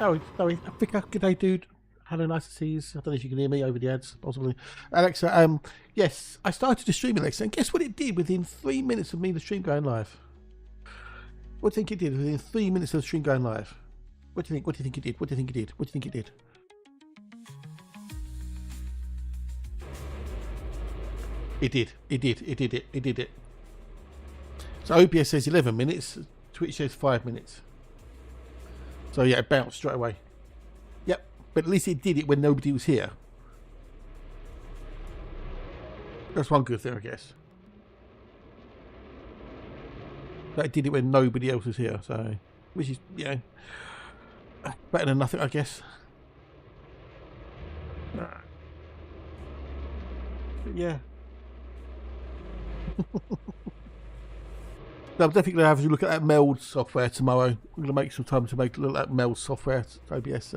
Oh, sorry. Vicar, good day, dude. Hello, nice to see you. I don't know if you can hear me over the ads, possibly. Alexa, yes, I started to stream, Alexa, and guess what it did within 3 minutes of me the stream going live? What do you think it did within 3 minutes of the stream going live? What do you think? What do you think it did? What do you think it did? What do you think it did? It did. It did. It did it. It did it. So OBS says 11 minutes. Twitch says 5 minutes. So yeah, it bounced straight away. Yep. But at least it did it when nobody was here. That's one good thing, I guess. But it did it when nobody else was here. So, which is, you know, better than nothing, I guess. But yeah. No, I'm definitely going to have to look at that meld software tomorrow. I'm going to make some time to make a look at that meld software, OBS.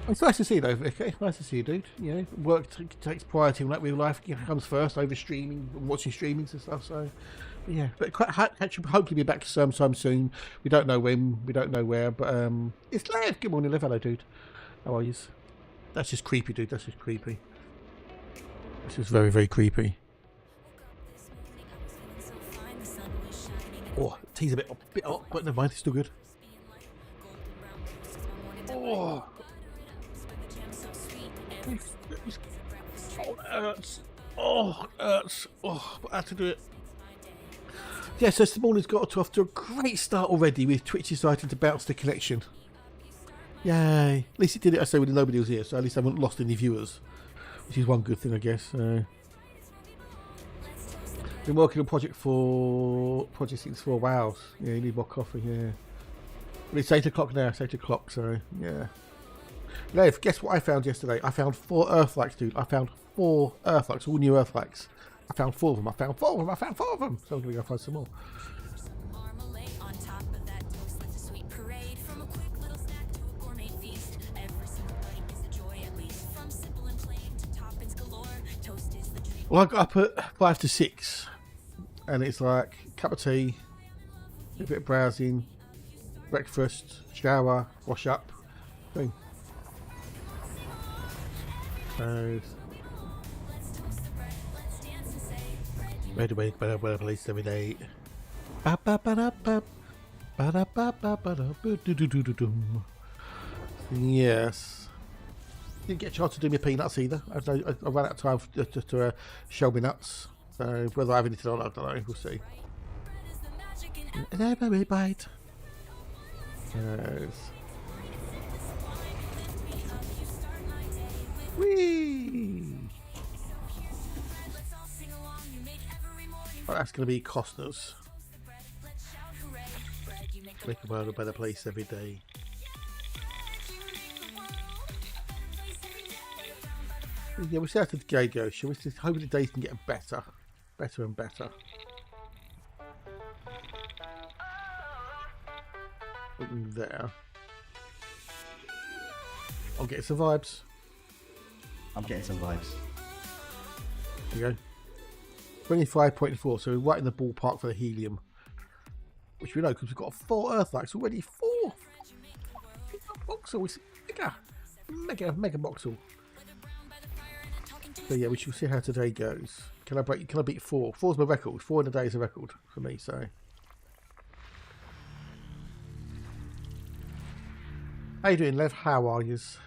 It's nice to see you though, okay? Nice to see you, dude. You know, work takes priority on that. Real life comes first over streaming and watching streamings and stuff. So, yeah. But hopefully be back sometime soon. We don't know when, we don't know where, but it's Lev. Good morning, Lev. Hello, dude. How are you? That's just creepy, dude. That's just creepy. This is very, very creepy. Oh, tea's a bit hot, but never mind, it's still good. Oh, it hurts. Oh, it hurts. Oh, but I had to do it. Yeah, so this morning's got off to a great start already with Twitch deciding to bounce the connection. Yay. At least it did it, I say, when nobody was here, so at least I haven't lost any viewers. Which is one good thing, I guess. Been working on project since 4 hours. Yeah, you need more coffee, yeah. But it's 8 o'clock now, it's 8 o'clock, so yeah. Lev, guess what I found yesterday? I found 4 Earthlights, dude. I found 4 Earthlights, all new Earthlights. I found 4 of them, I found 4 of them, I found 4 of them! So I'm going to go find some more. Well, I got up at 5 to 6, and it's like cup of tea, a bit of browsing, breakfast, shower, wash up, thing. So, ready to wake up at least every day. Yes. Didn't get a chance to do my peanuts either. I ran out of time to shell my nuts. So whether I have anything on, I don't know. We'll see. Every bite. Yes. Whee! Well, that's going to be Costner's. Make the world a better place every day. Yeah, we'll see how the day goes, shall we? Hopefully the days can get better and better. There. I'm getting some vibes. I'm getting some vibes. There you go. 25.4, so we're right in the ballpark for the helium. Which we know because we've got 4 Earthlights already. 4! Voxel is bigger. Mega voxel. So yeah, we shall see how today goes. Can I beat 4? 4's my record. 4 in a day is a record for me, so. How you doing, Lev? How are yous?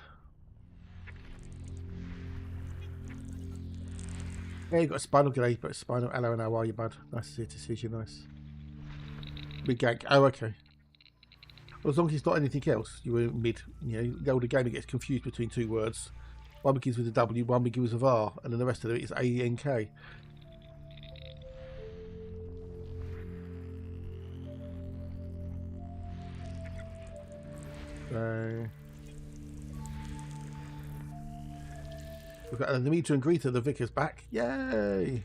Yeah, you got a spinal grenade, but a spinal. Hello, and how are you, bud? Nice to see you. Nice. Big gag. Oh, okay. Well, as long as it's not anything else, you were mid. You know, the older gamer gets confused between 2 words. One begins with a W, one begins with a R, and then the rest of it is A-N-K. So we've got the meter and greeter, the vicar's back. Yay!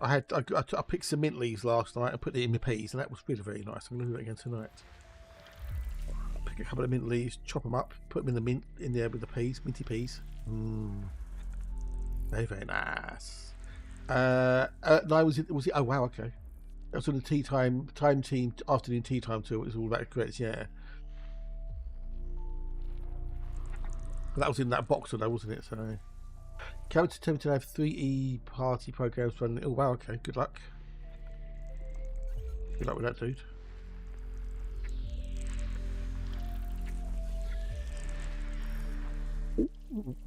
I picked some mint leaves last night and put it in my peas, and that was really very nice. I'm going to do that again tonight. Pick a couple of mint leaves, chop them up, put them in the mint in there with the peas, minty peas. Very very nice. No, was it? Oh wow, okay. That was on the tea time afternoon tea time too. It was all about regrets, yeah. But that was in that box though, wasn't it? So. Character attempted to have 3E party programs running. Oh wow, okay, good luck. Good luck with that, dude.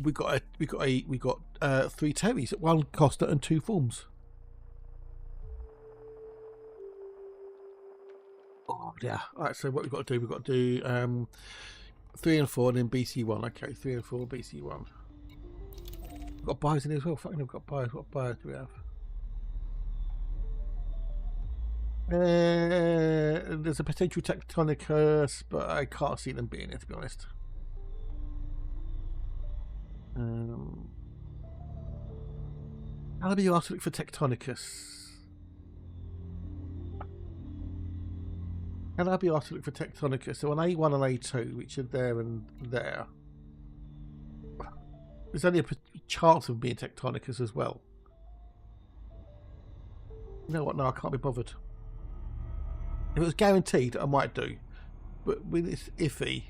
We got 3 Terrys at 1 Costa and 2 forms. Oh yeah. Alright, so what we've got to do, 3 and 4 and then BC1. Okay, 3 and 4 BC1. We've got buyers in here as well. Fucking, we've got buyers. What buyers do we have? There's a potential tectonic curse, but I can't see them being it, to be honest. I'll be asked to look for Tectonicus. And I'll be asked to look for Tectonicus. So on A1 and A2, which are there and there, there's only a chance of being Tectonicus as well. You know what? No, I can't be bothered. If it was guaranteed, I might do. But when it's iffy,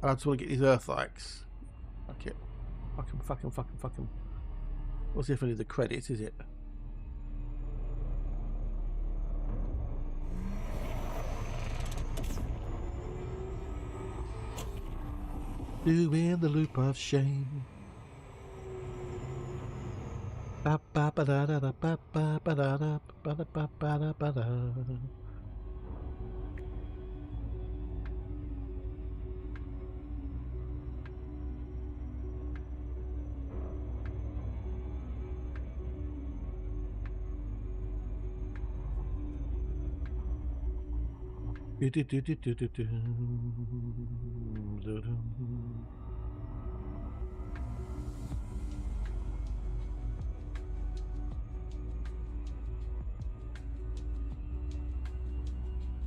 and I just want to get these Earthikes, fuck it. Fuck him. What's if I need the credits, is it? Doing the loop of shame. Ba ba ba da da da ba ba ba da da ba da ba ba da ba da.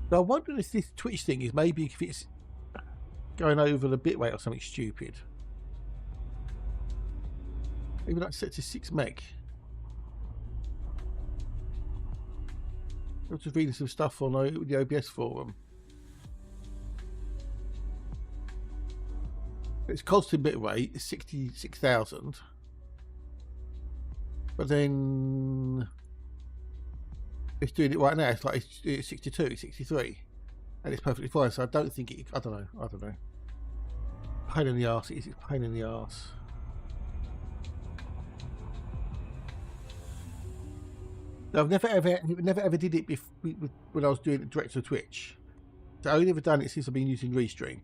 So I wonder if this Twitch thing is maybe if it's going over the bit rate or something stupid. Maybe that's set to 6 meg. I was just reading some stuff on the OBS forum. Its constant bit rate is 66,000, but then it's doing it right now. It's like it's 62, 63, and it's perfectly fine. So I don't think it. I don't know. Pain in the arse. It's pain in the arse. I've never ever did it when I was doing it direct to Twitch. So I've only ever done it since I've been using Restream.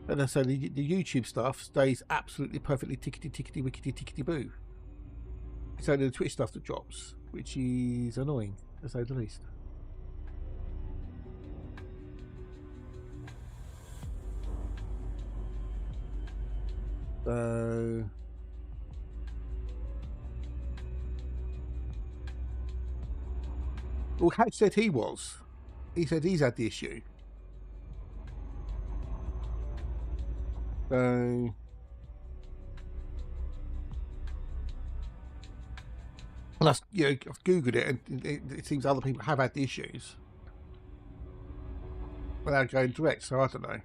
And so the YouTube stuff stays absolutely perfectly tickety wickety boo. It's only the Twitch stuff that drops, which is annoying, to say the least. So well, Hatch said he was. He said he's had the issue. And I, I've googled it, and it seems other people have had the issues without going direct. So I don't know.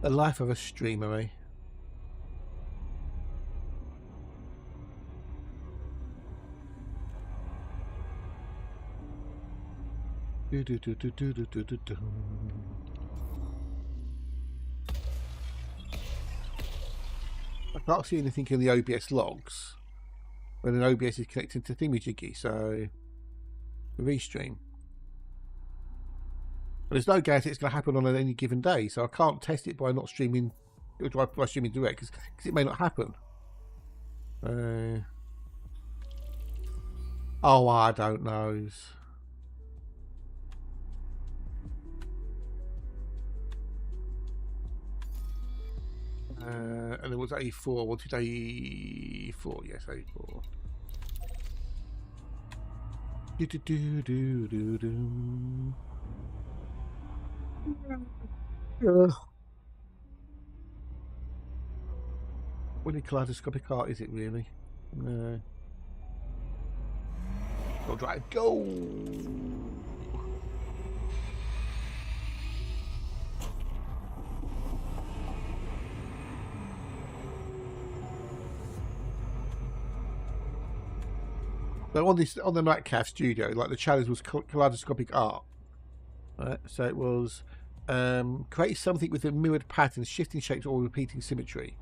The life of a streamer, eh? I can't see anything in the OBS logs when an OBS is connected to Thingamajiggy, so Restream. But there's no guarantee it's going to happen on any given day, so I can't test it by not streaming, by streaming direct, because it may not happen. Oh, I don't know. And there was A4. Wanted A4. Yes, A4. Do do do do do do. Really kaleidoscopic art, is it really? No. Go drive, go! So on the Nightcap studio, like the challenge was kaleidoscopic art. Right? So it was create something with a mirrored pattern, shifting shapes or repeating symmetry.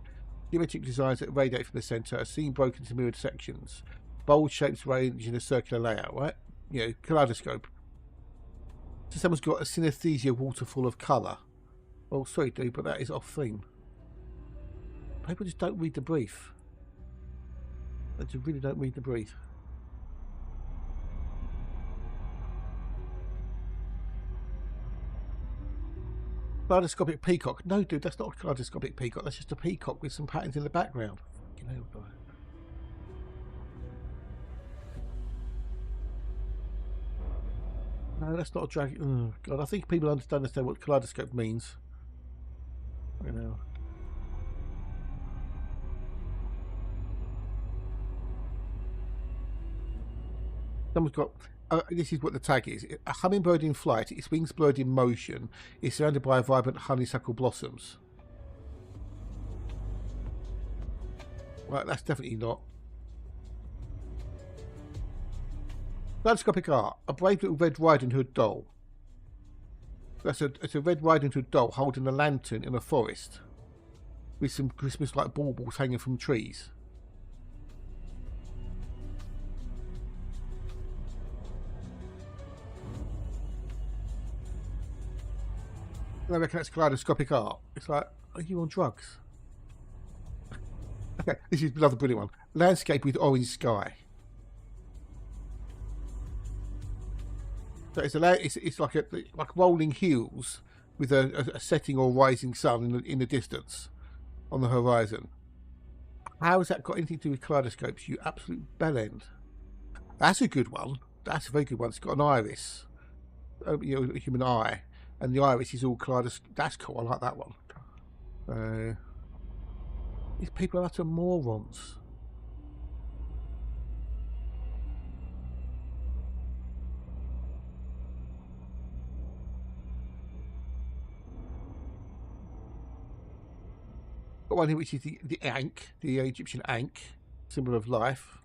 Geometric designs that radiate from the center, a scene broken into mirrored sections. Bold shapes range in a circular layout, right? You know, kaleidoscope. So someone's got a synesthesia waterfall of colour. Oh, sorry, dude, but that is off theme. People just don't read the brief. They just really don't read the brief. Kaleidoscopic peacock. No, dude, that's not a kaleidoscopic peacock. That's just a peacock with some patterns in the background. Fucking hell, guy. No, that's not a dragon. Oh, God, I think people understand what kaleidoscope means. You know. Someone's got. This is what the tag is. A hummingbird in flight, its wings blurred in motion, is surrounded by vibrant honeysuckle blossoms. Right, that's definitely not. Kaleidoscopic art. A brave little Red Riding Hood doll. It's a Red Riding Hood doll holding a lantern in a forest with some Christmas-like baubles hanging from trees. I reckon that's kaleidoscopic art. It's like, are you on drugs? Okay, this is another brilliant one. Landscape with orange sky. So it's like rolling hills with a setting or rising sun in the distance on the horizon. How has that got anything to do with kaleidoscopes? You absolute bellend. That's a good one. That's a very good one. It's got an iris, you know, a human eye. And the iris is all kaleidoscope. That's cool. I like that one. These people are utter morons. Got one here which is the Ankh, the Egyptian Ankh, symbol of life.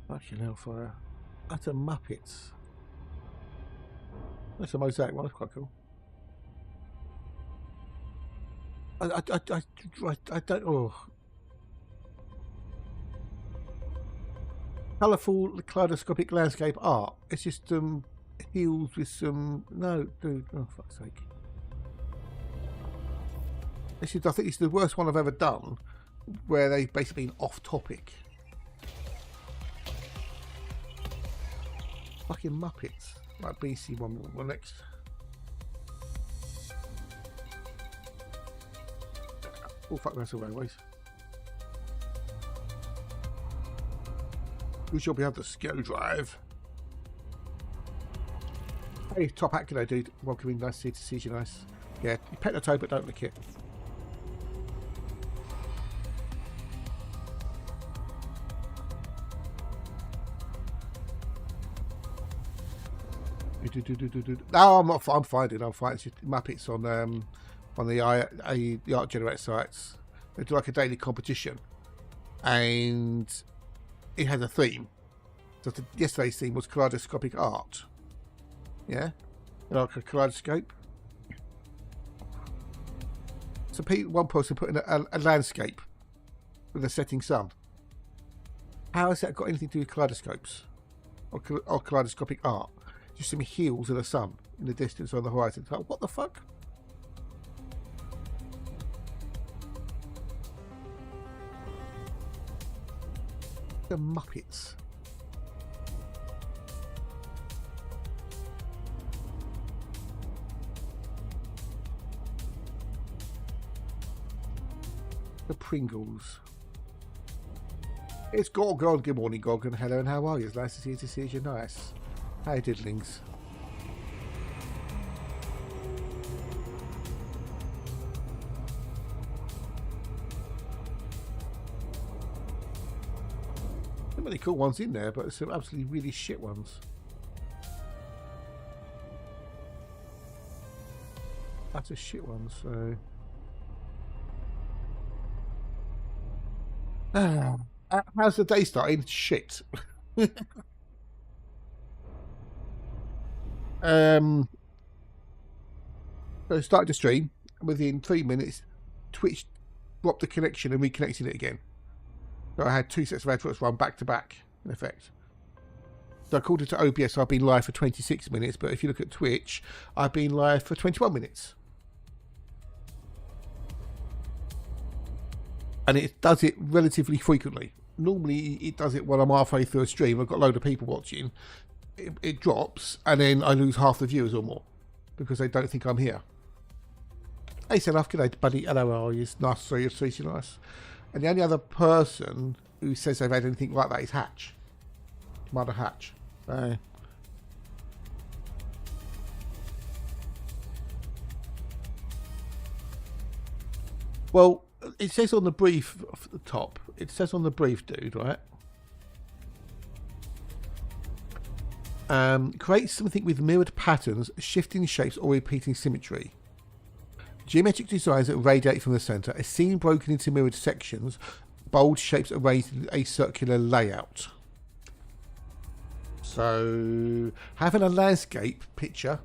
Fucking hellfire. Utter muppets. That's a mosaic one. That's quite cool. I don't. Oh, colourful kaleidoscopic landscape art. It's just hills with some. No, dude. Oh, fuck's sake. I think it's the worst one I've ever done, where they've basically been off topic. Fucking muppets. Right, BC one next. Oh fuck, that's all railways. We shall be able to skill drive. Hey, top hat, g'day dude. Welcome in, nice to see you, nice. Yeah, you pet the toe but don't lick it. No, I'm not. I'm finding. It's just Muppets on the art generator sites. They do like a daily competition, and it has a theme. So yesterday's theme was kaleidoscopic art. Yeah, like a kaleidoscope. So one person put in a landscape with a setting sun. How has that got anything to do with kaleidoscopes or kaleidoscopic art? Just some hills and a sun in the distance on the horizon. It's like, what the fuck? The Muppets. Pringles. It's Gorgon. Good morning, Gorgon. Hello, and how are you? It's nice to see you. To see you. Nice. Hey, diddlings. There are many cool ones in there, but some absolutely really shit ones. That's a shit one, so. How's the day starting? Shit. So I started the stream. Within 3 minutes, Twitch dropped the connection and reconnected it again. So I had 2 sets of adverts run back to back, in effect. So according to OBS, I've been live for 26 minutes, but if you look at Twitch, I've been live for 21 minutes. And it does it relatively frequently. Normally, it does it when I'm halfway through a stream. I've got a load of people watching. It drops, and then I lose half the viewers or more because they don't think I'm here. Hey, Selaf, good day, buddy. Hello, how are you? It's nice to see you. Nice. And the only other person who says they've had anything like that is Hatch. Mother Hatch. Well, it says on the brief at the top, it says on the brief, dude, right? Create something with mirrored patterns, shifting shapes, or repeating symmetry. Geometric designs that radiate from the center, a scene broken into mirrored sections, bold shapes arranged in a circular layout. So, having a landscape picture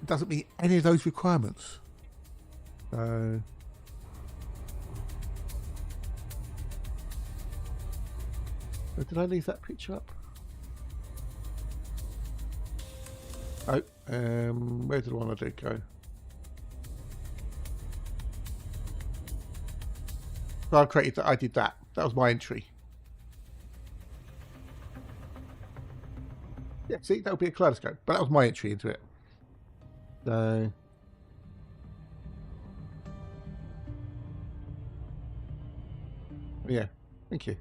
doesn't meet any of those requirements. So, did I leave that picture up? Oh, where did the one I did go? So I created that. I did that. That was my entry. Yeah, see, that would be a kaleidoscope, but that was my entry into it. So, yeah, thank you.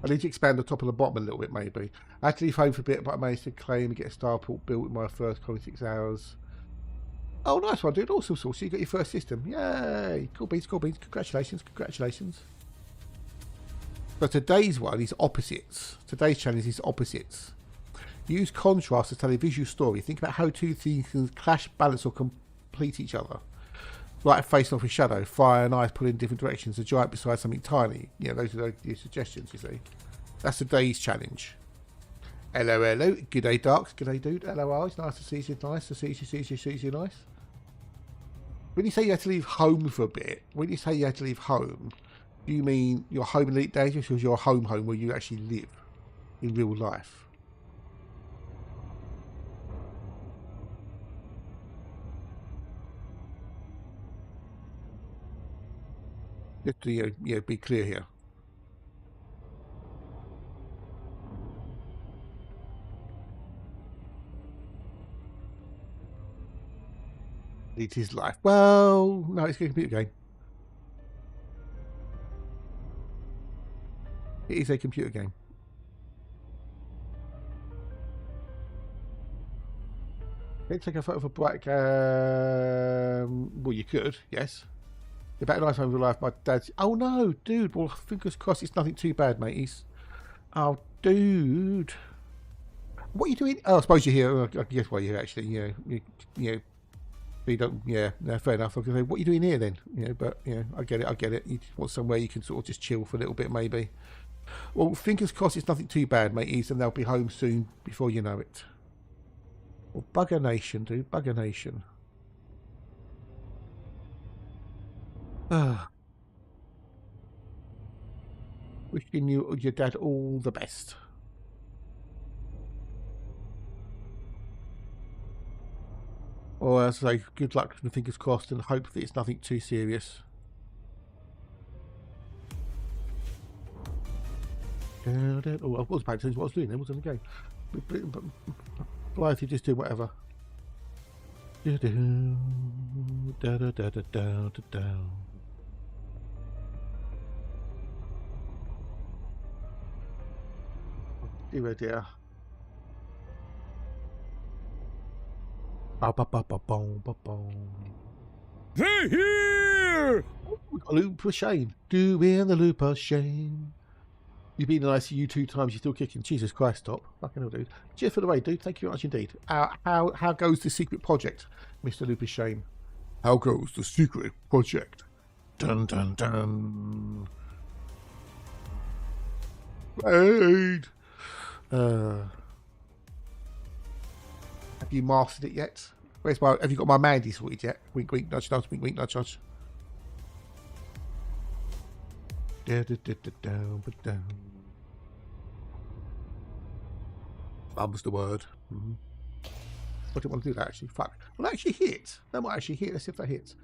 I need to expand the top and the bottom a little bit, maybe. I had to leave home for a bit, but I managed to claim and get a starport built in my first 26 hours. Oh, nice one, dude. Awesome sauce. You got your first system. Yay. Cool beans, cool beans. Congratulations, congratulations. But today's one is opposites. Today's challenge is opposites. Use contrast to tell a visual story. Think about how two things can clash, balance, or complete each other. Like facing off a shadow, fire and ice pull in different directions, a giant beside something tiny. Yeah, those are the suggestions, you see. That's today's challenge. Hello, hello. Good day, Darks. Good day, dude. Hello, Alice. Nice to see you. Nice to see you. Nice. When you say you had to leave home for a bit, when you say you had to leave home, do you mean your home elite days, or your home where you actually live in real life? Just to be clear here. It is life. Well, no, it's a computer game. It is a computer game. Can you take a photo of a bright well, you could, yes. About a nice home of life, my dad's... Oh, no, dude. Well, fingers crossed it's nothing too bad, mateys. Oh, dude. What are you doing? Oh, I suppose you're here. I guess why you're here, actually. You don't... Yeah, no, fair enough. I was going to say, what are you doing here, then? But, I get it. You just want somewhere you can sort of just chill for a little bit, maybe. Well, fingers crossed it's nothing too bad, mateys, and they'll be home soon before you know it. Well, Bugger Nation, dude. Bugger Nation. Wishing you your dad all the best. Or as I say, good luck and fingers crossed, and hope that it's nothing too serious. Oh, I was about to say what I was doing then, wasn't I? But life, you just do whatever. Dear, dear. Ba-ba-ba-ba-boom. They're here! Oh, we got a loop of shame. Doing the loop of shame. You've been in ICU 2 times, you're still kicking. Jesus Christ, stop. Fucking hell, dude. Cheers for the raid, dude. Thank you very much indeed. How goes the secret project, Mr. Loop of Shame? How goes the secret project? Dun dun dun. Raid! Have you mastered it yet? Have you got my Mandy sorted yet? Wink wink nudge nudge, wink wink nudge nudge. Mum's the word. I didn't want to do that actually. Fuck. Well, that actually hit. That might actually hit. Let's see if that hits.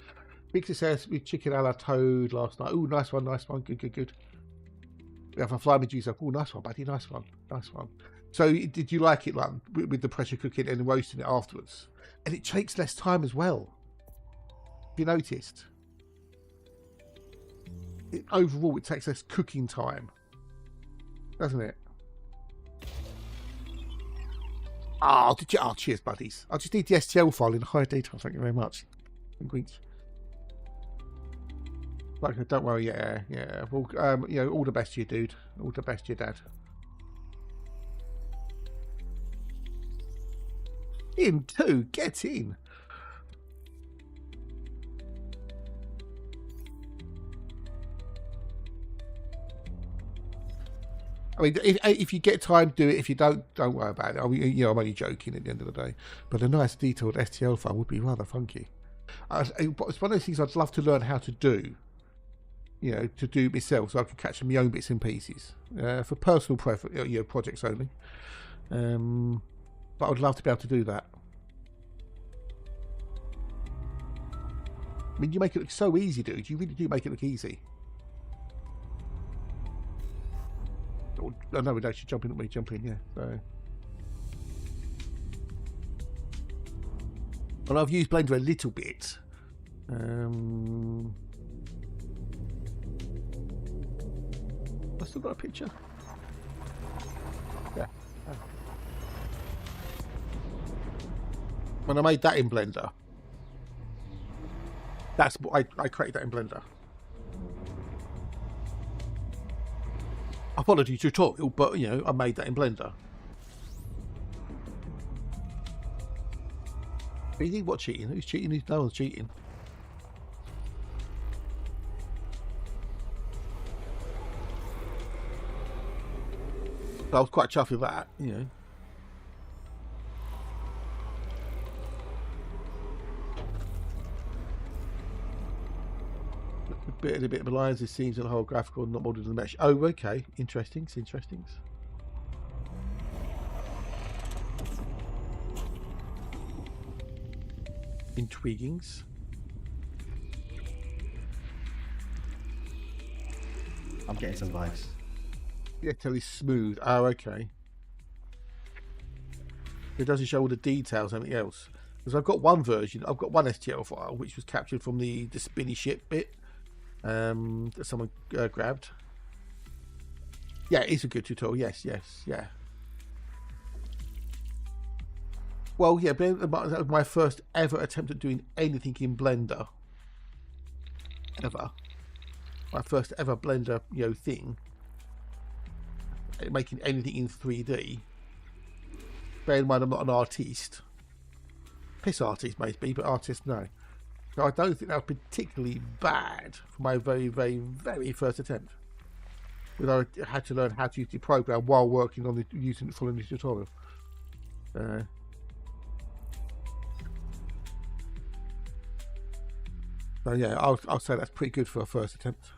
Big success with chicken a la toad last night. Oh, nice one, nice one. Good, good, good. We have a fly Medusa. Oh, nice one, buddy. Nice one, nice one. So, did you like it, like with the pressure cooking and roasting it afterwards? And it takes less time as well. Have you noticed? Overall, it takes less cooking time, doesn't it? Oh, did you? Oh, cheers, buddies. I just need the STL file in high detail. Thank you very much. Like, don't worry. Yeah, yeah. Well, you know, all the best to you, dude. All the best to your dad. In too. Get in. I mean, if you get time, do it. If you don't worry about it. I mean, you know, I'm only joking at the end of the day. But a nice detailed STL file would be rather funky. It's one of those things I'd love to learn how to do. You know, to do myself, so I can catch my own bits and pieces for personal projects only. But I'd love to be able to do that. I mean, you make it look so easy, dude. You really do make it look easy. Oh, no, we'd actually jump in. We jump in, yeah. So, well, I've used Blender a little bit. I still got a picture. Yeah. Oh. When I made that in Blender, that's what I created that in Blender. I followed a tutorial, but you know, I made that in Blender. But you think what cheating? Who's cheating? No one's cheating. I was quite chuffed with that, you know. A bit of alliance, it seems, on the whole graphical, not modeled in the mesh. Oh, okay. Interesting. Interesting. Intriguings. I'm getting some vibes. Yeah, totally smooth. Oh, okay. It doesn't show all the details, anything else. Because I've got one version, I've got one STL file which was captured from the spinny ship bit that someone grabbed. Yeah, it's a good tutorial. Yes, yeah. Well, yeah, that was my first ever attempt at doing anything in Blender. Ever. My first ever Blender, you know, thing. Making anything in 3D. Bear in mind, I'm not an artiste. Piss artist, maybe, but artist, no. So I don't think that was particularly bad for my very, very, very first attempt. But I had to learn how to use the program while working on following the tutorial. So yeah, I'll say that's pretty good for a first attempt.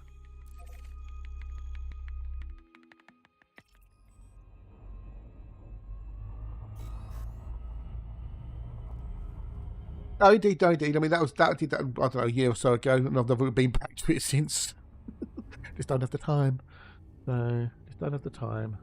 No, indeed. I mean, that did that, I don't know, a year or so ago, and I've never been back to it since. Just don't have the time. No, just don't have the time.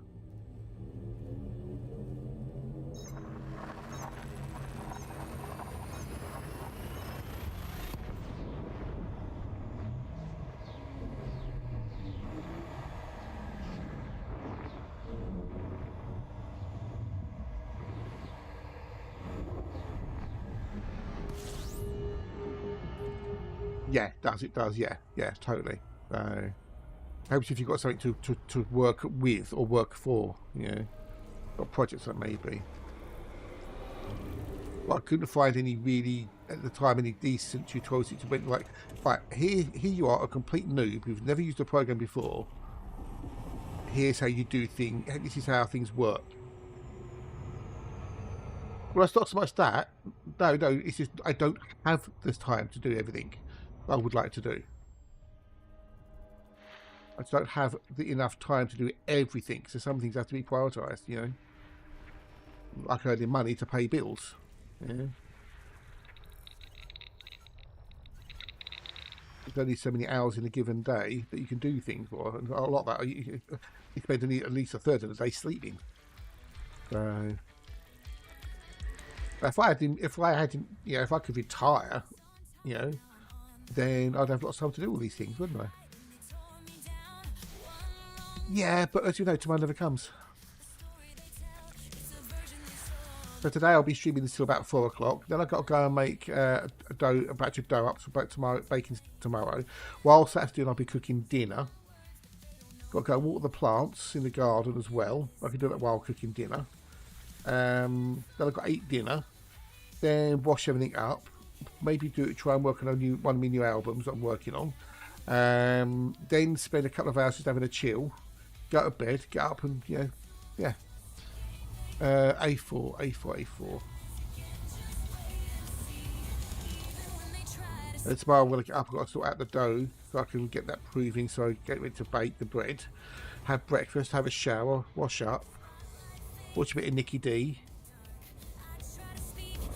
Yeah, it does, yeah, totally. Helps if you've got something to work with or work for, you know, or projects that may be. But I couldn't find any really, at the time, any decent tutorials that went like, right, here you are, a complete noob who's never used a program before. Here's how you do things, this is how things work. Well, it's not so much that. No, it's just I don't have this time to do everything I would like to do. I just don't have enough time to do everything, so some things have to be prioritised, you know. Like earning money to pay bills. Yeah. There's only so many hours in a given day that you can do things for, and a lot of that you spend at least a third of the day sleeping. So if I could retire, you know, then I'd have lots of time to do all these things, wouldn't I? Yeah, but as you know, tomorrow never comes. So today I'll be streaming this till about 4 o'clock. Then I've got to go and make a batch of dough up for baking tomorrow. Whilst that's doing, I'll be cooking dinner. Got to go and water the plants in the garden as well. I can do that while cooking dinner. Then I've got to eat dinner. Then wash everything up. Maybe try and work on one of my new albums that I'm working on. Then spend a couple of hours just having a chill. Go to bed, get up and, you know, yeah. A4. And tomorrow I'm going to get up, I've got to sort out the dough so I can get that proving, so I get ready to bake the bread, have breakfast, have a shower, wash up, watch a bit of Nicky D.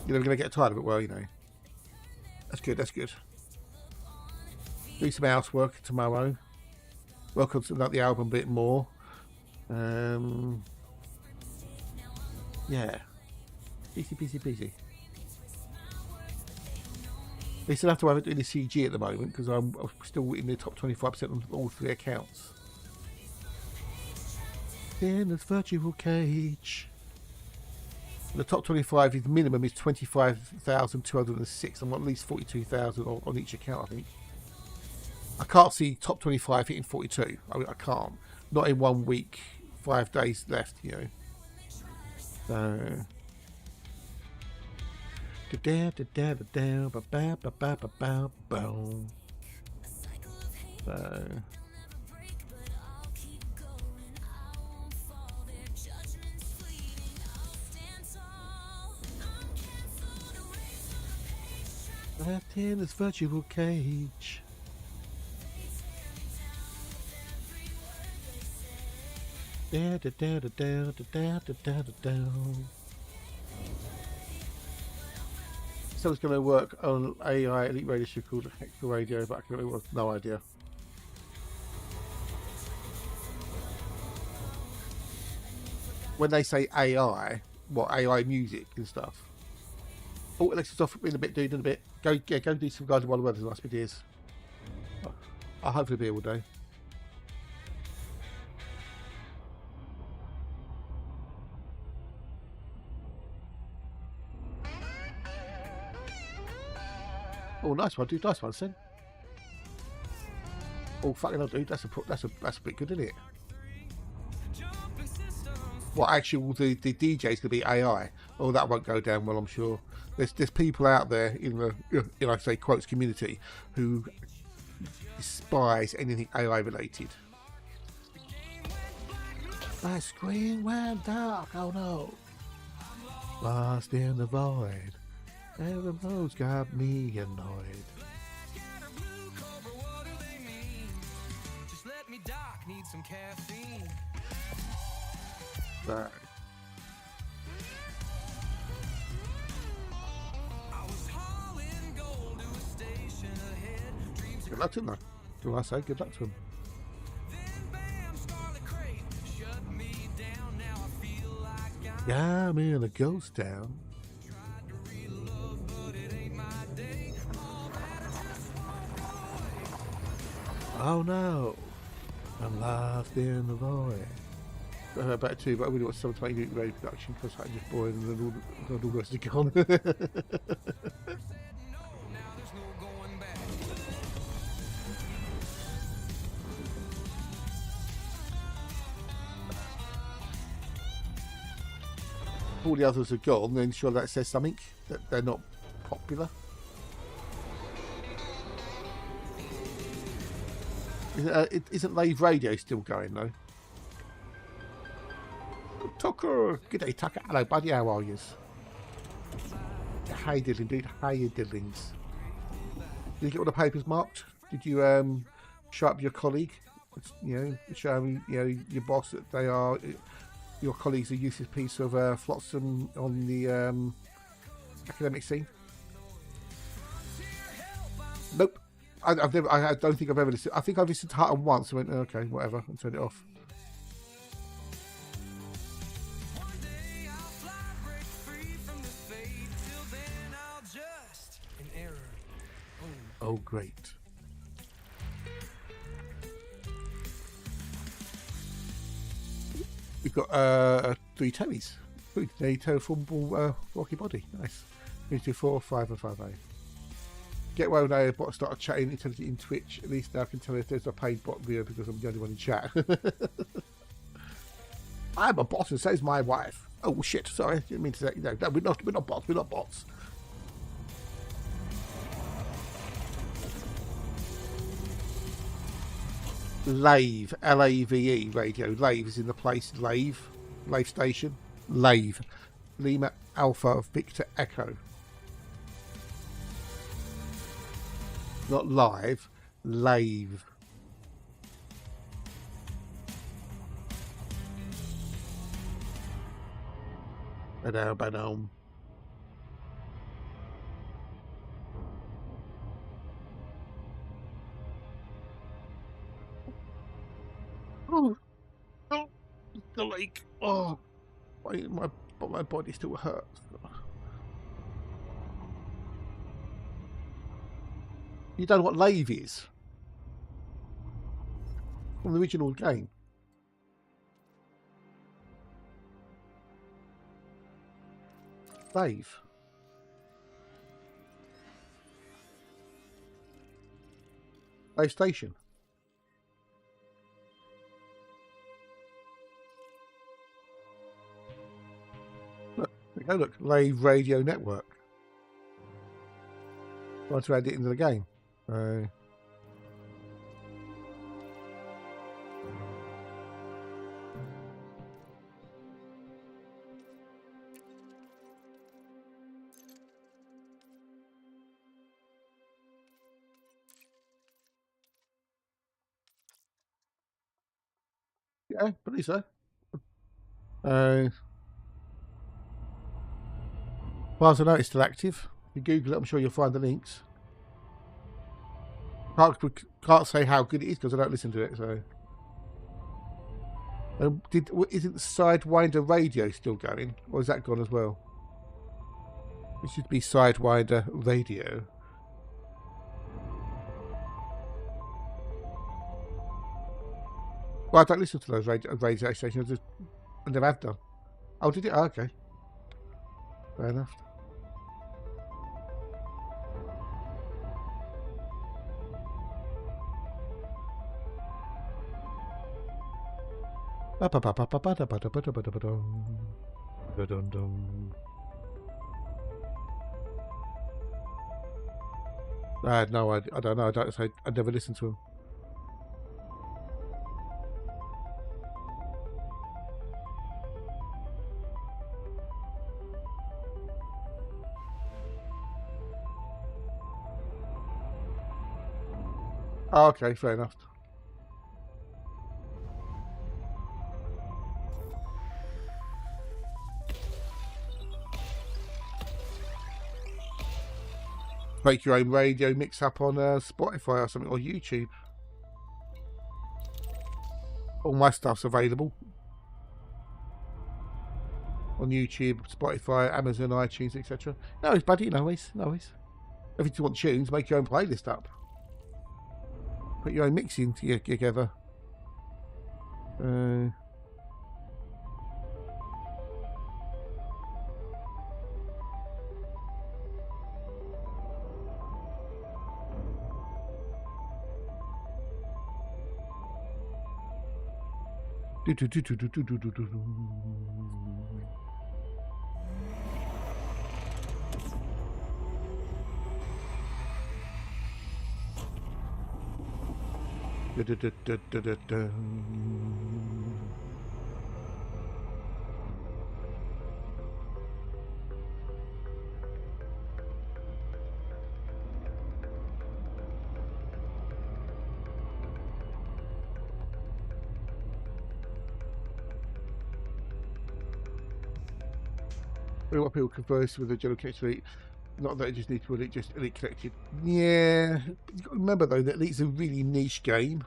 You're never going to get tired of it, well, you know. That's good. Do some housework tomorrow. Work on the album a bit more. Yeah. Busy. They still have to have it doing the CG at the moment because I'm still in the top 25% on all 3 accounts. In this virtual cage. The top 25 is minimum is 25,206. I'm at least 42,000 on each account, I think. I can't see top 25 hitting 42. I can't. Not in 1 week, 5 days left, you know. So. Left in this virtual cage. Someone's going to work on AI elite radio show called Hector Radio, but I have no idea. When they say AI, what AI music and stuff? Oh, Alexa's off in a bit, dude, in a bit. Go do some guys while the weather's nice, ideas. I'll hopefully be here all day. Oh, nice one, dude. Nice one, Sin. Oh, fucking hell, dude. That's a bit good, isn't it? What, actually, will the DJ's gonna be AI? Oh, that won't go down well, I'm sure. There's people out there in the, like I say, quotes community who despise anything AI related. My screen went dark. Oh no! Lost in the void. Every mode's got me annoyed. Need some caffeine. Right. Good luck to him, though. Do I say good luck to him? Yeah, I'm in a ghost town. Oh no, I'm lost in the void. Back to, but I really want someone to make new radio production because I'm just bored and then all the rest are gone. all the others are gone, then sure that says something that they're not popular. Isn't Lave Radio still going though? Tucker, good day, Tucker. Hello, buddy. How are you? How you diddling, dude? How you diddlings? Did you get all the papers marked? Did you show up your colleague? You know, show him, you know, your boss that they are your colleagues a useless piece of flotsam on the academic scene. Nope. I don't think I've ever listened. I think I've listened to Hutton once. I went, okay, whatever, and turned it off. Oh, great. We've got 3 Terrys. 3 terraformable rocky body. Nice. 3, 2, 4, 5, and 5A. Get well now, bot started chatting intelligently in Twitch. At least now I can tell if there's a paid bot video because I'm the only one in chat. I'm a bot and so is my wife. Oh shit, sorry. Didn't mean to say, no, we're not bots, we're not bots. Lave, L-A-V-E radio. Lave is in the place. Lave station. Lave. Lima Alpha Victor Echo. Not live. Lave. Ba-dum. Oh, the lake. Oh, my body still hurts. You don't know what Lave is? From the original game. Lave. Lave Station. Look, Lave Radio Network. Trying to add it into the game. Yeah, believe so. Well, as I know, it's still active. If you Google it, I'm sure you'll find the links. Can't say how good it is because I don't listen to it. So, isn't Sidewinder Radio still going, or is that gone as well? It should be Sidewinder Radio. Well, I don't listen to those radio stations. I never have done. Oh, did it? Oh, okay. Fair enough. No, I don't know. I never listened to them. Oh, okay, fair enough. Make your own radio mix up on Spotify or something, or YouTube. All my stuff's available on YouTube, Spotify, Amazon, iTunes, etc. No worries, buddy. No worries. If you want tunes, make your own playlist up. Put your own mixing together. Da-da-da-da-da-da. We want people converse with the general connection. Not that it just needs to elite, just elite connected. Yeah, you've got to remember though that Elite's a really niche game,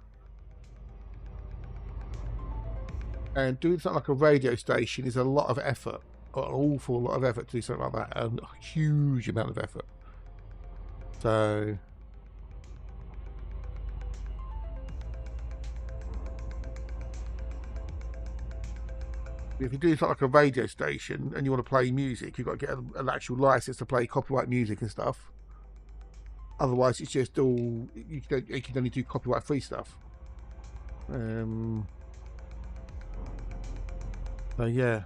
and doing something like a radio station is a lot of effort, an awful lot of effort to do something like that, and a huge amount of effort. So if you do something like a radio station and you want to play music, you've got to get an actual license to play copyright music and stuff. Otherwise, it's just all you can only do copyright free stuff. So yeah.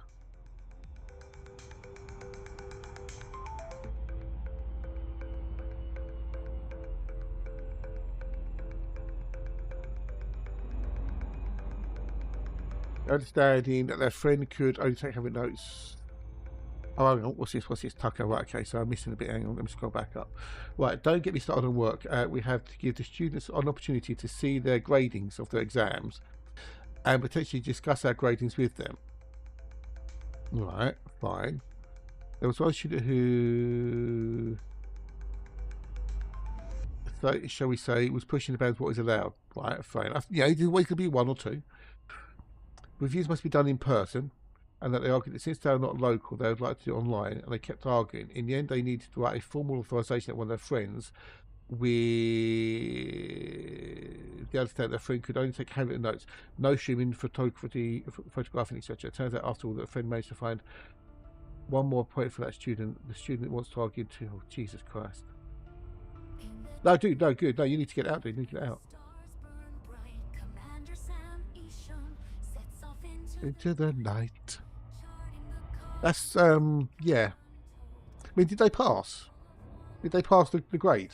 Understanding that their friend could only take having notes. Oh, hang on, what's this? What's this? Tucker, right, okay, so I'm missing a bit. Hang on, let me scroll back up. Right, don't get me started on work. We have to give the students an opportunity to see their gradings of their exams and potentially discuss our gradings with them. Right, fine. There was one student who, shall we say, was pushing the bounds what is allowed. Right, fair enough. Yeah, it could be one or two. Reviews must be done in person, and that they argued that since they are not local, they would like to do it online, and they kept arguing. In the end, they needed to write a formal authorization that one of their friends, with the understanding their friend could only take handwritten notes, no streaming, photography, photographing, etc. It turns out, after all, that a friend managed to find one more point for that student. The student wants to argue too. Oh, Jesus Christ. No, dude, no, good. No, you need to get out, dude. You need to get out. Into the night. That's yeah. I mean, did they pass? Did they pass the grade?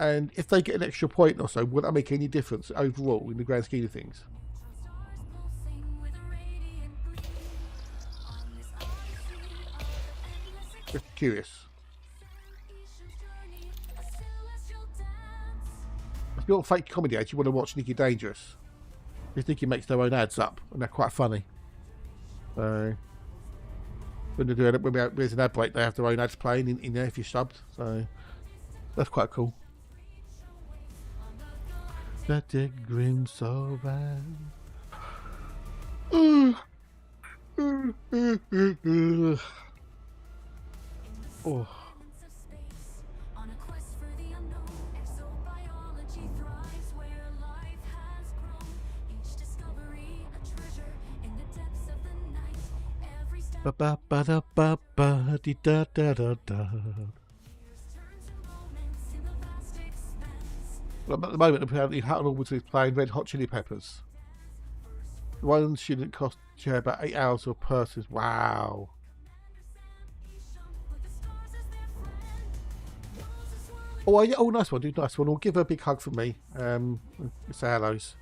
And if they get an extra point or so, would that make any difference overall in the grand scheme of things? Just curious. If you're a fake comedy ad, you want to watch Nikki Dangerous. I think he makes their own ads up, and they're quite funny. So when they do it, when there's an ad break, they have their own ads playing in there if you're subbed. So that's quite cool. That grim so bad. Oh. Ba ba ba da ba ba di da da da da. Well, at the moment, apparently, Hutton Always is playing Red Hot Chili Peppers. One student cost share about 8 hours of purses. Wow. Oh, yeah, oh, nice one, dude. Nice one. We'll give her a big hug from me. Say hellos.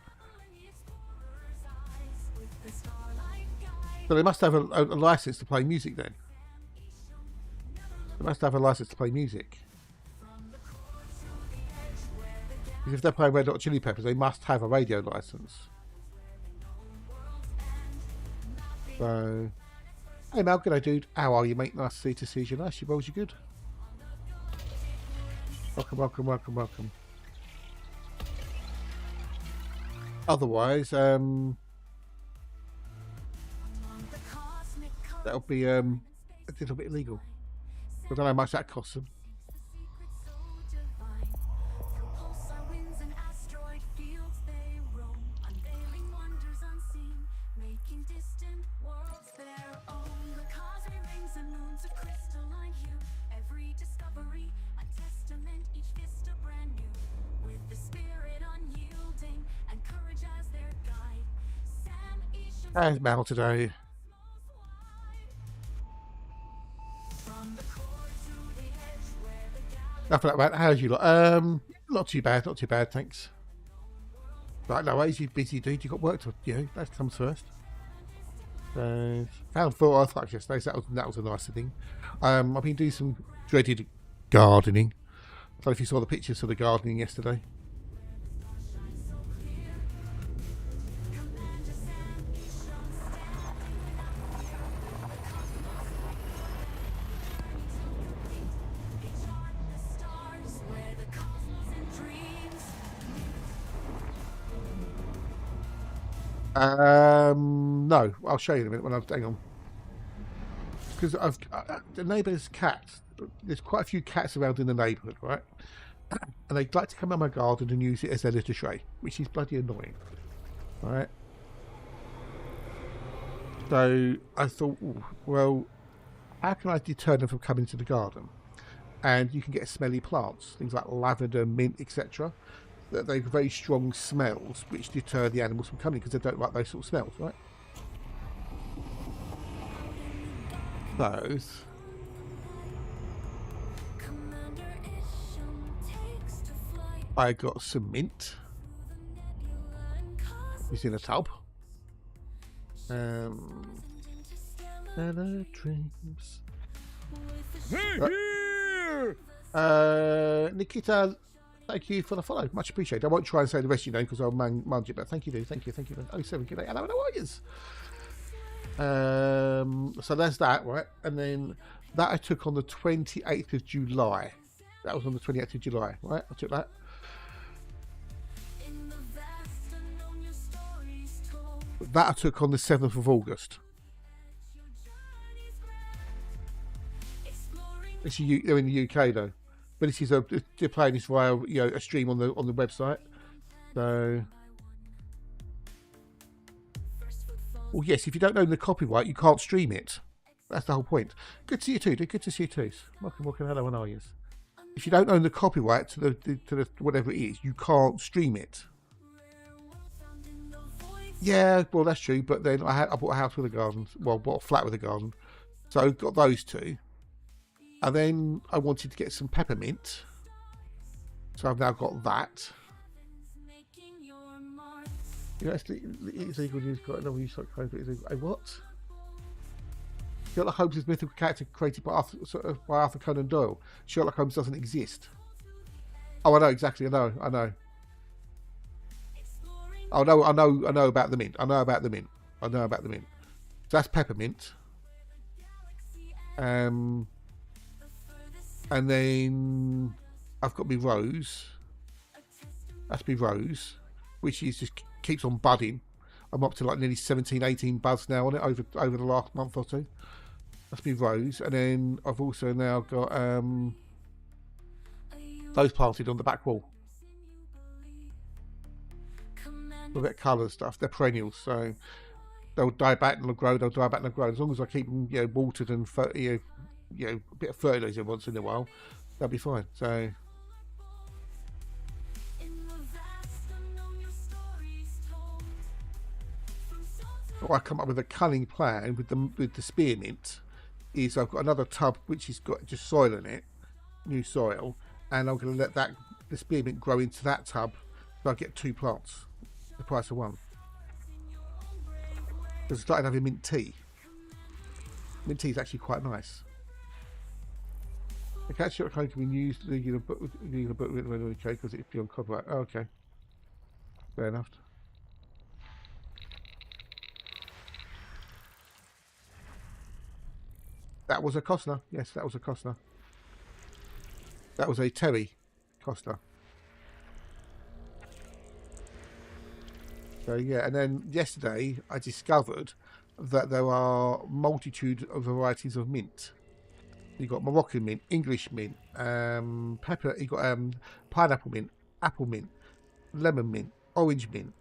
So they must have a license to play music then. They must have a license to play music. Because if they're playing Red Hot Chili Peppers, they must have a radio license. So, hey Mal, g'day dude. How are you, mate? Nice to see you. Nice, you rolls, you good? Welcome, welcome, welcome, welcome. Otherwise, that'll be a little bit illegal. I don't know how much that costs them. How's Mal today? Nothing like that. How's you lot? Not too bad, thanks. Right, no worries, you're busy, dude. You got work to, that comes first. So, found 4 artifacts yesterday, so that was a nice thing. I've been doing some dreaded gardening. I don't know if you saw the pictures of the gardening yesterday. No, I'll show you in a minute when I've hang on. Because the neighbour's cats. There's quite a few cats around in the neighbourhood, right? And they'd like to come in my garden and use it as their litter tray, which is bloody annoying, right? So I thought, well, how can I deter them from coming to the garden? And you can get smelly plants, things like lavender, mint, etc. That they've very strong smells which deter the animals from coming because they don't like those sort of smells, right? Those. I got some mint. It's in a tub. Dreams. Nikita, thank you for the follow. Much appreciated. I won't try and say the rest of your name because I'll manage it, but thank you, dude. Thank you. Oh, 7 good day. Hello, how are you? So there's that, right? And then that I took on the 28th of July. That was on the 28th of July, right? I took that. That I took on the 7th of August. They're in the UK though, but this is they're playing this via a stream on the website. So, well, yes, if you don't own the copyright, you can't stream it. That's the whole point. Good to see you too, dude. Good to see you too. Welcome. Hello, how are you? If you don't own the copyright to the whatever it is, you can't stream it. Yeah, well, that's true. But then I bought a house with a garden. Well, bought a flat with a garden. So got those two. And then I wanted to get some peppermint. So I've now got that. It's legal news. Got another use like a what? Sherlock Holmes is a mythical character created by Arthur Conan Doyle. Sherlock Holmes doesn't exist. Oh, I know exactly. I know. Oh no, I know about the mint. I know about the mint. So that's peppermint. And then I've got my rose. That's my rose, which is just keeps on budding. I'm up to like nearly 17, 18 buds now on it over the last month or two. That's my rose, and then I've also now got those planted on the back wall. A bit of colour and stuff. They're perennials, so they'll die back and they'll grow. As long as I keep them, watered and a bit of fertilizer once in a while, they'll be fine. So I come up with a cunning plan with the spearmint. Is I've got another tub which has got just soil in it, new soil, and I'm going to let the spearmint grow into that tub, so I get 2 plants. The price of 1. Because I started having mint tea. Mint tea is actually quite nice. The catch shot can be used in a book because it's beyond copyright. Oh, okay. Fair enough. That was a Costner. Yes, that was a Costner. That was a Terry Costner. So yeah, and then yesterday I discovered that there are multitude of varieties of mint. You got Moroccan mint, English mint, pepper. You got pineapple mint, apple mint, lemon mint, orange mint,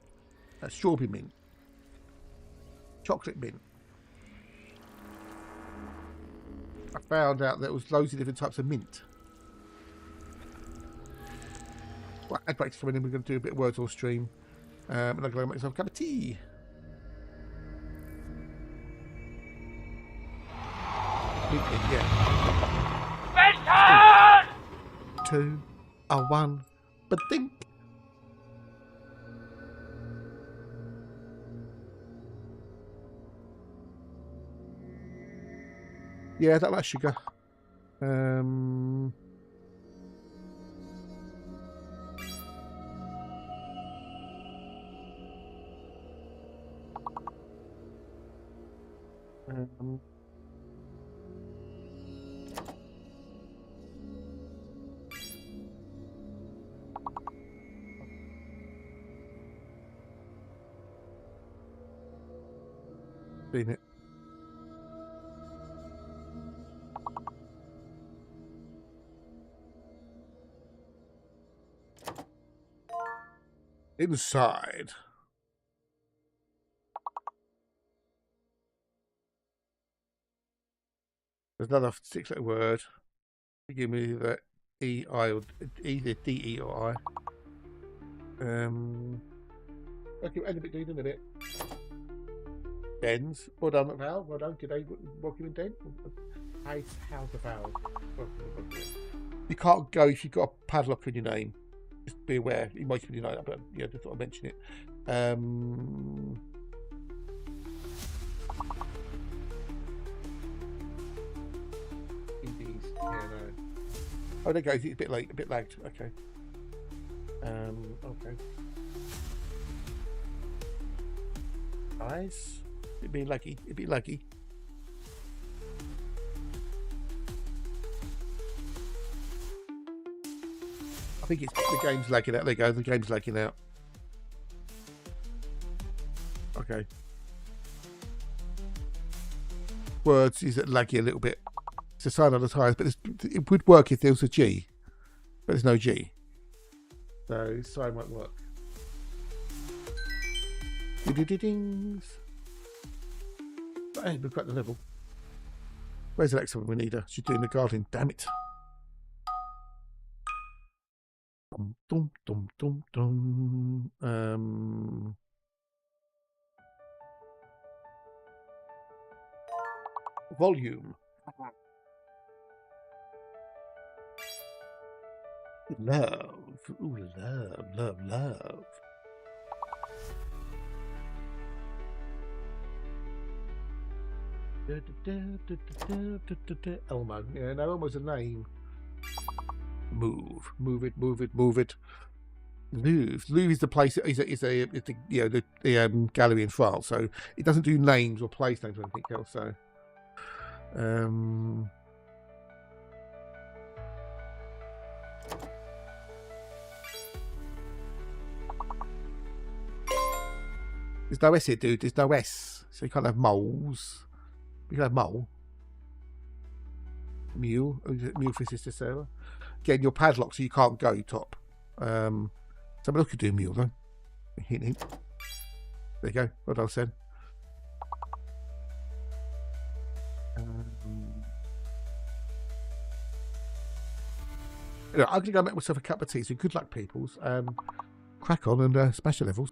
strawberry mint, chocolate mint. I found out there was loads of different types of mint. Right, ad breaks coming in. We're going to do a bit of words on stream. And I'm going to make myself a cup of tea. Yeah. 2, 1, but think. Yeah, that like sugar. Seen it. Inside. There's another 6-letter word. Give me the E, I, or either D, E, or I. Okay, end a bit, dude, in a minute. Dens. Well done, Val. Well done. G'day. Welcome in, Den. How's the Val? You can't go if you've got a padlock in your name. Just be aware. You might be like that, but yeah, just thought I'd mention it. Indies. Yeah, no. Oh, there goes. It's a bit late. A bit lagged. Okay. Okay. Nice. It'd be lucky. It'd be lucky. I think it's the game's lagging out. There you go. The game's lagging out. Okay. Words is laggy a little bit. It's a sign on the tires, but it would work if there was a G, but there's no G. So sign won't work. Ding. Hey, we've got the level. Where's the next one we need her? She's doing the garden. Damn it. Volume. Love. Ooh, love. Elmo. Yeah, no, Elmo's a name. Move it. Louvre is the place. Is the you know the gallery in France. So it doesn't do names or place names or anything else. So there's no S here, dude. There's no S. So you can't have moles. You can have mole. Mule. Mule for Sister Sarah. Again, your padlock, so you can't go top. Somebody else could do mule though. Hint. There you go. Well done, Sen. I'm going to go make myself a cup of tea. So good luck, peoples. Crack on and smash the levels.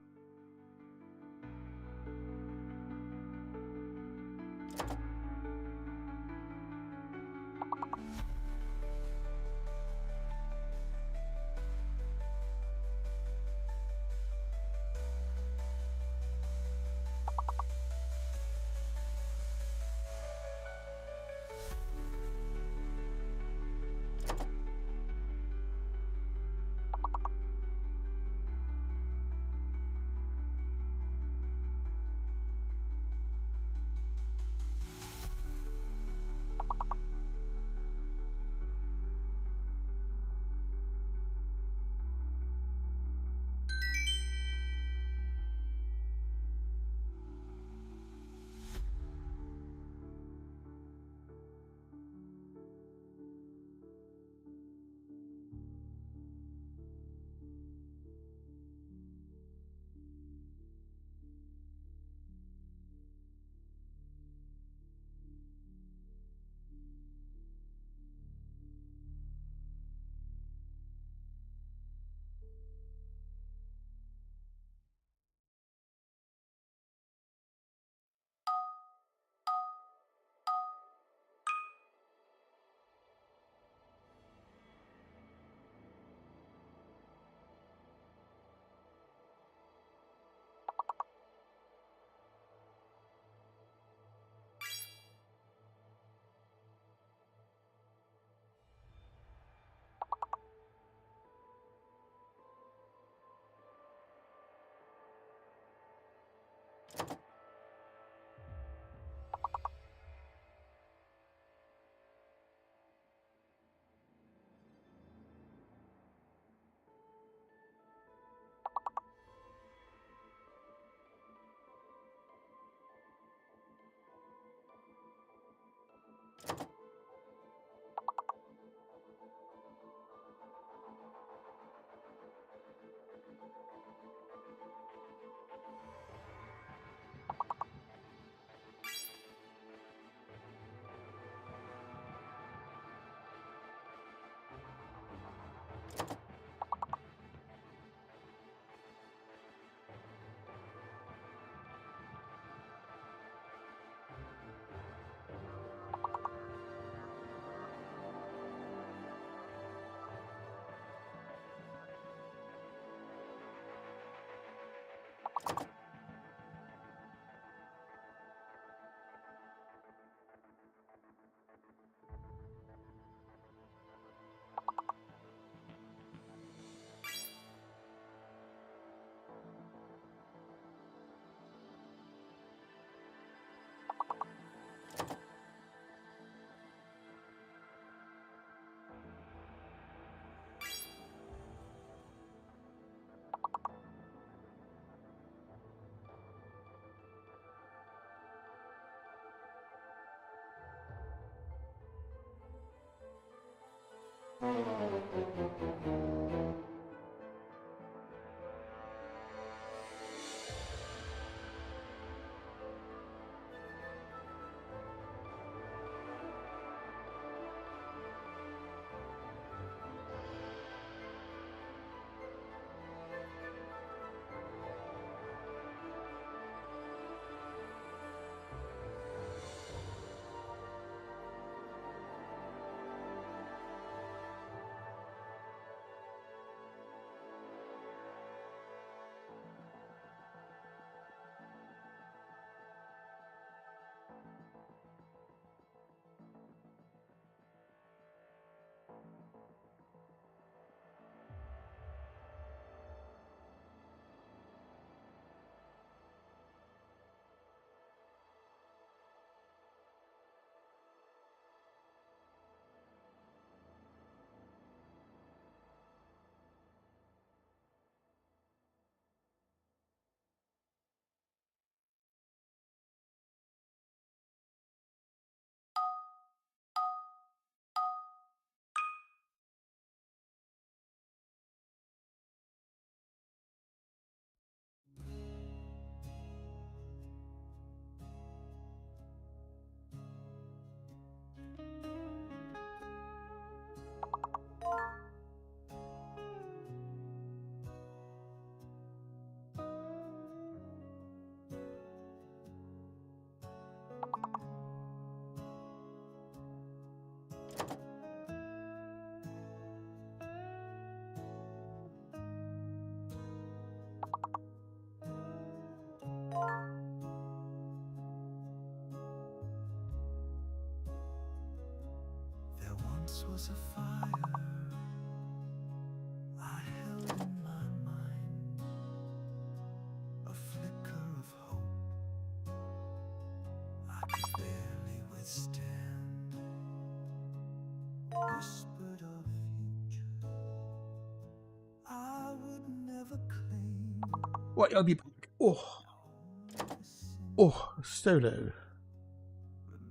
There once was a fire I held in my mind, a flicker of hope I could barely withstand, whispered of future I would never claim. Right, I'll be back. Oh, Solo.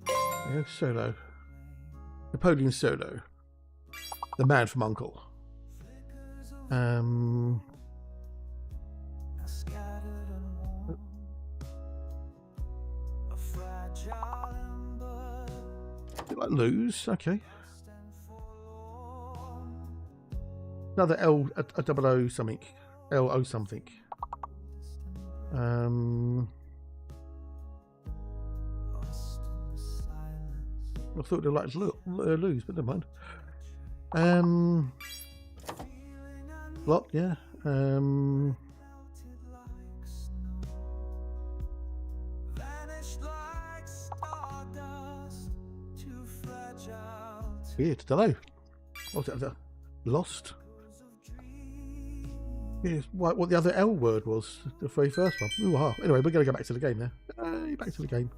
Yeah, Solo. Napoleon Solo. The man from Uncle. Bit like lose, okay. Another L, a double O something. LO something. I thought they'd like to lose, but never mind. Block, yeah. Weird, don't know. What's that? Lost? Yes, what the other L word was, the very first one. Ooh, aha. Anyway, we're going to go back to the game now. Back to the game.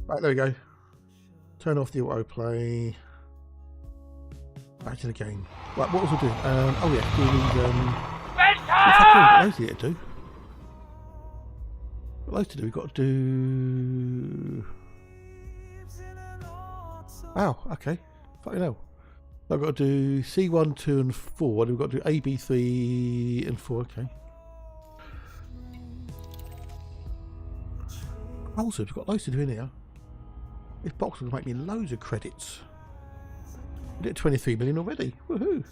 Right, there we go. Turn off the autoplay. Back to the game. Right, what was I doing? Oh yeah, doing these. What loads to do? What loads to do? We've got to do. Wow, okay. Fucking hell. I've got to do C1, 2, and 4. And we've got to do A, B, 3, and 4. Okay. Also, we've got loads to do in here. This box will make me loads of credits. We did 23 million already. Woohoo!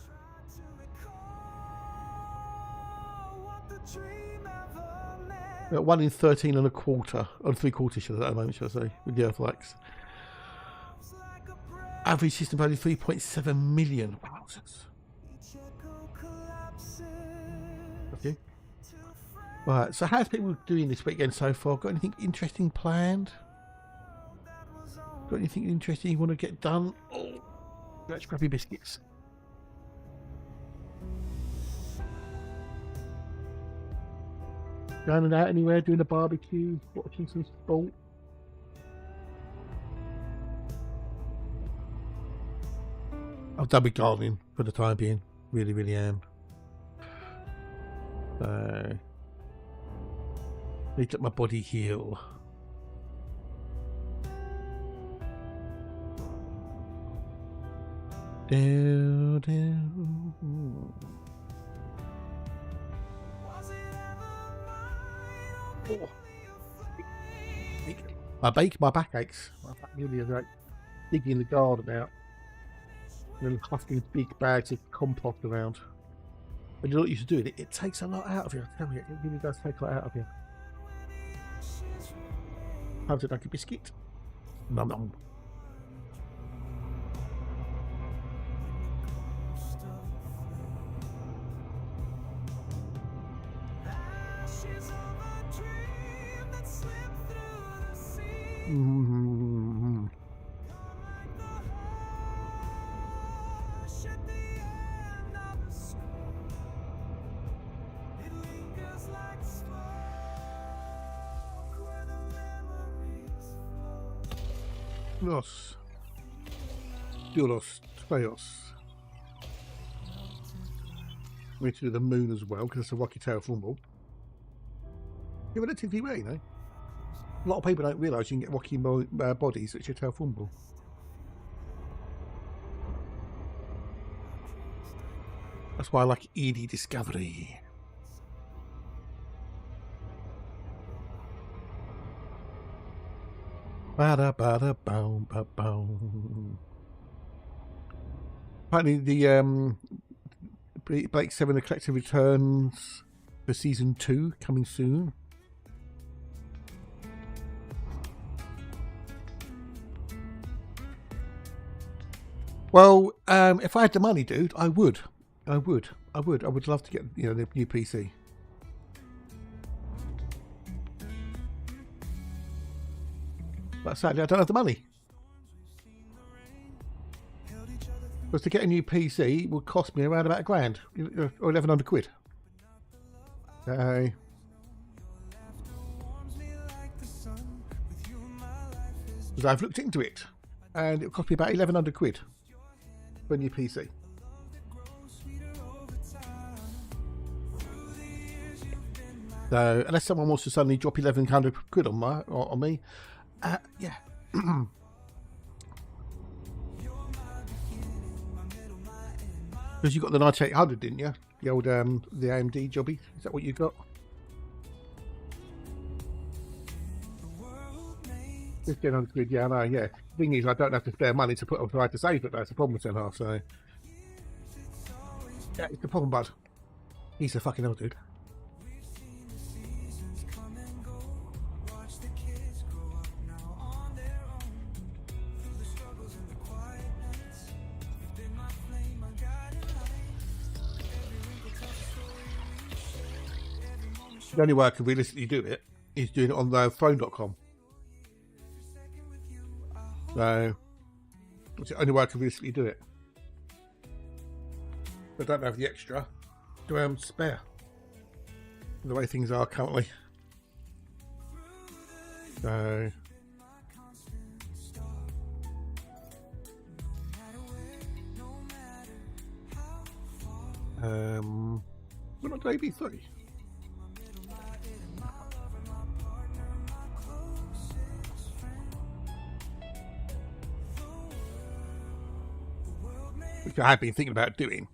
We're at 1 in 13 and a quarter, or 3/4 at the moment, shall I say, with the Earthlights. Average system value 3.7 million. Wowzers. Okay. Right, so how's people doing this weekend so far? Got anything interesting planned? Got anything interesting you want to get done? Oh, let's grab your biscuits. Going out anywhere, doing a barbecue, watching some sport? I've done with gardening for the time being. Really, really am. Need to let my body heal. Do, do. Oh. My back aches. My back really is like digging the garden out and then husking big bags of compost around. When you're not used to doing it, it takes a lot out of you. I tell you, it really does take a lot out of you. How's it like a biscuit? Nom nom. Mm-hmm. Los Treos. We need to do the moon as well because it's a rocky tail fumble. Yeah, relatively rare, you know. A lot of people don't realise you can get rocky bodies at your tail fumble. That's why I like ED Discovery. Bada bada boom ba boom. Apparently the Blake 7 The Collective returns for season 2 coming soon. Well, if I had the money, dude, I would love to get, the new PC. But sadly, I don't have the money. Because to get a new PC would cost me around about £1,000 or 1,100 quid. Because I've looked into it, and it cost me about 1,100 quid for a new PC. So unless someone wants to suddenly drop 1,100 quid on me, yeah. Because you got the 9800, didn't you? The old the AMD jobby. Is that what you got? £1,500 quid, yeah, I know, yeah. The thing is, I don't have to spare money to put aside to save it. That's the problem with 10.5. So yeah, it's the problem, bud. He's a fucking old dude. The only way I can realistically do it is doing it on the phone.com. So it's the only way I can realistically do it. I don't have the extra to spare. The way things are currently. So we're not to AB3. Which I have been thinking about doing,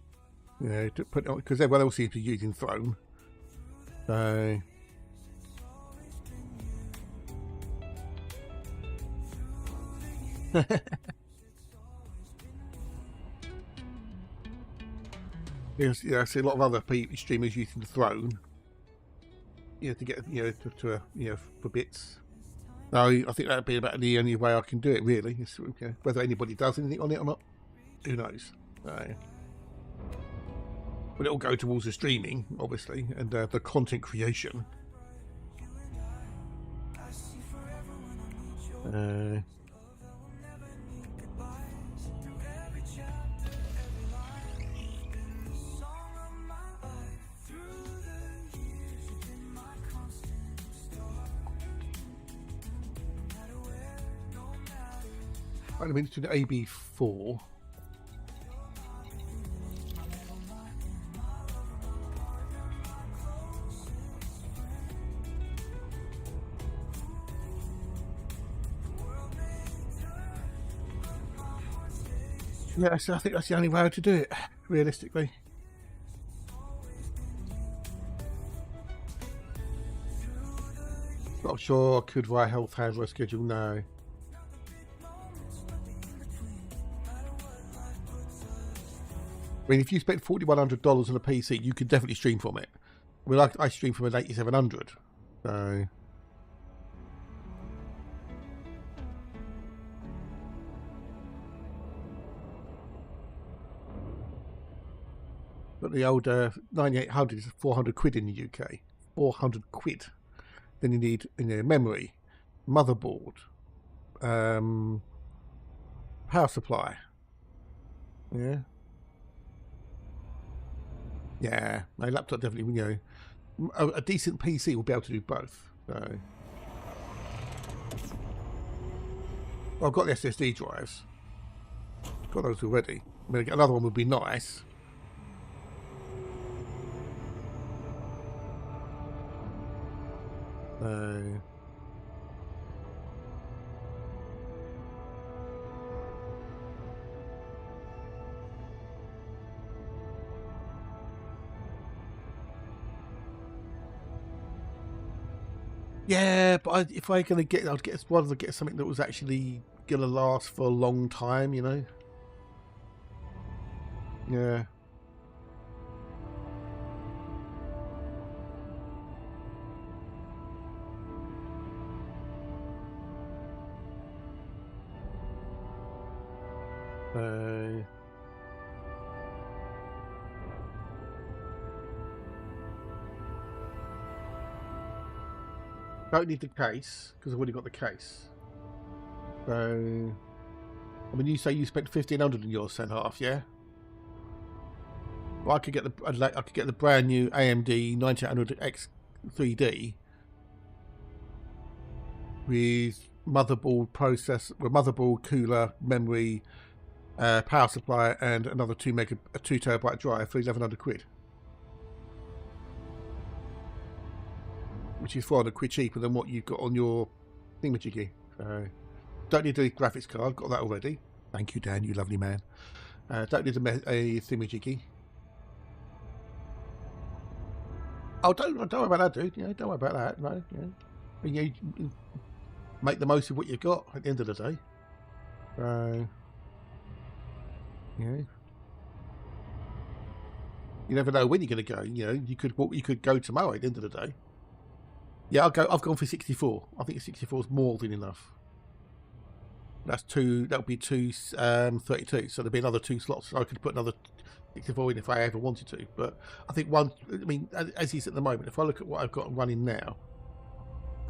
to put on, because everyone else seems to be using Throne. So I see a lot of other streamers using the Throne, to get for bits. So I think that'd be about the only way I can do it, really. It's, whether anybody does anything on it or not, who knows? So, but it'll go towards the streaming, obviously, and the content creation. I'm going to do AB4. Yeah, so I think that's the only way to do it, realistically. Not sure I could write health handler schedule, no. I mean, if you spent $4,100 on a PC, you could definitely stream from it. I mean, I stream from an 8700, so... But the old 9800 is 400 quid in the UK. 400 quid. Then you need memory, motherboard, power supply. Yeah. Yeah, my laptop definitely, a decent PC will be able to do both. So I've got the SSD drives. Got those already. I mean, another one would be nice. Yeah, but if I'm gonna get, I'd rather get something that was actually gonna last for a long time, Yeah. Don't need the case because I've already got the case. So, I mean, you say you spent 1,500 on yours, and half, yeah? Well, I could get the brand new AMD 9800X 3D with motherboard motherboard, cooler, memory, power supply, and another 2 terabyte drive for 1,100 quid. Which is 400 quid cheaper than what you've got on your thingamajiggy. Don't need a graphics card, got that already. Thank you, Dan, you lovely man. Don't need a thingamajiggy. Oh, don't worry about that, dude. Don't worry about that. No, you make the most of what you've got at the end of the day. You never know when you're going to go. You could go tomorrow at the end of the day. Yeah, I've gone for 64. I think 64 is more than enough. That's two. That'll be two 32. So there'll be another 2 slots. I could put another 64 in if I ever wanted to. But I think one. I mean, as is at the moment, if I look at what I've got running now,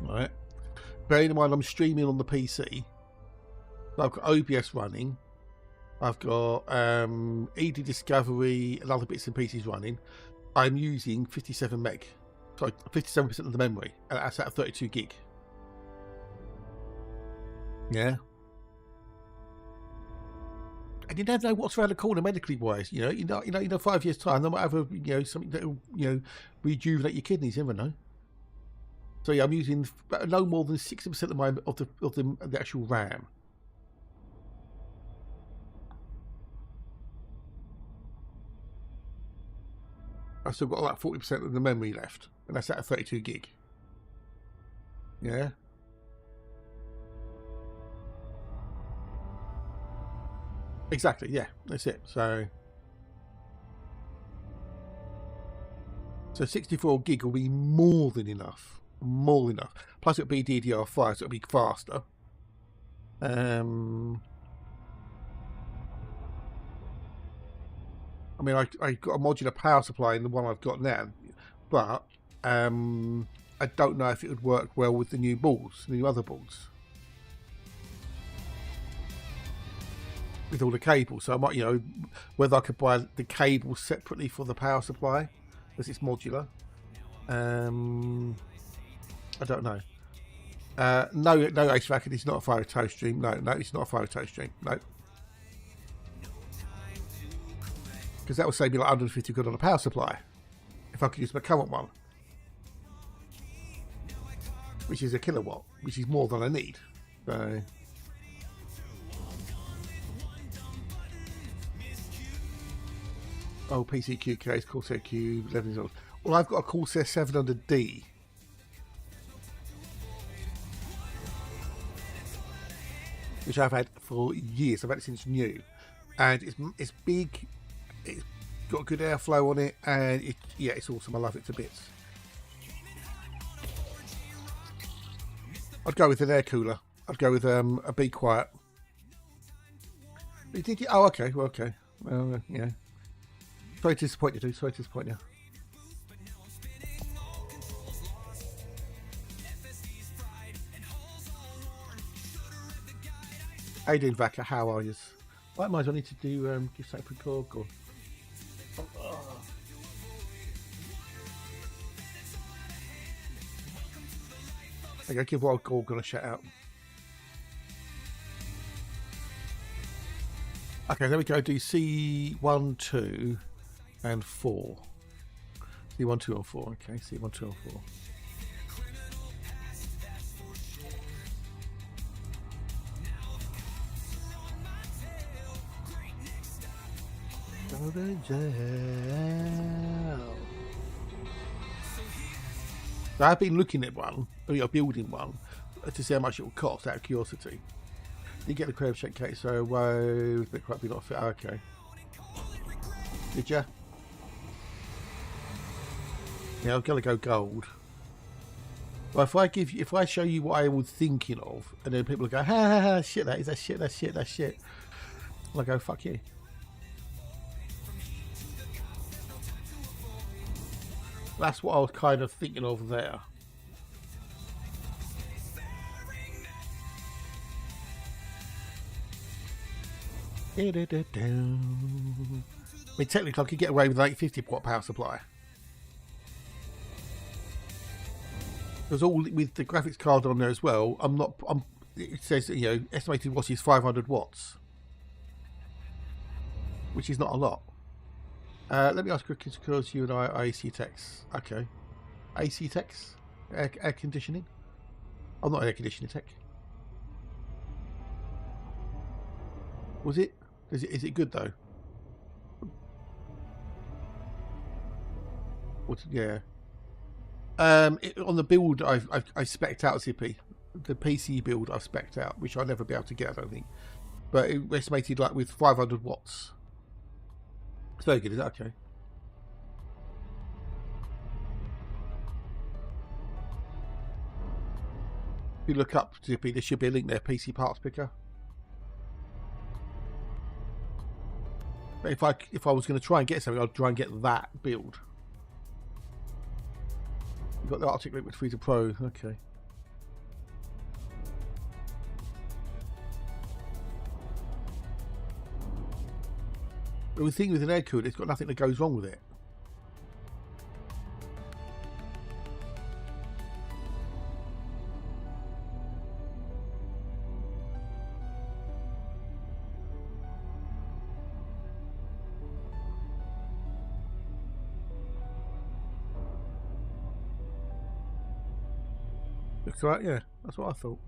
right? Bearing in mind I'm streaming on the PC. I've got OBS running. I've got ED Discovery and other bits and pieces running. I'm using 57 meg. So 57% of the memory, and that's at 32 gig. Yeah. And you never know what's around the corner medically wise. You know, 5 years time, they might have something that will, rejuvenate your kidneys. You never know. So yeah, I'm using no more than 60% of the actual RAM. I've still got like 40% of the memory left, and that's at a 32 gig. Yeah. Exactly, yeah, that's it. So 64 gig will be more than enough. More than enough. Plus it'll be DDR5, so it'll be faster. I mean, I got a modular power supply in the one I've got now, but I don't know if it would work well with the new boards, the new other boards, with all the cables. So I might, whether I could buy the cable separately for the power supply, as it's modular. I don't know. No, Ace Racket, it's not a fire tow stream. No, it's not a fire tow stream. No. Because that would save me like 150 quid on a power supply if I could use my current one, which is a kilowatt, which is more than I need. So Oh, PC case, Corsair Cube, 11 years old. Well, I've got a Corsair 700D. Which I've had for years. I've had it since new. And it's big, it's got good airflow on it, and it's awesome. I love it to bits. I'd go with an air cooler. I'd go with a Be Quiet. Did you? Oh, okay. Well, okay. Well, yeah. Sorry to disappoint you, dude. Sorry to disappoint you. How you doing, Vaka? How are you? Right, Miles, I need to do give something for Gorg. Okay, give Wild Gorgon a shout out. Okay, there we go. Do C1, 2, and 4. C1, 2, or 4. Okay, C1, 2, or 4. Go to jail. So I've been looking at one, building one, to see how much it will cost out of curiosity. You get the crab shape case, so it's a bit crappy, not fit. Okay. Did ya? Yeah, I'm gonna go gold. Well, if I show you what I was thinking of, and then people go, ha ha ha, shit, that's shit. I'll go, fuck you. That's what I was kind of thinking of there. I mean, technically, I could get away with an 850 watt power supply. Because all with the graphics card on there as well, it says, estimated wattage is 500 watts, which is not a lot. Let me ask a question because you and I are AC techs. Okay. AC techs? Air conditioning? I'm not an air conditioning tech. Was it? Is it good though? Yeah. On the build I spec'd out Zippy. The PC build I've spec'd out, which I'll never be able to get, I don't think. But it estimated like with 500 watts. It's very good, is that okay? If you look up Zippy, there should be a link there, PC parts picker. But if I was going to try and get something, I'd try and get that build. You've got the Arctic Liquid Freezer Pro, okay. But the thing with an air cooler, it's got nothing that goes wrong with it. Looks right, yeah, that's what I thought.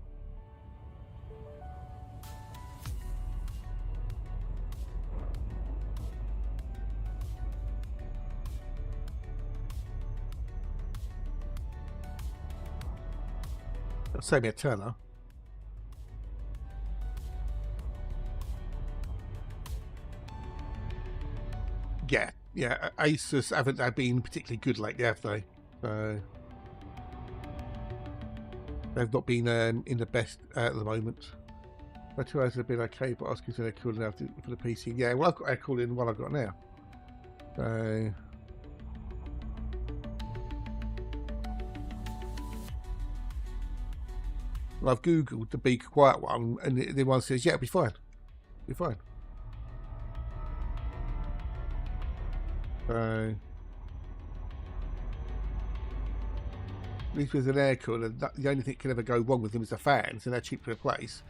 Save me a turner. Yeah. Asus haven't been particularly good lately, have they? They've not been in the best at the moment. My 2 hours have been okay, but I was considering air cooling now for the PC. Yeah, well, I've got air cooling in the one I've got now. So. Well, I've googled the Be Quiet one, and the one says, "Yeah, it'll be fine. It'll be fine." So, at least with an air cooler, the only thing that can ever go wrong with them is the fans, and they're cheap to replace.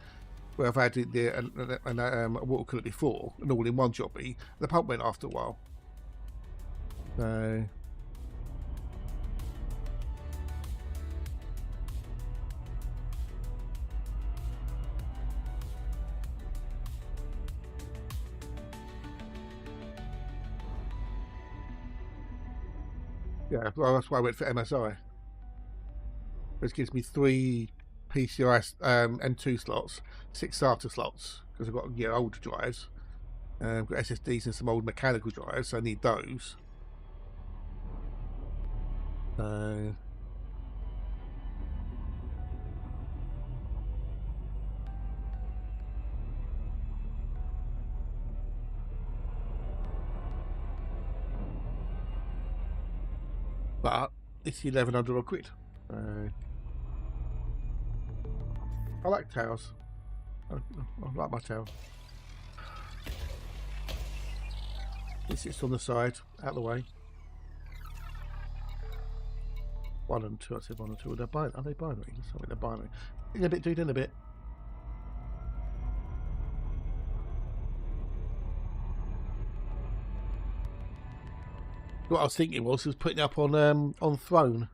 Where I've had a water cooler before, an all-in-one jobby, the pump went after a while. So. Yeah, well, that's why I went for MSI. Which gives me 3 PCI M2 slots, 6 SATA slots, because I've got older drives. Got SSDs and some old mechanical drives, so I need those. But it's 1100 quid. I like towers. I like my tower. It sits on the side, out of the way. 1 and 2. I said 1 and 2. Are they binary? I think they're binary. In a bit, dude. In a bit. What I was thinking was putting it up on Throne.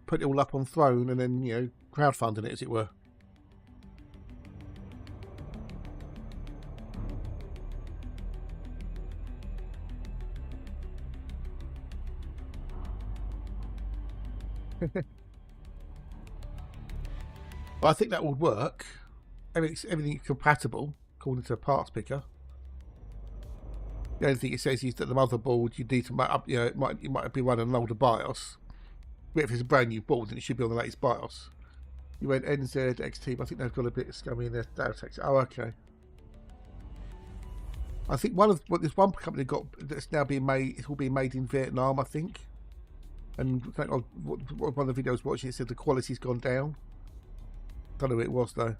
Put it all up on Throne and then crowdfunding it, as it were. Well, I think that would work. Everything's compatible according to the parts picker. The only thing it says is that the motherboard you need to up. It might be running an older BIOS. But if it's a brand new board, then it should be on the latest BIOS. You went NZ XT, but I think they've got a bit of scummy in their data text. Oh, okay. I think there's one company that's now being made. It's all being made in Vietnam, I think. And one of the videos watching, it said the quality's gone down. Don't know who it was though.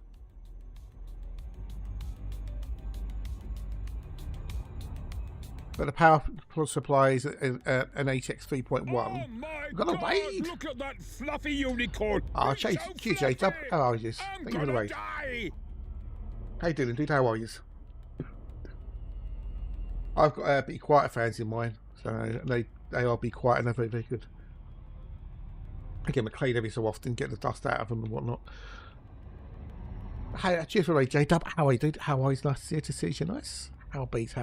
But the power supply is an HX 3.1. Oh my Got a God, raid. look at that fluffy unicorn. Ah, It's Chase, so cheers, Chase. How fluffy. are you? I'm Thank you for the gonna raid. die. How you doing, dude? How are you? I've got Be Quiet fans in mine, so they are Be Quiet and they're very, very good. I get McLean every so often, get the dust out of them and whatnot. Hey, cheers for the raid, J-Dub. How are you, dude? How are you? Nice to see you. Nice. How bees?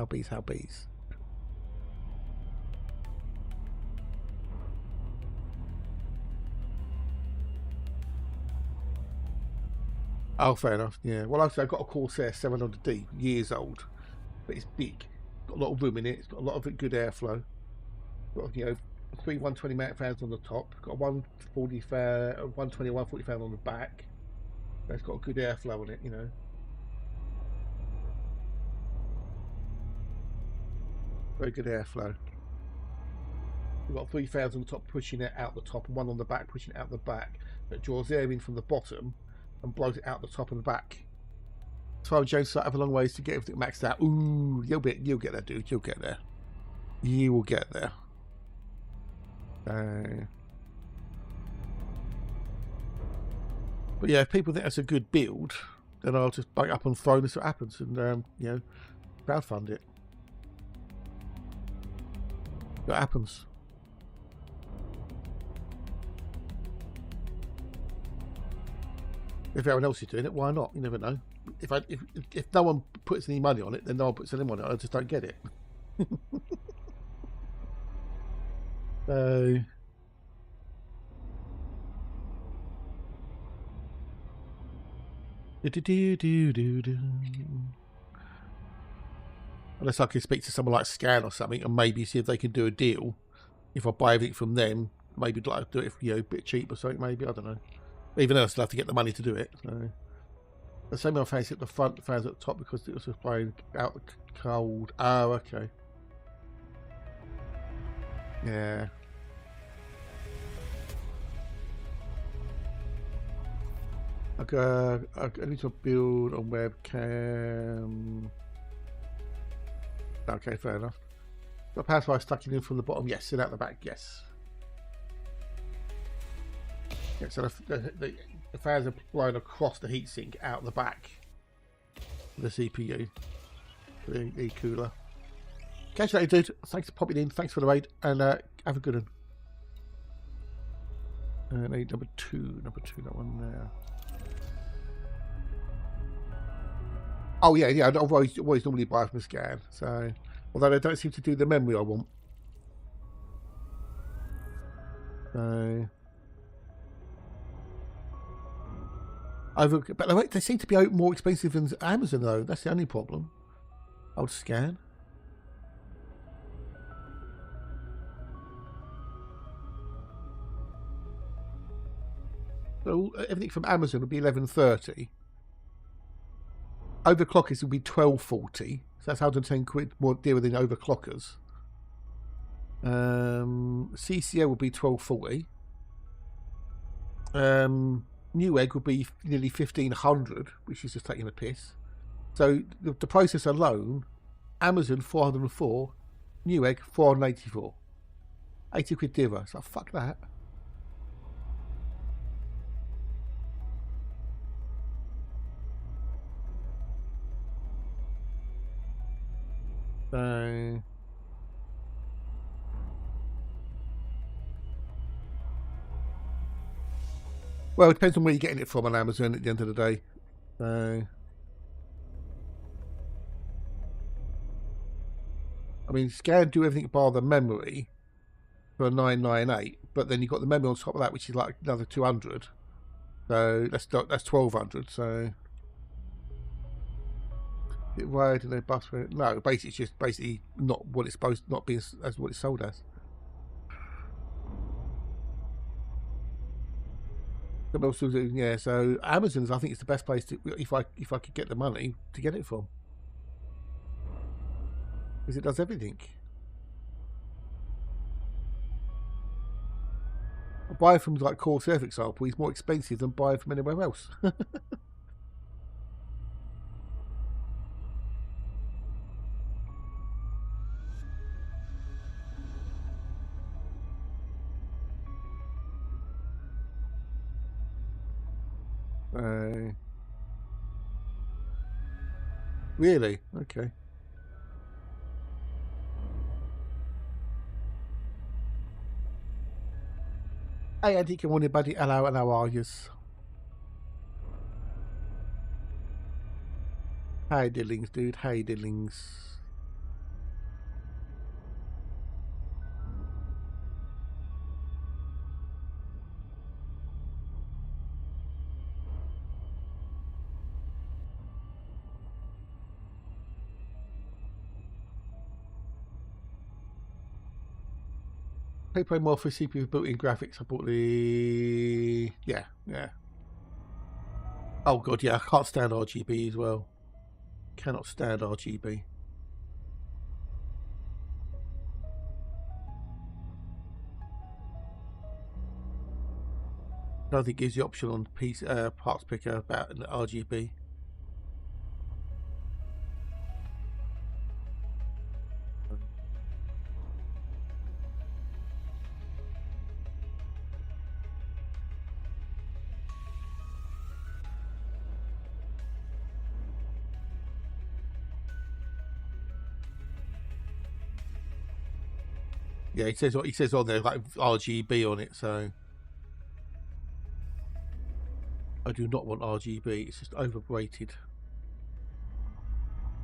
Oh, fair enough. Yeah. Well, I've got a Corsair 700D, years old, but it's big. Got a lot of room in it. It's got a lot of good airflow. Got 3 120 mount fans on the top. Got 120 140 fan on the back. It's got a good airflow on it, Very good airflow. We've got 3 fans on the top pushing it out the top, and 1 on the back pushing it out the back. That draws air in from the bottom and blows it out the top and the back. So James, I have a long ways to get everything maxed out. Ooh, you'll get there, dude. You'll get there. You will get there. But yeah, if people think that's a good build, then I'll just bite up on Throne and see what happens, and crowdfund it. What happens? If everyone else is doing it, why not? You never know. If no one puts any money on it, then no one puts any money on it. I just don't get it. So unless I can speak to someone like Scan or something and maybe see if they can do a deal. If I buy everything from them, maybe like do it a bit cheap or something. Maybe, I don't know. Even though I still have to get the money to do it. So the same old fans at the front, the fans at the top, because it was supplying out the cold. Oh, okay. Yeah. I need to build on webcam. Okay, fair enough. The power supply stuck in from the bottom, yes, and out the back, yes. Yeah, so the fans are blowing across the heatsink out the back of the CPU, the cooler. Catch you later, dude. Thanks for popping in. Thanks for the raid, and have a good one. Number two, that one there. Oh yeah, I always normally buy from Scan. So, although they don't seem to do the memory I want. So but they seem to be more expensive than Amazon though. That's the only problem. I'll scan. So everything from Amazon will be 11.30. Overclockers will be 12.40. So that's £110 more dearer than overclockers. CCO will be 12.40. Newegg will be nearly 1,500, which is just taking a piss. So the process alone, Amazon 404, Newegg 484, £80 dearer. So fuck that. So well, it depends on where you're getting it from on Amazon at the end of the day. So I mean, Scan do everything bar the memory for 998, but then you've got the memory on top of that, which is like another 200. So that's 1,200. So why do they bust for it? No, basically it's just basically not what it's supposed, not being as what it's sold as. Yeah, so Amazon's I think it's the best place to if I could get the money to get it from, because it does everything. Buy from like Corsair, for example, is more expensive than buying from anywhere else. Really? Okay. Hey Andy, good morning, buddy. Hello, and how are yous? Hey diddlings, dude. Hey diddlings. Play more for CPU built-in graphics. I bought the yeah. Oh god, yeah. I can't stand RGB as well. Cannot stand RGB. I don't think it gives the option on parts picker about an RGB. Yeah, he says on there like RGB on it, so I do not want RGB. It's just overrated.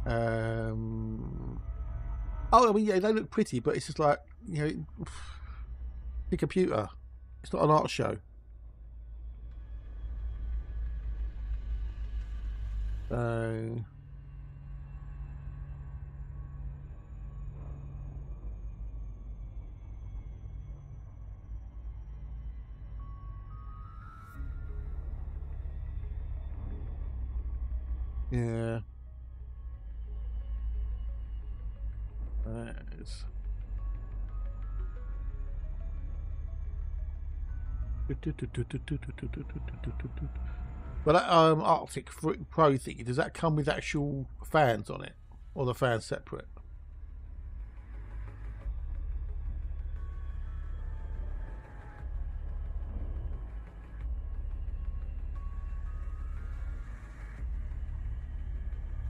Oh, I mean, yeah, they look pretty, but it's just like, you know, the computer. It's not an art show. So yeah. But that Arctic Pro thing, does that come with actual fans on it, or the fans separate?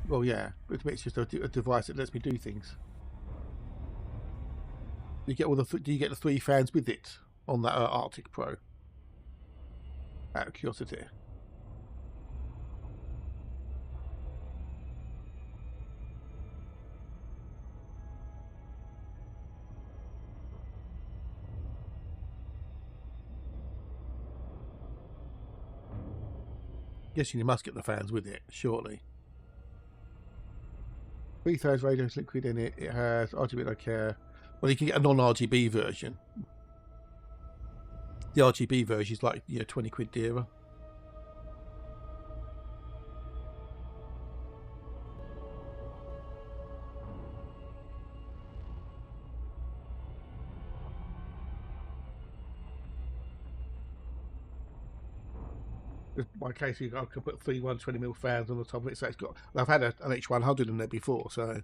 Well, yeah, but it's just a device that lets me do things. You get all the do you get the 3 fans with it on that Arctic Pro? Out of curiosity. Guessing you must get the fans with it, shortly. 3000 radios liquid in it. It has RGB don't care. Well, you can get a non-RGB version. The RGB version is like 20 quid dearer. In my case, I could put 3 120mm fans on the top of it, so it's got. I've had an H100 in there before, so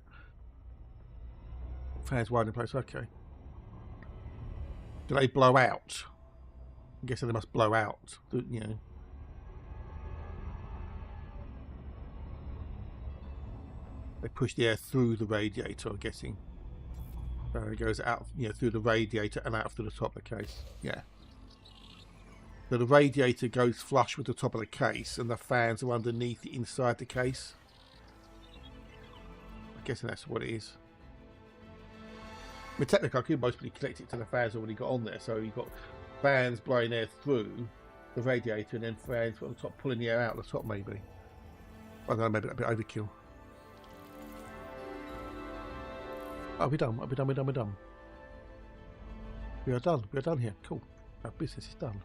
fans wide in place. Okay. Do they blow out? I'm guessing they must blow out. They push the air through the radiator. I'm guessing. So it goes out, through the radiator and out through the top of the case. Yeah. So the radiator goes flush with the top of the case, and the fans are underneath it inside the case. I'm guessing that's what it is. I mean, technically, I could mostly connect it to the fans already got on there. So you've got fans blowing air through the radiator, and then fans on the top pulling the air out the top, maybe. I don't know, maybe a bit overkill. Oh, we're done. We're done. We're done. We're done. We are done. We are done here. Cool. Our business is done.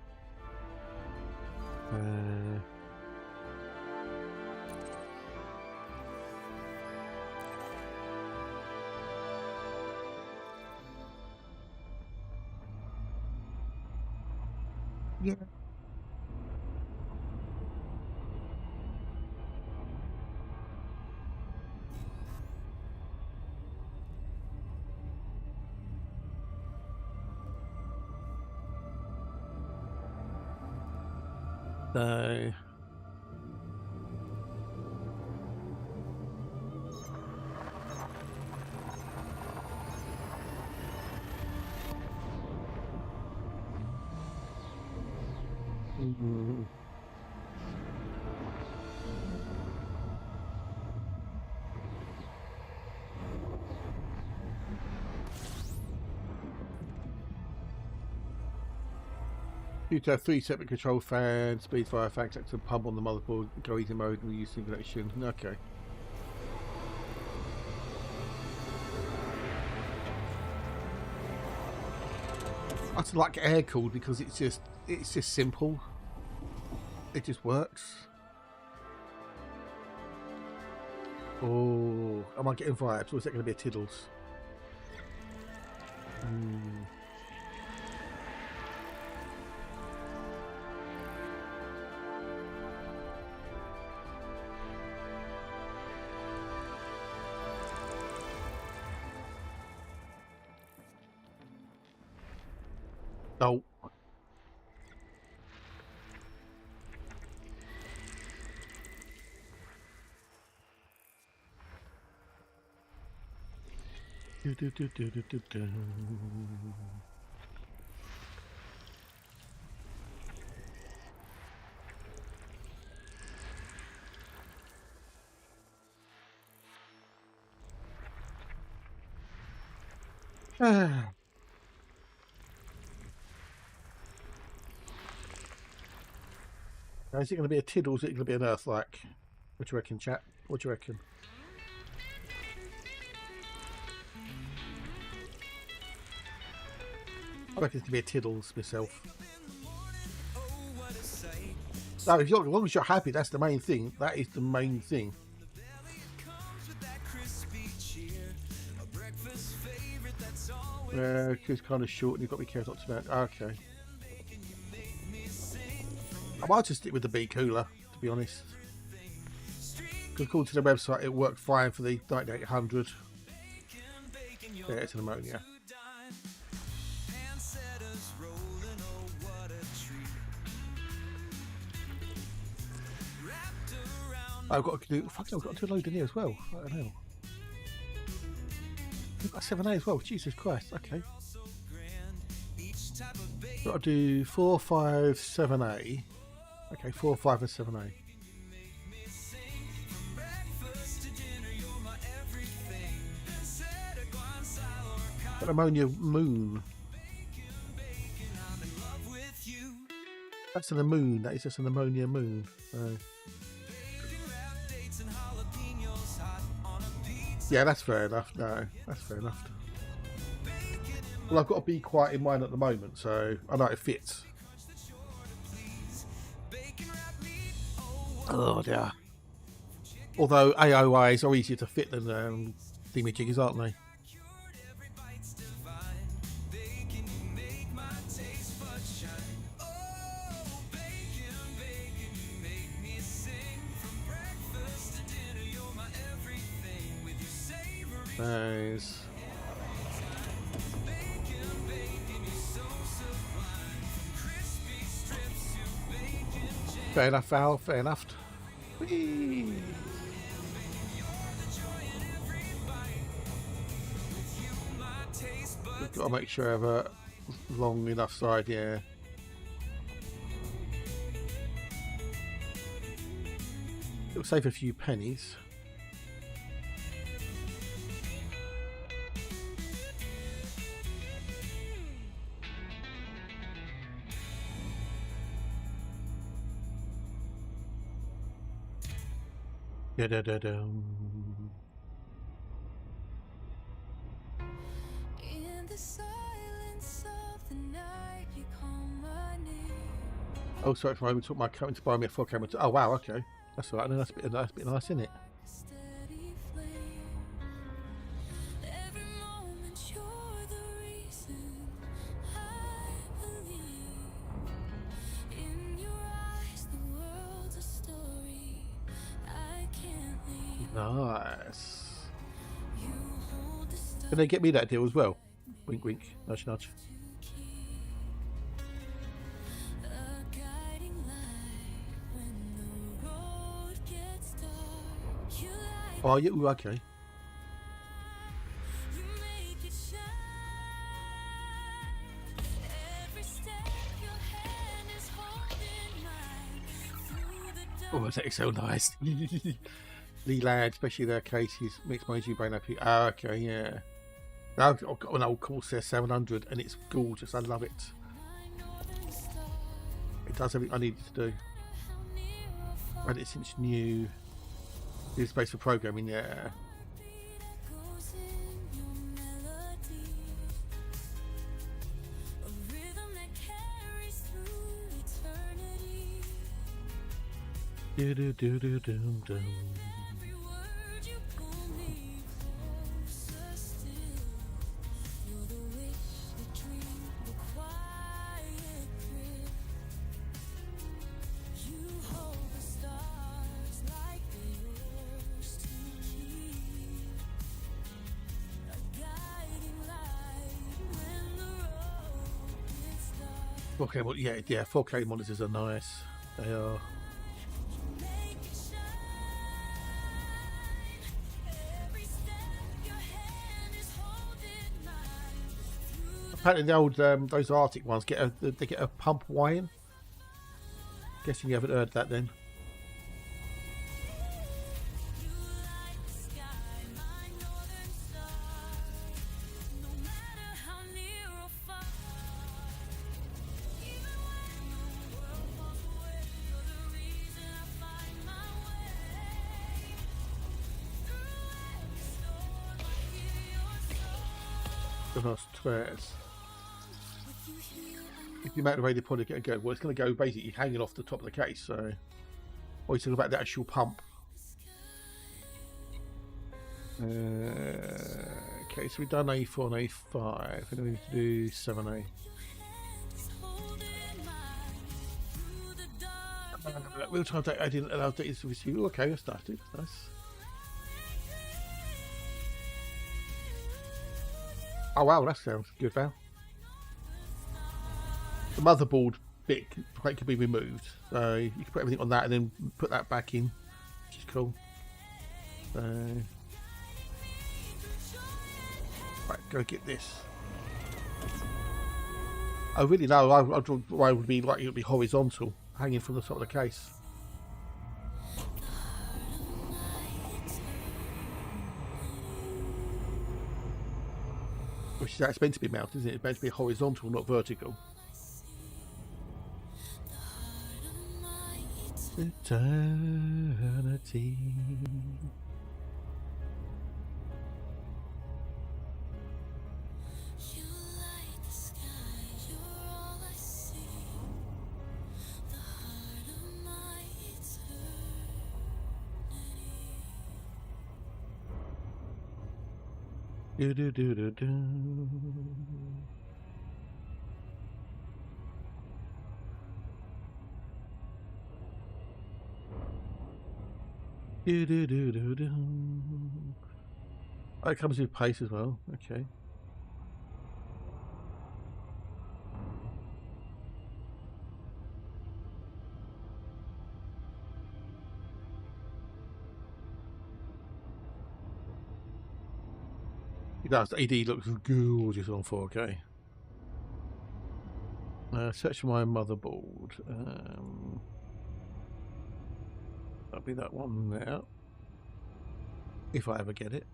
Yeah. So you to have 3 separate control fans, speed fire factor, and pump on the motherboard, go easy mode, and use simulation. Okay. I just like air cooled because it's just simple. It just works. Oh, am I getting vibes, or is that going to be a Tiddles? Oh. Is it going to be a Tiddle, or is it going to be an Earth-like? What do you reckon, chat? What do you reckon? I reckon it's going to be a Tiddles myself. No, as long as you're happy, that's the main thing. That is the main thing. It's kind of short and you've got to be careful not to about. Okay. I might just stick with the B cooler, to be honest. Because according to the website, it worked fine for the 9800. Yeah, it's an ammonia. I've got to do. Fucking, I've got to do a load in here as well. I don't know. We've got 7A as well. Jesus Christ. Okay. Got to do 4, 5, 7A. Okay, 4, 5, and 7A. Got ammonia moon. That's an moon. That is just an ammonia moon. Yeah, that's fair enough. No, that's fair enough. Well, I've got to be quiet in mine at the moment, so I know it fits. Oh dear. Although AOIs are easier to fit than themajiggers, aren't they? Nice. Fair enough, Val. Fair enough. Whee! Got to make sure I have a long enough side, yeah. It'll save a few pennies. Da-da-da-dum. In the silence of the night, you call my name. Oh, sorry for I took my camera to buy me a full camera. Oh wow, okay, that's all right. Then that's a bit nice, isn't it? Steady flame. Every moment you're the reason I believe. In your eyes, the world's a story. I can't leave. Nice. You hold the stars Can they get me that deal as well? Wink, wink, nudge, nudge. to keep. A guiding light when the road gets dark. You light, Oh, yeah, ooh, okay. you make it shine. Every step your hand is holding mine. Through the dark. Oh, that's so nice. Lee Ladd, especially their cases, makes my G brain happy. Ah, okay, yeah. Now I've got an old Corsair 700 and it's gorgeous. I love it. It does everything I need it to do. And it's since new space for programming, yeah. Do do do do do do. Okay, well, yeah, 4K monitors are nice. They are. Apparently, the old those Arctic ones get a pump wiring. Guessing you haven't heard that then. If you amount of way they probably get go, well, it's going to go basically hanging off the top of the case. So, or you talking about the actual pump? Okay, so we've done A4 and A5. And we need to do 7A. Real time date. I didn't allow data to receive. Okay, I started. Nice. Oh wow, that sounds good, Val. The motherboard bit could be removed, so you can put everything on that and then put that back in, which is cool. So, right, go get this. Oh really? No, I would be like it would be horizontal, hanging from the top of the case. Which is how it's meant to be mounted, isn't it? It's meant to be horizontal, not vertical. Eternity. Do do do do do. Do do do do do. Oh, it comes with pace as well. Okay. It does. The AD looks gorgeous on 4K. Search my motherboard. That'll be that one there. If I ever get it.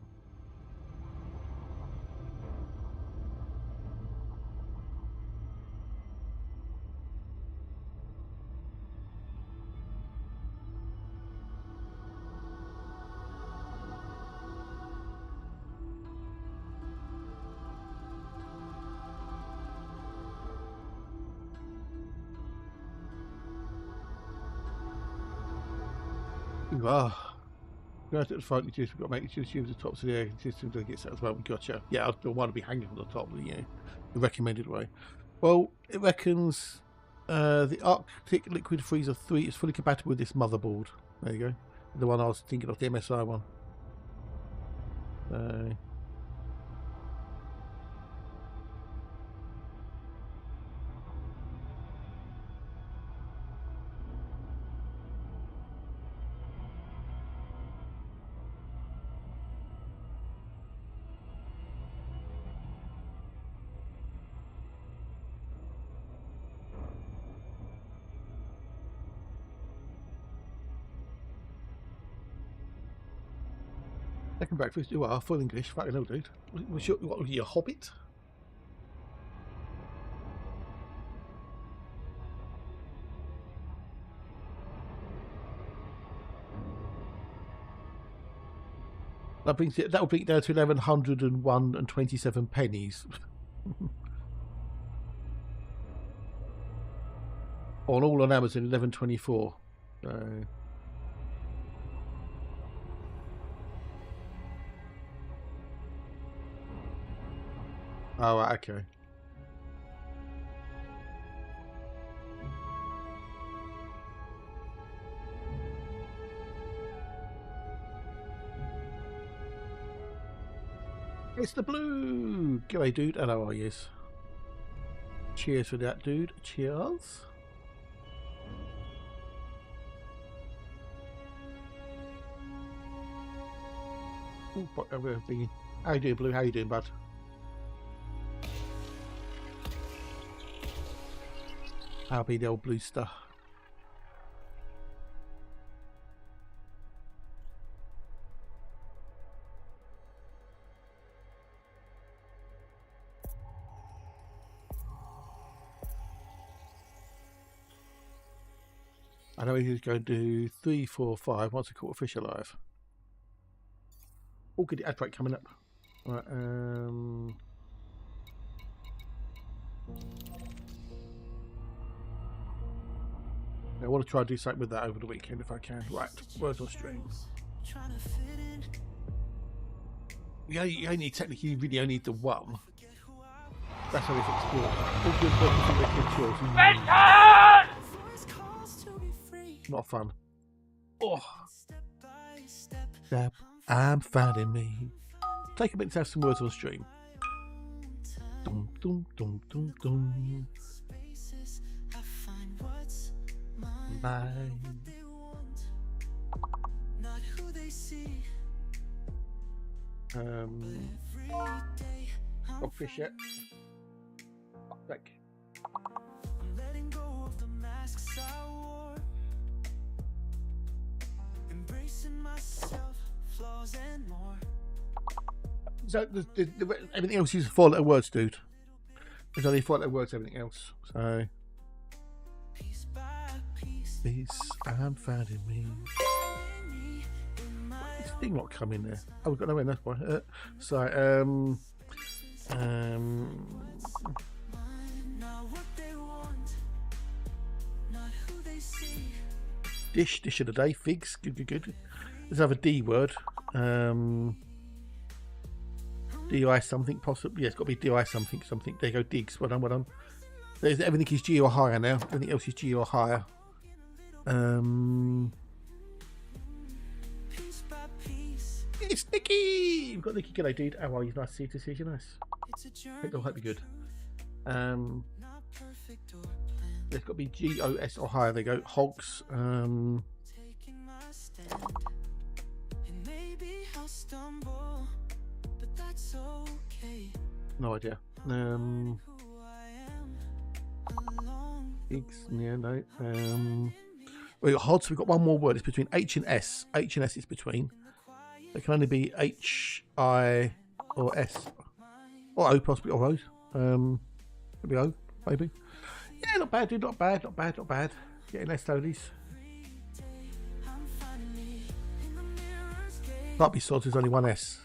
Ah, go out at the front. You just got to make sure you use the tops of the air system to get set as well. Gotcha. Yeah, I don't want to be hanging from the top. The recommended way. Well, it reckons the Arctic Liquid Freezer 3 is fully compatible with this motherboard. There you go. The one I was thinking of, the MSI one. Second breakfast, you are full English, fucking hell, dude. What was your hobbit? That brings it. That will bring it down to 1101 and 27 pennies. On all on Amazon, 1124. So. Oh, right, okay. It's the blue. G'day, dude. Hello, are you? Cheers for that, dude. Cheers. Ooh, how you doing, Blue? How you doing, bud? I'll be the old blue star. I know he's going to do 3, 4, 5 once I caught a fish alive. Oh, good ad break coming up. Right, I want to try and do something with that over the weekend if I can. Right, words on stream. You only technically really only need the one. That's how it's explored. All good purposes not fun. Oh, step, I'm finding me. Take a minute to have some words on stream. Dum dum dum dum dum. Got fish yet? Back. Letting go of the masks I wore, embracing myself, flaws and more. So everything else uses 4-letter words, dude. There's only 4-letter words, everything else. So peace, I'm finding me. This thing not coming there. Oh, we've got no way. That's why. Dish of the day. Figs. Good. Let's have a D word. DI something possibly. Yeah, it's got to be DI something. There you go. Digs. Well done. Well done. There's everything is G or higher now. Everything else is G or higher. It's Nicky. We've got Nicky. G'day, dude. How are you? Nice to see you. To see you. Nice. Hope you're good. There's got to be GOS or higher. There you go. Hogs. No idea. Gigs. Yeah, no. We've got HODs. We've got one more word. It's between H and S. H and S is between. It can only be H, I, or S. Or O, possibly. Or O. Maybe O, maybe. Yeah, not bad, dude. Not bad. Not bad. Not bad. Getting there slowly. Can't be sods. There's only one S.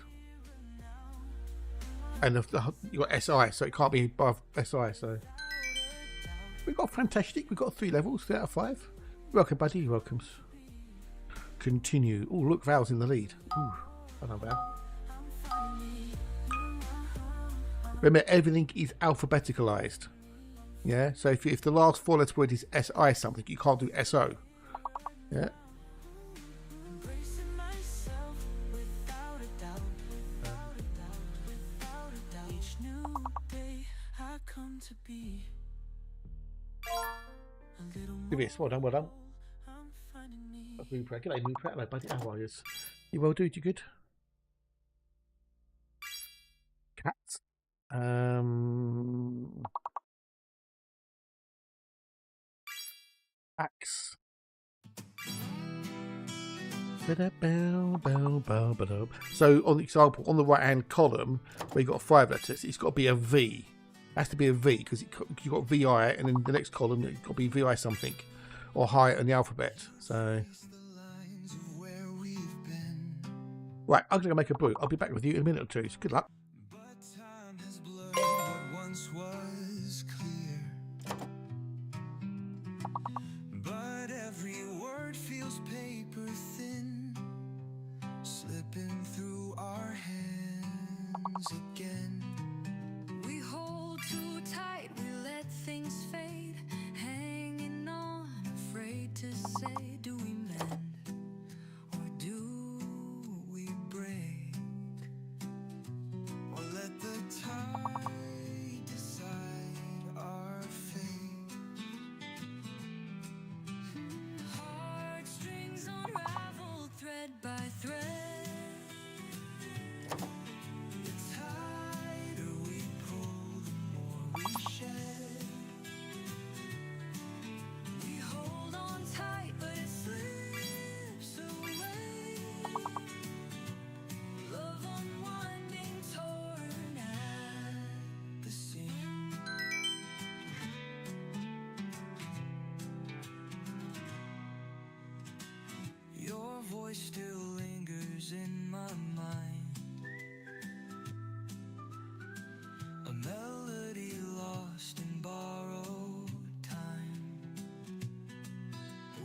And you got SI, so it can't be above SI. So we've got fantastic. We've got 3 levels, 3 out of 5. Welcome, buddy. You're welcome. Continue. Oh, look, Val's in the lead. Ooh, I know Val. Remember, everything is alphabeticalized. Yeah. So if the last 4 letter word is SI something, you can't do SO. Yeah. Give it. Well done. Well done. G'day, Moon Pratt. Hello, buddy. How are you? You well, dude? You good? Cats. Axe. So on the example, on the right hand column where you've got 5 letters, it's got to be a V. It has to be a V because you've got VI, and then the next column it's got to be VI something or higher in the alphabet. So right, I'm going to make a brew. I'll be back with you in a minute or two. So good luck. Still lingers in my mind, a melody lost in borrowed time.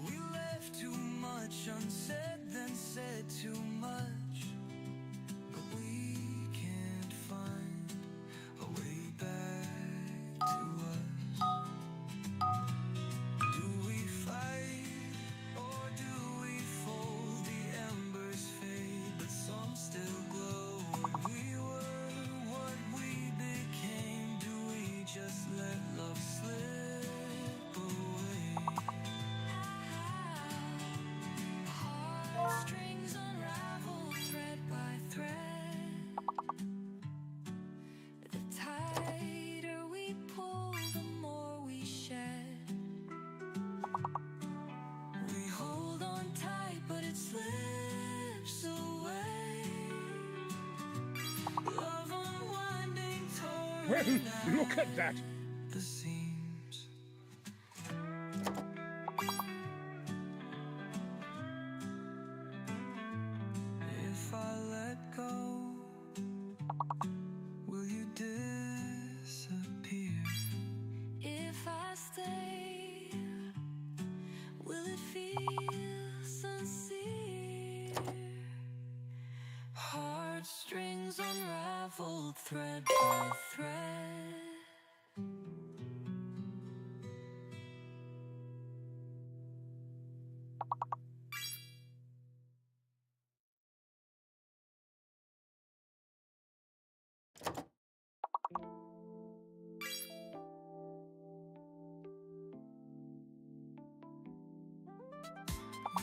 We left too much unsaid, then said too much, but we can't find a way back to us. Do we fight or do we fold? Still glow. We were what we became. Do we just let love slip away? Heartstrings unravel thread by thread. The tighter we pull, the more we shed. We hold on tight, but it slips away. Well, look at that. The seams. If I let go, will you disappear? If I stay, will it feel sincere? Heartstrings unraveled threat.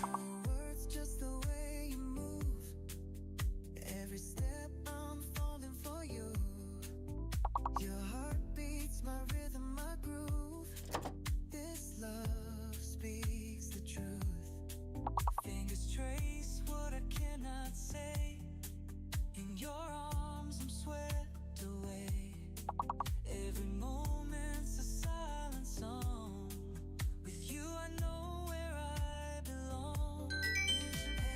No words, just the way you move. Every step I'm falling for you. Your heart beats my rhythm, my groove. This love speaks the truth. Fingers trace what I cannot say. In your arms I'm swept away. Every moment's a silent song. With you I know where I belong.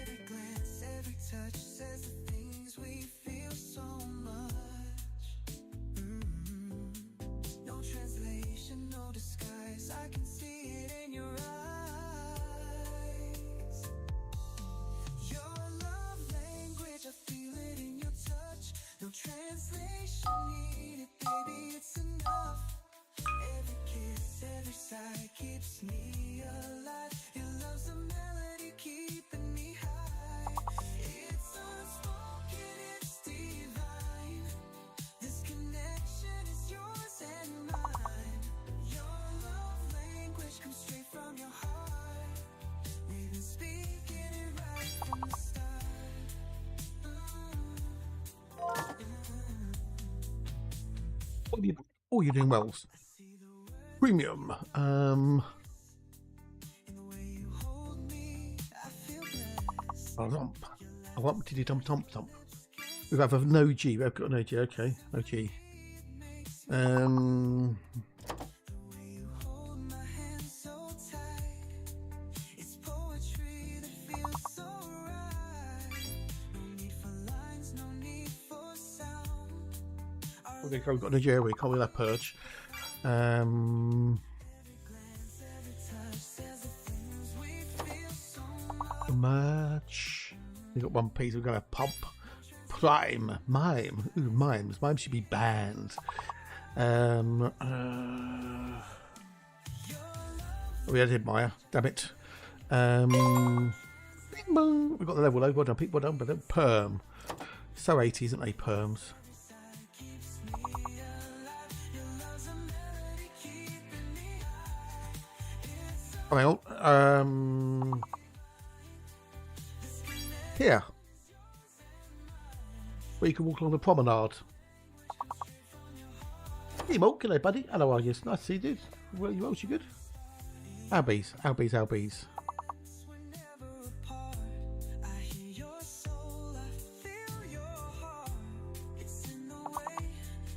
Every glance, every touch says the things we feel so much. No translation, no disguise. I can see it in your eyes. Your love language, I feel it in your touch. No translation needed, baby, it's enough. Every kiss, every sigh keeps me alive. Your love's a melody keeping me high. It's unspoken, it's divine. This connection is yours and mine. Your love language comes straight from your heart. We've been speaking it right from the start. Oh, you're doing well. Premium. In the way you hold me, I feel blessed. I want to do thump. We have a no G. We've got no G. Okay, no G. The way you hold my hand so tight. It's poetry that feels so right. No need for lines, no need for sound. Okay, we've got no G. We can't with that purge. Every touch says the things we feel so much. We've got one piece. We're gonna pump. Prime. Mime. Ooh, mimes. Mimes should be banned. We did Maya. Damn it. Bing bong. We've got the level though. Well done, people. Well done. Perm. So 80s, isn't they? Perms. Well, here. Where you can walk along the promenade. Hey, Mark. Hello, buddy. Hello, are you? Nice to see you, dude. Well, you else, you good? Albies.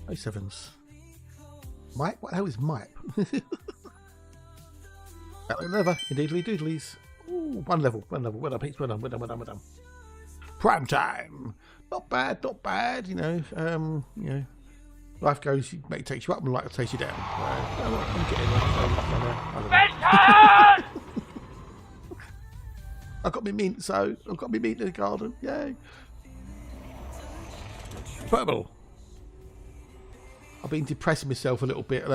Oh, sevens. Mipe? What the hell is Mipe? Never. Indeedly doodlies. Ooh, one level. Well done, Pete. Well done. Prime time. Not bad. You know, life goes, it takes you up and life takes you down. I'm getting there. I've got my mint, so I've got my mint in the garden. Yay. Purple. I've been depressing myself a little bit,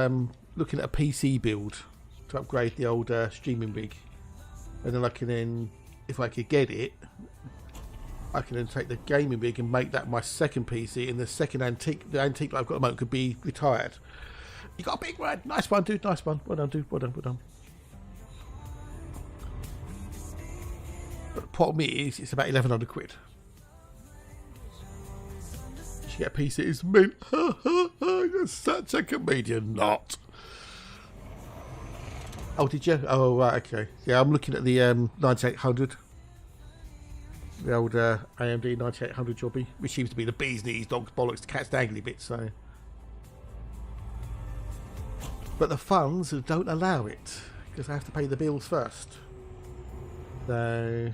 looking at a PC build to upgrade the old streaming rig, and then if I could get it, I can then take the gaming rig and make that my second PC, and the second antique, the antique that I've got at the moment, could be retired. You got a big one. Nice one, dude. Nice one. Well done, dude. Well done. But the problem is, it's about 1,100 quid. You should get a PC. It's mint. You're such a comedian. Not. Oh, did you? Oh, right. Okay. Yeah, I'm looking at the 9800. The old AMD 9800 jobby, which seems to be the bee's knees, dog's bollocks, cat's dangly bit, so. But the funds don't allow it, because I have to pay the bills first. So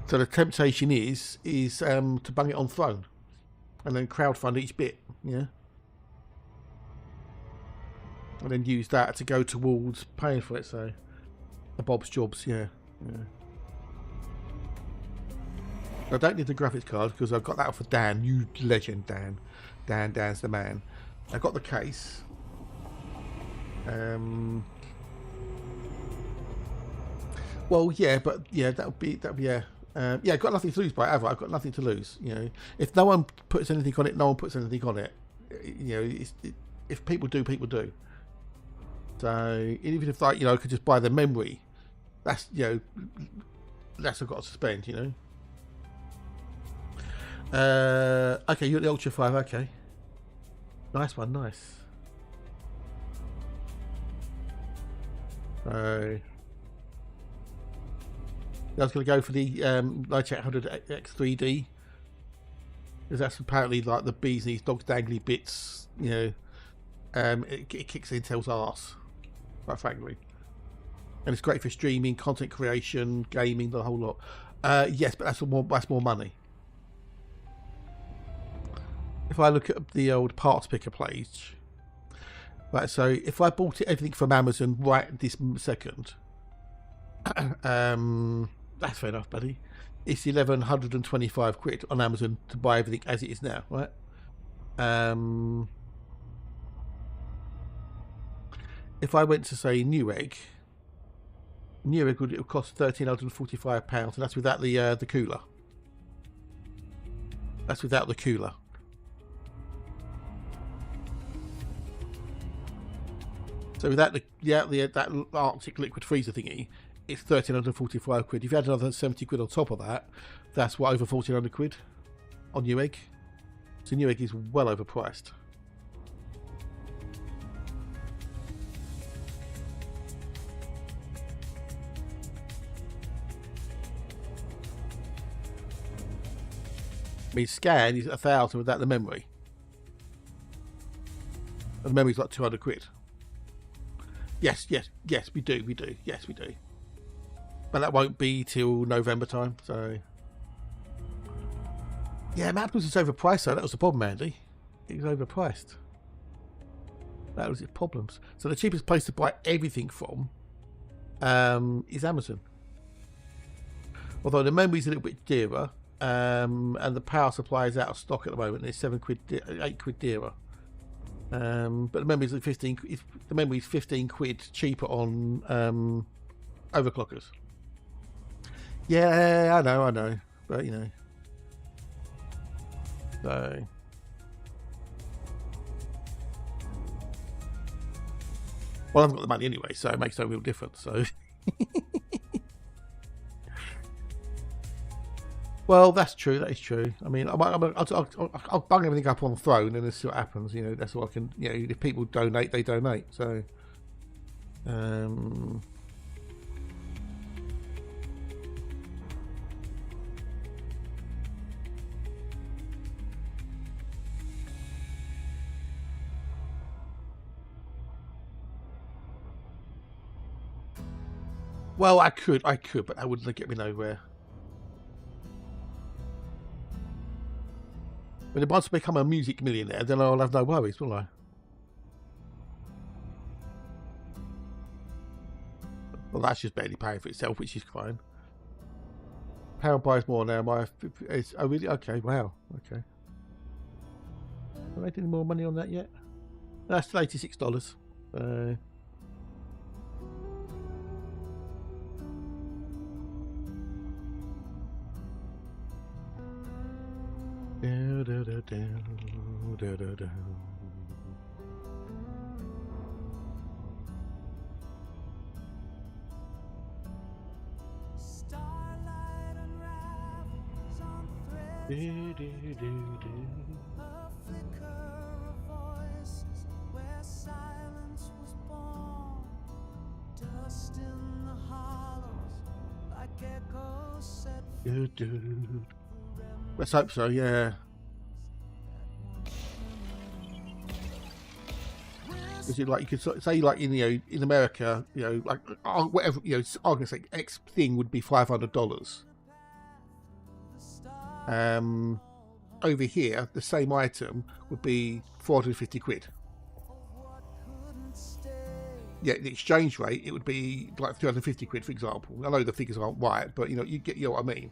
the temptation is to bung it on Throne, and then crowdfund each bit, yeah? And then use that to go towards paying for it, so. The Bob's jobs, yeah. I don't need the graphics card because I've got that for Dan. You legend, Dan. Dan's the man. I got the case. Well, yeah, but yeah, that would be yeah. Yeah, I've got nothing to lose by it, have I? I've got nothing to lose. You know, if no one puts anything on it, no one puts anything on it. You know, if people do, people do. So even if I could just buy the memory, that's that's I've got to spend. You know. Okay, you're at the Ultra 5. Okay, nice one, nice. So I was going to go for the 9800 X3D, because that's apparently like the bees knees, dogs dangly bits. You know, it kicks Intel's arse, quite frankly, and it's great for streaming, content creation, gaming, the whole lot. Yes, but that's more money. If I look at the old parts picker page, right, so if I bought everything from Amazon right this second, that's fair enough, buddy. It's 1,125 quid on Amazon to buy everything as it is now, right? If I went to say Newegg would cost £1,345, and that's without the cooler. That's without the cooler. So without that Arctic liquid freezer thingy, it's 1,345 quid. If you had another 70 quid on top of that, that's what, over 1,400 quid on Newegg. So Newegg is well overpriced. I mean, Scan is 1,000 without the memory. And the memory's like 200 quid. Yes, we do. Yes, we do. But that won't be till November time, so... Yeah, Maples is overpriced, though. That was the problem, Andy. It was overpriced. That was its problems. So the cheapest place to buy everything from is Amazon. Although the memory's a little bit dearer, and the power supply is out of stock at the moment. It's 8 quid dearer. But the memory's 15. The memory's 15 quid cheaper on overclockers. Yeah, I know, but you know. So. Well, I haven't got the money anyway, so it makes no real difference. So. Well, that's true. That is true. I mean, I'll bung everything up on the throne and then see what happens. You know, that's all I can. You know, if people donate, they donate. So, well, I could, but that wouldn't get me nowhere. When it wants to become a music millionaire, then I'll have no worries, will I? Well, that's just barely paying for itself, which is fine. Pound buys more now. Oh, really? Okay, wow. Okay. Have I made any more money on that yet? That's still $86. Starlight unravels on thread. A flicker of voices where silence was born. Dust in the hollows like echoes set free. Let's hope so, yeah. Is it like you could say, like in America, like whatever, I'm gonna say X thing would be $500. Over here, the same item would be 450 quid. Yeah, the exchange rate, it would be like 350 quid, for example. I know the figures aren't right, but you get what I mean.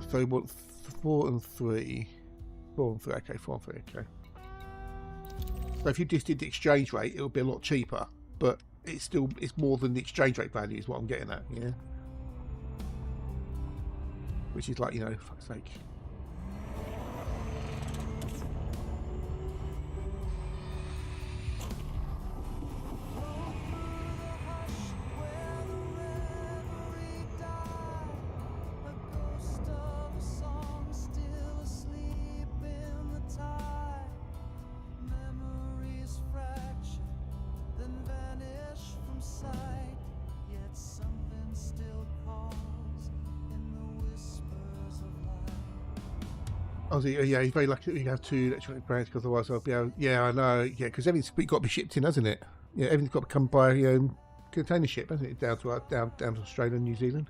So we want 4 and 3. 4 and 3. Okay, 4 and 3. Okay. So if you just did the exchange rate, it would be a lot cheaper, but it's more than the exchange rate value is what I'm getting at. Yeah. Which is like, you know, fuck's sake. Oh, yeah, he's very lucky that you have 2 electronic brands, because otherwise I'll be able. Yeah, I know. Yeah, because everything's got to be shipped in, hasn't it? Yeah, everything's got to come by container ship, hasn't it? Down to Australia and New Zealand.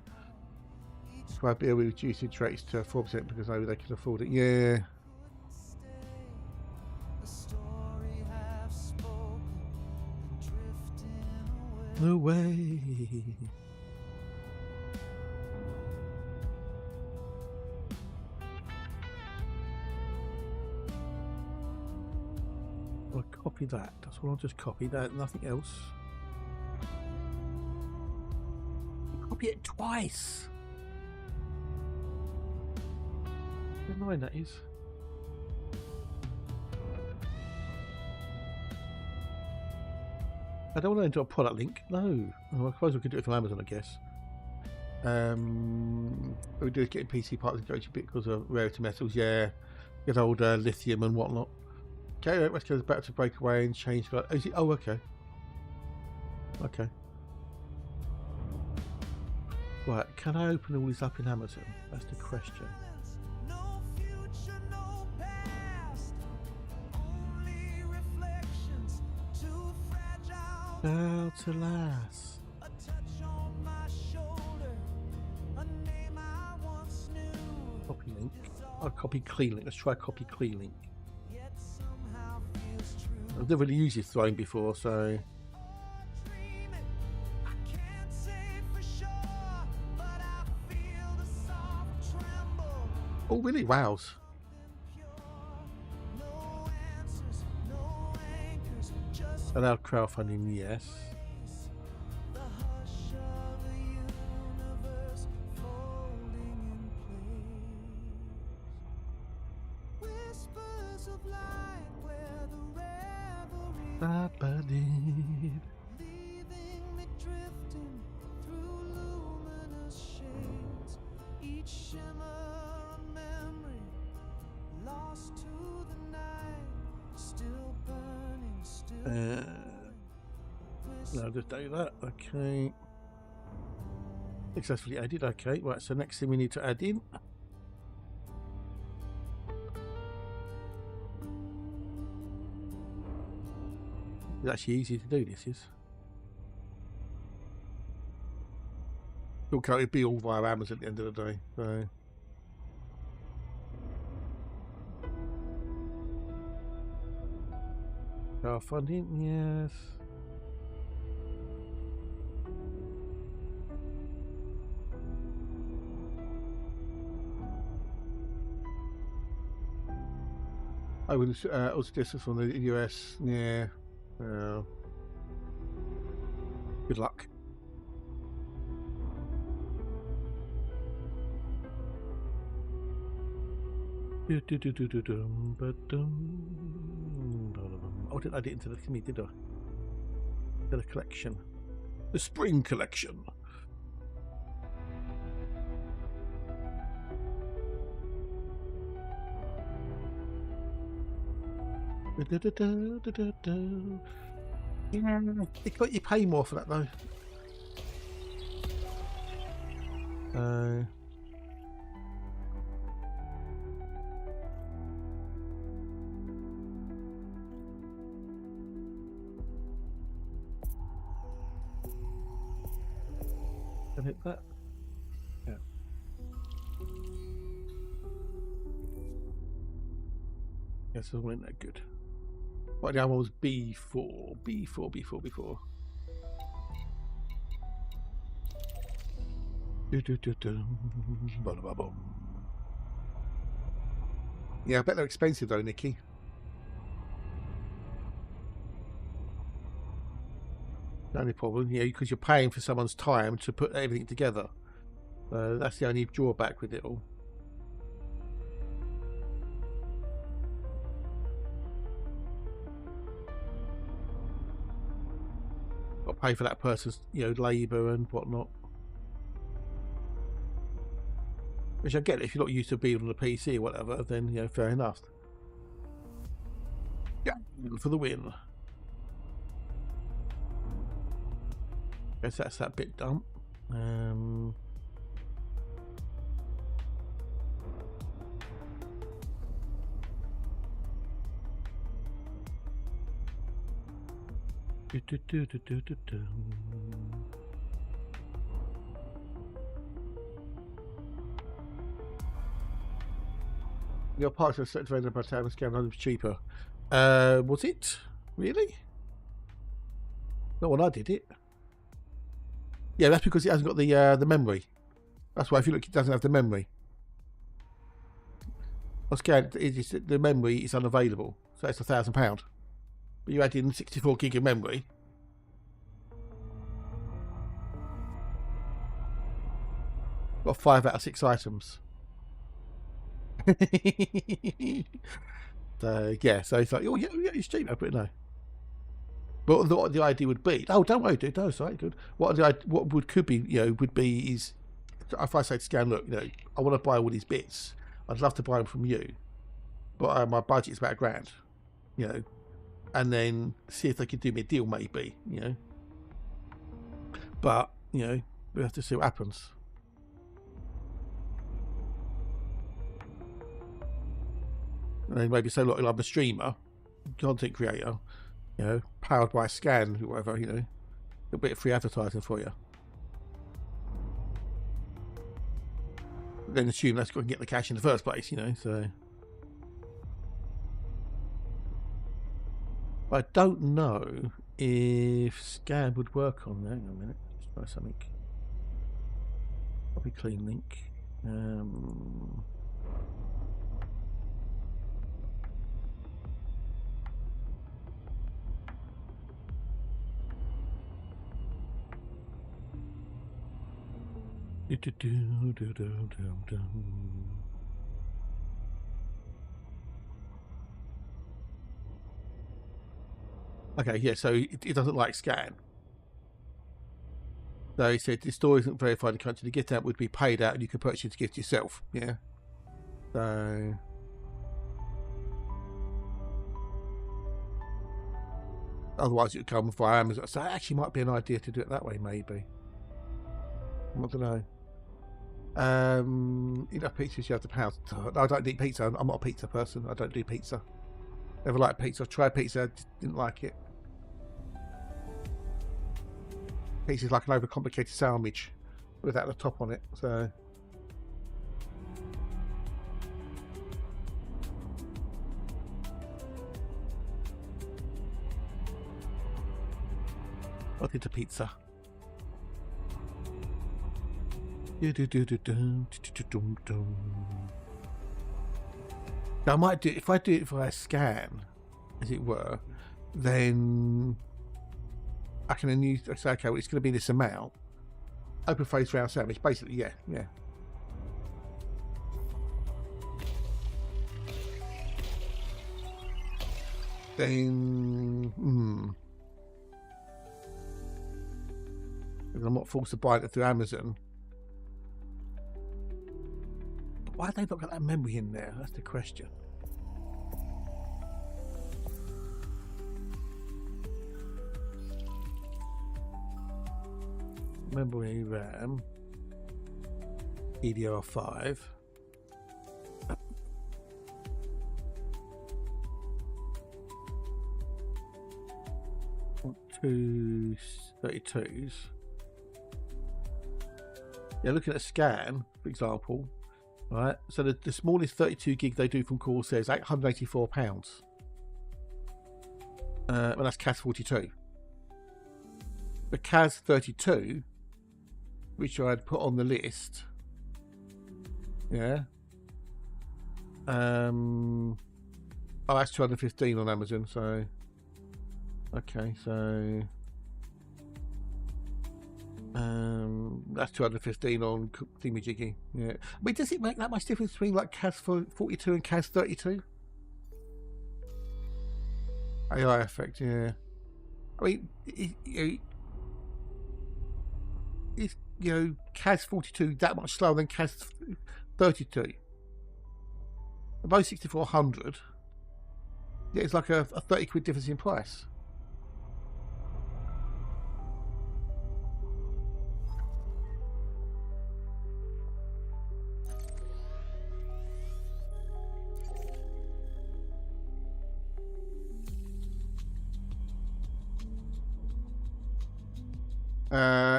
So I'll be able to reduce interest rates to 4% because maybe they can afford it. Yeah. No way. I'll copy that. That's what I'll just copy that. Nothing else. Copy it twice. How annoying that is. I don't want to enter a product link. No. Well, I suppose we could do it from Amazon, I guess. What we do is getting PC parts and go to bit because of rarity metals. Yeah. Get old lithium and whatnot. Okay, let's go back to break away and change. Is it? Oh, okay. Okay. Right, can I open all this up in Amazon? That's the question. No future, no past. Only reflections, too fragile. Down to last. A touch on my shoulder, a name I once knew. Copy link. I'll copy clean link. Let's try copy clean link. Yet somehow feels true. I've never really used this throne before, so. Dream it, I can't say for sure, but I feel the soft tremble. Oh, really? Wows. No answers, no anchors, just Allow crowdfunding, yes. the hush of the universe folding in place. Whispers of light where the reverie leaving me drifting through luminous shades. Each shimmer a memory lost to the night, still burning, still burning. No, just do that. Okay. Successfully added. Okay. Right. So next thing we need to add in. It's actually easy to do. This is. It'll be all via Amazon at the end of the day. So. Crowdfunding, yes. I would also distance from the US. Yeah. Good luck. Oh, didn't add it into the thingy, did I? To the collection. The spring collection. Yeah, you pay more for that though. Can hit that. Yeah. Yes, it wasn't that good. Right, the other one was B4. B4. Yeah, I bet they're expensive though, Nikki. The only problem, yeah, because you're paying for someone's time to put everything together. That's the only drawback with it all. Got to pay for that person's, labour and whatnot. Which I get, if you're not used to being on a PC or whatever, then fair enough. Yeah, for the win. Guess that's that bit done. Your parts are set to render by time scale was cheaper. Was it? Really? Not when I did it. Yeah, that's because it hasn't got the memory. That's why if you look, it doesn't have the memory. On scale, the memory is unavailable, so it's £1,000. But you add in 64 gig of memory. Got 5 out of 6 items. So yeah, so it's like, oh yeah, it's cheap. I put it no. But what the idea would be, oh, don't worry, dude, no, sorry, good. What could be, would be is, if I say to Scan, look, I want to buy all these bits. I'd love to buy them from you, but my budget is about £1,000, and then see if they could do me a deal, maybe, But we have to see what happens. And then maybe say, look, I'm a streamer, content creator, powered by Scan, whatever, a bit of free advertising for you. Then assume that's going to get the cash in the first place, so. I don't know if Scan would work on that. Hang on a minute, just try something. Copy clean link. Okay, yeah, so it doesn't like Scan. So he said the store isn't verified in the country. The gift out would be paid out and you could purchase the gift yourself. Yeah. So otherwise it would come via Amazon. So that actually might be an idea to do it that way, maybe. I don't know. Pizzas you have to pound. I don't eat pizza. I'm not a pizza person. I don't do pizza. Never liked pizza. I tried pizza, just didn't like it. Pizza's like an overcomplicated sandwich without the top on it. So I'll get a pizza. Now I might do, if I do it via Scan, as it were, then I can then use, say, okay, well, it's going to be this amount. Open face round sandwich, basically, yeah. Then, I'm not forced to buy it through Amazon. But why have they not got that memory in there? That's the question. Memory RAM, DDR5. 232s. Yeah, looking at Scan, for example, right? So the smallest 32 gig they do from Corsair is £884. Well, that's CAS 42. The CAS 32, which I had put on the list, yeah, Oh, that's 215 on Amazon. So, okay, so that's 215 on Thingamajiggy. Yeah, I mean, does it make that much difference between like CAS 42 and CAS 32? AI effect, yeah. I mean, is CAS 42 that much slower than CAS 32? Both 6400. Yeah, it's like a 30 quid difference in price.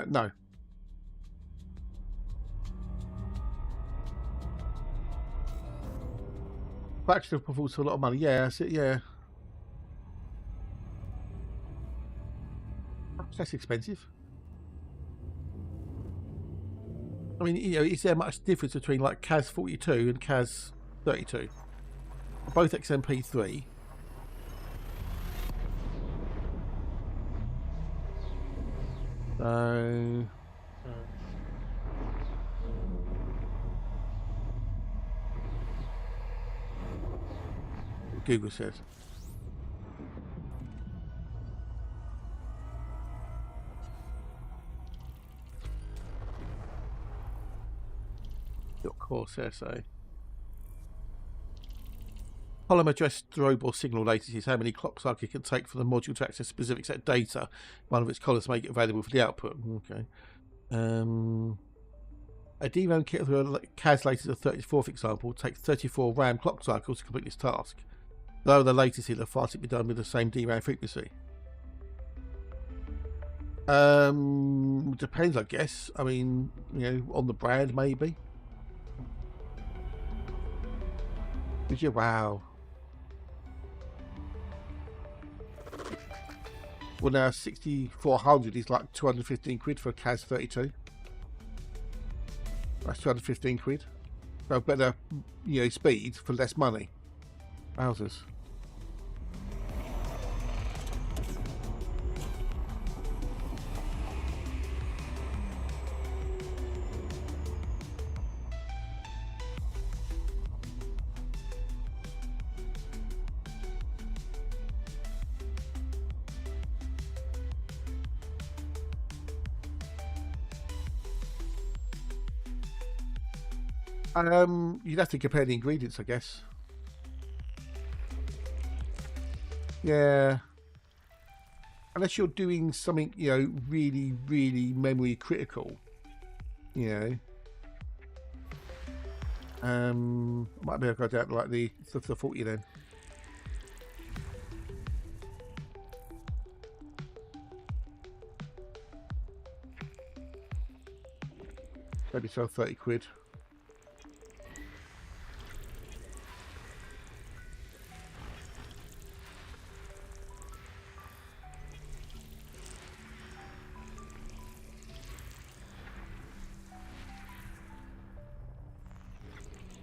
No. Fraction of performance for a lot of money. Yeah, that's it. Yeah. That's expensive. I mean, is there much difference between like CAS 42 and CAS 32? Both XMP3. So Google says. Of course, essay. Column address strobe or signal latency is how many clock cycles it can take for the module to access specific set of data. One of its columns make it available for the output. Okay. A DRAM kit with a CAS latency of 34, for example, takes 34 RAM clock cycles to complete this task. Lower the latency, the faster it can be done with the same DRAM frequency. Depends, I guess. I mean, on the brand, maybe. Would you? Wow. Well, now 6400 is like 215 quid for a CAS 32. That's 215 quid. So better, speed for less money. Wowzers. You'd have to compare the ingredients, I guess. Yeah. Unless you're doing something, really, really memory critical. Might be able to go down to like the 40 then. Maybe sell 30 quid.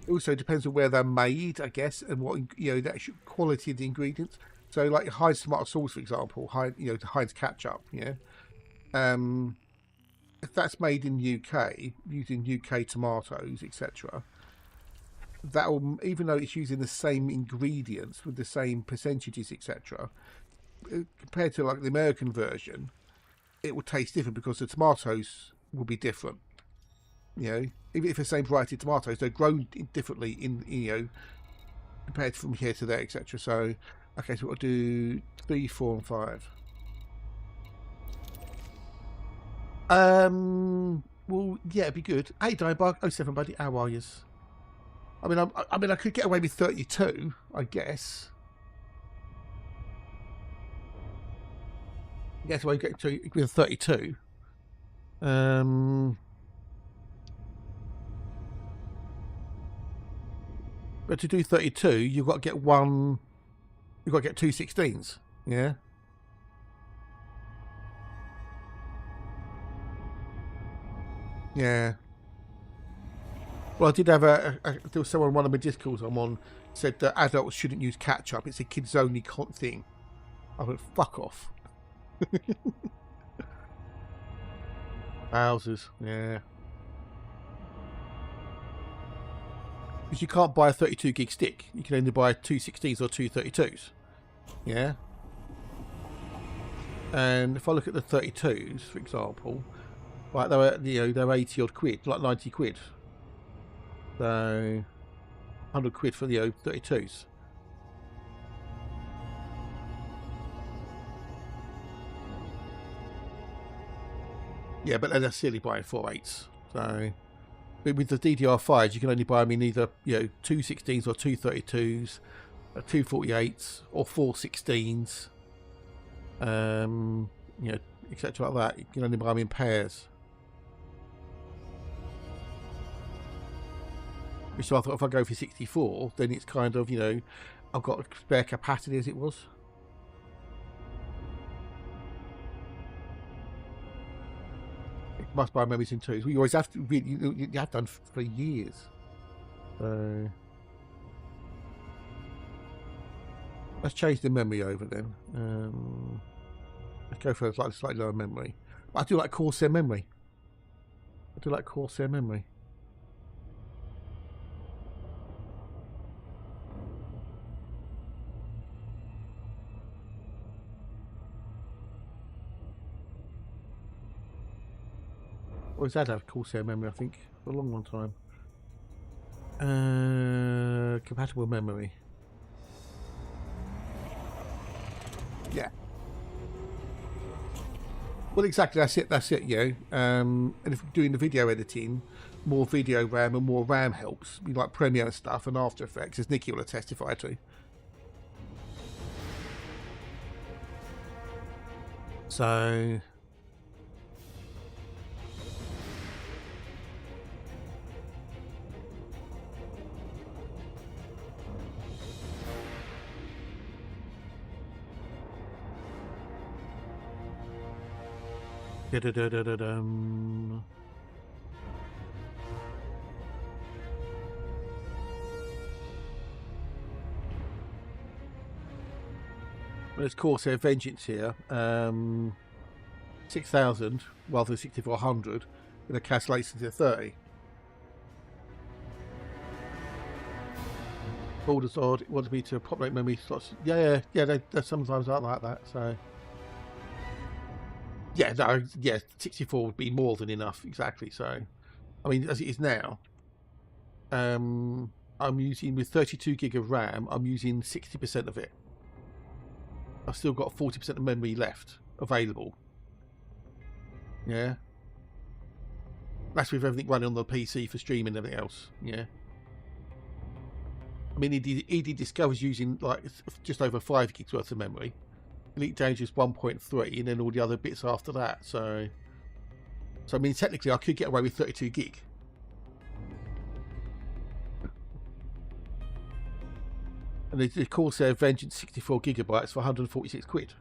It also depends on where they're made, I guess, and what the actual quality of the ingredients. So, like Heinz tomato sauce, for example, Heinz ketchup, if that's made in UK using UK tomatoes, etc., that will, even though it's using the same ingredients with the same percentages, etc., compared to like the American version, it will taste different because the tomatoes will be different. Even if the same variety of tomatoes, they're grown differently in compared from here to there, etc. So, okay, so we'll do 3, 4, and 5. Well, yeah, it'd be good. Hey, Diebug 07, buddy, how are you? I mean, I could get away with 32, I guess. Guess I get to with 32. But to do 32, you've got to get one. You've got to get 2 16s. Yeah. Yeah. Well, I did have there was someone on one of my discords I'm on said that adults shouldn't use catch-up. It's a kids-only thing. I went, fuck off. Wowzers, yeah. Because you can't buy a 32 gig stick. You can only buy 216s or 232s. Yeah. And if I look at the 32s, for example, like they're 80 odd quid, like 90 quid. So 100 quid for the 32s. Yeah, but they're silly buying 4.8s. So, but with the DDR5s, you can only buy them in either 216s or 232s, 248s or 416s, etc. like that. You can only buy them in pairs. So I thought if I go for 64, then it's kind of I've got spare capacity as it was. Must buy memories in twos. We always have to. You have done for years. Let's change the memory over then. Let's go for a slightly lower memory. I do like Corsair memory. Always had to have Corsair memory, I think, for a long time. Compatible memory. Yeah. Well, exactly. That's it. And if we're doing the video editing, more video RAM and more RAM helps. We like Premiere and stuff and After Effects, as Nikki will testify to. So. There's Corsair Vengeance here, 6000 rather than 6400 with a cache latency of 30. Borders odd, it wanted me to populate memory slots. Yeah, they're sometimes like that, so. Yeah, no, 64 would be more than enough, exactly. So, I mean, as it is now, I'm using, with 32 gig of RAM, I'm using 60% of it. I've still got 40% of memory left available. Yeah. That's with everything running on the PC for streaming and everything else. Yeah. I mean, ED Discover's using like just over 5 gigs worth of memory. Elite Dangerous 1.3 and then all the other bits after that. So I mean, technically I could get away with 32 gig. And the Corsair Vengeance 64 gigabytes for 146 quid.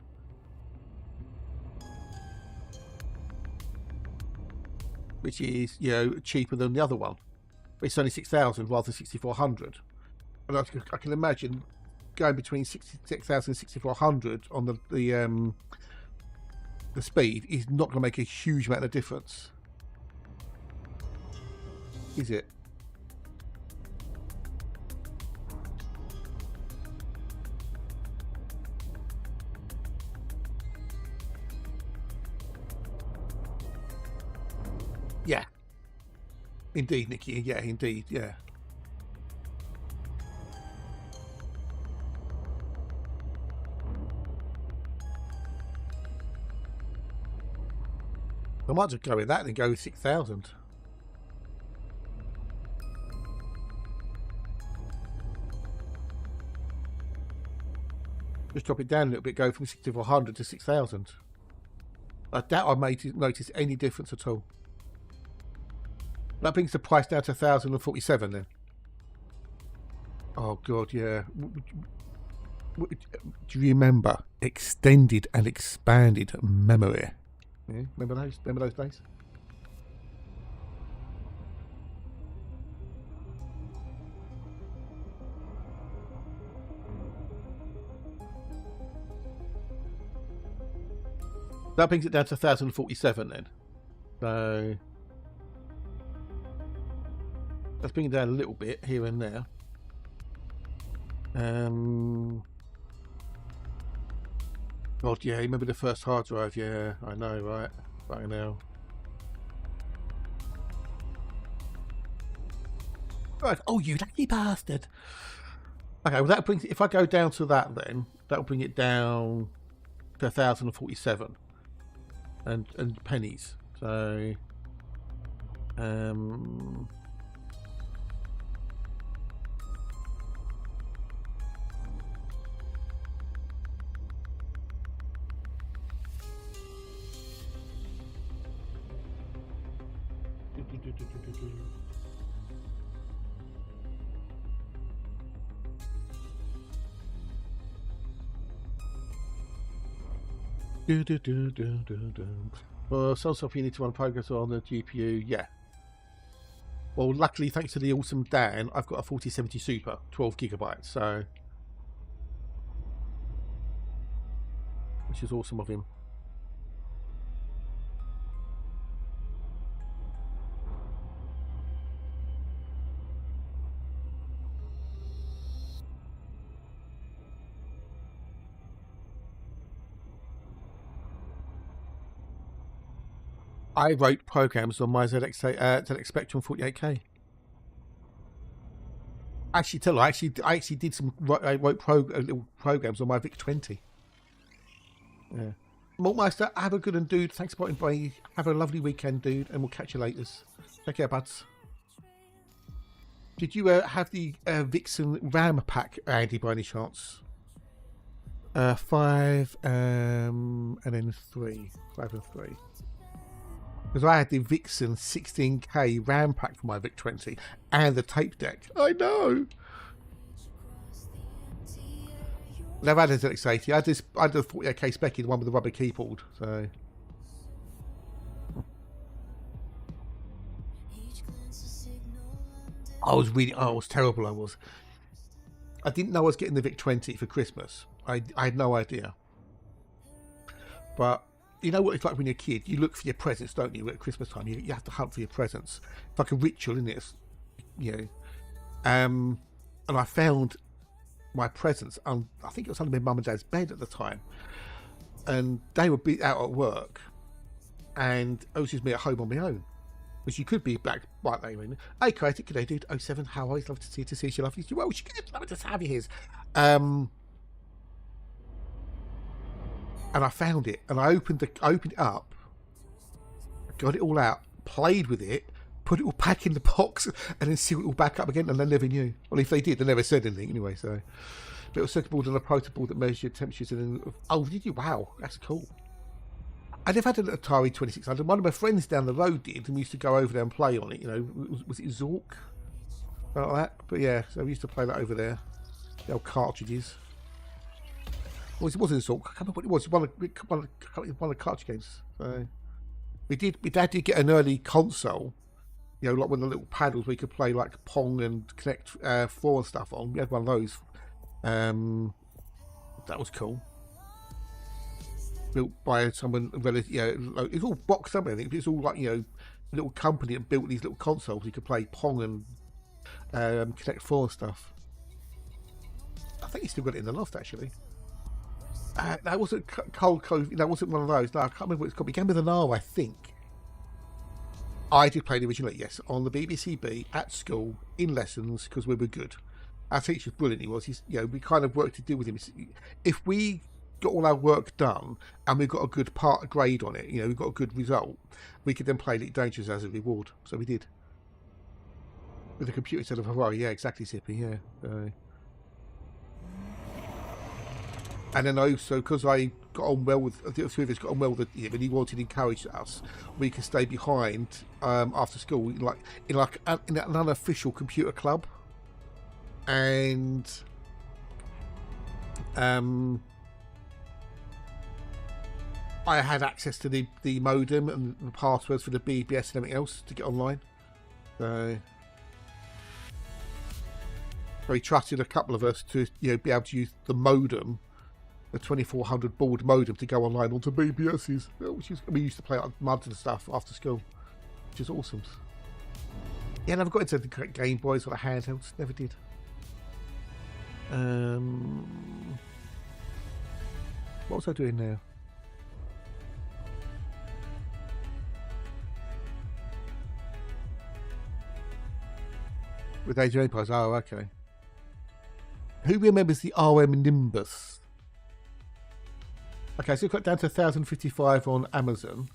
Which is, cheaper than the other one. But it's only 6,000 rather than 6,400. And I can imagine going between 66,000 and 6,400 on the speed is not going to make a huge amount of difference, is it? Yeah, indeed, Nikki. Yeah, indeed. Yeah. I might just go with that and go with 6,000. Just drop it down a little bit, go from 6,400 to 6,000. I doubt I may notice any difference at all. That brings the price down to 1,047 then. Oh God, yeah. Do you remember extended and expanded memory? Yeah, remember those days? That brings it down to 1,047 then. So let's bring it down a little bit here and there. God, yeah, remember the first hard drive? Yeah, I know, right? Right now. Right. Oh, you lucky bastard. Okay, well that brings it, if I go down to that then, that'll bring it down to 1,047 and pennies. So well, some stuff you need to run progress on the GPU, yeah. Well, luckily, thanks to the awesome Dan, I've got a 4070 Super, 12 gigabytes, so which is awesome of him. I wrote programs on my ZX Spectrum 48K. Actually, I actually did some. I wrote little programs on my VIC 20. Yeah. Maltmeister, have a good one, dude. Thanks for watching. Bye. Have a lovely weekend, dude, and we'll catch you later. Take care, buds. Did you have the Vixen RAM pack, Andy, by any chance? 5 and then 3. 5 and 3. Because I had the Vixen 16K RAM pack for my VIC 20 and the tape deck. I know. Never had a ZX80. I had the 48K Specky, the one with the rubber keyboard. So I was terrible. I didn't know I was getting the VIC 20 for Christmas. I had no idea. But you know what it's like when you're a kid? You look for your presents, don't you? At Christmas time, you have to hunt for your presents. It's like a ritual, isn't it? You know. And I found my presents. I think it was under my mum and dad's bed at the time, and they would be out at work, and it was just me at home on my own. Which you could be back right there. Hey, Creative, good day, dude. 07, how are you? Love to see you. Lovely. Well, she good. Love to have you here. And I found it, and I opened it up, got it all out, played with it, put it all back in the box, and then sealed it all back up again, and they never knew. Well, if they did, they never said anything anyway. So, little circuit board and a proto board that measures your temperatures. And then, oh, did you? Wow, that's cool. I never had an Atari 2600. One of my friends down the road did, and we used to go over there and play on it. You know, was it Zork? Like that. But yeah, so we used to play that over there. The old cartridges. Well, it wasn't Zork. I can't remember what it was. One of the cartridge games. So my dad did get an early console. You know, like one of the little paddles where you could play like Pong and Connect 4 and stuff on. We had one of those. That was cool. Built by someone relative. You know, it's all boxed up. I think it's all like, you know, a little company that built these little consoles. You could play Pong and Connect 4 and stuff. I think he still got it in the loft actually. That wasn't Cold Cove. That wasn't one of those. No, I can't remember what it's called. It began with an R, I think. I did play the original, yes, on the BBC at school in lessons because we were good. Our teacher was brilliant. He was. You know, we kind of worked to deal with him. If we got all our work done and we got a good grade on it, you know, we got a good result, we could then play Elite Dangerous as a reward. So we did. With the computer instead of a Ferrari. Yeah, exactly, Sippy. Yeah. And then also, because I got on well with, the three of us got on well with him, and he wanted to encourage us, we could stay behind after school, in an unofficial computer club, and I had access to the modem and the passwords for the BBS and everything else to get online. So he trusted a couple of us to, you know, be able to use the modem a 2400 baud modem to go online onto BBS's, which is, we used to play like MUDs and stuff after school, which is awesome. Yeah, never got into the Game Boys or the handhelds, never did. What was I doing now? With Age of Empires, oh, okay. Who remembers the RM Nimbus? Okay, so we've got down to 1055 on Amazon.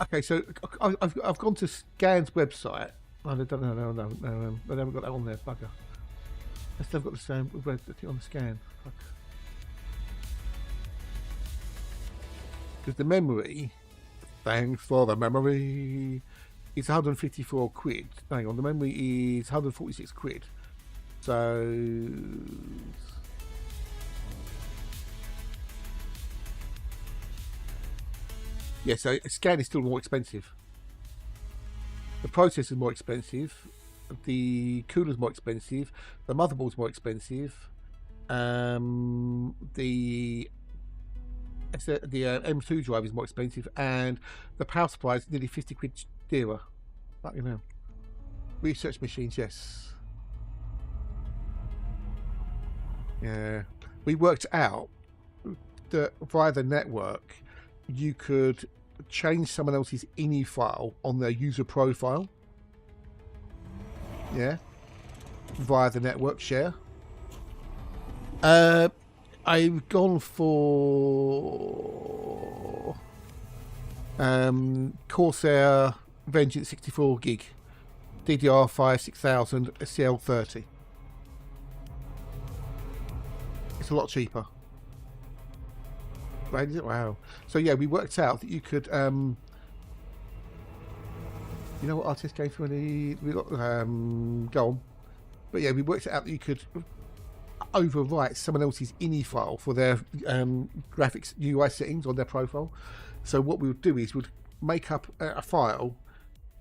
Okay, so I've gone to Scan's website. Oh, no, they haven't got that on there, bugger. They've got the same on the Scan. Fuck. Because the memory, thanks for the memory, is 154 quid. Hang on, the memory is 146 quid. So yeah, so a Scan is still more expensive. The processor is more expensive. The cooler's more expensive. The motherboard's more expensive. The M2 drive is more expensive, and the power supply is nearly 50 quid dearer. But you know, research machines, yes. Yeah, we worked out that via the network, you could change someone else's INI file on their user profile. Yeah, via the network share. I've gone for Corsair Vengeance 64 gig, DDR5 6000 CL30. It's a lot cheaper. Right, is it? Wow. So yeah, we worked out that you could you know what artist came from we got go on. But yeah, we worked out that you could overwrite someone else's INI file for their graphics UI settings on their profile. So what we would do is we'd make up a file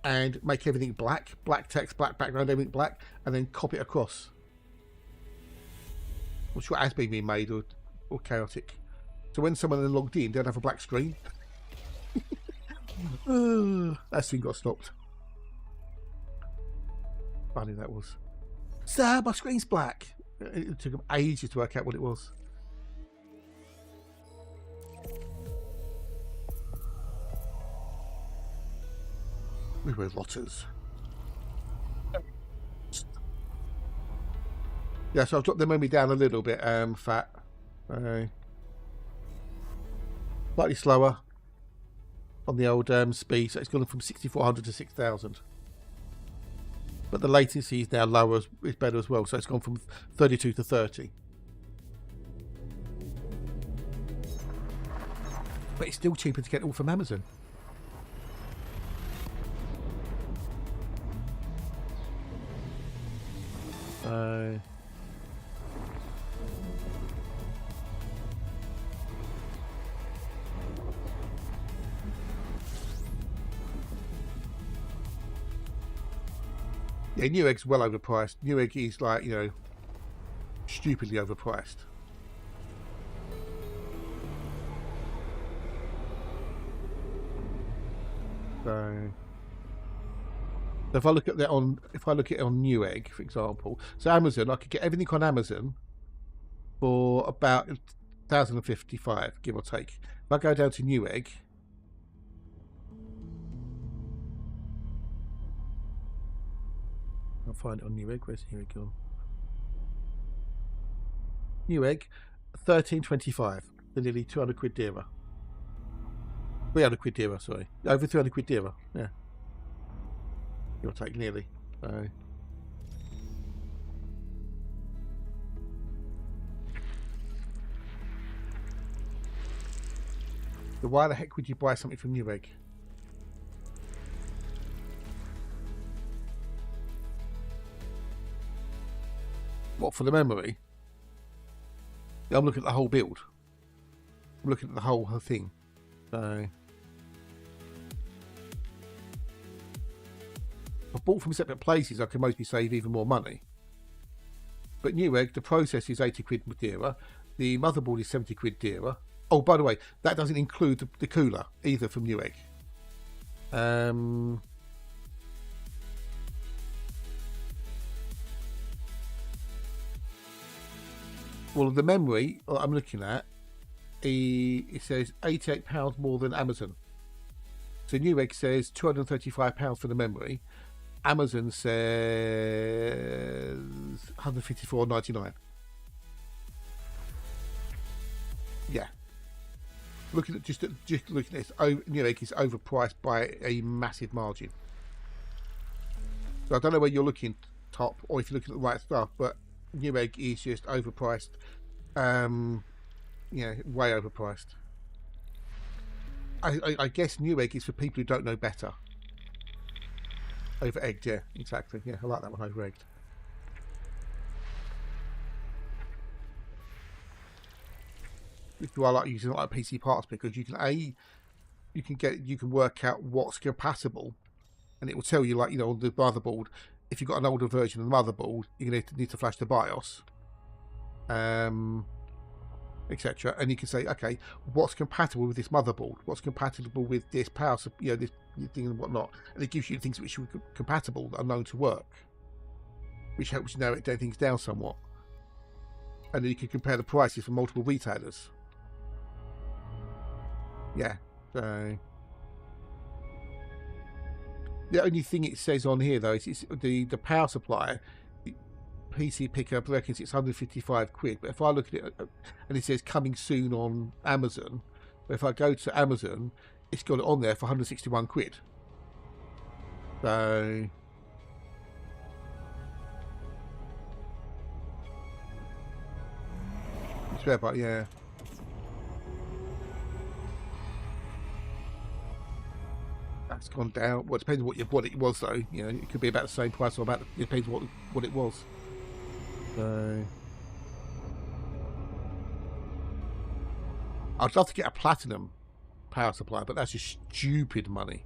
and make everything black text, black background, everything black, and then copy it across. Not sure it has been remade or chaotic. So when someone then logged in, they'd have a black screen. That screen got stopped. Funny that was. Sir, my screen's black. It took them ages to work out what it was. We were rotters. Yeah, so I've dropped the memory down a little bit, fat. Slightly slower on the old speed, so it's gone from 6400 to 6000. But the latency is now lower, is better as well, so it's gone from 32 to 30. But it's still cheaper to get it all from Amazon. Yeah, Newegg's well overpriced. Newegg is like, you know, stupidly overpriced. So if I look at that on, if I look at it on Newegg, for example, so Amazon, I could get everything on Amazon for about 1,055, give or take. If I go down to Newegg, I'll find it on Newegg. Where's Newegg gone? Newegg, 1325. They're nearly 200 quid dearer. 300 quid dearer, sorry. Over 300 quid dearer, yeah. You'll take nearly. So. So why the heck would you buy something from Newegg? What, for the memory? Yeah, I'm looking at the whole build. I'm looking at the whole thing. So if I bought from separate places, I can mostly save even more money. But Newegg, the processor is 80 quid dearer. The motherboard is 70 quid dearer. Oh, by the way, that doesn't include the cooler either from Newegg. Well, the memory I'm looking at, it says £88 more than Amazon. So Newegg says £235 for the memory. Amazon says £154.99. Yeah. Looking at just looking at this, Newegg is overpriced by a massive margin. So I don't know where you're looking, Top, or if you're looking at the right stuff, but Newegg is just overpriced. Yeah, way overpriced. I guess Newegg is for people who don't know better. Over-egged, yeah, exactly. Yeah, I like that one, over-egged. This is why I like using like PC parts, because you can you can work out what's compatible, and it will tell you, like, you know, on the motherboard, if you've got an older version of the motherboard, you're going to need to flash the BIOS, etc. And you can say, okay, what's compatible with this motherboard? What's compatible with this power, you know, this thing and whatnot? And it gives you things which are compatible that are known to work, which helps you narrow things down somewhat. And then you can compare the prices from multiple retailers. Yeah. So the only thing it says on here though is the power supply. PC Pickup reckons it's 155 quid, but if I look at it and it says coming soon on Amazon, but if I go to Amazon, it's got it on there for 161 quid. So it's fair, but yeah. That's gone down. Well, it depends on what it was though. You know, it could be about the same price or about it depends what it was. So I'd love to get a platinum power supply, but that's just stupid money.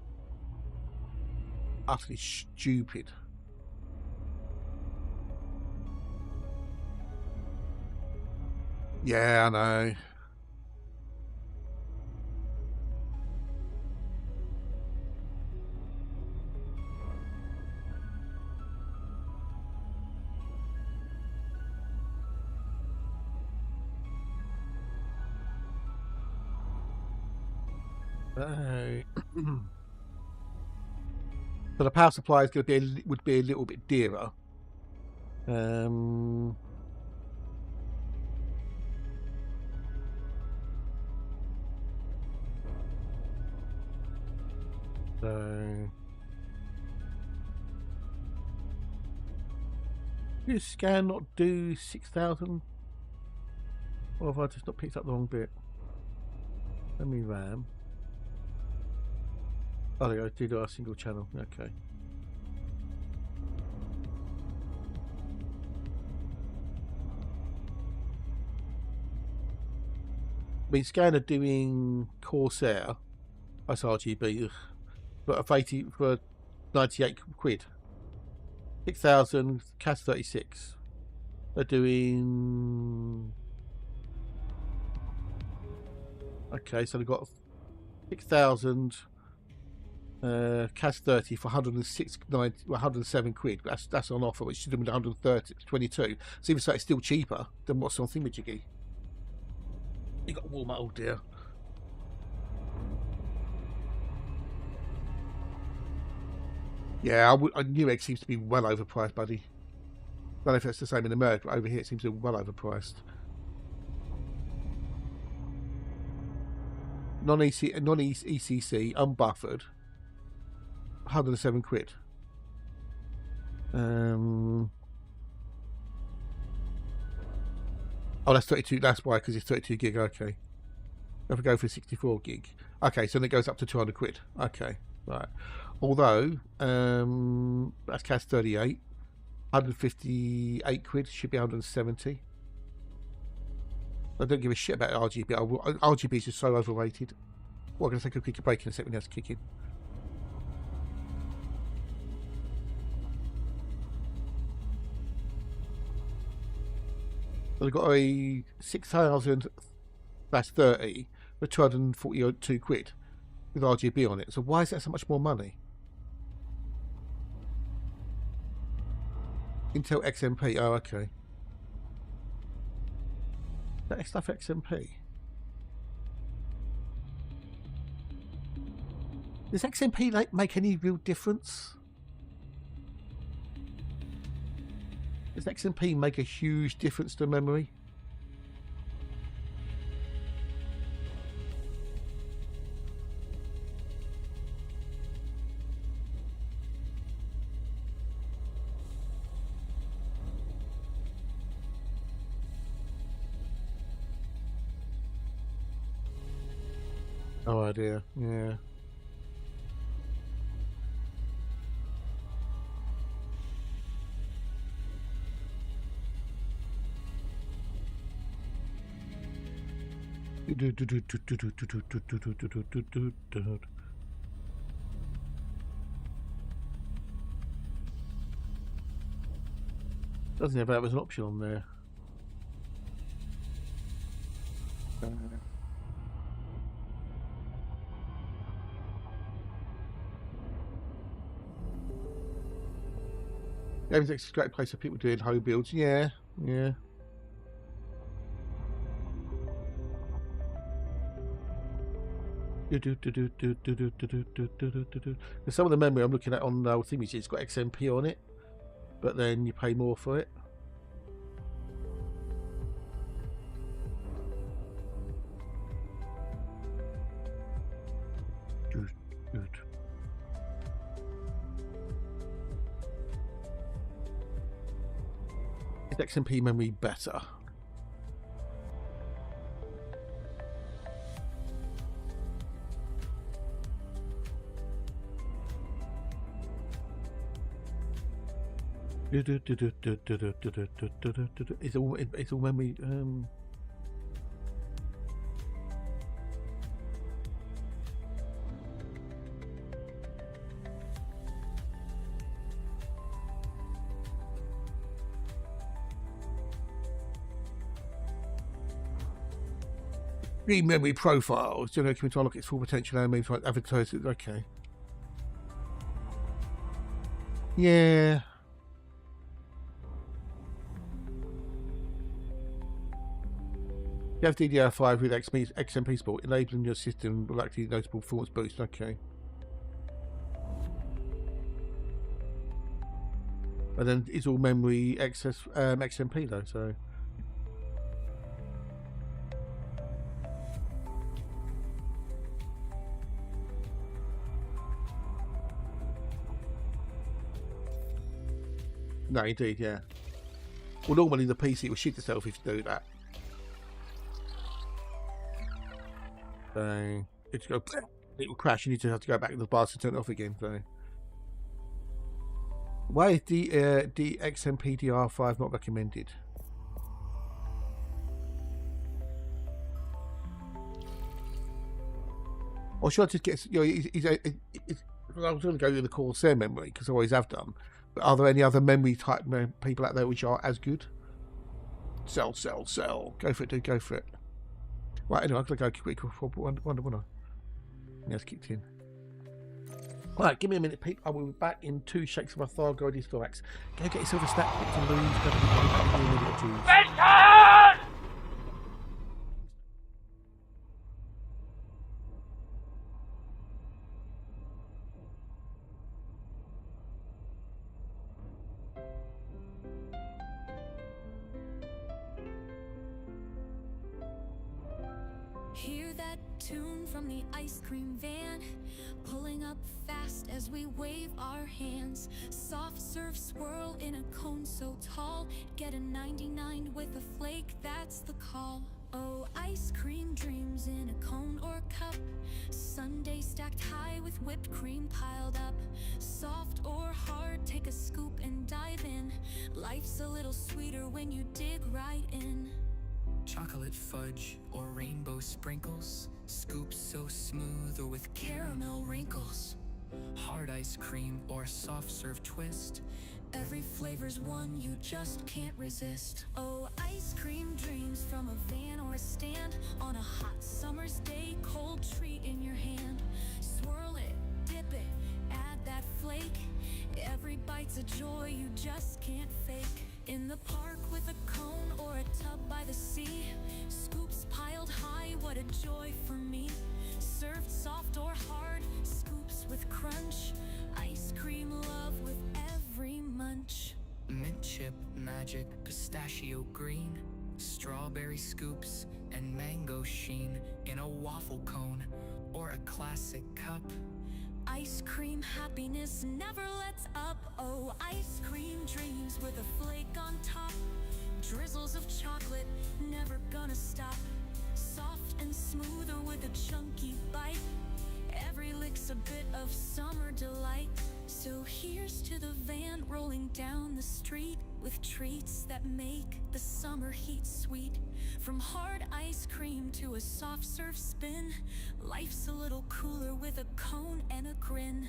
Utterly stupid. Yeah, I know. So the power supply is going to be would be a little bit dearer. So does scan not do 6,000? Or have I just not picked up the wrong bit? Let me RAM. Oh, there we go. Do our single channel. Okay. I mean, Scanner doing Corsair, that's RGB, but for 98 quid. 6,000 CAS 36. They're doing. Okay, so they've got 6,000. CAS 30 for 107 quid. That's on offer, which should have been 122. So even so, it's still cheaper than what's on Thingamajiggy. You got to warm up, oh dear. Yeah, Newegg seems to be well overpriced, buddy. I don't know if that's the same in America, but over here it seems to be well overpriced. Non-ECC, unbuffered. 107 quid. Oh, that's 32. That's why, because it's 32 gig. Okay. If we go for 64 gig, okay, so then it goes up to 200 quid. Okay, right. Although that's CAS 38, 158 quid should be 170. I don't give a shit about RGB. RGB is just so overrated. Well, I'm going to take a quick break in a second. When that's kicking. I've got a 6,000 that's 30 for 242 quid with RGB on it. So why is that so much more money? Intel XMP. Oh, okay. That stuff XMP. Does XMP like make any real difference? Does XMP make a huge difference to memory? No idea. Yeah. Doesn't have that as an option on there. Games is a great place for people doing home builds. Yeah, yeah. Some of the memory I'm looking at on the thingy, it's got XMP on it, but then you pay more for it. Is XMP memory better? It's all memory. Memory profiles. You know, can we try to look at its full potential and maybe try to advertise it? Okay. Yeah. You have DDR5 with XMP support, enabling your system will actually notable performance boost. Okay. And then it's all memory access XMP though, so. No, indeed, yeah. Well, normally the PC will shit itself if you do that. So it will crash. You need to have to go back to the bars and turn it off again. So why is the XMPDR5 not recommended? Or should I just get? You know, I was going to go with the Corsair memory because I always have done. But are there any other memory type people out there which are as good? Sell. Go for it, dude. Go for it. Right, anyway, I'm going to go quick. Wonder. Yeah, it's kicked in. Right, give me a minute, Pete. I will be back in 2 shakes of my Thargoides thorax. Go get yourself a stack to lose. Vistas! Hear that tune from the ice cream van, pulling up fast as we wave our hands. Soft serve swirl in a cone so tall, get a 99 with a flake, that's the call. Oh, ice cream dreams in a cone or cup, sundae stacked high with whipped cream piled up. Soft or hard, take a scoop and dive in. Life's a little sweeter when you dig right in. Chocolate fudge or rainbow sprinkles, scoops so smooth or with caramel wrinkles. Hard ice cream or soft serve twist, Every flavor's one you just can't resist. Oh, ice cream On a hot summer's day, cold treat in your hand. Swirl it, dip it, add that flake. Every bite's a joy you just can't fake. In the park with a cone or a tub by the sea. Scoops piled high, what a joy for me. Served soft or hard, scoops with crunch. Ice cream love with every munch. Mint chip magic, pistachio green, strawberry scoops and mango sheen in a waffle cone or a classic cup. Ice cream happiness never lets up. Oh, ice cream dreams with a flake on top. Drizzles of chocolate never gonna stop. Soft and smoother with a chunky bite. Every lick's a bit of summer delight. So here's to the van rolling down the street with treats that make the summer heat sweet. From hard ice cream to a soft serve spin, life's a little cooler with a cone and a grin.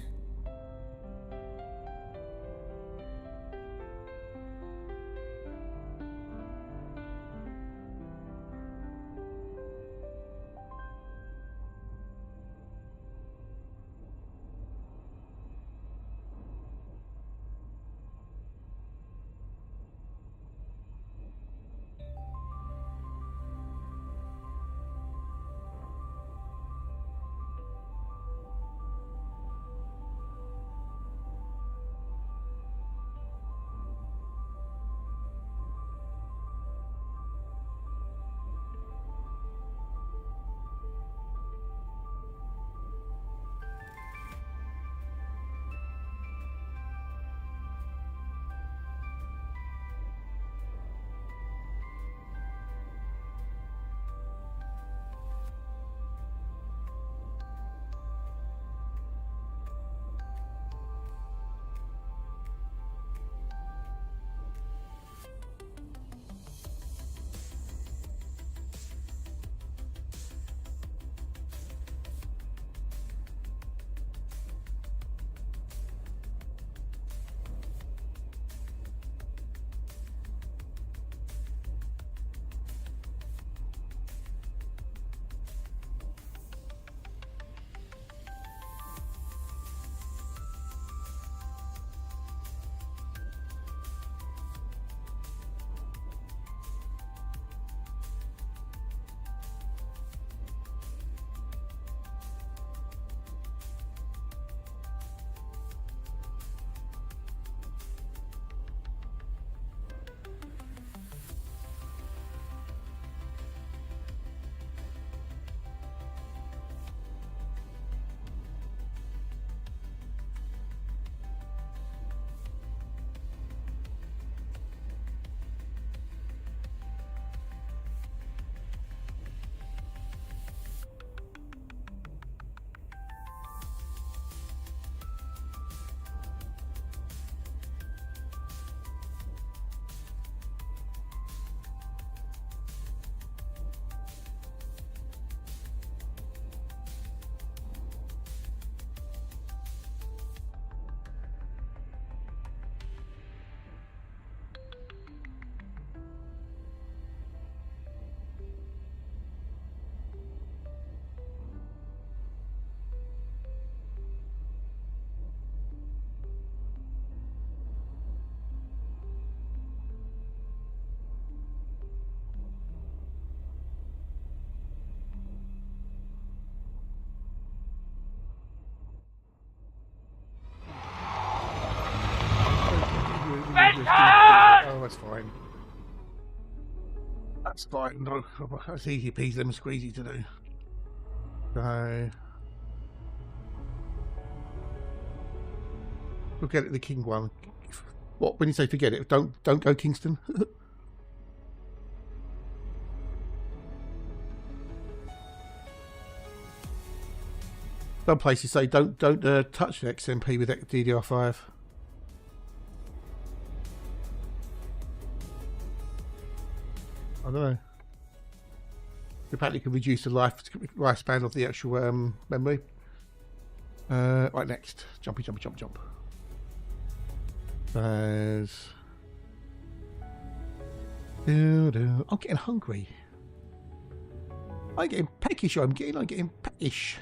Oh, that's fine. That's fine. No, that's easy peasy, lemon squeezy to do. So forget it, the king one. What when you say forget it? Don't go Kingston. Some places say don't touch the XMP with DDR5. I don't know. Apparently, can reduce the lifespan of the actual memory. Right, next, jump. There's. I'm getting hungry. I'm getting peckish. I'm getting peckish.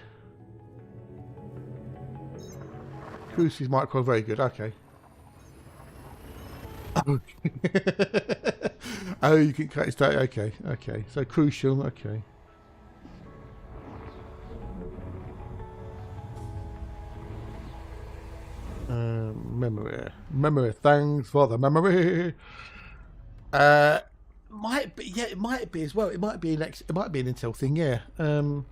Cruise's micro very good. Okay. Oh, you can cut it. Okay, okay. So crucial. Okay. Memory. Thanks for the memory. Might be. Yeah, it might be as well. It might be an Intel thing. Yeah. Oh,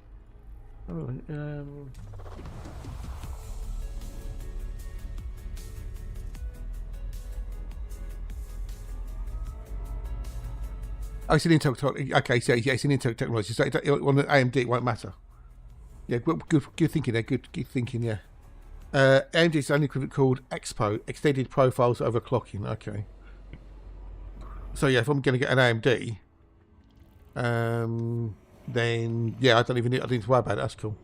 it's an Intel. Okay, so yeah, it's an Intel technology. So on the AMD, it won't matter. Yeah, good thinking there. Good thinking. Yeah. AMD's only equivalent called Expo, Extended Profiles Overclocking. Okay. So yeah, if I'm going to get an AMD, then yeah, I don't need to worry about it. That's cool.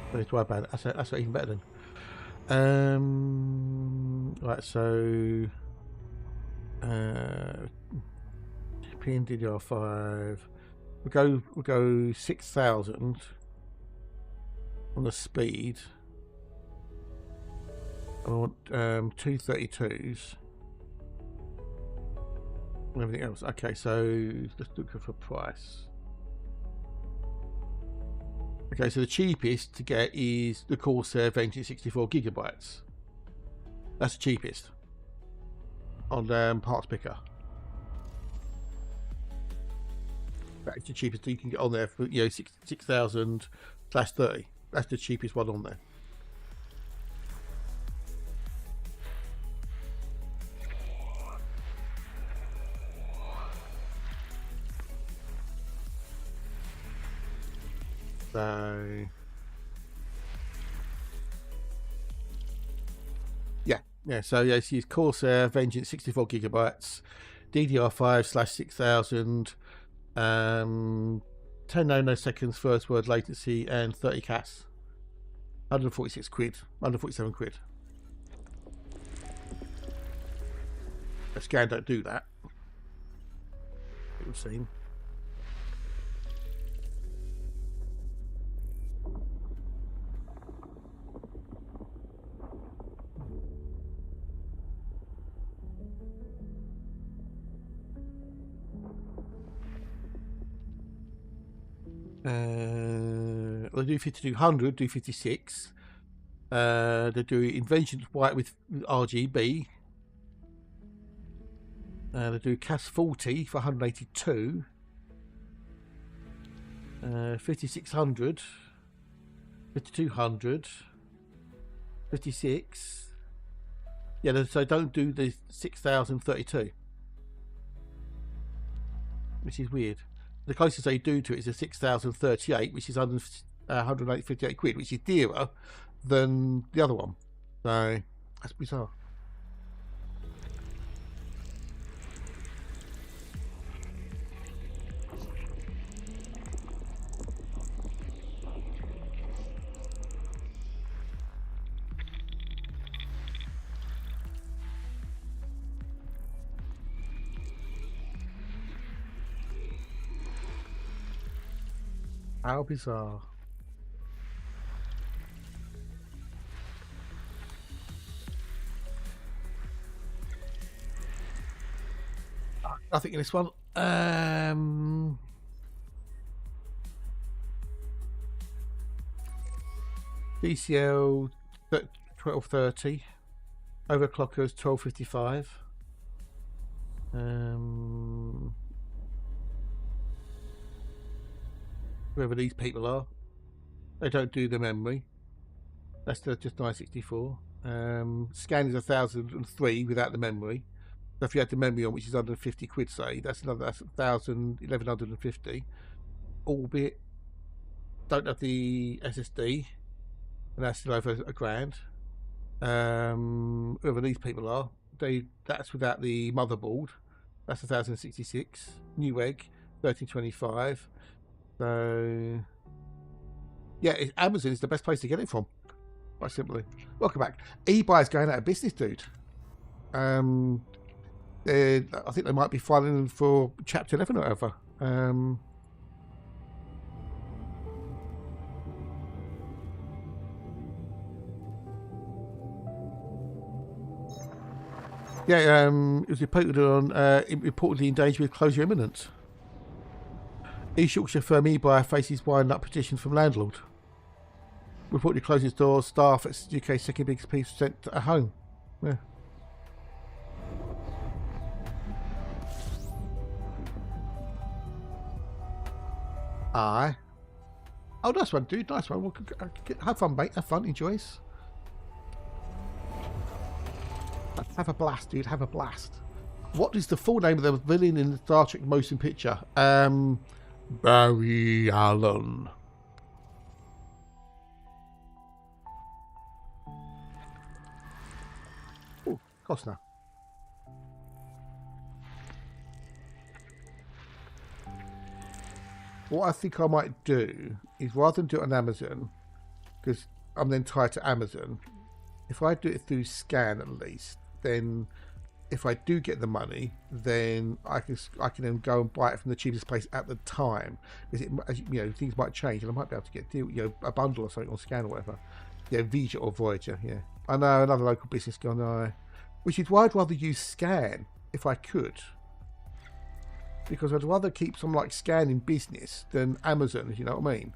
I don't need to worry about it. That's even better then. Right, so PNDDR5. We'll go 6,000 on the speed. I want 232s and everything else. Okay, so let's look for price. Okay, so the cheapest to get is the Corsair Vengeance 64 gigabytes. That's the cheapest on Parts Picker. That's the cheapest you can get on there for 6,000/30. That's the cheapest one on there. So yeah. So yeah, use Corsair Vengeance 64 gigabytes, DDR5/6000, 10 nanoseconds first word latency, and 30 CAS. 146 quid, 147 quid. A scan don't do that. You've seen. They do 5200, do 56. They do Inventions White with RGB. They do CAS 40 for 182. 5600, 5200, 56. Yeah, so don't do the 6032, which is weird. The closest they do to it is a 6038, which is 158 quid, which is dearer than the other one. So that's bizarre. How bizarre. Nothing in this one. DCL 1230. Overclockers 1255. Whoever these people are, they don't do the memory. That's just 964. Scan is 1003 without the memory. So if you had the memory on, which is under 50 quid, say, that's 1150. Albeit, don't have the SSD, and that's still over a grand. Whoever these people are, that's without the motherboard. That's 1066. Newegg 1325. So yeah, Amazon is the best place to get it from. Quite simply. Welcome back. eBay is going out of business, dude. I think they might be filing for Chapter 11 or whatever. Yeah, it was reported on reportedly in danger with closure imminent. East Yorkshire firm eBuyer faces winding up petition from landlord. Reportedly closing its doors, staff at UK's second biggest piece sent at home. Yeah. Aye. Oh, nice one, dude. Nice one. Well, have fun, mate. Have fun. Enjoy it. Have a blast, dude. Have a blast. What is the full name of the villain in the Star Trek motion picture? Barry Allen. Oh, Costner. What I think I might do is, rather than do it on Amazon, because I'm then tied to Amazon, if I do it through Scan at least, then if I do get the money, then I can then go and buy it from the cheapest place at the time. Because things might change, and I might be able to get a bundle or something on Scan or whatever. Yeah, Vija or Voyager. Yeah, I know, another local business guy. No, which is why I'd rather use Scan if I could, because I'd rather keep some like Scan in business than Amazon. If you know what I mean.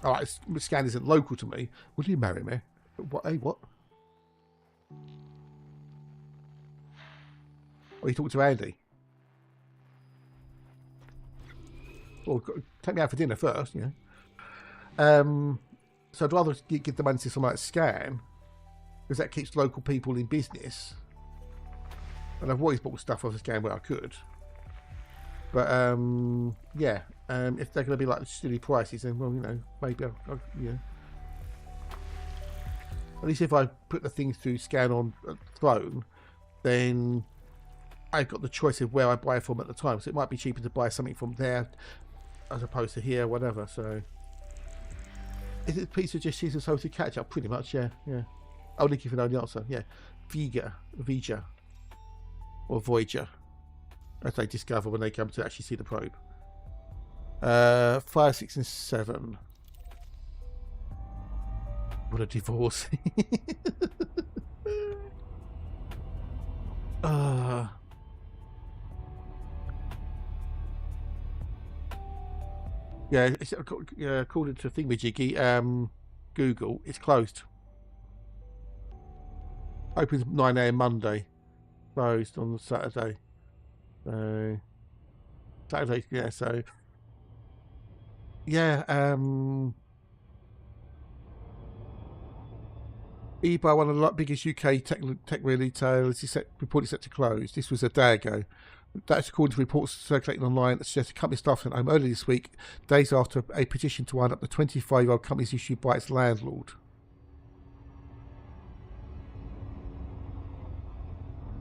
All right, Scan isn't local to me. Will you marry me? What? Hey, what? Or you talk to Andy? Well, take me out for dinner first, you know. So I'd rather give the money to someone like Scan, because that keeps local people in business. And I've always bought stuff off Scan where I could. But yeah, if they're going to be like silly prices, then well, you know, maybe I'll you know. At least if I put the things through Scan on Throne, then I've got the choice of where I buy from at the time. So it might be cheaper to buy something from there as opposed to here, whatever. So is it pizza just cheese and salted ketchup? Pretty much, yeah, yeah. I'll link you for the answer. Yeah, Vija, or Voyager, as they discover when they come to actually see the probe. 5, 6, and 7. What a divorce. Yeah, it's according to Thingamajiggy, Google, it's closed. Opens 9 AM Monday, closed on Saturday. So Saturday, yeah. So yeah, eBay, one of the biggest UK tech retailers, is reported set to close. This was a day ago. That's according to reports circulating online that suggests the company staff sent home early this week, days after a petition to wind up the 25-year-old company's issued by its landlord.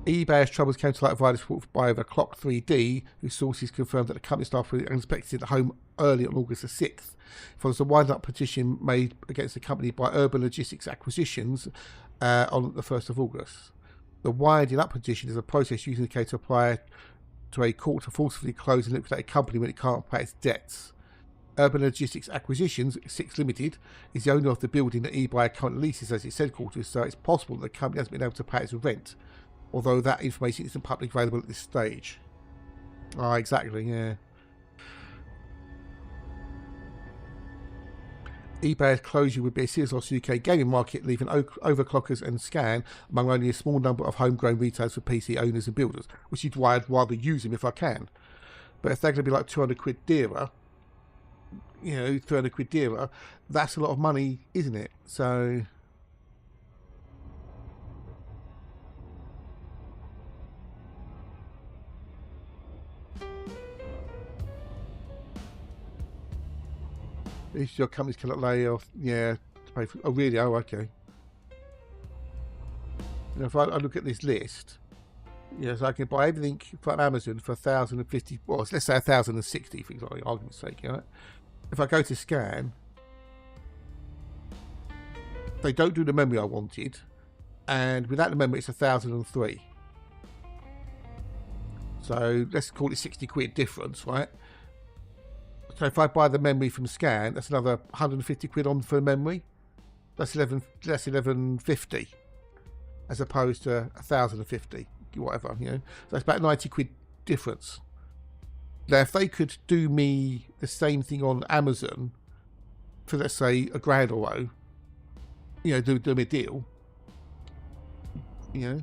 eBay's troubles came to light via this report by the Clock 3D, whose sources confirmed that the company staff were unexpected at home early on August the 6th. Follows a wind-up petition made against the company by Urban Logistics Acquisitions on the 1st of August. The winding up petition is a process used in the case to apply to a court to forcibly close and liquidate a company when it can't pay its debts. Urban Logistics Acquisitions, 6 Limited, is the owner of the building that eBay currently leases as its headquarters, so it's possible that the company hasn't been able to pay its rent, although that information isn't publicly available at this stage. Ah, exactly, yeah. eBay's closure would be a serious loss to the UK gaming market, leaving overclockers and Scan among only a small number of homegrown retailers for PC owners and builders, which is why I'd rather use them if I can. But if they're going to be like 200 quid dearer, you know, 300 quid dearer, that's a lot of money, isn't it? So if your companies cannot lay off, yeah, to pay for. Oh, really? Oh, okay. You know, if I look at this list, yeah, so I can buy everything from Amazon for 1,050. Well, let's say 1,060 for argument's sake. You know, if I go to Scan, they don't do the memory I wanted, and without the memory, it's 1,003. So let's call it 60 quid difference, right? So if I buy the memory from Scan, that's another 150 quid on for the memory. That's 1150, as opposed to 1,050, whatever, you know. So that's about 90 quid difference. Now, if they could do me the same thing on Amazon for, let's say, £1,000 or so, you know, do me a deal, you know.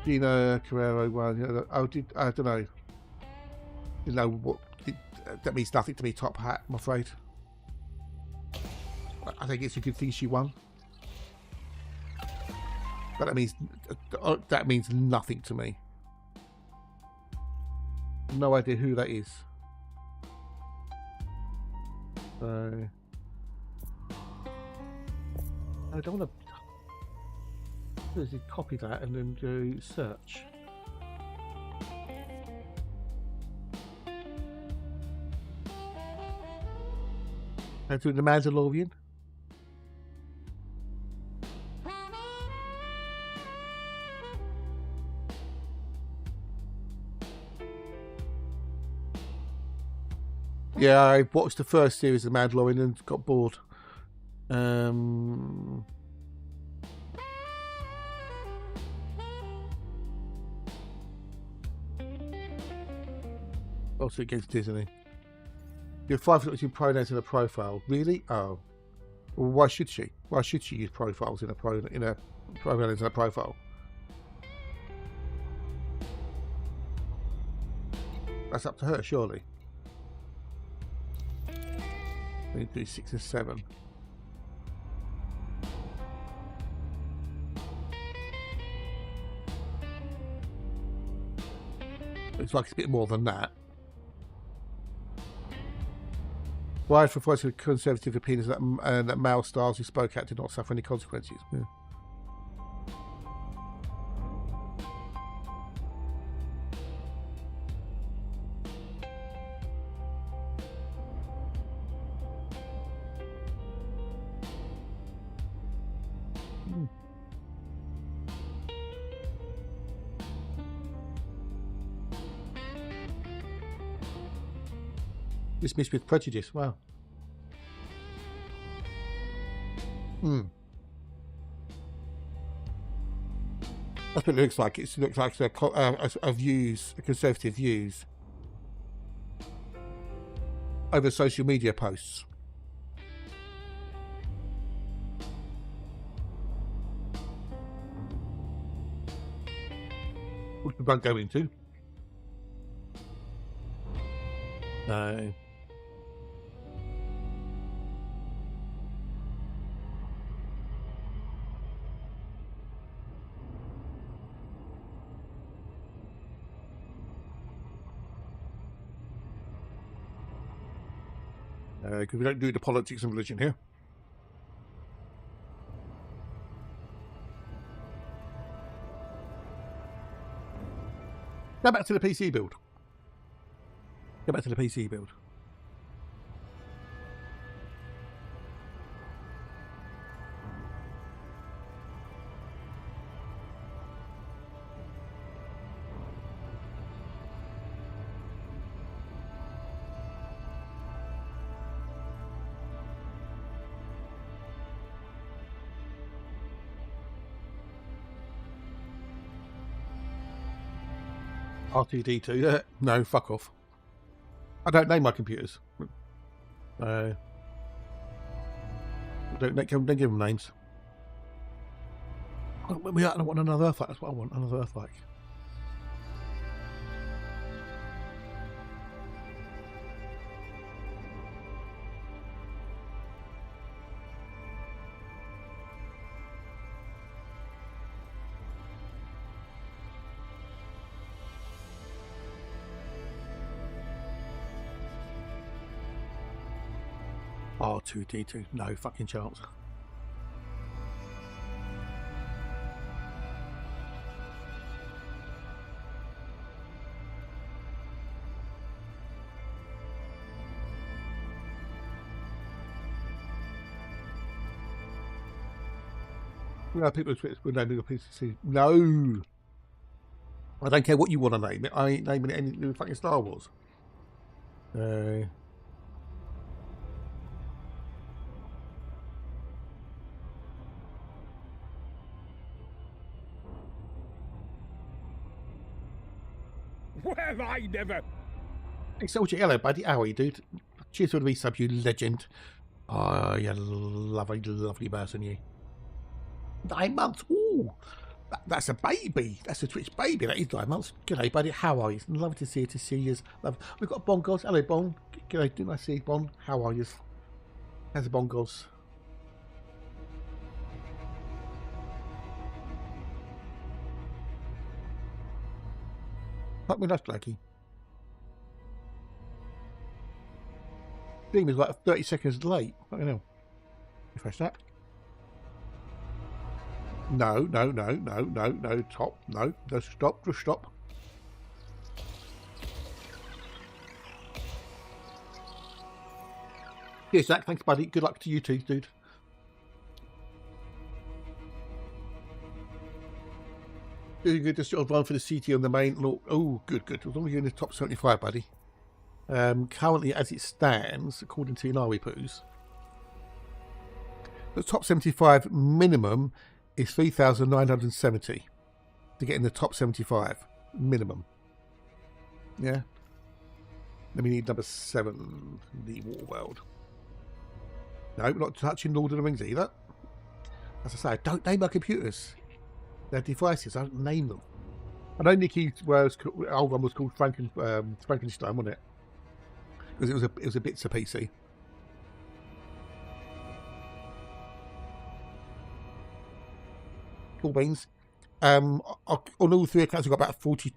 Gina Carrero one, you know, I don't know. You know what? That means nothing to me. Top hat, I'm afraid. I think it's a good thing she won, but that means nothing to me. No idea who that is. So I don't want to copy that and then do search. And do the Mandalorian. Yeah, I watched the first series of Mandalorian and got bored. Also against Disney. You have 5 using pronouns in a profile. Really? Oh. Well, why should she? Why should she use profiles in a pronouns in a profile? That's up to her, surely. We need to do 6 and 7. Looks like it's a bit more than that. Why for voicing conservative opinions that male stars who spoke out did not suffer any consequences? Yeah. Dismissed with prejudice. Wow. That's what it looks like. It looks like a conservative views over social media posts. Which we won't go into. No. Because we don't do the politics of religion here. Go back to the PC build. Go back to the PC build. R2D2, no, fuck off. I don't name my computers. Don't give them names. I don't want another Earthlight, that's what I want, another Earthlight. R2D2, no fucking chance. No, people will no. I don't care what you want to name it. I ain't naming it anything fucking Star Wars. Well, I never. Hey, Soldier, hello, buddy. How are you, dude? Cheers for the resub, you legend. Oh, you lovely, lovely person, you. 9 months. Ooh, that's a baby. That's a Twitch baby. That is 9 months. G'day, buddy. How are you? Love to see you. To see you. Love. We've got Bongos. Hello, Bon. G'day. Didn't I see you, Bon? How are you? How's the Bongos? Fuck me, that's lucky. Stream is like 30 seconds late. Fucking hell. Refresh that. No. Top. No. Just stop. Just stop. Cheers, Zach. Thanks, buddy. Good luck to you too, dude. Doing good. Just sort of run for the CT on the main. Oh, good. As long as you're in the top 75, buddy. Currently, as it stands, according to Inari Poos, the top 75 minimum is 3,970 to get in the top 75 minimum. Yeah. Then we need number 7, the Water World. No, we're not touching Lord of the Rings either. As I say, don't name our computers. They're devices. I don't name them. I know Nikki's old one was called Frankenstein, wasn't it? Because it was a bits of PC. Cool beans. On all 3 accounts, I've got about 40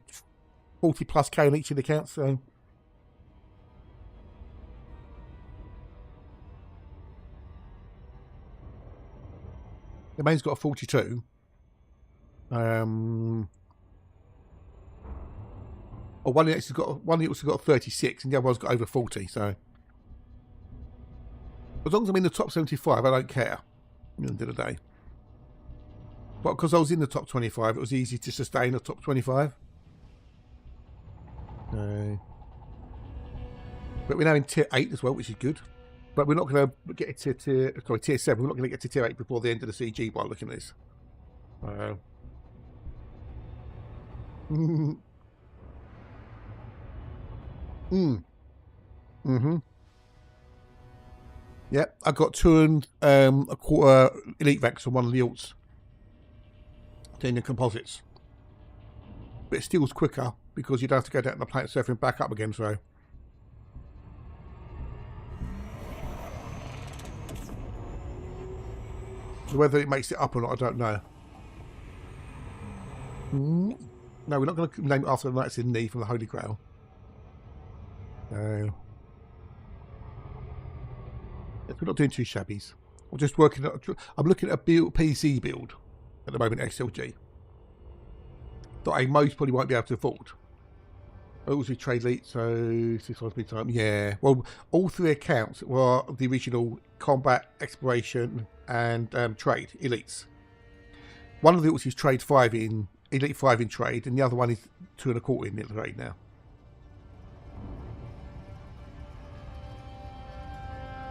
plus K on each of the accounts. So the main's got a 42. Or one that's got a 36, and the other one's got over 40. So as long as I'm in the top 75, I don't care. At the end of the day. But because I was in the top 25, it was easy to sustain the top 25. But we're now in tier 8 as well, which is good. But we're not going to get to tier 7. We're not going to get to tier 8 before the end of the CG by looking at this. Yeah, I got 2 and a quarter elite Vex on one of the alts. Then the composites. But it steals quicker because you don't have to go down the planet surfing back up again, so. So whether it makes it up or not, I don't know. No, we're not going to name it after the Knights in Knee from the Holy Grail. No. We're not doing too shabbies. I'm just working. I'm looking at a PC build at the moment, XLG, that I most probably won't be able to afford. I also trade elite, so 6 times big time. Yeah. Well, all 3 accounts were the original combat, exploration, and trade elites. One of the alts is trade 5 in elite 5 in trade, and the other one is 2 and a quarter in the trade now.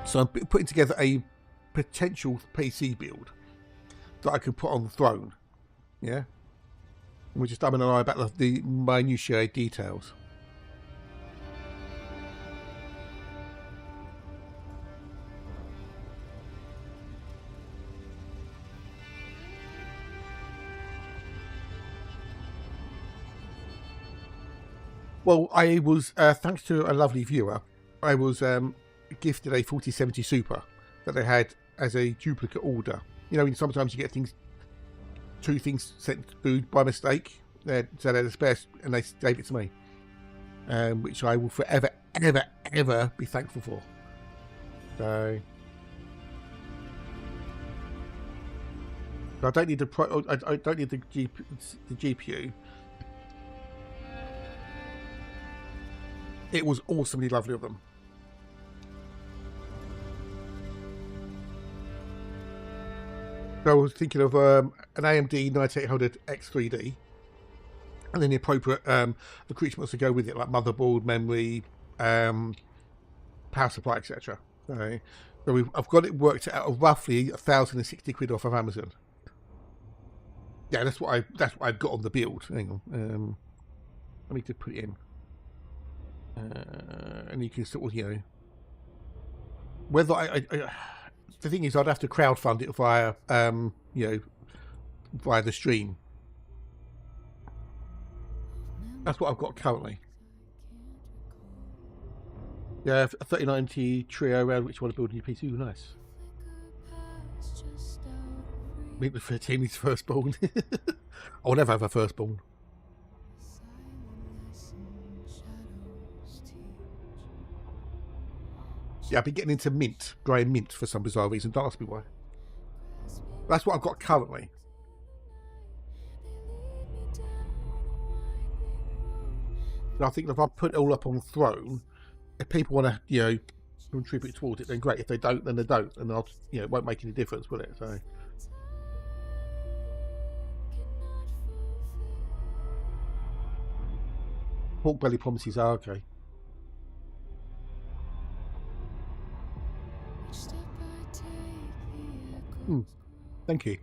So I'm putting together a potential PC build that I could put on the throne. Yeah. And we're just umming and ahhing about the minutiae details. Well, I was, thanks to a lovely viewer, I was gifted a 4070 Super that they had as a duplicate order. You know, sometimes you get 2 things sent to food by mistake. So they're the spare, and they gave it to me, which I will forever, ever be thankful for. So I don't need I don't need the GPU. It was awesomely lovely of them. So I was thinking of an AMD 9800 X3D and then the appropriate accoutrements to go with it, like motherboard, memory, power supply, etc. So I've got it worked out at roughly 1,060 quid off of Amazon. Yeah, that's what I've got on the build. Hang on, let me just put it in, and you can sort of, you know, whether the thing is, I'd have to crowdfund it via, you know, via the stream. That's what I've got currently. Yeah, a 3090 Trio around which you want to build a new PC. Ooh, nice. Meet the 13 is firstborn. I'll never have a firstborn. Yeah, I've been getting into mint, growing mint for some bizarre reason. Don't ask me why. That's what I've got currently. And I think if I put it all up on Throne, if people want to, you know, contribute towards it, then great. If they don't, then they don't, and I'll, you know, it won't make any difference, will it? So. Pork belly promises are okay. Thank you.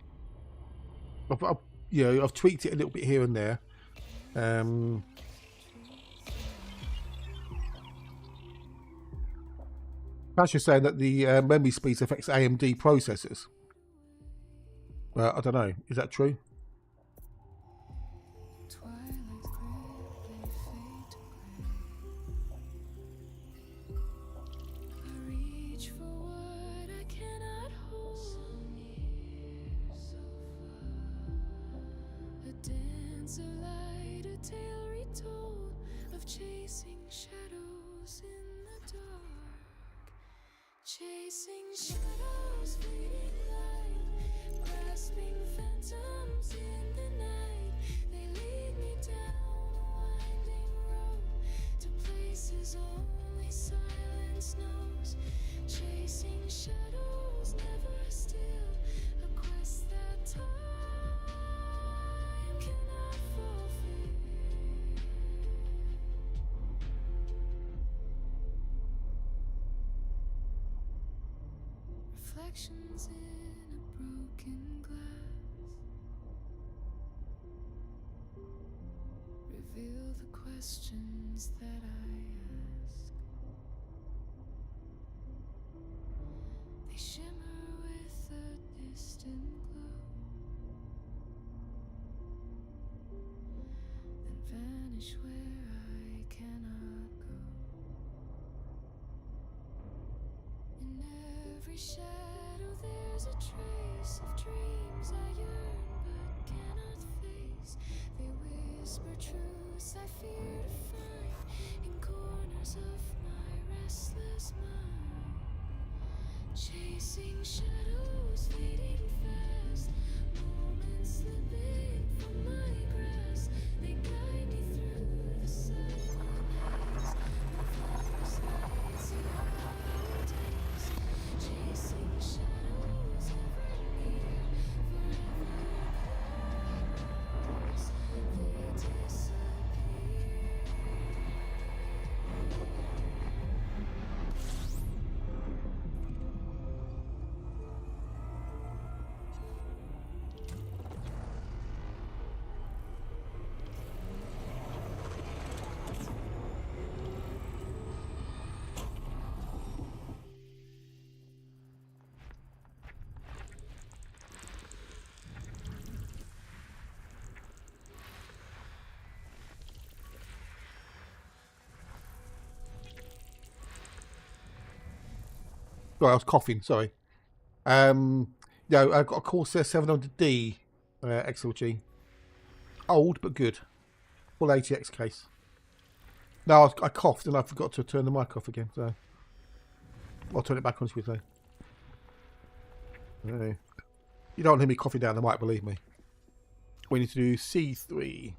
You know, I've tweaked it a little bit here and there. Perhaps you're saying that the memory speeds affects AMD processors. I don't know. Is that true? Chasing shadows, fading light, grasping phantoms in the night. They lead me down a winding road to places only silence knows. Chasing shadows, never still, a quest that time cannot fulfill. Reflections in a broken glass reveal the questions that I ask. They shimmer with a distant glow, then vanish where I cannot go. In every shadow there's a trace of dreams I yearn but cannot face. They whisper truths I fear to find in corners of my restless mind. Chasing shadows, fading fast, moments slipping from my grasp. They guide me through the silent haze, revolves nights and hollow days. Chasing shadows, ever near, forever close. They disappear. Sorry, I was coughing. Sorry. No, I've got a Corsair 700D XLG. Old but good. Full ATX case. No, I coughed and I forgot to turn the mic off again. So I'll turn it back on quickly. You don't want to hear me coughing down the mic, believe me. We need to do C3.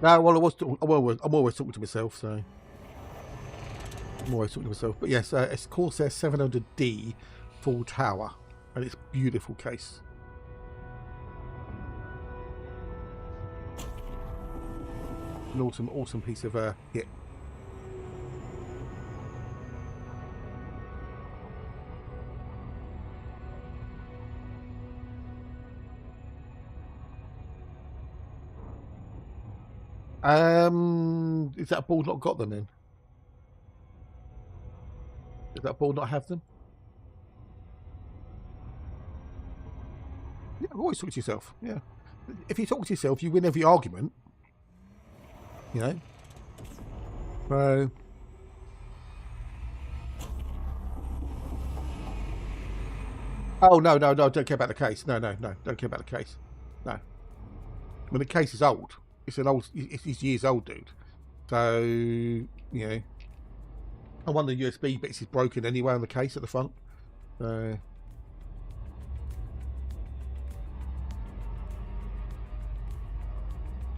No, well, I'm always talking to myself, so I'm always talking to myself. But yes, it's Corsair 700D full tower, and it's a beautiful case. An awesome piece of kit. Is that board not got them then? Does that board not have them? Yeah, always talk to yourself. Yeah. If you talk to yourself, you win every argument. You know? So... Oh, no, don't care about the case. No, don't care about the case. No. I mean, the case is old. It's years old, dude. So, you know... And one of the USB bits is broken anyway on the case at the front. So...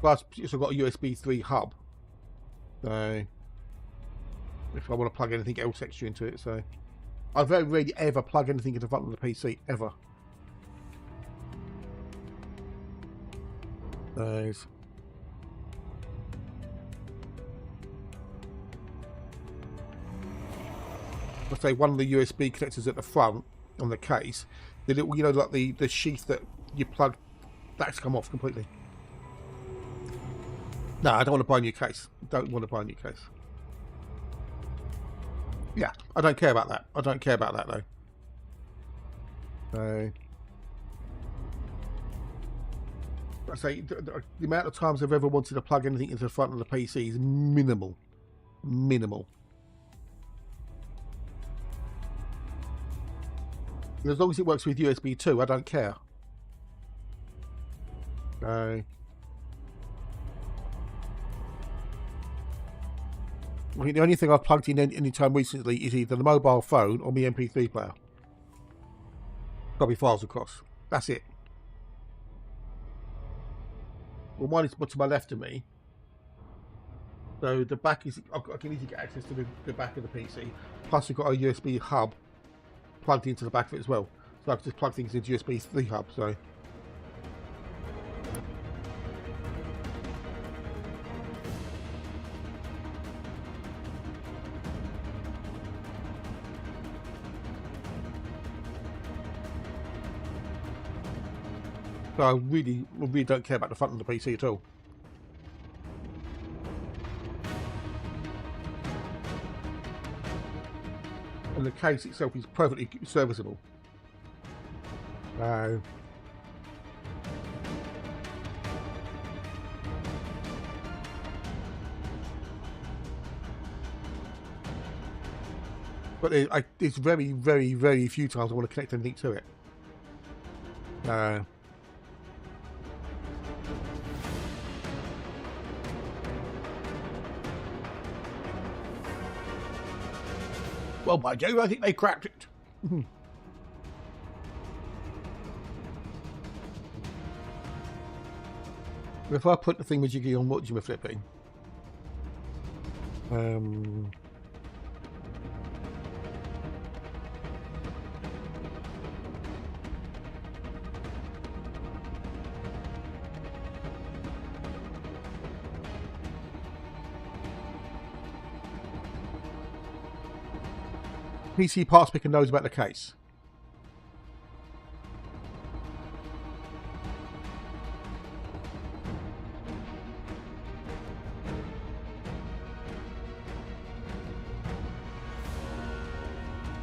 Plus, it's got a USB 3 hub. So, if I want to plug anything else extra into it, so I very rarely ever plug anything into the front of the PC ever. Those. Let's say one of the USB connectors at the front on the case, the little, you know, like the sheath that you plug, that's come off completely. No, I don't want to buy a new case. Don't want to buy a new case. Yeah, I don't care about that. I don't care about that though. So, I say the amount of times I've ever wanted to plug anything into the front of the PC is minimal. Minimal. And as long as it works with USB 2, I don't care. So, I mean, the only thing I've plugged in any time recently is either the mobile phone or my MP3 player. Copy files across. That's it. Well, mine is to my left of me. So the back is, I can easily get access to the back of the PC. Plus we've got a USB hub plugged into the back of it as well. So I can just plug things into USB 3 hub, so. So I really don't care about the front of the PC at all. And the case itself is perfectly serviceable. But there's very few times I want to connect anything to it. Well, by Jove, I think they cracked it. If I put the thingamajiggy on, what do you flipping? PC parts picker knows about the case.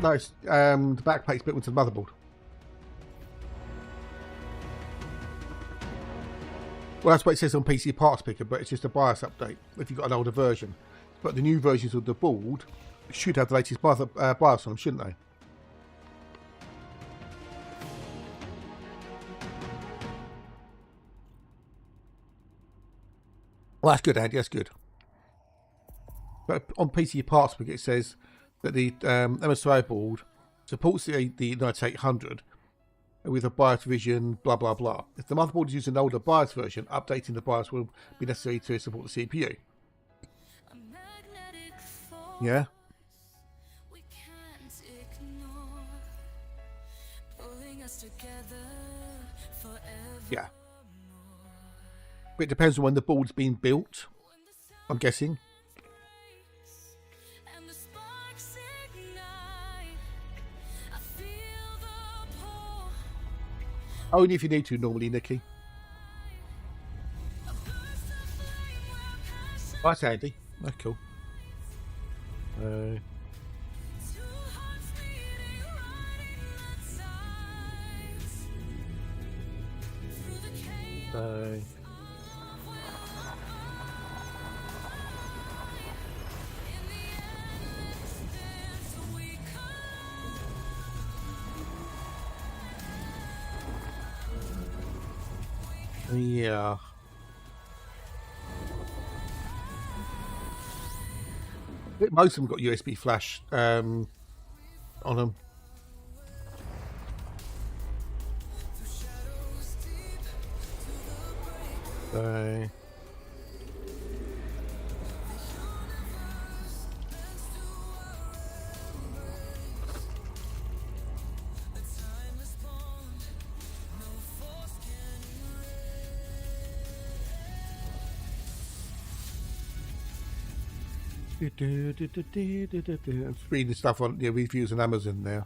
No, it's, the back plate's built into the motherboard. Well, that's what it says on PC parts picker, but it's just a BIOS update if you've got an older version. But the new versions of the board should have the latest BIOS on them, shouldn't they? Well, that's good, Andy, that's good. But on PC parts picker, it says that the MSI board supports the 9800, with a BIOS revision, blah blah blah. If the motherboard is using an older BIOS version, updating the BIOS will be necessary to support the CPU. A magnetic force Yeah. we can't ignore, pulling us together forever. Yeah. But it depends on when the board's been built, I'm guessing. And the sparks ignite. I feel the pull. Only if you need to, normally, Nikki. A burst of flame where passion. That's handy. That's cool. Two hearts beating, riding the tides. Through the chaos. In the endless dance we Yeah. I think most of them got USB flash on them. I'm just reading stuff on the reviews on Amazon now.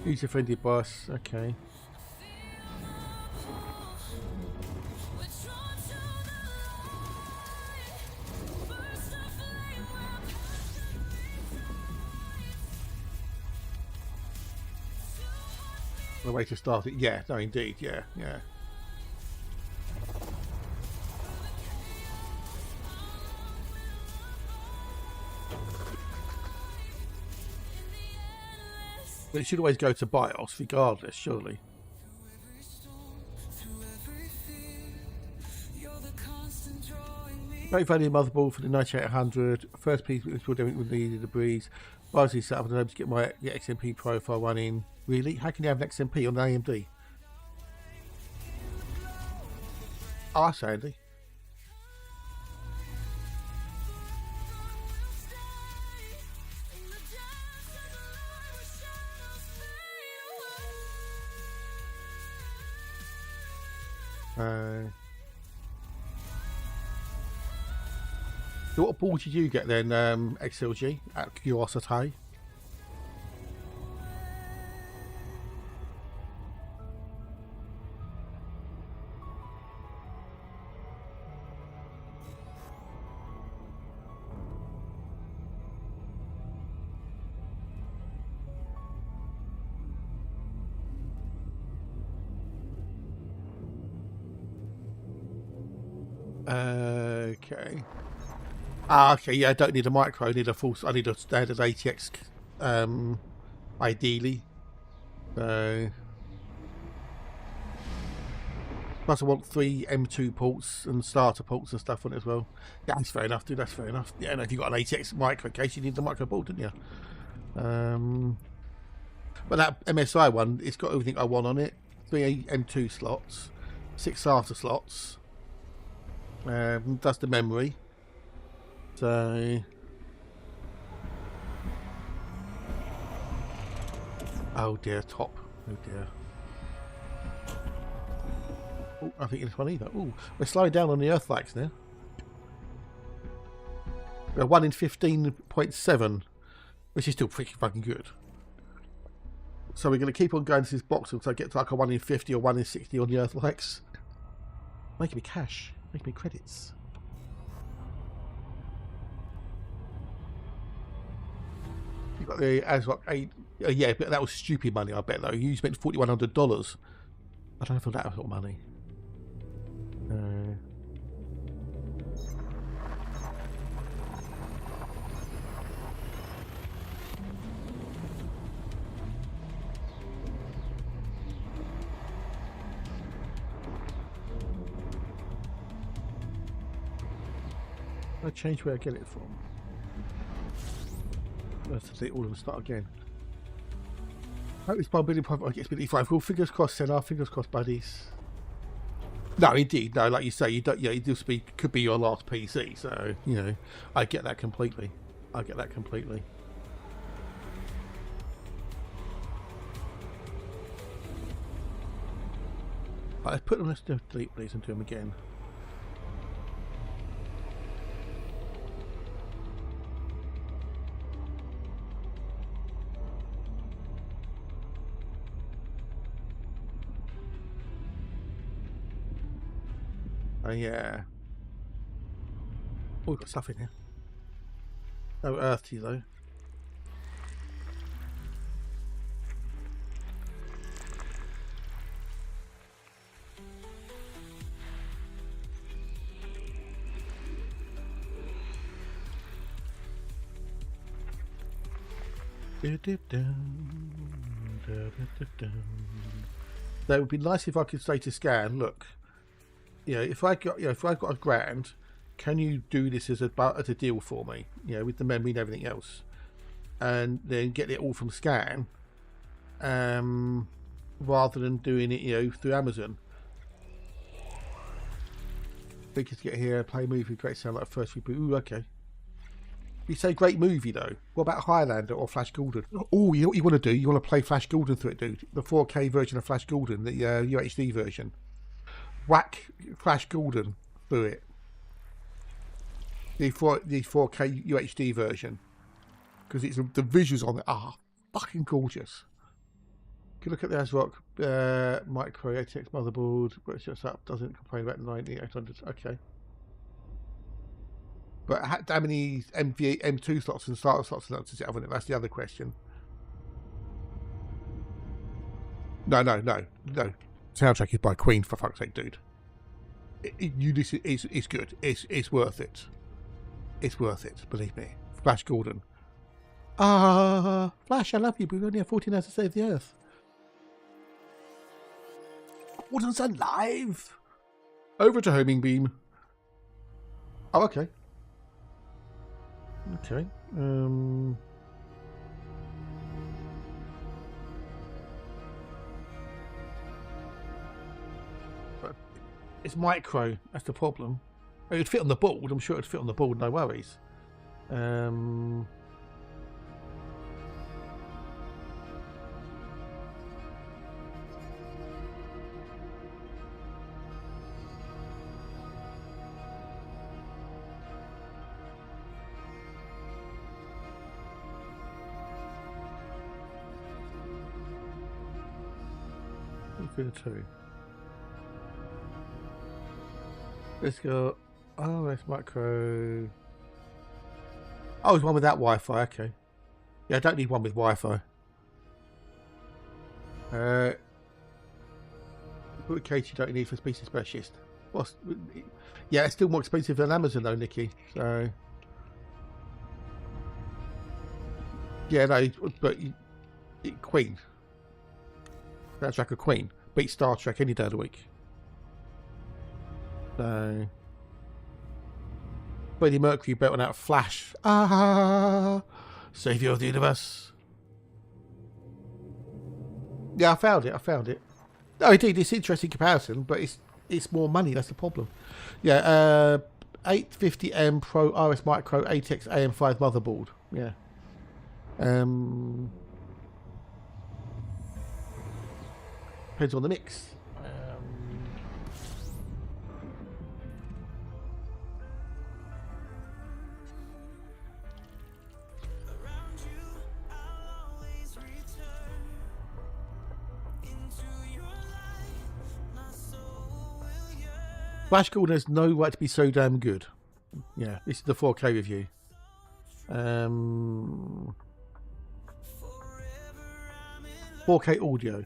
User-friendly BIOS, okay. The way to start it, yeah, no, indeed, yeah. But it should always go to BIOS, regardless, surely. Great value motherboard for the 9800. First piece was put in with the breeze. BIOS is set up and able to get my XMP profile running. Really? How can you have an XMP on an AMD? Oh, that's handy. So what board did you get then, XLG, out of curiosity? Okay. Okay, yeah, I don't need a micro, I need a full, I need a standard ATX, ideally. So, plus I want 3 M2 ports and starter ports and stuff on it as well. Yeah, that's fair enough, dude, that's fair enough. Yeah, and if you've got an ATX micro case, you need the micro board, didn't you? But that MSI one, it's got everything I want on it. 3 M2 slots, 6 SATA slots, does the memory. So, oh dear, top. Oh dear. Oh, I think this one either. Oh, we're slowing down on the Earth likes now. We're 1 in 15.7, which is still pretty fucking good. So we're going to keep on going to this box until I get to like a 1 in 50 or 1 in 60 on the Earth likes. Making me cash, making me credits. You got the ASRock 8. Yeah, but that was stupid money, I bet, though. You spent $4,100. I don't know for that sort of money. I change where I get it from. Let's delete all of them. Start again. Hope this billion profit gets 55. Well, fingers crossed, Senna. Fingers crossed, buddies. No, indeed, no. Like you say, you don't. Yeah, you do speak. Could be your last PC. So you know, I get that completely. I get that completely. Let's put them. Let's delete these and do them again. Oh yeah. Oh, we've got stuff in here. No earthy though. That would be nice if I could say to Scan, look, you know, if I got, you know, if I got £1,000, can you do this as a deal for me, you know, with the memory and everything else, and then get it all from Scan, rather than doing it, you know, through Amazon. We could get here, play movie, great sound like a first reboot. Ooh, okay. You say great movie though. What about Highlander or Flash Gordon? Oh, you know what you want to do? You want to play Flash Gordon through it, dude. The 4K version of Flash Gordon, the UHD version. Whack Flash Gordon through it. The 4K UHD version, because it's the visuals on it are fucking gorgeous. Good look at the ASRock micro ATX motherboard. But it's up. Doesn't complain about 9800. Okay. But how many M2 slots and SATA slots does it have on it? That's the other question. No. Soundtrack is by Queen, for fuck's sake, dude. It's good. It's worth it. It's worth it, believe me. Flash Gordon. Flash, I love you, but we only have 14 hours to save the Earth. Gordon's alive! Over to homing beam. Oh, okay. Okay. But it's micro. That's the problem. It would fit on the board. I'm sure it'd fit on the board. No worries. The two. Let's go. Oh, that's micro. Oh, it's one with that Wi-Fi. Okay. Yeah, I don't need one with Wi-Fi. What case you don't need for species specialist? What's? Yeah, it's still more expensive than Amazon though, Nikki. So. Yeah, no, but Queen. That's like a Queen. Beat Star Trek any day of the week. So, Freddie Mercury belting out Flash. Savior of the universe. Yeah, I found it. No, indeed, it's an interesting comparison, but it's more money. That's the problem. Yeah, 850M Pro RS Micro ATX AM5 motherboard. Yeah. Depends on the mix. Flash Gordon has no right to be so damn good. Yeah, this is the 4K review. 4K audio.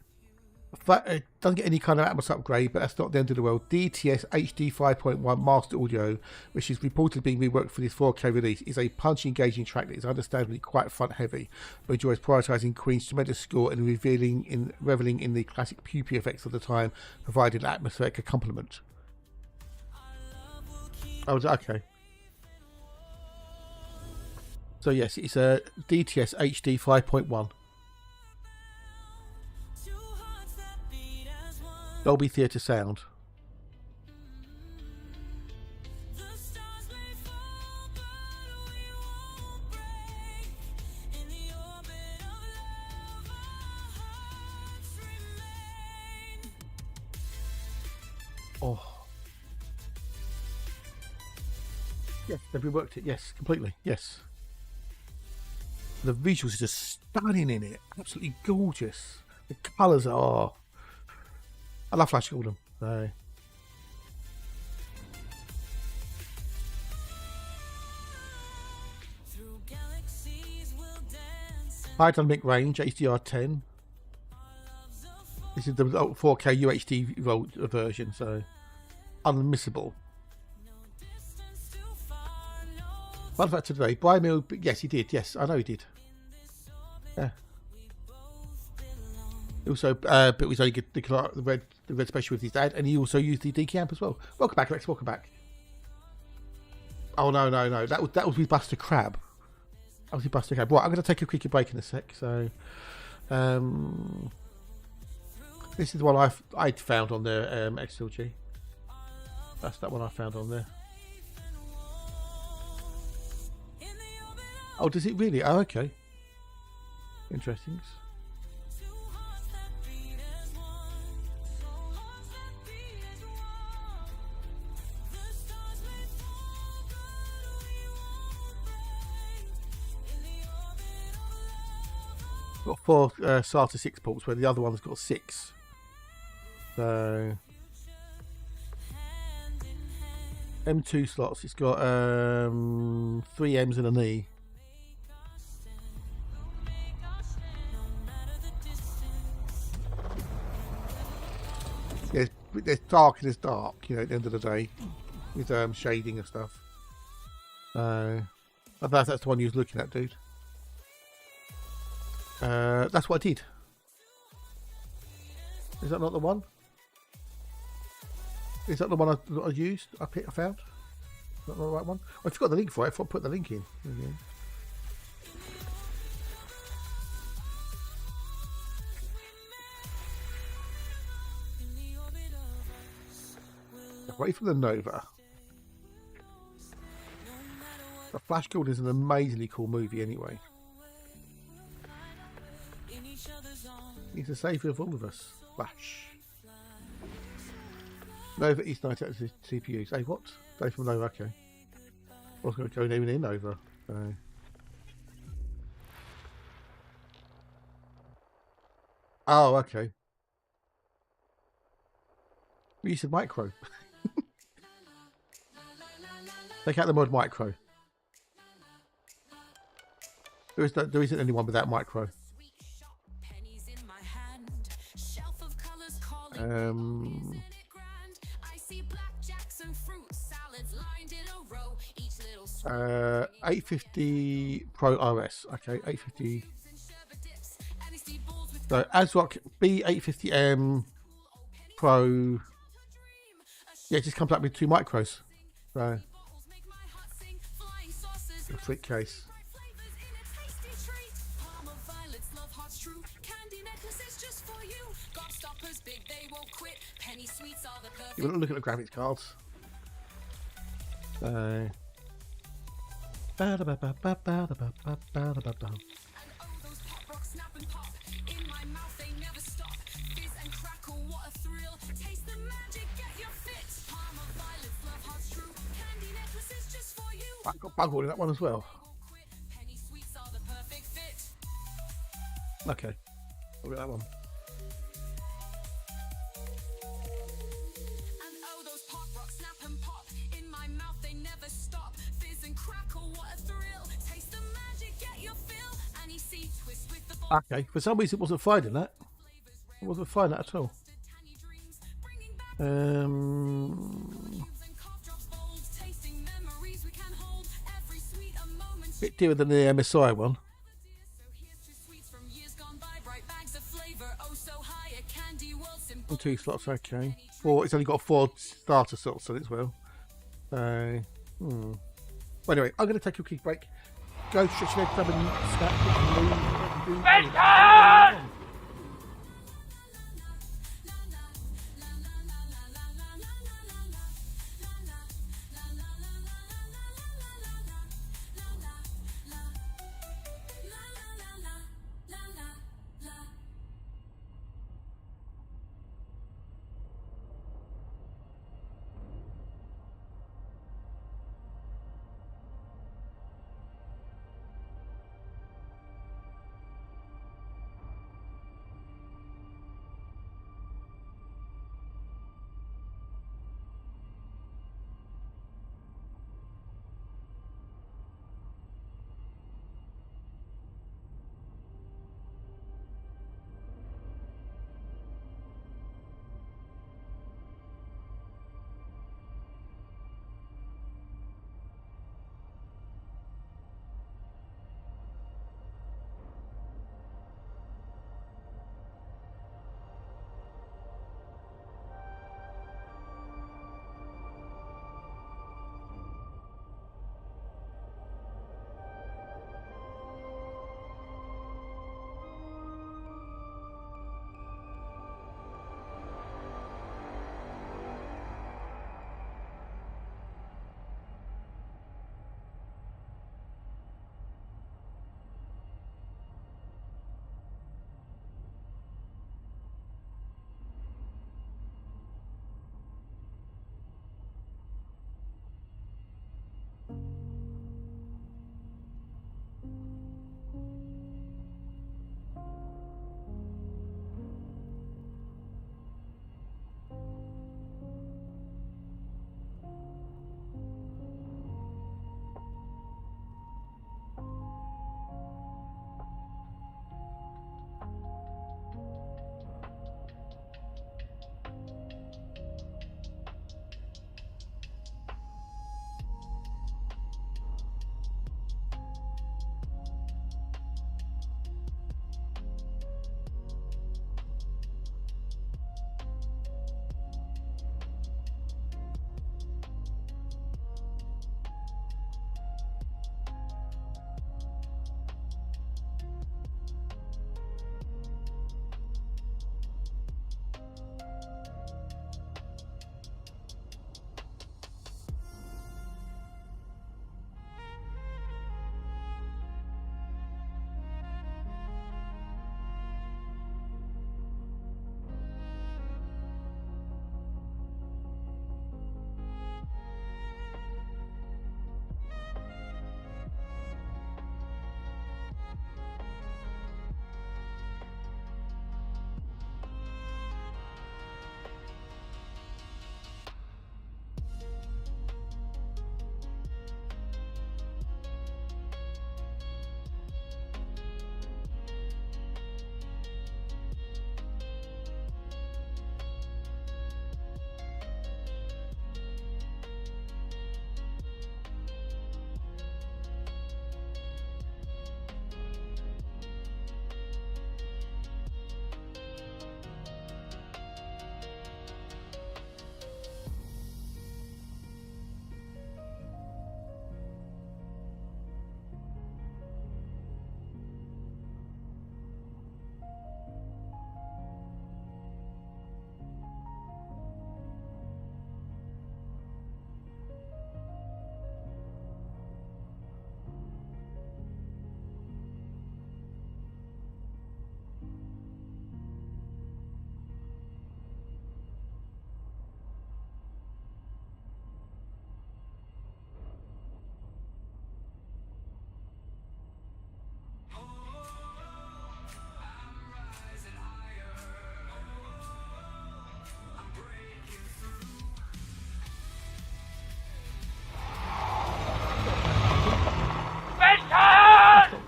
It doesn't get any kind of Atmos upgrade, but that's not the end of the world. DTS HD 5.1 Master Audio, which is reportedly being reworked for this 4K release, is a punchy, engaging track that is understandably quite front heavy, but enjoys prioritising Queen's tremendous score and reveling in the classic pew-pew effects of the time, providing atmospheric accompaniment. Oh, okay. So yes, it's a DTS HD 5.1. Two hearts that beat as one. Dolby Theatre sound. The stars may fall, but we won't break. In the orbit of love, our hearts remain. Oh. Yes, they've reworked it. Yes, completely. Yes. The visuals are just stunning in it. Absolutely gorgeous. The colours are. I love Flash Gordon. So. Through galaxies we'll dance. High dynamic range, HDR10. This is the 4K UHD version, so unmissable. Distance too far, no. Fun fact today, Brian Mill, yes, he did. Yes, I know he did. Yeah. Also, but he's only get the red special with his dad, and he also used the decamp as well. Welcome back, Alex. Welcome back. Oh no. That was with Buster Crab. That was with Buster Crab. Right, I'm going to take a quick break in a sec. So, this is the one I'd found on the XLG. That's that one I found on there. Oh, does it really? Oh, okay. Interesting. Two hearts that beat as one. Two hearts that beat as one. The stars may fall, but we won't break. In the orbit of love, Got 4 SATA 6 ports, where the other one's got 6. So hand in hand. M2 slots. It's got 3 M's and an E. Make our stand, no matter the distance. There's dark and there's dark, you know, at the end of the day, with shading and stuff. I think that's the one you was looking at, dude. That's what I did. Is that not the one? Is that the one I used? I found? Is that not the right one? I forgot the link for it. I thought I put the link in. There we go. In the orbit of us, we'll Away from the Nova. no matter what The Flash Gordon is an amazingly cool movie anyway. in each other's arms. He's the saviour of all of us. Flash. Nova East 98 CPUs. Hey, what? Day from Nova, okay. I was going to go even in Nova. So. Oh, okay. You said micro. Take out the mod micro. There isn't anyone without micro. Sweet shop, pennies in my hand. Shelf of colors calling. Um, Isn't it grand? I see blackjacks and fruit salads lined in a row. Each little 850 Pro OS. Okay, 850. and sherbet dips. And I see balls with So ASRock B850M Pro. Yeah, it just comes up with 2 micros. So bottles make my heart sing. Flying saucers. a freak case. Bright flavors in a tasty treat. Palm of violets, love hearts true. Candy necklaces just for you. Gobstoppers big, they won't quit. Penny sweets are the perfect. You want to look at the graphics cards. So. And oh, those pop rocks snap and pop. In my mouth, they never stop. Fizz and crackle, what a thrill. Taste the magic, get your fit. Palm of violets, love hearts true. Candy necklaces just for you. I got buggled in that one as well. Won't quit. Penny sweets are the perfect fit. Okay, look at that one. And oh, those pop rocks snap and pop. In my mouth, they never stop. Fizz and crackle, what a thrill. Taste the magic, get your fill. And you see, twist with the ball. Okay, for some reason it wasn't finding that. It wasn't finding that at all. Tiny dreams, bringing back Um, and cough drops bold. Tasting memories we can hold. Every sweet a moment. bit dearer than the MSI one. So here's to sweets from years gone by. Bright bags of flavor, oh so high. A candy world symbol. And 2 slots, okay. 4. It's only got 4 starter slots on it as well. So, Well, anyway, I'm going to take a quick break. go stretch your legs up and snap and move. And do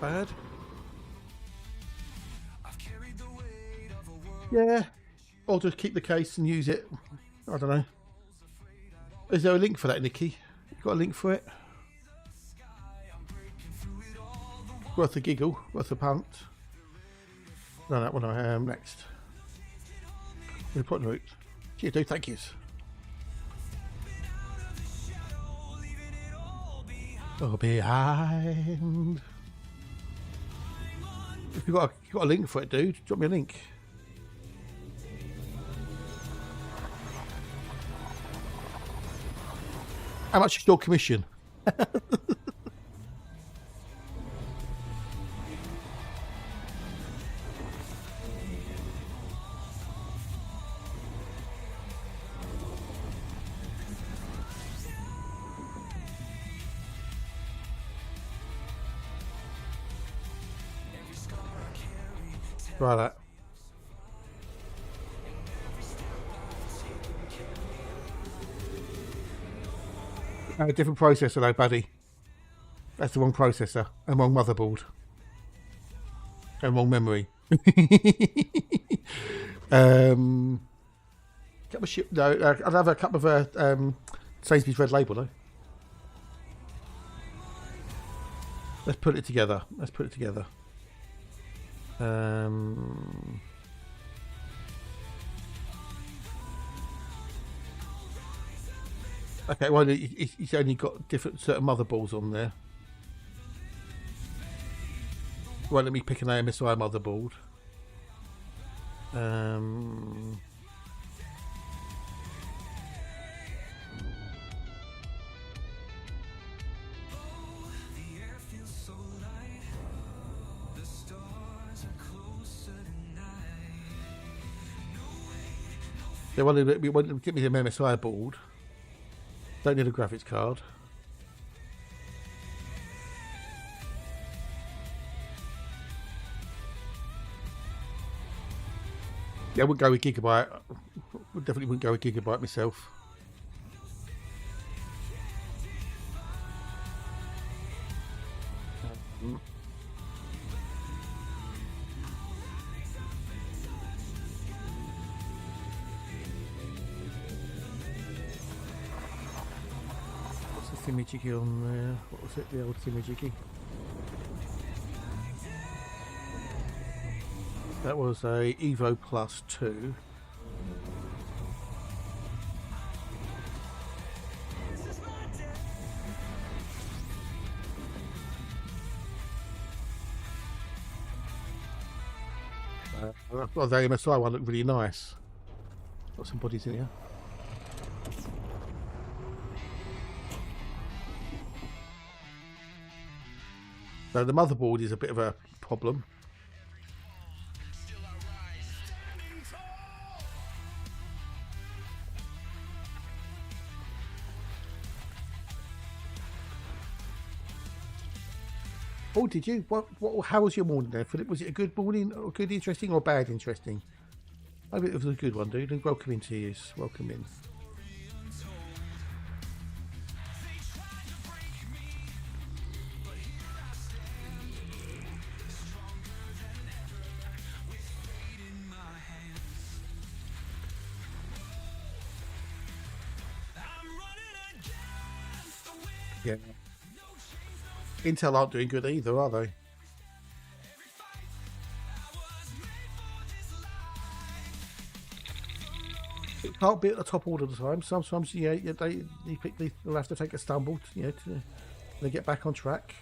bad. Yeah, or just keep the case and use it. I don't know. Is there a link for that, Nikki? You got a link for it? Worth a giggle, worth a punt. No, that one I am next. Report route. Cheers, dude. Thank yous. Oh, behind. If you got a link for it, dude, drop me a link. How much is your commission? Try that. A different processor though, buddy. That's the wrong processor and wrong motherboard and wrong memory. Couple of shit. No, I'll have a cup of Sainsbury's Red Label though. Let's put it together. Okay, well, he's only got different certain motherboards on there. Well, let me pick an AMSI motherboard. They wanted to get me the MSI board. Don't need a graphics card. Yeah, I wouldn't go with Gigabyte. Definitely wouldn't go with Gigabyte myself. Thingy-jiggy on there. What was it? The old thingy-jiggy. That was a Evo Plus 2. Well, the MSI one looked really nice. Got some bodies in here. So the motherboard is a bit of a problem. Oh, did you? How was your morning there, Philip? Was it a good morning, or good interesting, or bad interesting? I hope it was a good one, dude. And welcome into you. Welcome in. Yeah. Intel aren't doing good either, are they? It can't be at the top all of the time. Sometimes, yeah, they'll have to take a stumble, to get back on track.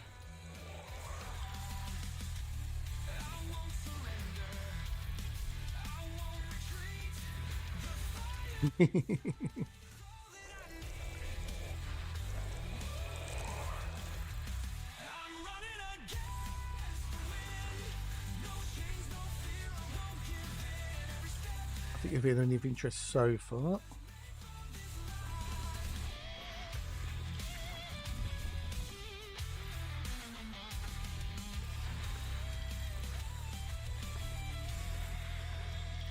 I think it'll be only of interest so far.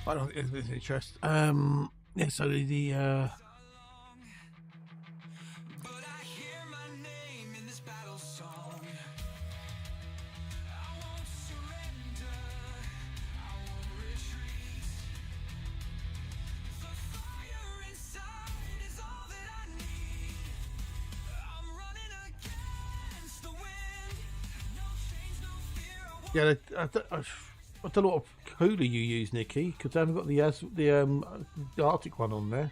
I don't think it's of interest. Yeah, so the yeah, I don't know what cooler you use, Nikki, because I haven't got the Arctic one on there.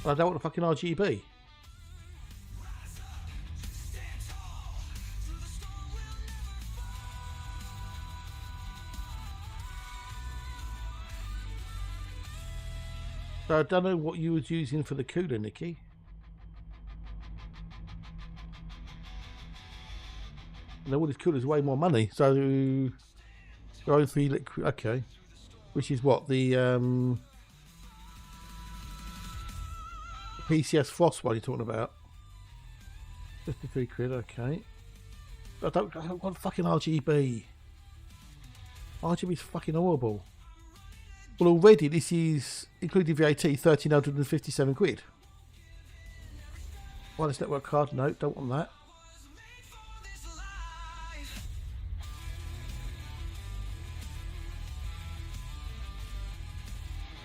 I don't want a fucking RGB. So I don't know what you was using for the cooler, Nikki. And all this cooler's way more money, so going for liquid, okay. Which is what the PCS Frost one you're talking about. 53 quid, okay. I don't want fucking RGB. RGB's fucking horrible. Well, already this is, including VAT, 1,357 quid. Wireless network card, no, don't want that.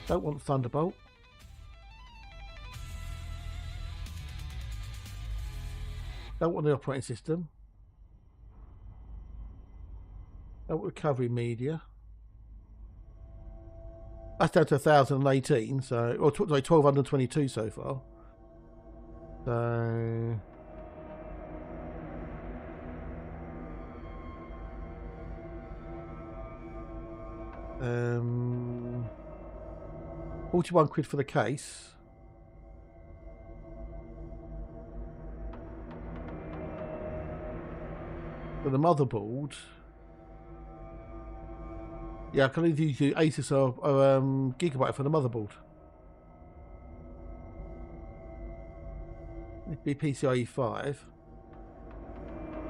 Don't want Thunderbolt. Don't want the operating system. Don't want recovery media. That's down to 1,018, so, or sorry, 1,222 so far. So, 41 quid for the case. For the motherboard, yeah, I can either use the Asus or Gigabyte for the motherboard. It'd be PCIe 5.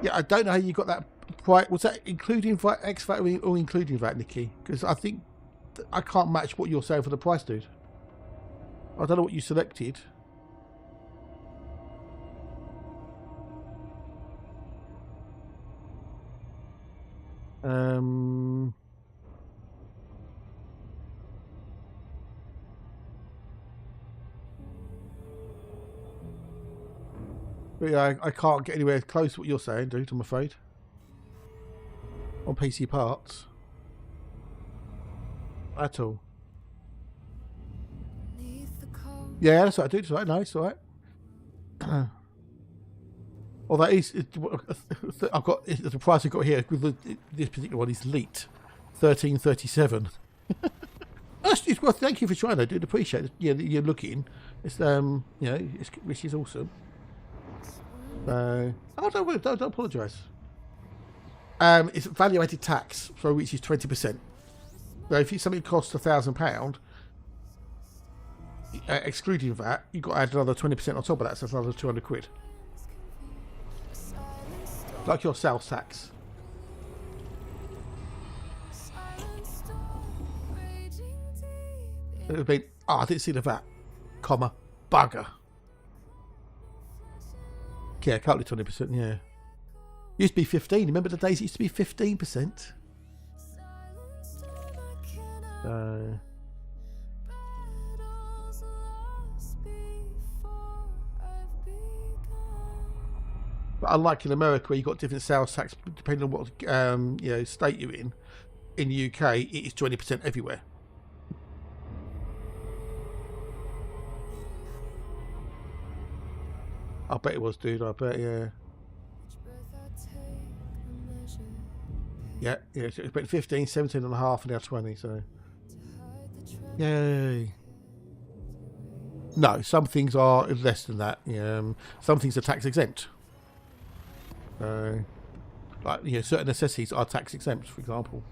Yeah, I don't know how you got that price. Was that including VAT, ex-VAT, or including VAT, Nikki? Because I think I can't match what you're saying for the price, dude. I don't know what you selected. But yeah, I can't get anywhere close to what you're saying, dude, I'm afraid. On PC parts. At all. Yeah, that's what I do. It's all right. No, it's all right. Well, that is. I've got the price I got here with this particular one is Elite, 1337. Well, thank you for trying. I do appreciate it. Yeah, you're looking. It's you know, which is awesome. Don't apologise. It's value added tax, so which is 20%. So if something costs £1,000, excluding that, you've got to add another 20% on top of that, so that's another 200 quid. Like your sales tax. It would have been, oh, I didn't see the VAT, comma, bugger. Yeah, can't do 20%, yeah. Used to be 15. Remember the days it used to be 15%? But unlike in America, where you've got different sales tax depending on what you know, state you're in the UK, it is 20% everywhere. I bet it was, dude. I bet, yeah. Yeah, so it's been 15, 17 and a half, and now 20, so. Yay. No, some things are less than that. Some things are tax exempt. Like, you know, certain necessities are tax exempt, for example.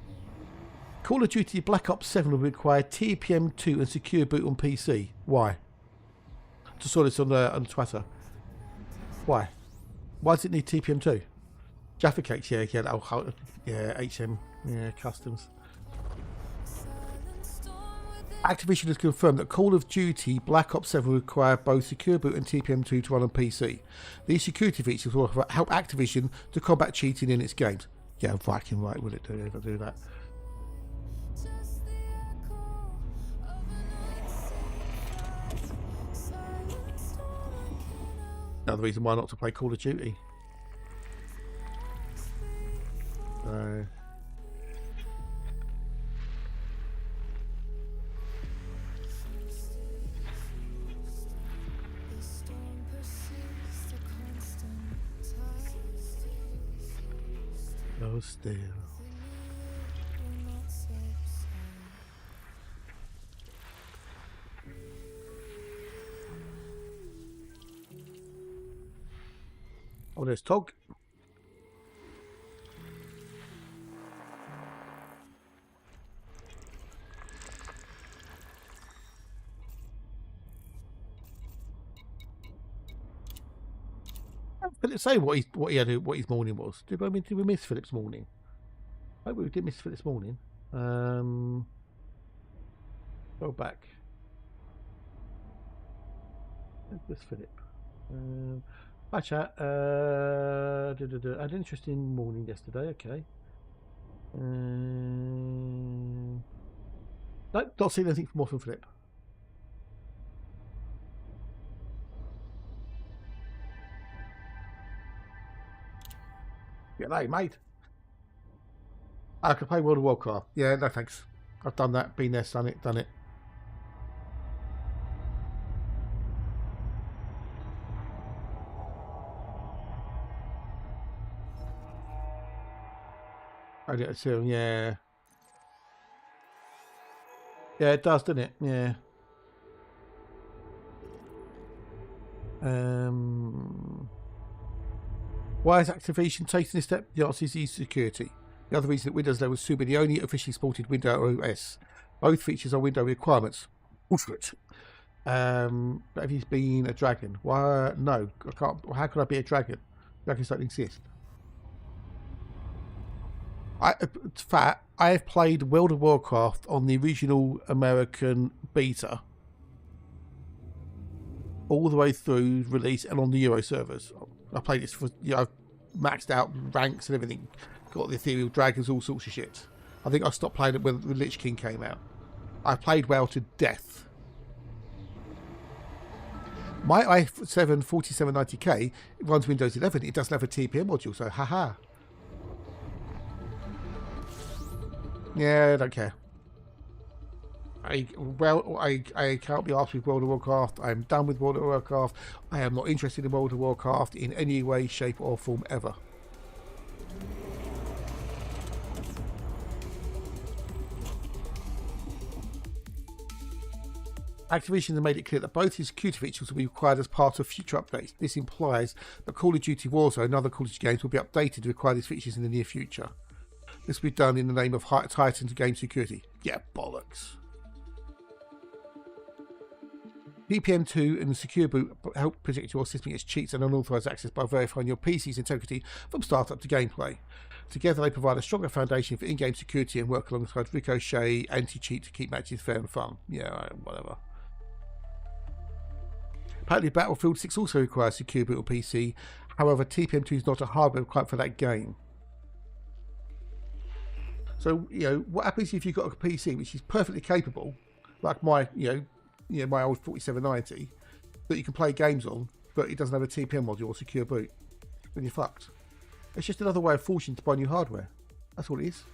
Call of Duty Black Ops 7 will require TPM2 and secure boot on PC. Why? Just saw this on Twitter. Why? Why does it need TPM2? Jaffa Cakes, yeah, HM, yeah, customs. Activision has confirmed that Call of Duty Black Ops 7 will require both Secure Boot and TPM2 to run on PC. These security features will help Activision to combat cheating in its games. Yeah, fucking right, will it do if I do that? Another reason why not to play Call of Duty. Oh, still. Oh, there's Tog. Philip say what his morning was. Did we miss Philip's morning? I hope we did miss Philip's morning. Go back. Where's Philip? Hi chat. I had an interesting morning yesterday. Okay. No, not seen anything more from Philip. Yeah, no, mate. I can play World of Warcraft. Yeah, no thanks. I've done that. Been there, done it. I did it too. Yeah. Yeah, it does, doesn't it? Yeah. Why is Activision taking this step? The answer is security. The other reason that Windows level 2 be the only officially supported Windows OS. Both features are window requirements. But have you been a dragon? Why? No, I can't. How can I be a dragon? Dragons don't exist. I have played World of Warcraft on the original American beta all the way through release and on the Euro servers. I played this for, I've maxed out ranks and everything, got the ethereal dragons, all sorts of shit. I think I stopped playing it when the Lich King came out. I played WoW to death. My i7 4790K runs Windows 11. It doesn't have a TPM module, so haha. Yeah, I don't care. I can't be asked with World of Warcraft. I'm done with World of Warcraft. I am not interested in World of Warcraft in any way, shape or form ever. Activision has made it clear that both his security features will be required as part of future updates. This implies that Call of Duty Warzone and other Call of Duty games will be updated to require these features in the near future. This will be done in the name of heightened game security. Yeah, bollocks. DPM2 and Secure Boot help protect your system against cheats and unauthorized access by verifying your PC's integrity from startup to gameplay. Together they provide a stronger foundation for in-game security and work alongside Ricochet anti-cheat to keep matches fair and fun. Yeah, whatever. Apparently Battlefield 6 also requires Secure Boot on PC. However, TPM2 is not a hardware requirement for that game. So, what happens if you've got a PC which is perfectly capable, like my, my old 4790, that you can play games on, but it doesn't have a TPM module or secure boot? Then you're fucked. It's just another way of forcing you to buy new hardware. That's all it is.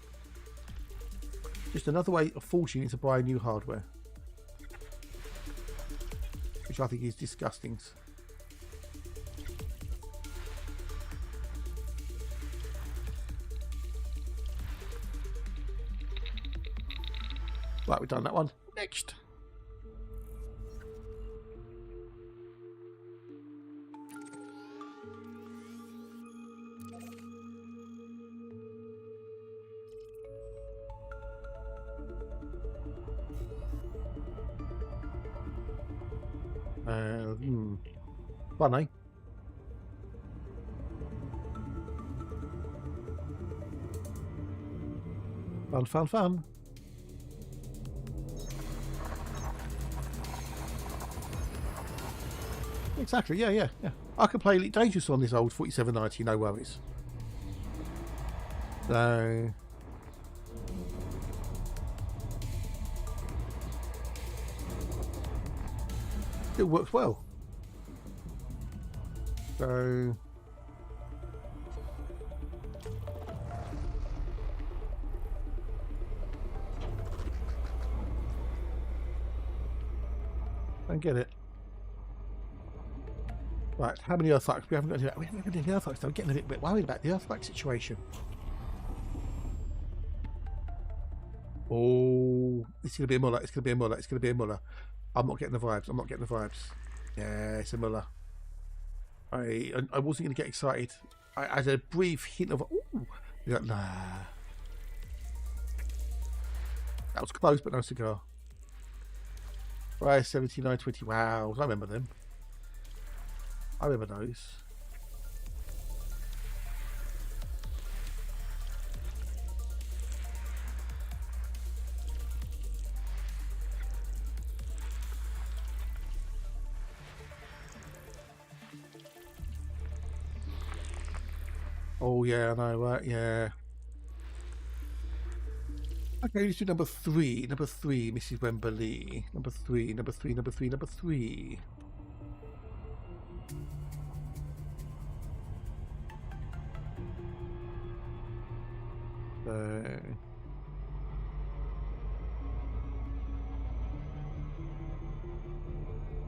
Just another way of forcing you to buy new hardware. Which I think is disgusting. Right, we've done that one. Next. Funny. Fun. Exactly, yeah. I can play Elite Dangerous on this old 4790, no worries. So... it works well. So... I get it. Right, how many Earthquakes? We haven't got any Earthquakes. I'm getting a little bit worried about the Earthquake situation. Oh, it's going to be a Muller. It's going to be a Muller. I'm not getting the vibes. Yeah, it's a Muller. I wasn't going to get excited. I had a brief hint of, ooh, like, nah. That was close, but no cigar. Right, 79.20. Wow, I remember them. I remember those. Oh yeah, I know, right? Yeah. Okay, let's do number three. Number three, Mrs. Wembley. Number three, number three, number three, number three.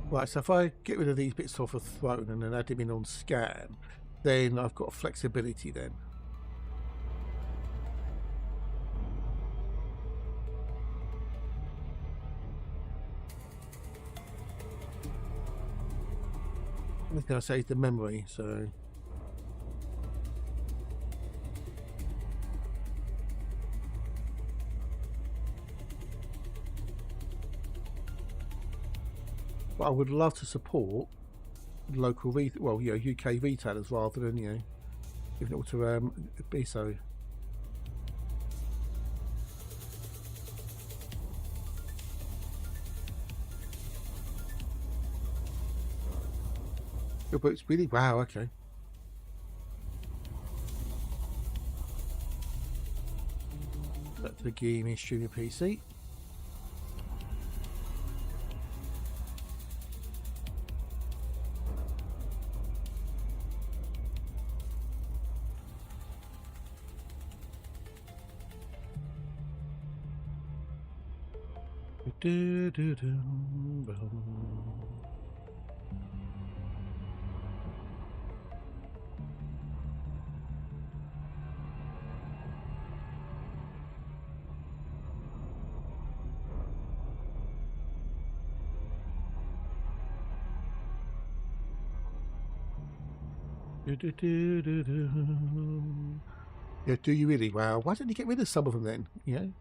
Right, so if I get rid of these bits off a throne and then add them in on scan, then I've got flexibility then. Only thing I say is the memory, so. But I would love to support local, well, you know, UK retailers rather than, you know, giving it all to be so. Your boots really? Wow, okay. That's the gaming streaming PC. Yeah, do you really? Wow. Why don't you get rid of some of them then? You know,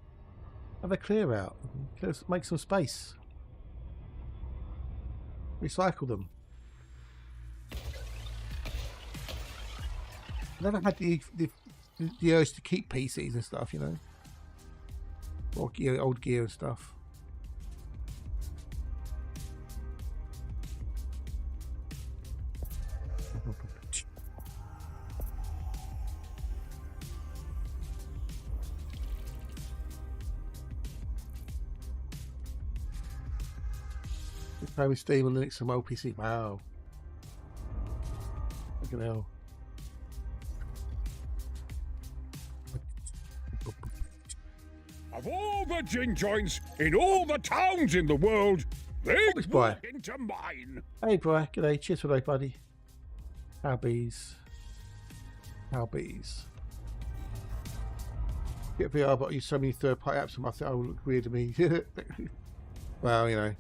have a clear out. Let's make some space. Recycle them. I never had the urge to keep PCs and stuff, you know, or gear, old gear and stuff. Play with Steam and Linux and PC. Wow. Look at hell. Of all the gin joints in all the towns in the world, they walk into mine. Hey, Bri. G'day. Cheers for that, buddy. How bees. How bees. Get VR, but I use so many third-party apps, and I think, oh, look weird to me. Well, you know.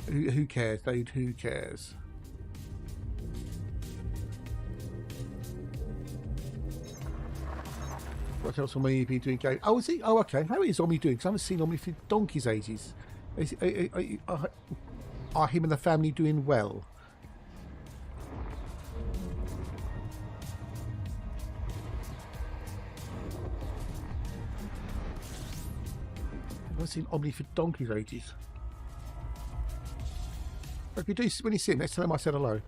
Who cares, dude? Who cares? What else will he be doing? Game? Oh, is he? Oh, okay. How is Omni doing? Because I haven't seen Omni for donkey's ages. Are him and the family doing well? I haven't seen Omni for donkey's ages. If you do, when you see him, next time I said hello.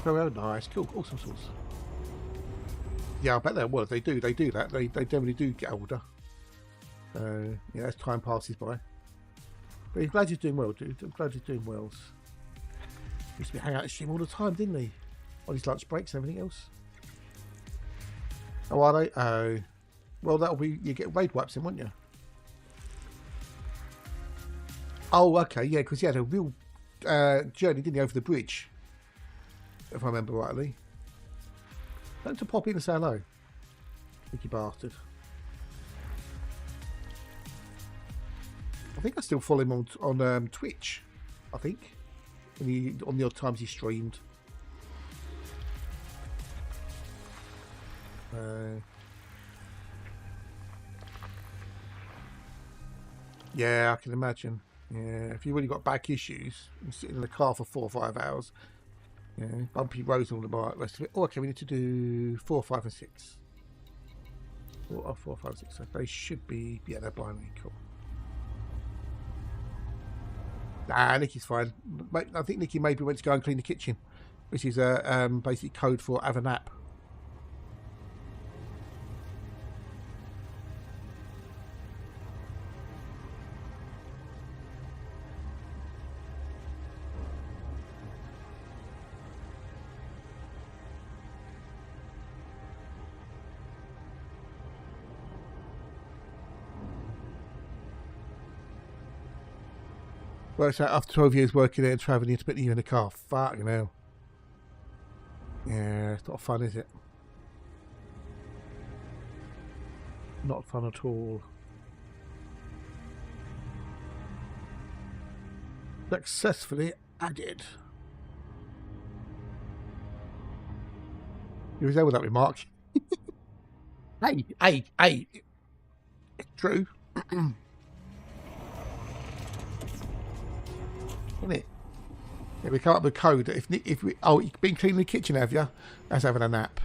Oh, nice, cool, awesome sauce. Yeah, I bet they will. They do that. They definitely do get older. Yeah, as time passes by. But I'm glad he's doing well, dude. I'm glad he's doing well. He used to be hanging out at stream all the time, didn't he? On his lunch breaks and everything else. Oh, are they? Oh. Well, that'll be... You get raid wipes in, won't you? Oh, okay, yeah, because he had a real journey, didn't he, over the bridge? If I remember rightly. Don't to pop in and say hello. Sneaky bastard. I think I still follow him on Twitch. I think on the odd times he streamed. Yeah, I can imagine. Yeah, if you really got back issues and sitting in the car for 4 or 5 hours, yeah, bumpy roads and all the rest of it. Oh, okay, we need to do 4, 5, and 6. 4, 5, 6. So they should be. Yeah, they're binary. Cool. Nah, Nikki's fine. I think Nikki maybe went to go and clean the kitchen, which is basically code for have a nap. Works out after 12 years working there and travelling to put you in a car. Fucking hell. Yeah, it's not fun, is it? Not fun at all. Successfully added. You resemble that remark. Hey. It's true. Isn't it? Yeah, we come up with code. If we you've been cleaning the kitchen, have you? That's having a nap.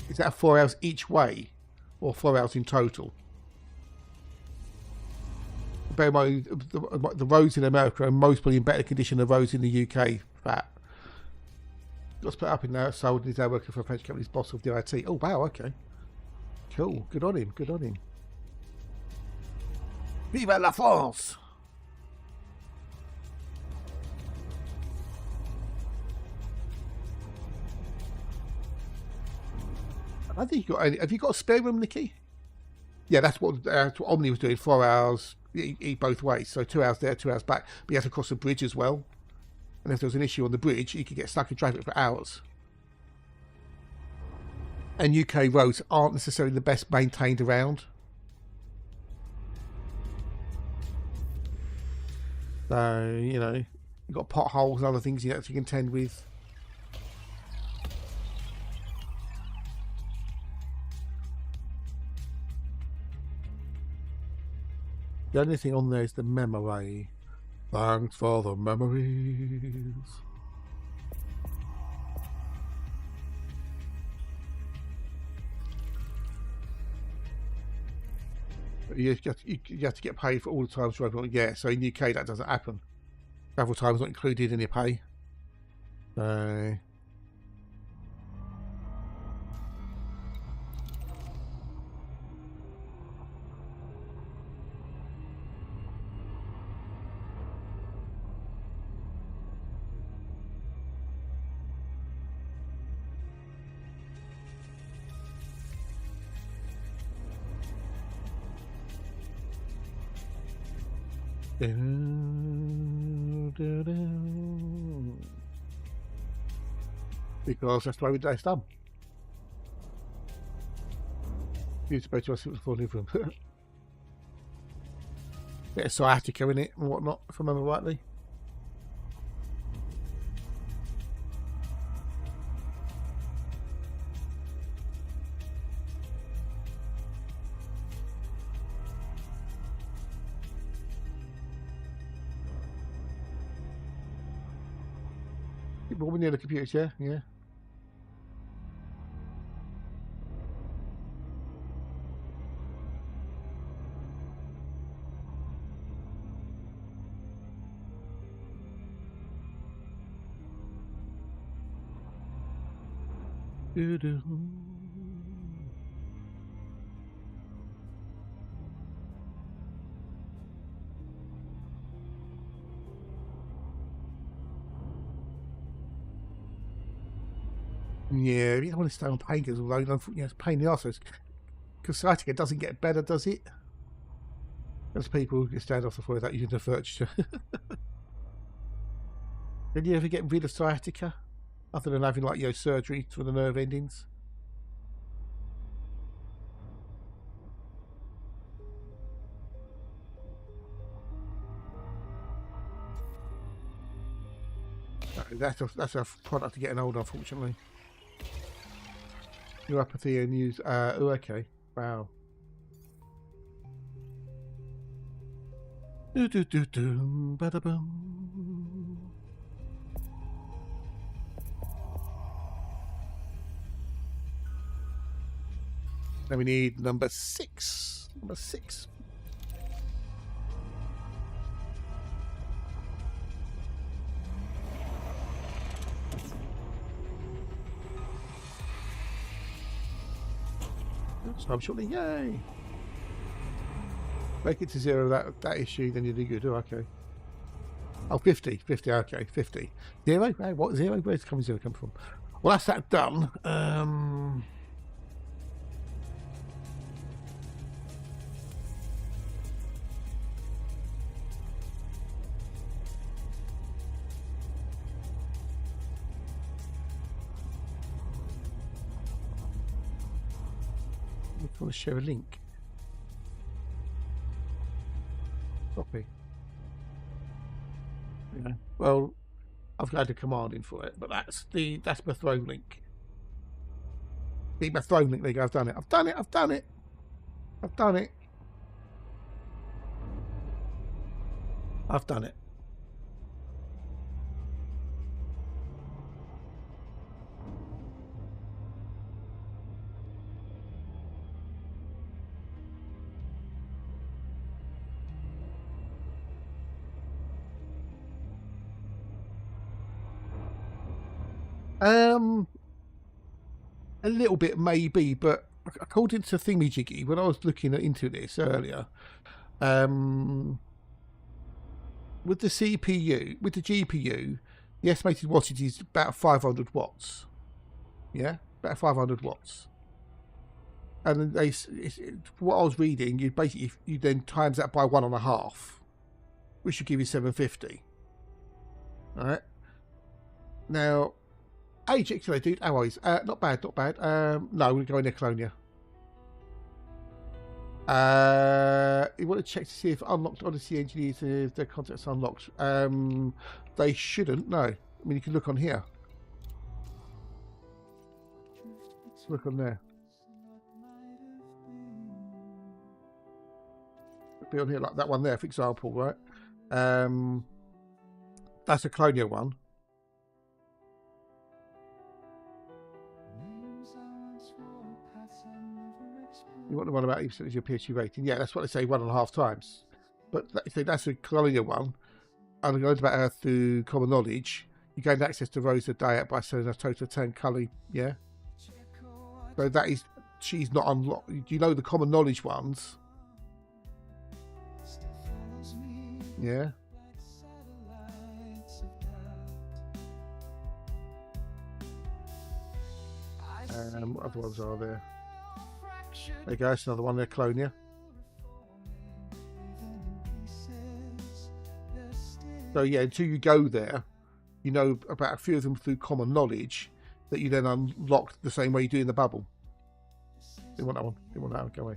Is that 4 hours each way, or 4 hours in total? Bear in mind, the roads in America are mostly in better condition than the roads in the UK. That got split up in there. Sold. He's now working for a French company's boss of the IT. Oh wow, okay. Cool. Good on him. Good on him. Vive la France! I think you got. Have you got a spare room, Nikki? Yeah, that's what Omni was doing. 4 hours, eat both ways. So 2 hours there, 2 hours back. But you have to cross the bridge as well. And if there was an issue on the bridge, you could get stuck in traffic for hours. And UK roads aren't necessarily the best maintained around. So, you know, you've got potholes and other things you have to contend with. The only thing on there is the memory. Thanks for the memories. You have to get paid for all the times driving. Yeah, so in the UK that doesn't happen. Travel time's not included in your pay. Because that's the way it's done. You're supposed to have something for living room. Bit of sciatica in it and whatnot, if I remember rightly. But when you're on the computers, yeah. Yeah, you don't want to stay on painkillers, although it's a pain in the arse. Because sciatica doesn't get better, does it? There's people who stand off the floor without using the furniture. Did you ever get rid of sciatica? Other than having, like, surgery for the nerve endings? That's a product of getting old, unfortunately. Neuropathy and use. Oh, okay. Wow. Do do do do. Bada boom. Then we need number 6. Number 6. Time shortly, yay! Make it to 0 that issue, then you do good. Oh, okay. Oh, 50, 50, okay, 50. 0? Hey, what 0? Where's coming 0 come from? Well, that's that done. I want to share a link. Copy. Yeah. Well, I've got a command in for it, but that's my throw link. My throw link. There you go. I've done it. I've done it. I've done it. I've done it. I've done it. A little bit maybe, but according to Thingy-Jiggy, when I was looking into this earlier, with the CPU, with the GPU, the estimated wattage is about 500 watts. Yeah, about 500 watts. And then what I was reading, you then times that by 1.5, which should give you 750. All right. Now, age, actually, dude. How are you? Not bad, not bad. No, we're going to Colonia. You want to check to see if unlocked Odyssey engineers, if their contacts are unlocked. They shouldn't. No. I mean, you can look on here. Let's look on there. Be on here like that one there, for example, right? That's a Colonia one. You want the one about 80% of your PhD rating? Yeah, that's what they say 1.5 times. But that's a Colonia one. And going about Earth through common knowledge, you gain access to Rosa Diet by selling a total of 10 Cully. Yeah. So that is, she's not unlocked. You know the common knowledge ones. Yeah. What other ones are there? There you go, it's another one there, Colonia. So yeah, until you go there, you know about a few of them through common knowledge that you then unlock the same way you do in the bubble. You want that one? You want that one? Go away.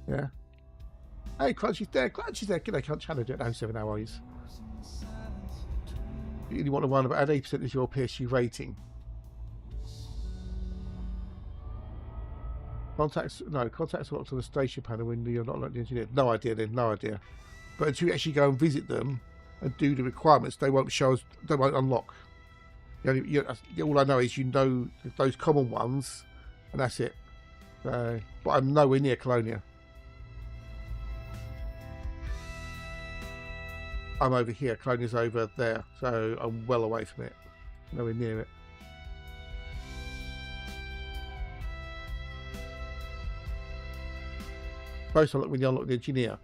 Yeah. Hey, Crunchy's there. Crunchy's there. G'day, Crunch. Hello, do 7 hours. You want the one about 80% is your PSG rating. Contacts locked on the station panel when you're not the engineer. No idea then, no idea. But until you actually go and visit them and do the requirements, they won't show us, they won't unlock. All I know is you know those common ones, and that's it. But I'm nowhere near Colonia. I'm over here, Colonia's over there, so I'm well away from it. Nowhere near it. Both unlock when you unlock the engineer.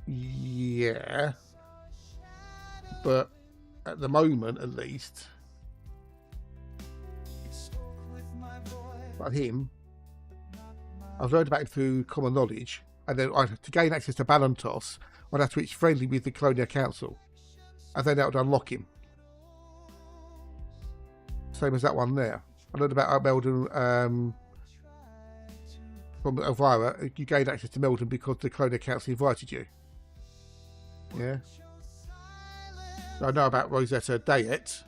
Yeah. But at the moment, at least, like him, I've learned about him through common knowledge, and then to gain access to Balantos, I'd have to reach friendly with the Colonia Council, and then that would unlock him. same as that one there. I learned about Meldon from Elvira. You gained access to Meldon because the clone accounts invited you. Yeah. I know about Rosetta Diet.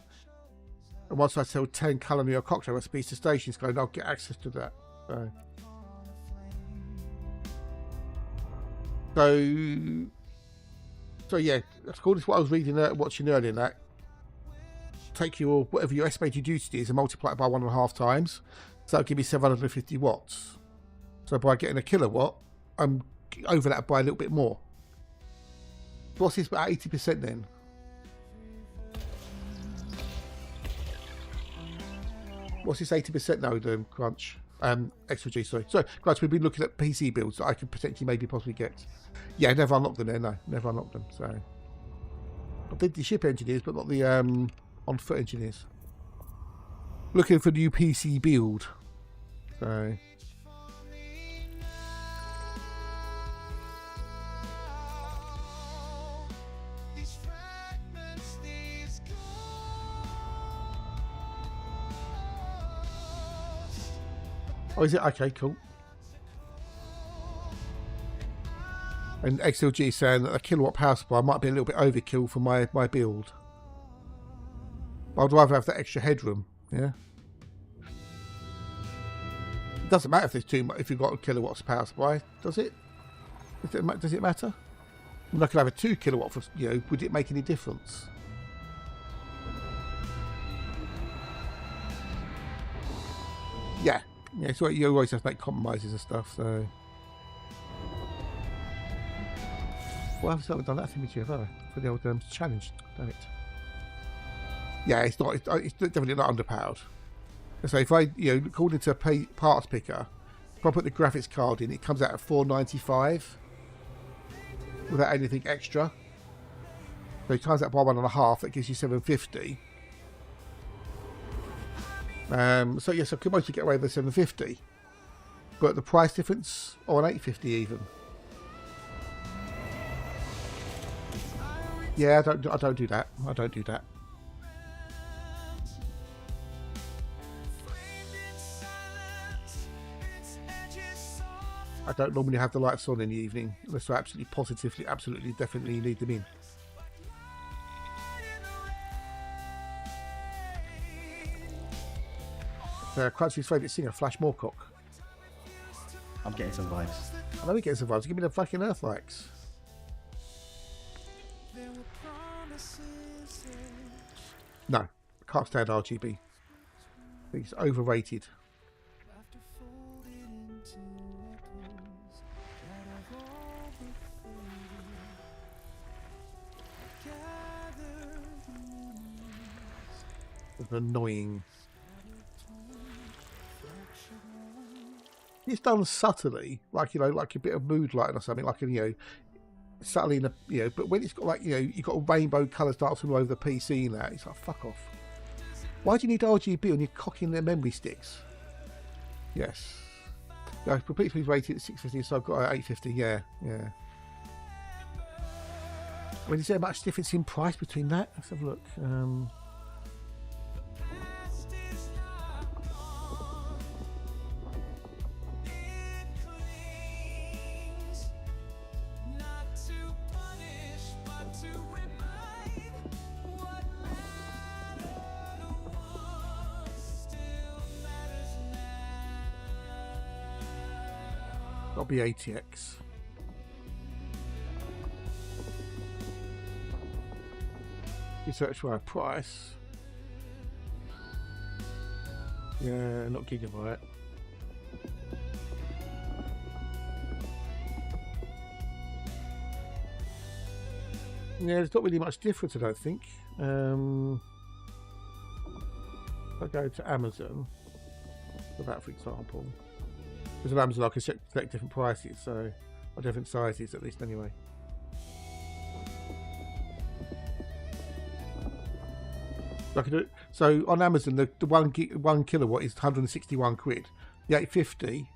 And once I sell 10 culinary or cocktail recipes to stations, I'll get access to that. So yeah, according to what I was reading, watching earlier, that take your whatever your estimated duty is and multiply it by 1.5 times. So that'll give me 750 watts. So by getting a kilowatt, I'm over that by a little bit more. What's this about 80% then? What's this 80% now, Crunch? Extra G, sorry. So, Crunch, we've been looking at PC builds that I could potentially maybe possibly get. Yeah, never unlocked them there, no. Never unlocked them, so. I did the ship engineers, but not the on-foot engineers. Looking for new PC build. So. Oh, is it? Okay, cool. And XLG saying that a kilowatt power supply might be a little bit overkill for my build. I'd rather have that extra headroom, yeah? It doesn't matter if there's too much, if you've got a kilowatts power supply, does it? Does it matter? I mean, I could have a 2 kilowatt for, would it make any difference? Yeah. Yeah, so you always have to make compromises and stuff, so. Well, I've not done that thing with you, have I? For the old challenge, damn it. Yeah, it's definitely not underpowered. So if I, according to a parts picker, if I put the graphics card in, it comes out at 495 without anything extra. So it times that by 1.5, that gives you 750. So yes, I could mostly get away with the 750, but the price difference, or an 850 even. Yeah, I don't do that. I don't do that. I don't normally have the lights on in the evening unless I absolutely, positively, absolutely, definitely need them in. Crunchy's favourite singer, Flash Moorcock. I'm getting some vibes. I know we're getting some vibes. Give me the fucking Earth likes. No, I can't stand RGB. I think it's overrated. It's annoying. It's done subtly, like like a bit of mood lighting or something, like subtly in a but when it's got like you've got rainbow colours dancing all over the PC and that, it's like fuck off. Why do you need RGB on your cocking their memory sticks? Yes. Yeah, completely rated at 650, so I've got 850. Yeah. I mean, is there much difference in price between that? Let's have a look. That'll be ATX. You search for a price. Yeah, not gigabyte. Yeah, there's not really much difference, I don't think. If I go to Amazon, for that, for example. Because on Amazon I can select different prices, so or different sizes at least anyway. I can do it. So on Amazon the 1 kilowatt is 161 quid. The 850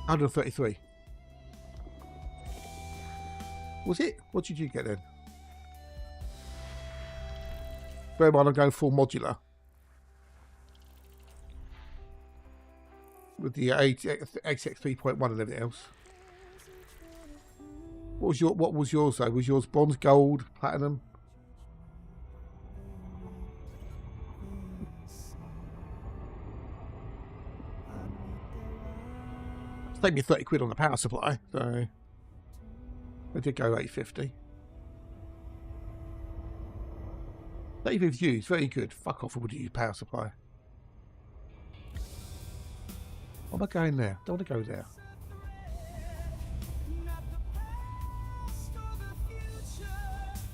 133. Was it? What did you get then? Bear in mind, I'm going full modular with the ATX 3.1 and everything else. What was yours though? Was yours bronze, gold, platinum? It's taking me 30 quid on the power supply, so I did go 850. 30 views, very good. Fuck off, I would use power supply. What am I going there? Don't want to go there.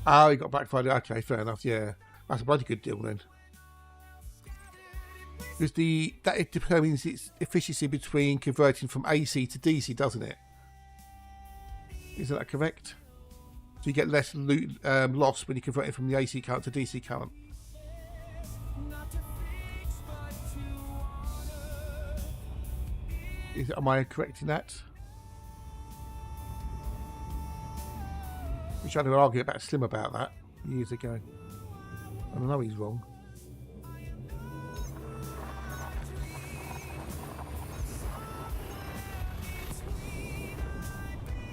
Oh, you got Black Friday. Okay, fair enough. Yeah, that's a bloody good deal then. Because that it determines its efficiency between converting from AC to DC, doesn't it? Isn't that correct? So you get less loss when you convert it from the AC current to DC current. Am I correct in that? We tried to argue about Slim about that years ago. I don't know he's wrong.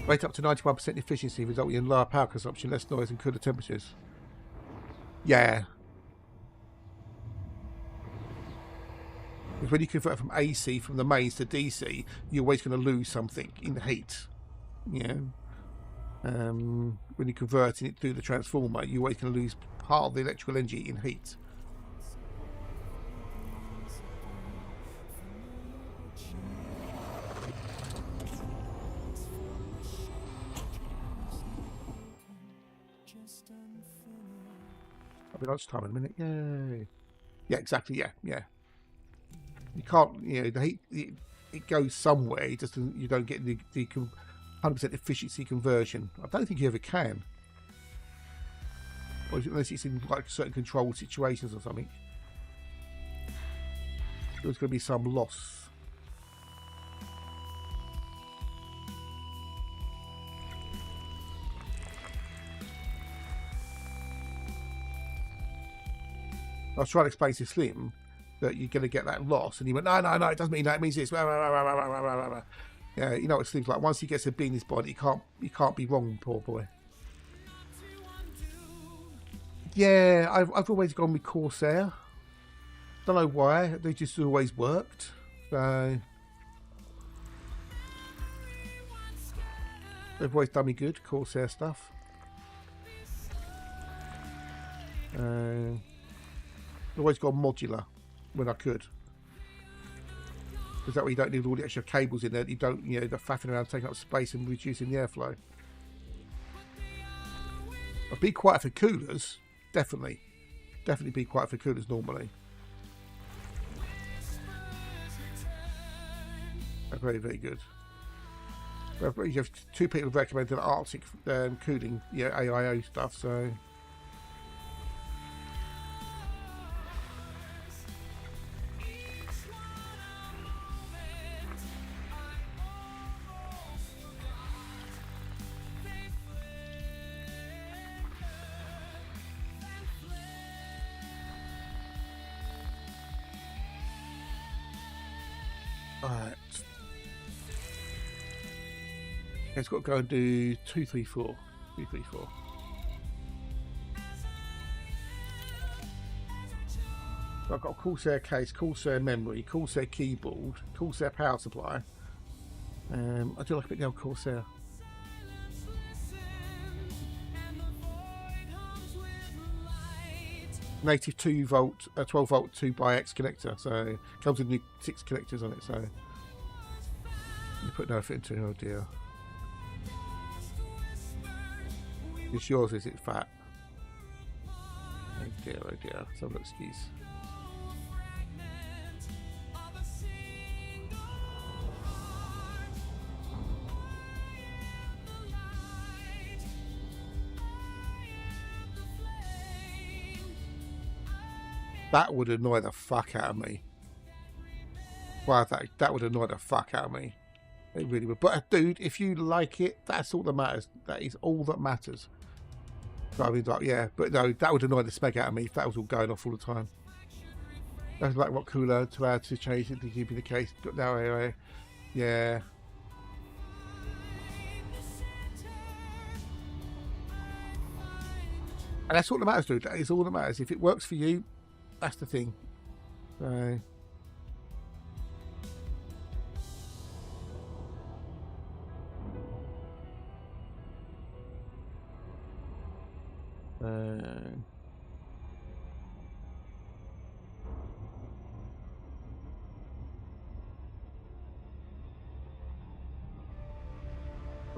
Rate up to 91% efficiency, resulting in lower power consumption, less noise and cooler temperatures. Yeah. Because when you convert from AC from the mains to DC, you're always going to lose something in the heat. Yeah. When you're converting it through the transformer, you're always going to lose part of the electrical energy in heat. I'll be lunchtime in a minute. Yay. Yeah, exactly. Yeah, yeah. You can't, you know, the heat, it goes somewhere. It just doesn't, you don't get the 100% efficiency conversion. I don't think you ever can. Or unless it's in like certain controlled situations or something. There's going to be some loss. I was trying to explain to Slim that you're going to get that loss, and he went, no, it doesn't mean that. It means this. Yeah, you know what Slim's like. Once he gets a bee in his body, you can't be wrong, poor boy. Yeah, I've always gone with Corsair. Don't know why. They just always worked. So they've always done me good, Corsair stuff. I've always gone modular when I could. Because that way you don't need all the extra cables in there. You don't, you know, the faffing around taking up space and reducing the airflow. I'd be quiet for coolers, definitely. Definitely be quiet for coolers normally. They're very, very good. You have two people recommended Arctic cooling, yeah, AIO stuff, so. Alright. It's got to go and do 234. 234. So I've got a Corsair case, Corsair memory, Corsair keyboard, Corsair power supply. I do like a bit of the old Corsair. Native 2 volt, 12 volt 2x connector, so it comes with new 6 connectors on it. So you put no fit into it. Oh dear, it's yours. Is it fat? Oh dear, oh dear. Some excuse. That would annoy the fuck out of me. Wow, that would annoy the fuck out of me. It really would. But dude, if you like it, that's all that matters. That is all that matters. Driving dark, yeah. But no, that would annoy the spec out of me if that was all going off all the time. That's like what cooler to add to change it to keep the case. But now anyway, yeah. And that's all that matters, dude. That is all that matters. If it works for you, that's the thing. So.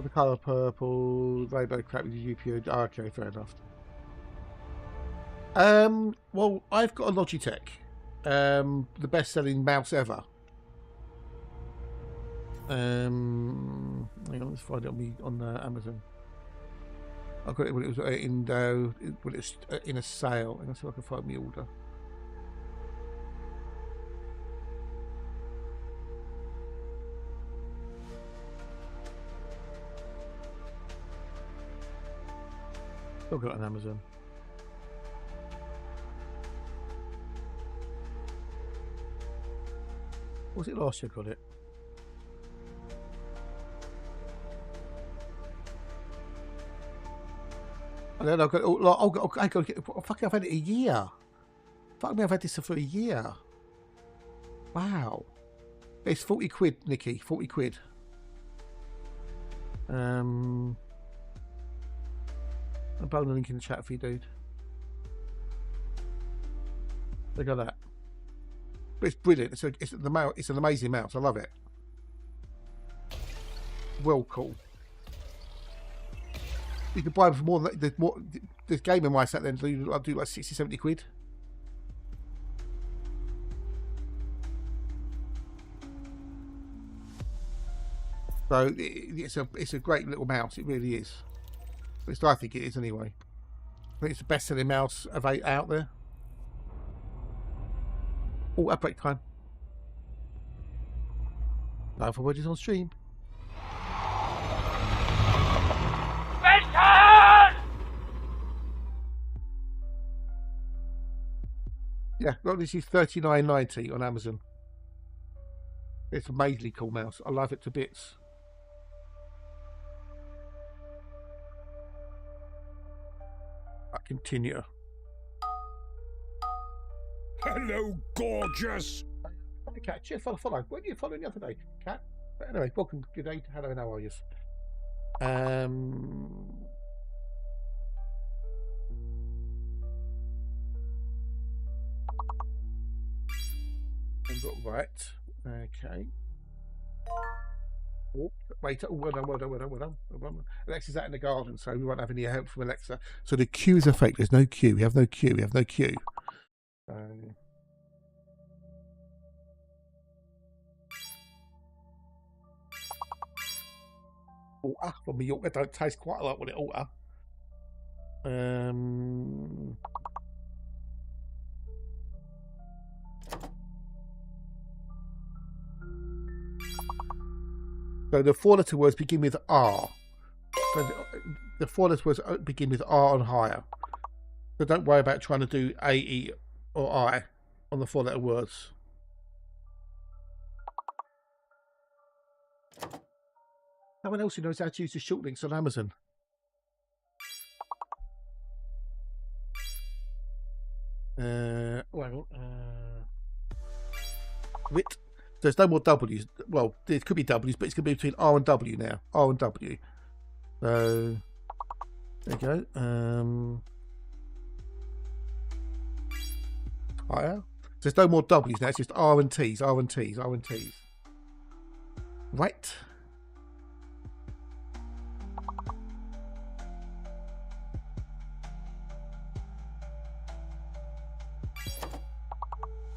The colour purple, rainbow crap with the GPU. Oh, okay, fair enough. Well, I've got a Logitech, the best-selling mouse ever. Hang on, let's find it on Amazon. I got it when it was in a sale. Let's see if I can find my order. Still got it on Amazon. Was it last year I got it? And then I've got, I got to get, fucking, I've had it a year. Fuck me, I've had this for a year. Wow. It's 40 quid, Nikki, 40 quid. I'll put a link in the chat for you, dude. Look at that. But it's brilliant. It's an amazing mouse. I love it. Well cool. You can buy them for more than there's gaming mice out there I'll do like 60, 70 quid. So it's a great little mouse. It really is. At least I think it is anyway. I think it's the best selling mouse out there. Oh, at break time. Live for Wedges on stream. Yeah, well, this is $39.90 on Amazon. It's a amazingly cool mouse. I love it to bits. I continue. Hello, gorgeous. Hi, Cat. Cheers, follow. Weren't you following the other day, Cat? But anyway, welcome. Good day. Hello, and how are you? Right. Okay. Oh, wait. Oh, well done. Alexa's out in the garden, so we won't have any help from Alexa. So the queue is a fake. There's no queue. We have no queue. Water from Mallorca don't taste quite like what it ought to. So the 4-letter words begin with R. So the 4-letter words begin with R and higher. So don't worry about trying to do A, E, or I on the 4-letter words. Someone else who knows how to use the short links on Amazon. Wit. There's no more W's. Well, there could be W's, but it's going to be between R and W now. R and W. So, there you go. Higher. There's no more W's now. It's just R and T's. Right.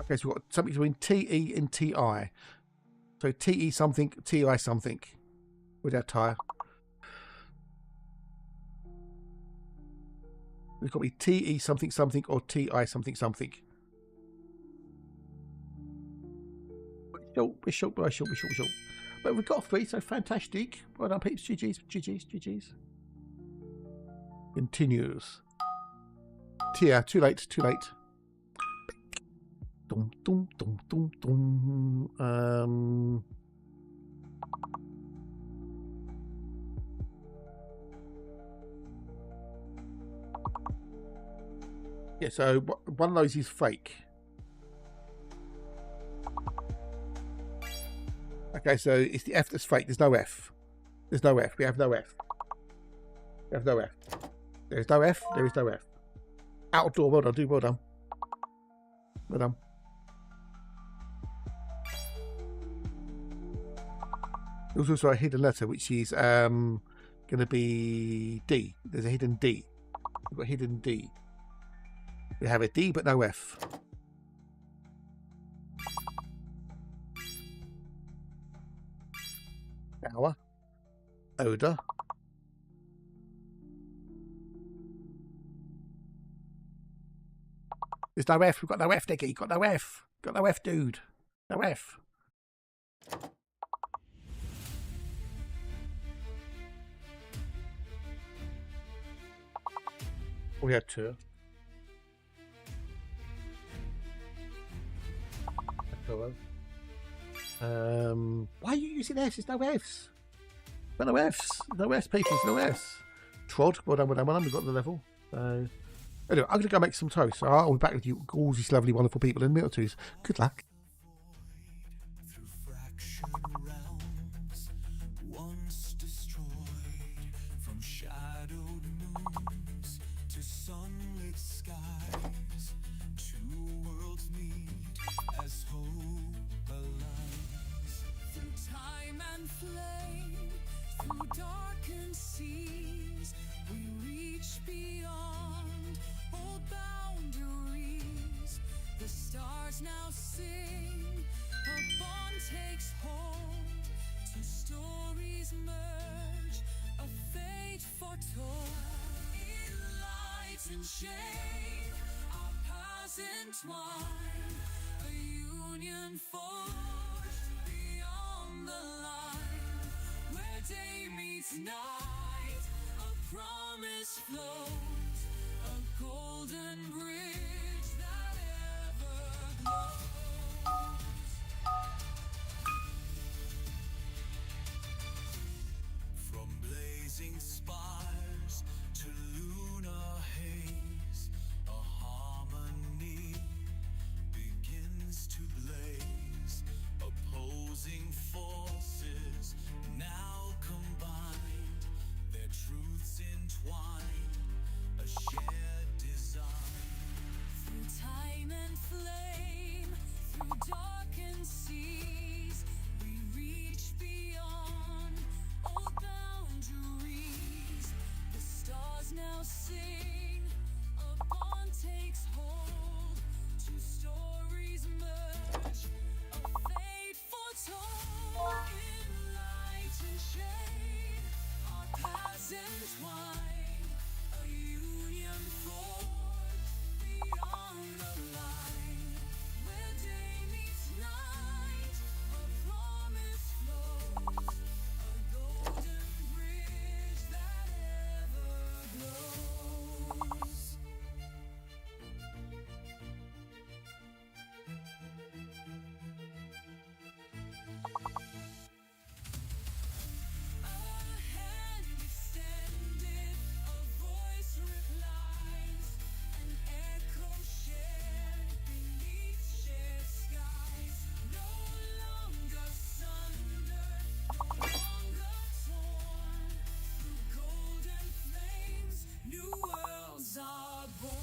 Okay, so we've got something between TE and TI. So TE something, TI something with our tire. It's got to be TE something something or TI something something. We're short. But we've got 3, so fantastic. Well done, peeps. GG's. Continues. Yeah, too late, too late. Dum, dum, dum, dum, dum. Yeah, so one of those is fake. Okay, so it's the F that's fake. There's no F. There's no F. We have no F. We have no F. There's no F. There is no F. Outdoor. Well done, dude. Well done. Well done. There's also a hidden letter, which is going to be D. There's a hidden D. We've got hidden D. We have a D, but no F. Power. Odor. There's no F. We've got no F, Nicky. Got no F. Got no F, dude. No F. We had two. Why are you using Fs? There's no Fs. No Fs. No Fs, people. No Fs. Trod. Well done, well done, well done. We've got the level. So, anyway, I'm going to go make some toast. So I'll be back with you, all these lovely, wonderful people in a minute or two. Good luck. Through fractured realms, once destroyed, from shadowed moons to sunlit skies, two worlds meet as hope aligns. Through time and flame, through darkened seas, we reach beyond old boundaries. The stars now sing, a bond takes hold, two stories merge, a fate foretold. In light and shade, our paths entwine, a union forged beyond the line, where day meets night, a promise flows, a golden bridge that ever glows. From blazing spires to lunar haze, a harmony begins to blaze. Opposing forces now combined, their truths entwined, a shared design. Through time and flame, through darkened seas, we reach beyond old boundaries. The stars now sing, a bond takes hold, two stories merge, a fate foretold. In light and shade, our paths entwine, a union forged beyond the line, where day meets night, a promise flows, a golden bridge that ever glows. A hand extended, a voice replies, an echo shared beneath shared skies. No longer sundered, no longer torn. Through golden flames, new worlds are born.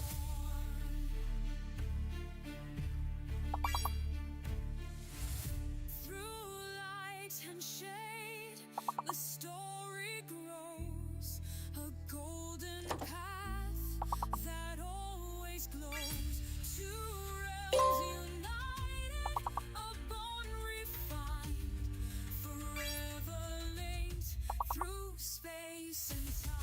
Through light and shade, the story grows, a golden path that always glows. Two realms united, a bond refined, forever linked through space and time.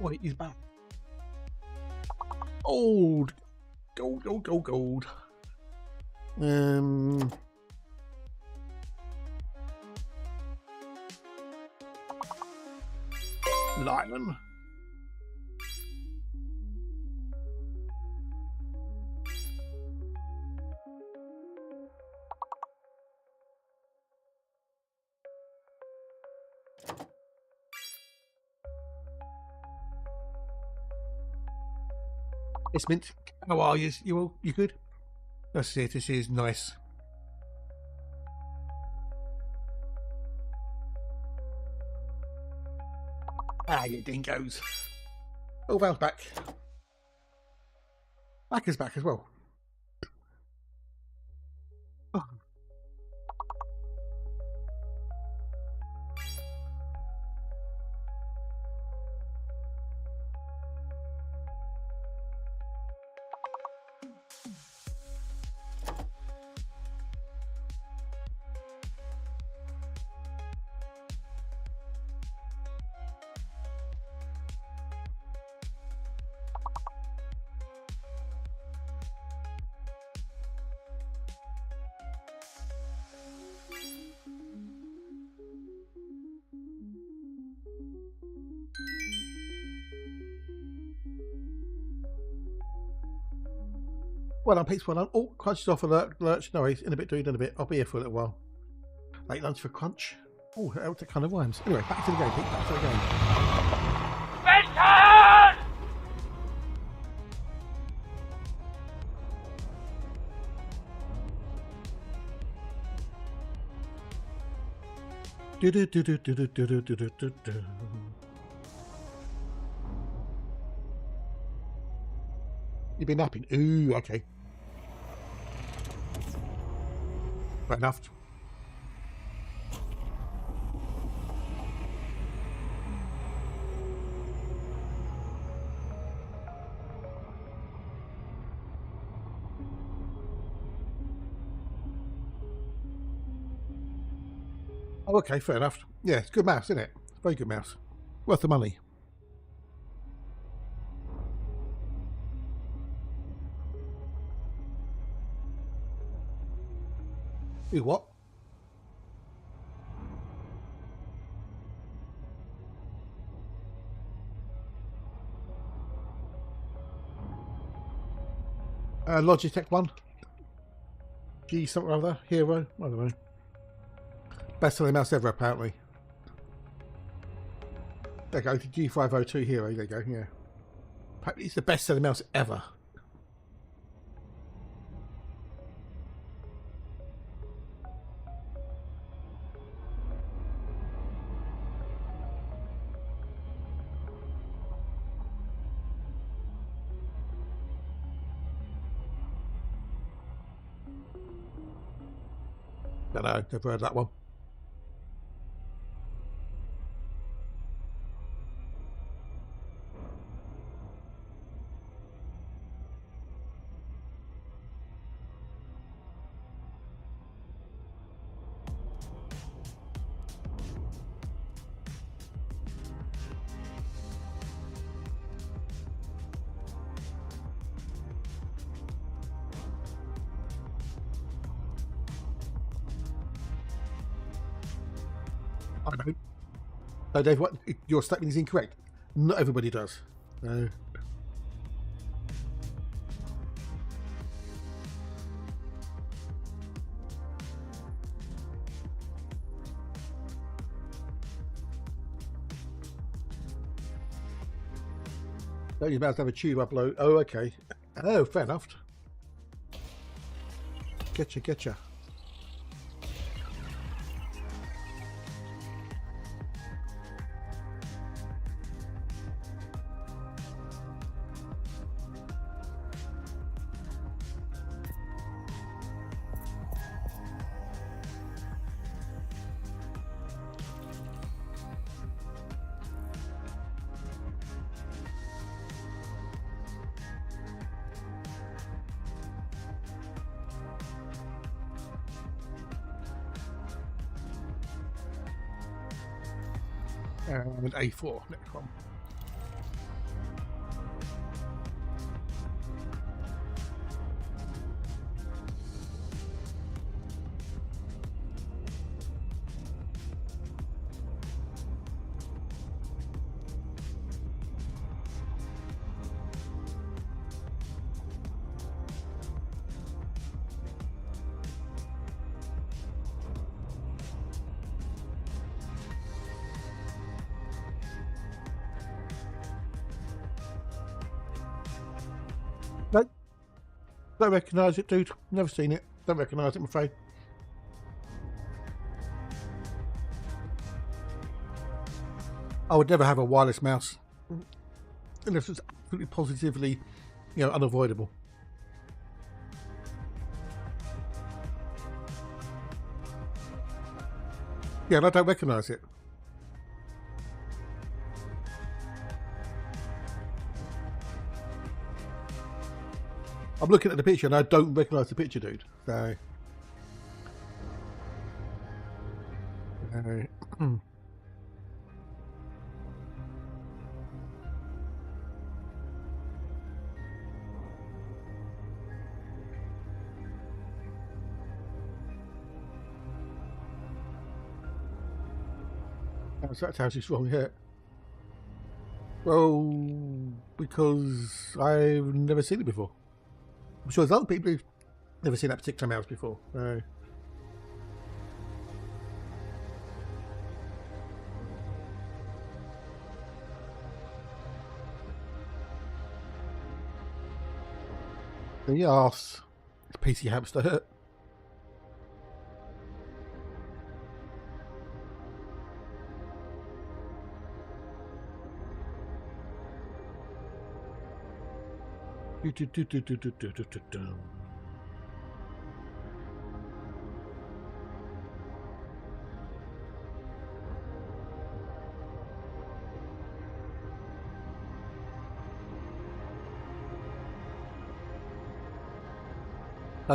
Oh, he's back. Gold. Gold, gold, gold, gold. Lightning. It's Mint. How are you? You good? That's it. This is nice. Ah, you dingoes. Oh, Val's back. Back is back as well. Oh. Well, I'm Pete's one. Oh, Crunch is off alert. Lurch. No, he's in a bit. Doing in a bit. I'll be here for a little while. Late lunch for Crunch. Oh, that kind of rhymes. Anyway, back to the game, Pete. Back to the game. Do do do do do do do do do do do. You've been napping. Ooh, okay. Fair enough. Oh, okay, fair enough. Yeah, it's a good mouse, isn't it? It's a very good mouse. Worth the money. Ooh, what? Logitech one. G something or other. Hero. I don't know. Best selling mouse ever, apparently. There you go. The G502 Hero. There you go. Yeah. Apparently it's the best selling mouse ever. Don't know, never heard that one. I know. So Dave, what your statement is incorrect. Not everybody does. No. Don't you about to have a tube upload? Oh, okay. Oh, fair enough. Getcha, getcha. And A4, next one. Don't recognise it, dude. Never seen it. Don't recognise it, I'm afraid. I would never have a wireless mouse unless it's absolutely positively, you know, unavoidable. Yeah, and I don't recognise it. I'm looking at the picture and I don't recognise the picture, dude. So. That's how she's wrong here. Well, because I've never seen it before. I'm sure there's other people who've never seen that particular mouse before. So. Yes, it's PC hamster. I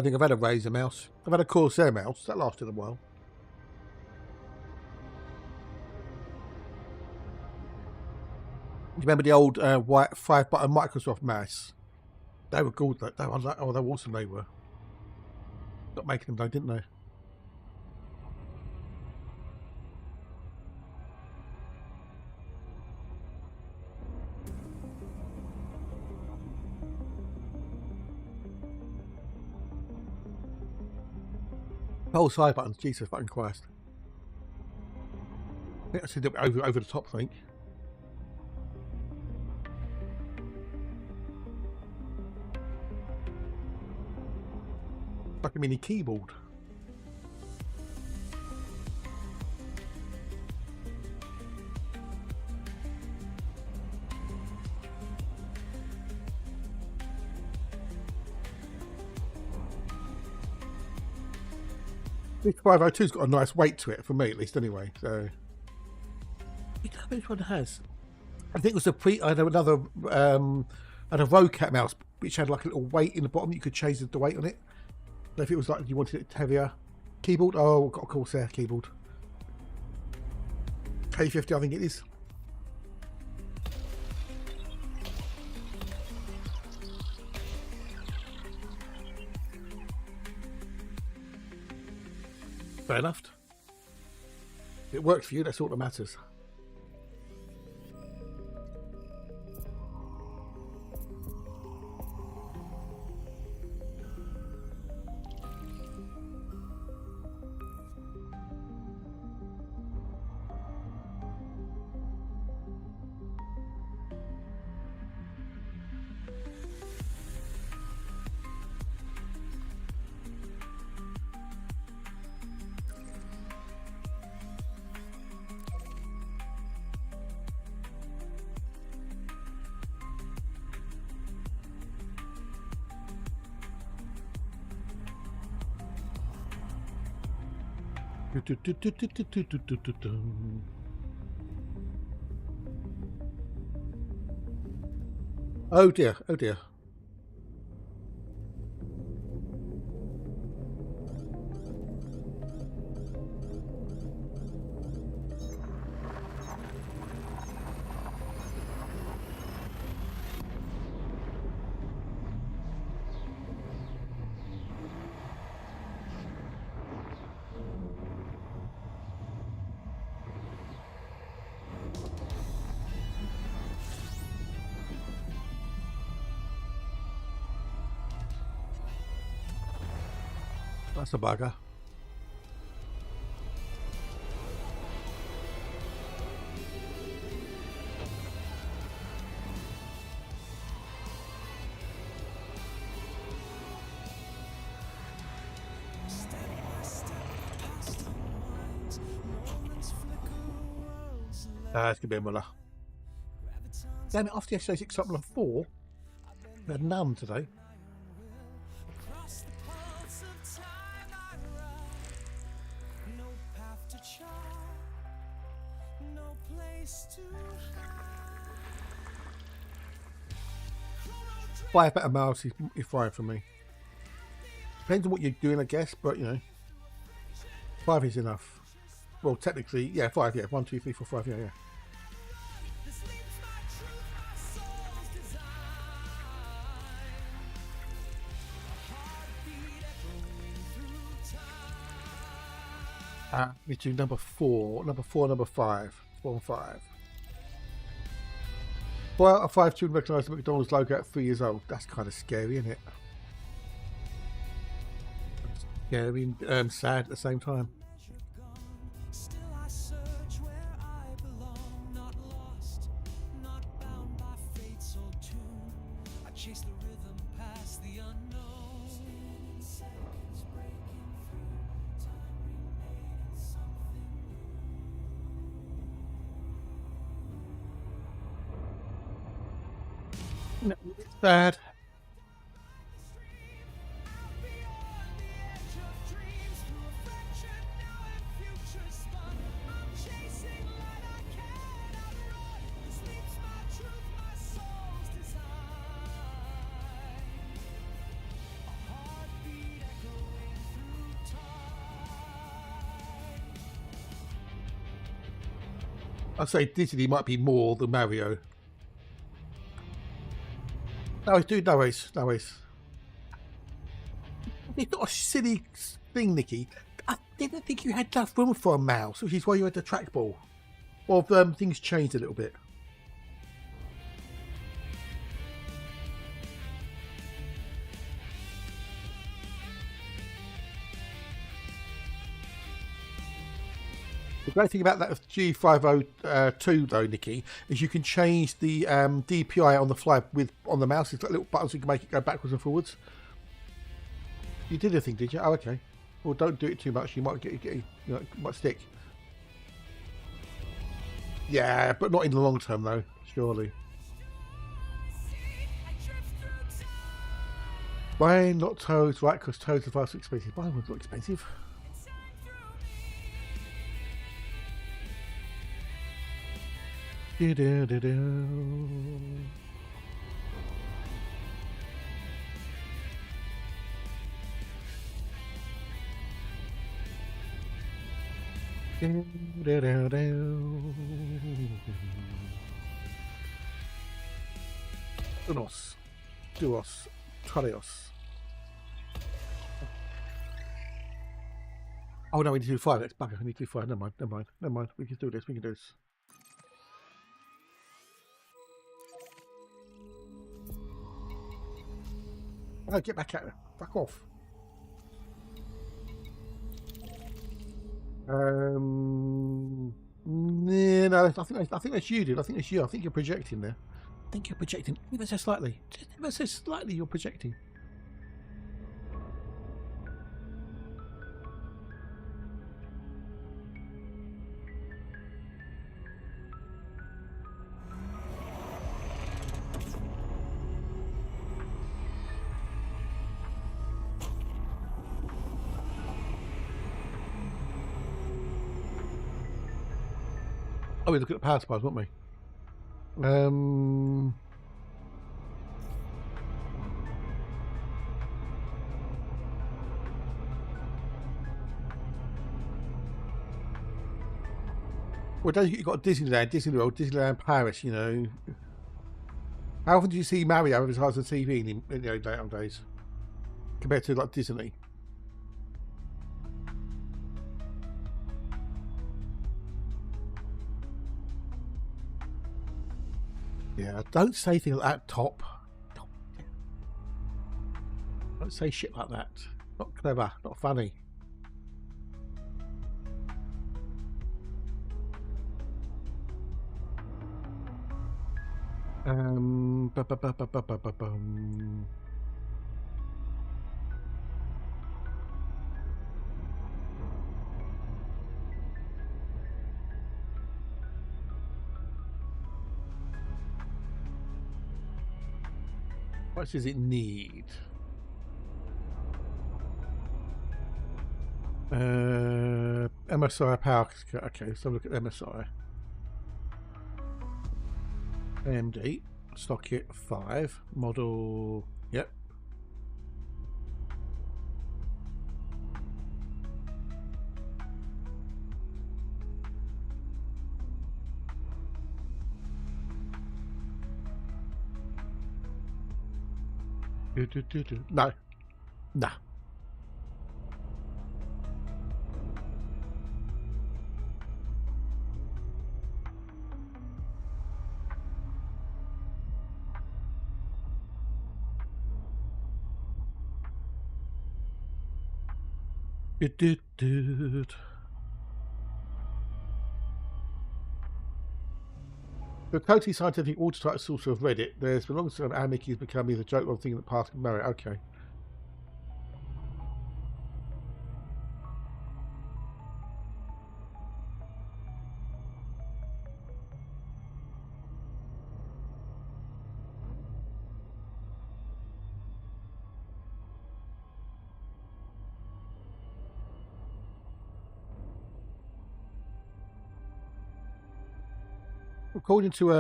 think I've had a Razer mouse. I've had a Corsair mouse. That lasted a while. Do you remember the old white 5-button Microsoft mouse? They were good. They were like, oh, they were awesome. They were. Stopped making them though, didn't they? Oh, side buttons. Jesus fucking Christ. I think I said over the top, I think. Like a mini keyboard. This 502's got a nice weight to it, for me at least, anyway. So, you know which one it has? I think it was I had another, had a Rocat mouse which had like a little weight in the bottom. You could change the weight on it. So if it was like you wanted it heavier, keyboard. Oh, I've got a Corsair keyboard. K50, I think it is. Fair enough. If it works for you, that's all that matters. Oh dear, oh dear. That's a bugger. It's gonna be a Muller. Damn it! After yesterday's excitement of 4, we had none today. Across the pulse of time I run. No path to chart, no place to hide. 5 better miles is fine for me. Depends on what you're doing, I guess, but you know, 5 is enough. Well, technically, yeah, 5, yeah. 1, 2, 3, 4, 5, yeah, yeah. This leaves my truth, my soul's design. A heartbeat echoing through time. We do number 4, number 5. 4 and 5. Well, a 5 children recognise the McDonald's logo at 3 years old. That's kind of scary, isn't it? Scary and sad at the same time. Still I search where I belong, not lost, not bound by fate's old tune. I chase the rhythm past the unknown. Seconds breaking through, time remains something No, it's bad. beyond the edge of dreams, through a friendship now and future spun. I'm chasing light I cannot run. This leaves my truth, my soul's design. A heartbeat echoing through time. I'd say Disney might be more than Mario. No, dude, no ways, no ways. It's not a silly thing, Nikki. I didn't think you had enough room for a mouse, which is why you had the trackball. Or things changed a little bit. The great thing about that G502 though, Nikki, is you can change the DPI on the fly on the mouse. It's got little buttons you can make it go backwards and forwards. You did a thing, did you? Oh, okay. Well, don't do it too much. You might you know, it might stick. Yeah, but not in the long term though. Surely. Why not Toads? Right, because Toads are vastly expensive. Why one's not expensive? Do-do-do-do. Do-do-do-do. Unos. Duos. Trios. Oh no, we need to do 5. That's bugger. We need to do 5. Never mind. Never mind. Never mind. We can do this. We can do this. Oh, get back at her. Fuck off. Yeah, no, I think that's you, dude. I think that's you. I think you're projecting there. I think you're projecting ever so slightly. Just ever so slightly, you're projecting. Oh, we look at the power supplies, won't we? Well, don't you, you've got Disneyland, Disney World, Disneyland Paris, you know. How often do you see Mario advertised on TV in the late old days? Compared to like Disney? Yeah, don't say things like that, Top. Don't say shit like that. Not clever, not funny. Ba-ba-ba-ba-ba-ba-bum. What does it need? MSI power. Okay, let's have a look at MSI. AMD. Stock kit 5. Model. Yep. No. Nah. The totally scientific watertight source of Reddit. There's been a long time how Mickey's become either a joke or a thing that passed merit. Okay. According to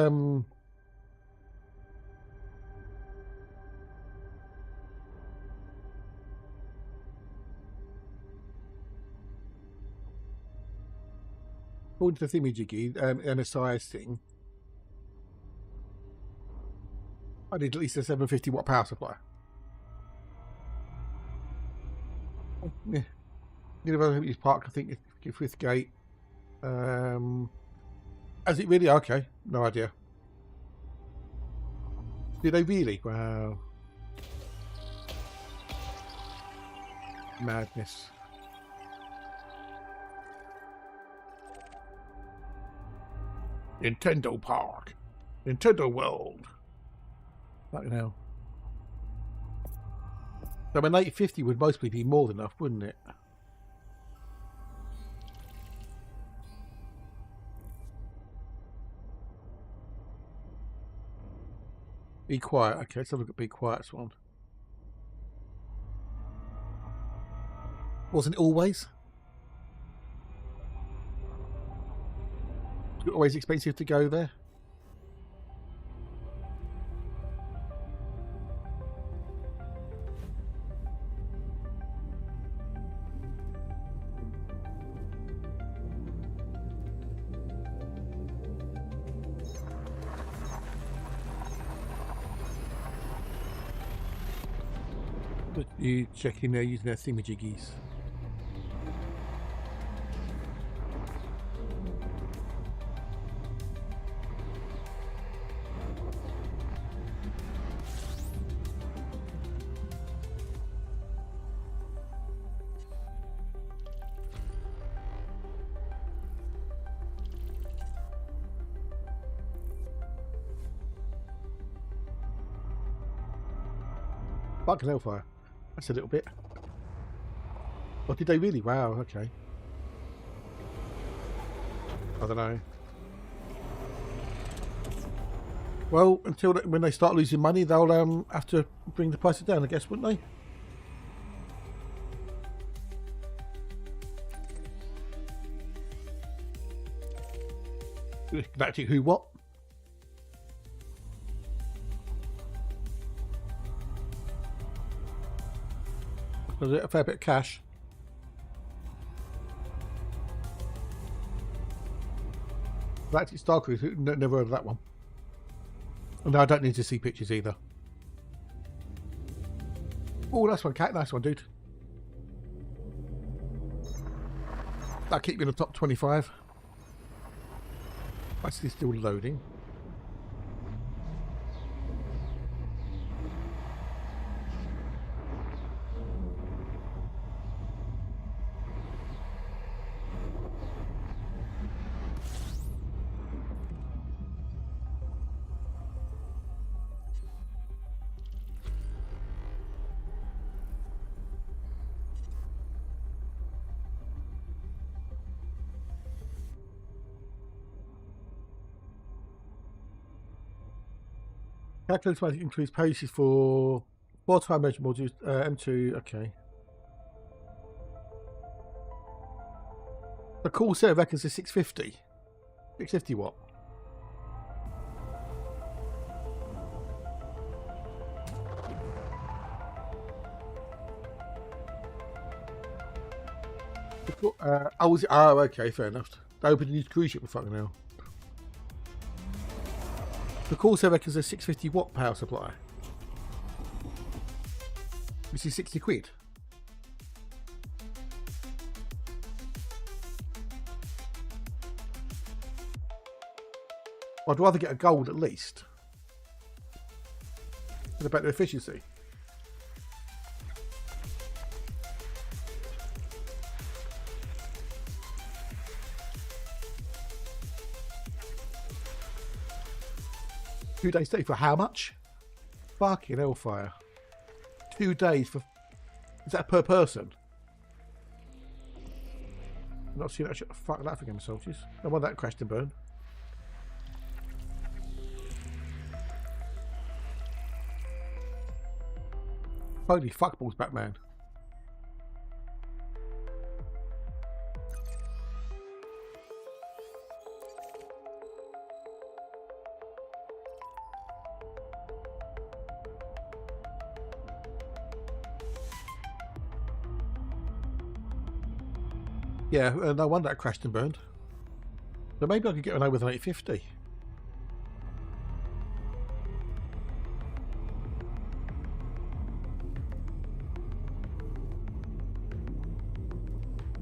according to the thingamajiggy, MSI's thing, I need at least a 750 watt power supply. Yeah. University Park, I think, fifth gate. Has it really? Okay, no idea. Did they really? Wow. Madness. Nintendo Park. Nintendo World. Fucking hell. So an 850 would mostly be more than enough, wouldn't it? Be quiet. Okay, let's have a look at Be Quiet's one. Wasn't it always? Always expensive to go there? You checking there using their thingamajiggies. Fucking hellfire. That's a little bit. Or did they really? Wow, okay. I don't know. Well, until when they start losing money, they'll have to bring the prices down, I guess, wouldn't they? Galactic who what? Was it a fair bit of cash? Galactic Star Cruise, never heard of that one. No, I don't need to see pictures either. Oh, nice one, cat. Nice one, dude. That'll keep you in the top 25. Actually, still loading. Calculator automatically includes pages for 4 time measure modules. M2. Okay. The Corsair reckons it's 650. 650 watt. Oh, was it? Oh, okay, fair enough. They opened a new cruise ship for fucking hell. The Corsair reckons a 650 watt power supply. Which is 60 quid. I'd rather get a gold at least. For the better efficiency. Two days stay for how much? Fucking hellfire. 2 days for... Is that per person? I'm not seeing that shit. Fuck that for Game of Soldiers. No wonder that crashed and burned. Holy fuckballs, Batman. Yeah, no wonder that crashed and burned. So maybe I could get away with an 850.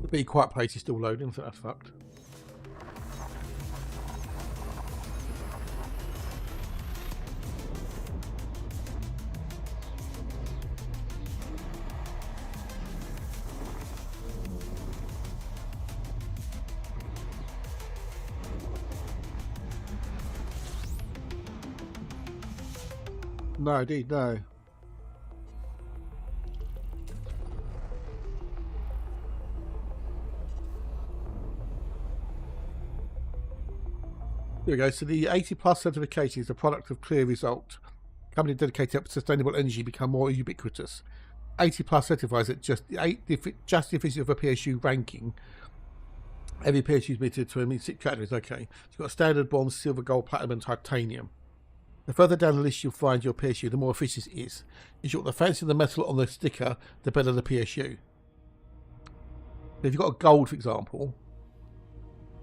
The Be Quiet place is still loading, so that's fucked. No, indeed, no. Here we go. So the 80 plus certification is a product of clear result. Company dedicated to sustainable energy become more ubiquitous. 80 plus certifies that just the efficiency of a PSU ranking. Every PSU is meted to 6 categories. Okay. So you've got standard, bronze, silver, gold, platinum, and titanium. The further down the list you'll find your PSU, the more efficient it is. In short, the fancier the metal on the sticker, the better the PSU. If you've got a gold, for example,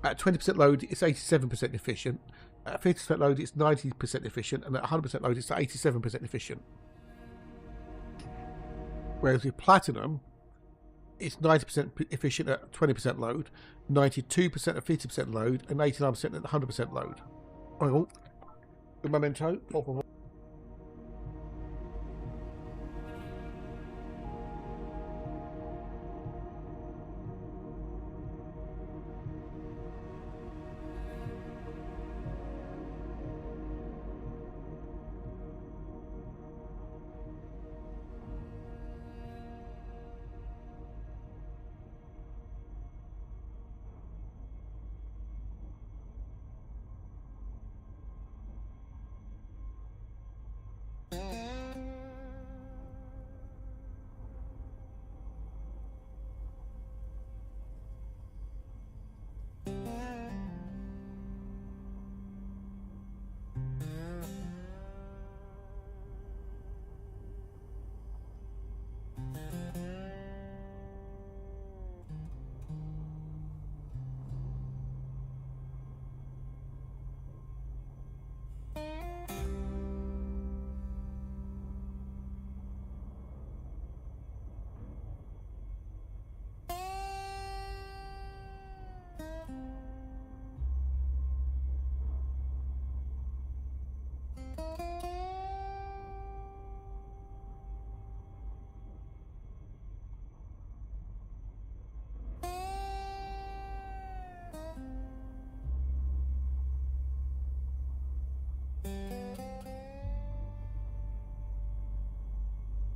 at 20% load, it's 87% efficient. At 50% load, it's 90% efficient. And at 100% load, it's 87% efficient. Whereas with platinum, it's 90% efficient at 20% load, 92% at 50% load, and 89% at 100% load. Oh, the memento.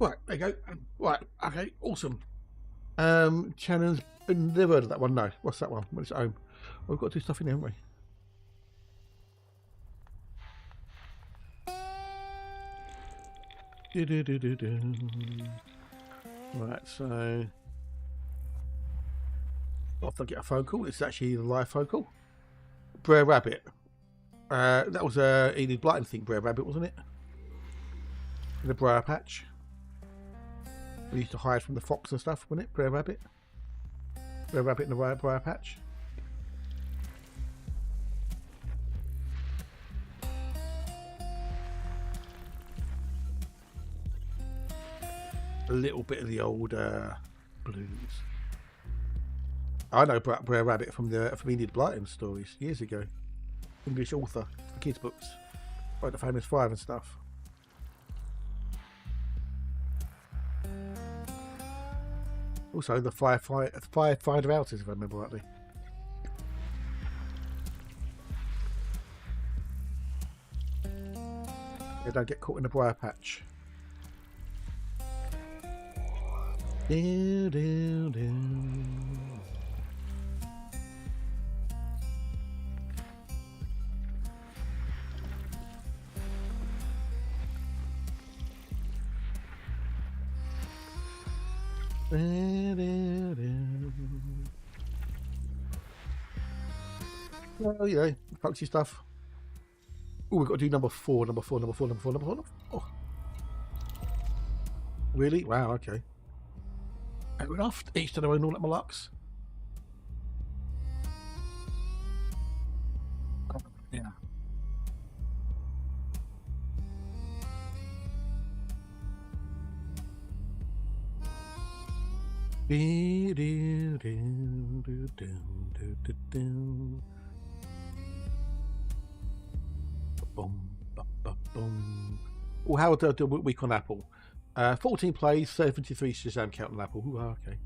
Right, there you go. Right, okay, awesome. Shannon's never heard of that one. No, what's that one? When it's at home, we've got to do stuff in there, haven't we? Right, so off I get a phone call. It's actually the live phone call. Brer Rabbit. That was a Enid Blyton thing, Brer Rabbit, wasn't it? In the briar patch. We used to hide from the fox and stuff, wasn't it? Brer Rabbit. Brer Rabbit in the briar patch. A little bit of the old blues. I know Brer Rabbit from Enid Blyton stories years ago. English author for kids' books, like the Famous Five and stuff. Also, the firefighter houses, if I remember rightly. Yeah, don't get caught in the briar patch. Do, do, do. Well, you know, folksy stuff. Oh, we've got to do number four. Oh. Really? Wow, okay. Fair enough. Each to their own, all at my lucks. Yeah. Well, how would I do a week on Apple? 14 plays, 73 Shazam count on Apple. Ooh, okay.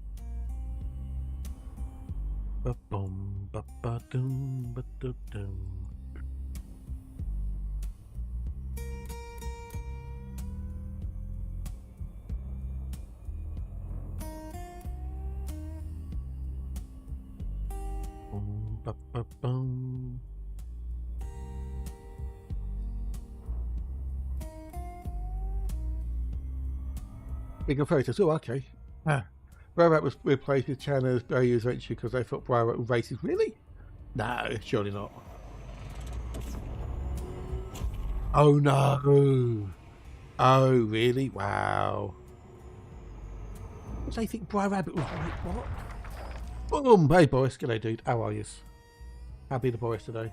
Big of photos. Oh, okay. Brer was replaced with Channa's Bayou eventually because they thought Brer was racist. Really? No, surely not. Oh no! Oh really? Wow. What do they think Brer Rabbit was like? What? Boom! Hey Boris, g'day dude. How are you? Happy the Boris today.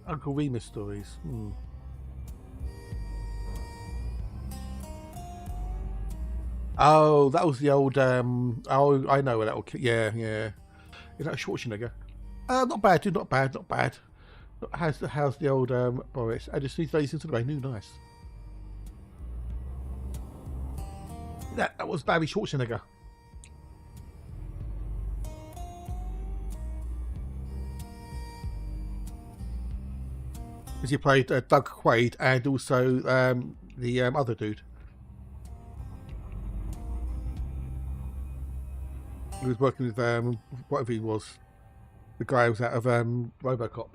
Uncle Remus stories. Oh, that was the old. Oh, I know where that will. Yeah. Is that Schwarzenegger? Not bad, dude. Not bad. How's the old Boris? I just need those into the rain. Ooh, nice. That was Barry Schwarzenegger. Because he played Doug Quaid and also the other dude. He was working with whatever he was. The guy who was out of RoboCop.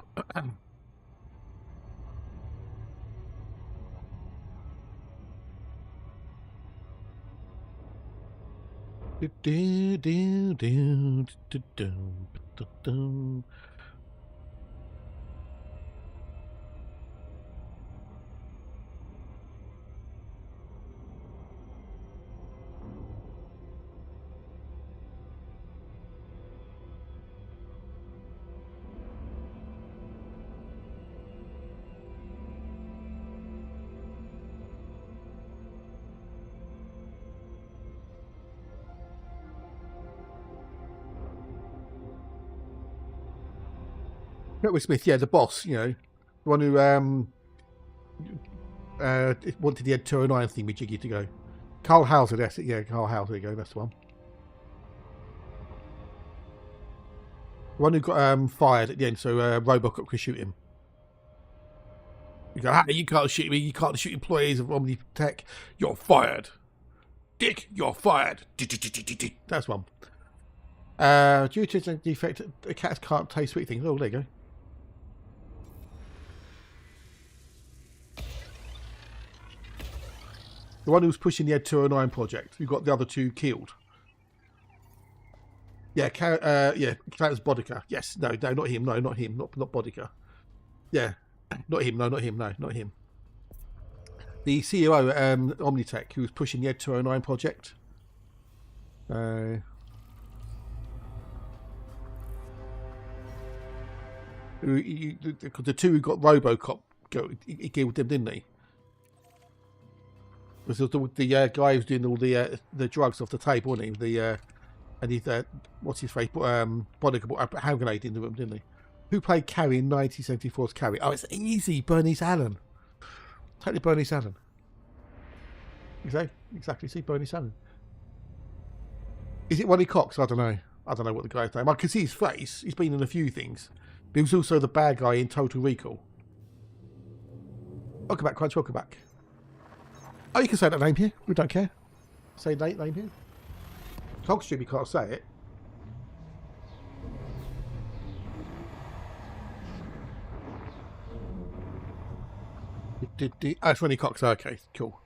Kurtwood Smith, yeah, the boss, you know, the one who wanted the Ed 209 thing with Jiggy to go. Carl Hauser, that's it, yeah, Carl Hauser, there you go, that's the one. The one who got fired at the end, so Robocop could shoot him. You go, you can't shoot me, you can't shoot employees of Omni Tech, you're fired. Dick, you're fired. That's one. Due to a defect, the cats can't taste sweet things. Oh, there you go. The one who was pushing the Ed 209 project, who got the other two killed. Yeah, that was Bodica. Yes, no, not him. No, not him. Not Bodica. Yeah, not him. No, not him. No, not him. The CEO at Omnitech, who was pushing the Ed 209 project. The two who got Robocop, he killed them, didn't he? Was the guy who was doing all the drugs off the table, wasn't he? And he what's his face? Bodica brought a hand grenade in the room, didn't he? Who played Carrie in 1974's Carrie? Oh, it's easy. Bernice Allen. Totally Bernice Allen. Exactly. See, Bernice Allen. Is it Ronnie Cox? I don't know. I don't know what the guy's name. I can see his face. He's been in a few things. But he was also the bad guy in Total Recall. Welcome back, Crunch. Welcome back. Oh, you can say that name here. We don't care. Say Nate name here. Cogstream, you can't say it. Oh, it's Ronnie Cox. Okay, cool.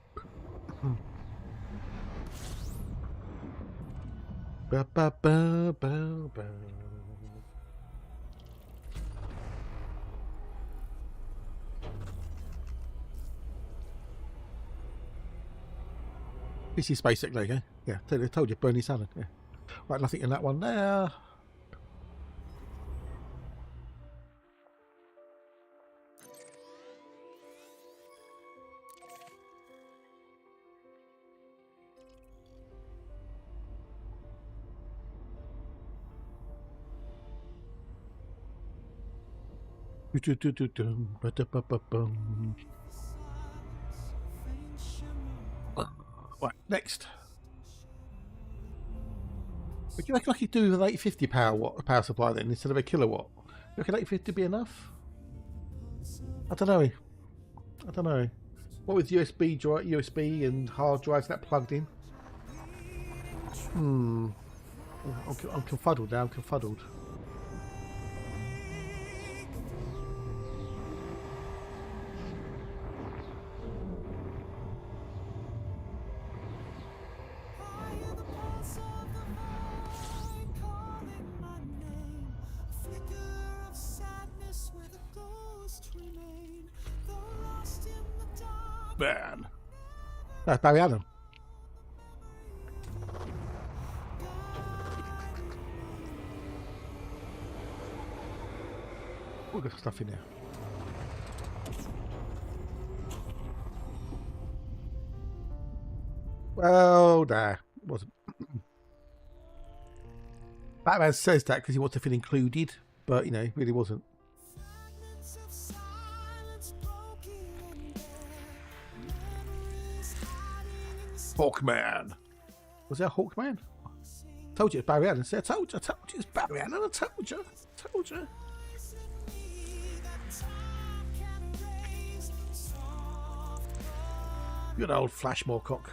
Ba, ba, ba, ba, ba. This is basically, okay? Yeah, I told you, Bernie Salad. Yeah. Right, nothing in that one there. Right, next. Would you reckon I could do an 850 power supply then instead of a kilowatt? You reckon 850 be enough? I don't know. What with USB and hard drives that plugged in? I'm confuddled now. I'm confuddled. Man. That's Barry Allen. We've got stuff in there. Well, nah, wasn't. Batman says that because he wants to feel included, but you know, it really wasn't. Hawkman. Was that Hawkman? Told you it's Barry Allen. I told you it's Barry Allen. I told you. You're an old Flash Moorcock.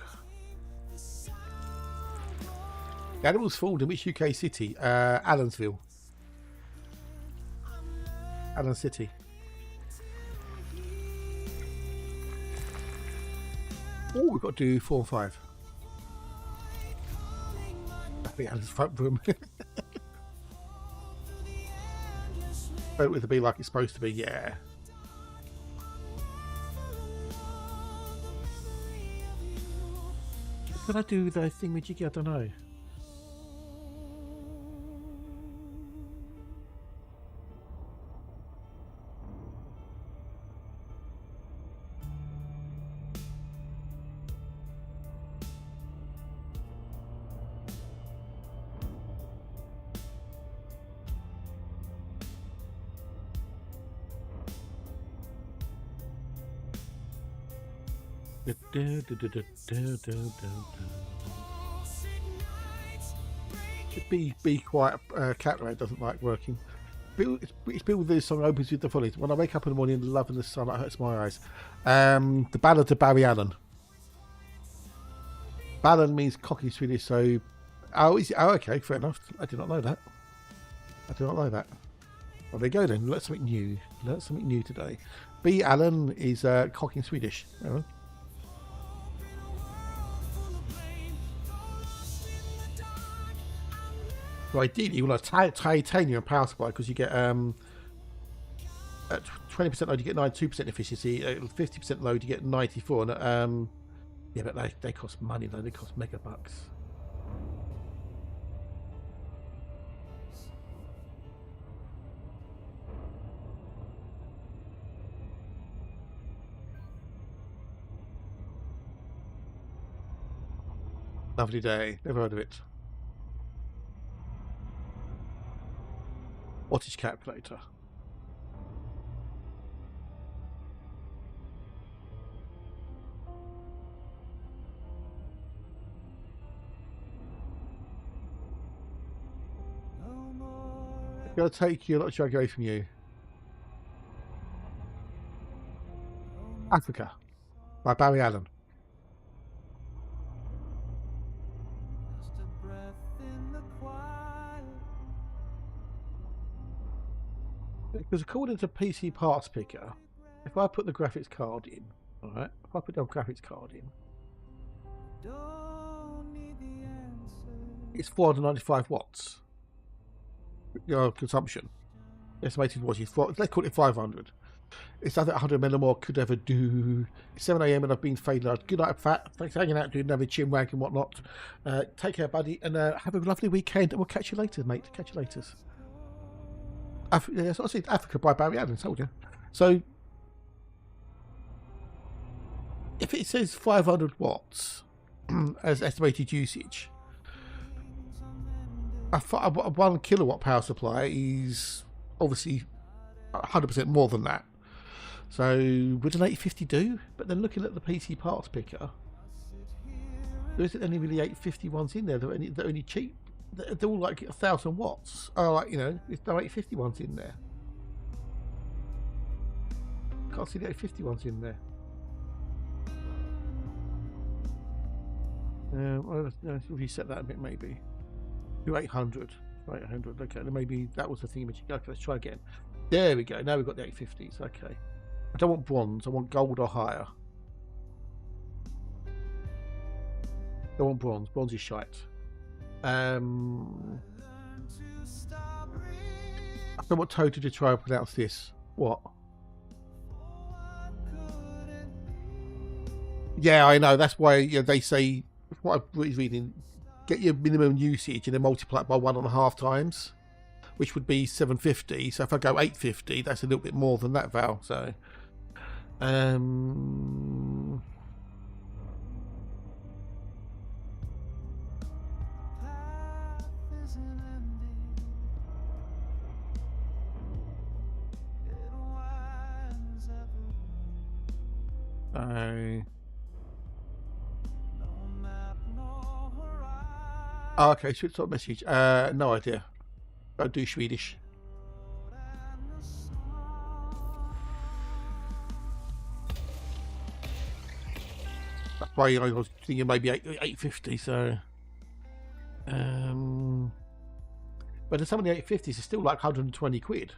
The animals fooled in which UK city? Allensville. Allen City. Oh, we've got to do 4 and 5. Barry Allen's front room. Vote with it to be like it's supposed to be, yeah. Could I do the thing with Jiggy? I don't know. Be quiet. Cat doesn't like working. It's built with this song opens with the following. When I wake up in the morning, the love and the sunlight hurts my eyes. The Ballad of Barry Allen. Ballen means cocky Swedish, so... Oh, okay, fair enough. I did not know that. Well, there you go then. Learn something new. Learn something new today. B. Allen is cocky Swedish. Oh. Well, ideally, you want a titanium power supply because you get at 20% load, you get 92% efficiency. At 50% load, you get 94. And yeah, but they cost money though. They cost mega bucks. Lovely day. Never heard of it. Wattage calculator. It's going to take you a lot of drag away from you. Africa by Barry Allen. Because according to PC Parts Picker, if I put the graphics card in, alright, if I put the graphics card in, it's 495 watts. Consumption. Estimated wattage, let's call it 500. It's nothing 100 mil or more could ever do. It's 7 AM and I've been fading out. Good night, Fat. Thanks for hanging out, doing another chin wag and whatnot. Take care, buddy, and have a lovely weekend. And we'll catch you later, mate. Catch you later. Yes, I see Africa by Barry Allen, told you. So, if it says 500 watts as estimated usage, a 1 kilowatt power supply is obviously 100% more than that. So, would an 850 do? But then looking at the PC Parts Picker, there isn't any really 850 ones in there. They're only cheap. They're all like 1,000 watts. Oh, like, you know, there's no 850 ones in there. Can't see the 850 ones in there. Let's reset that a bit, maybe. Do 800. 800. Okay, then maybe that was the thing. Okay, let's try again. There we go. Now we've got the 850s. Okay. I don't want bronze. I want gold or higher. I want bronze. Bronze is shite. I don't want Toto to try and pronounce this. What? Yeah, I know. That's why they say, what I was reading, get your minimum usage and then multiply it by 1.5 times, which would be 750. So if I go 850, that's a little bit more than that, Val. So, oh, okay, switch top message. No idea. Don't do Swedish. That's why I was thinking maybe 850. So, but some of the 850s are still like 120 quid.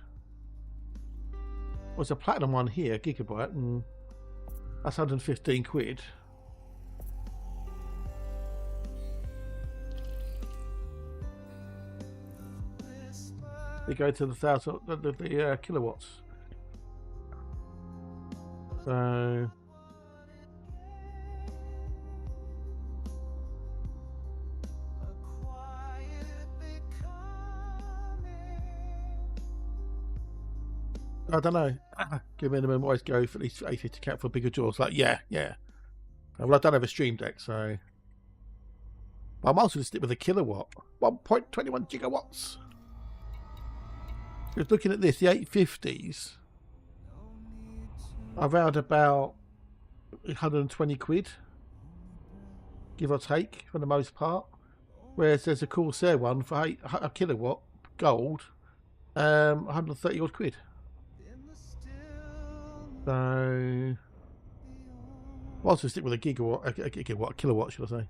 There's a platinum one here, gigabyte, and that's 115 quid. They go to the kilowatts. So I don't know. Give minimum always go for at least 850 cap for bigger jaws. Like yeah. Well, I don't have a Stream Deck, so I might as well stick with a kilowatt. 1.21 gigawatts. Just looking at this, the 850s are around about 120 quid, give or take, for the most part. Whereas there's a Corsair one for a kilowatt gold, 130 odd quid. So, well, to stick with a kilowatt, should I say?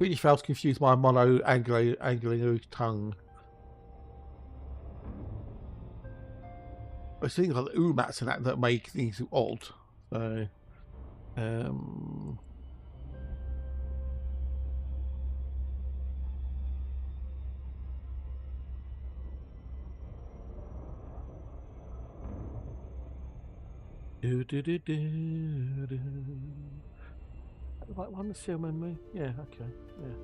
Swedish vowels confuse my mono Anglo tongue. I think like the umats and that make things odd. So, the right one, the Silman me? Yeah, okay, yeah.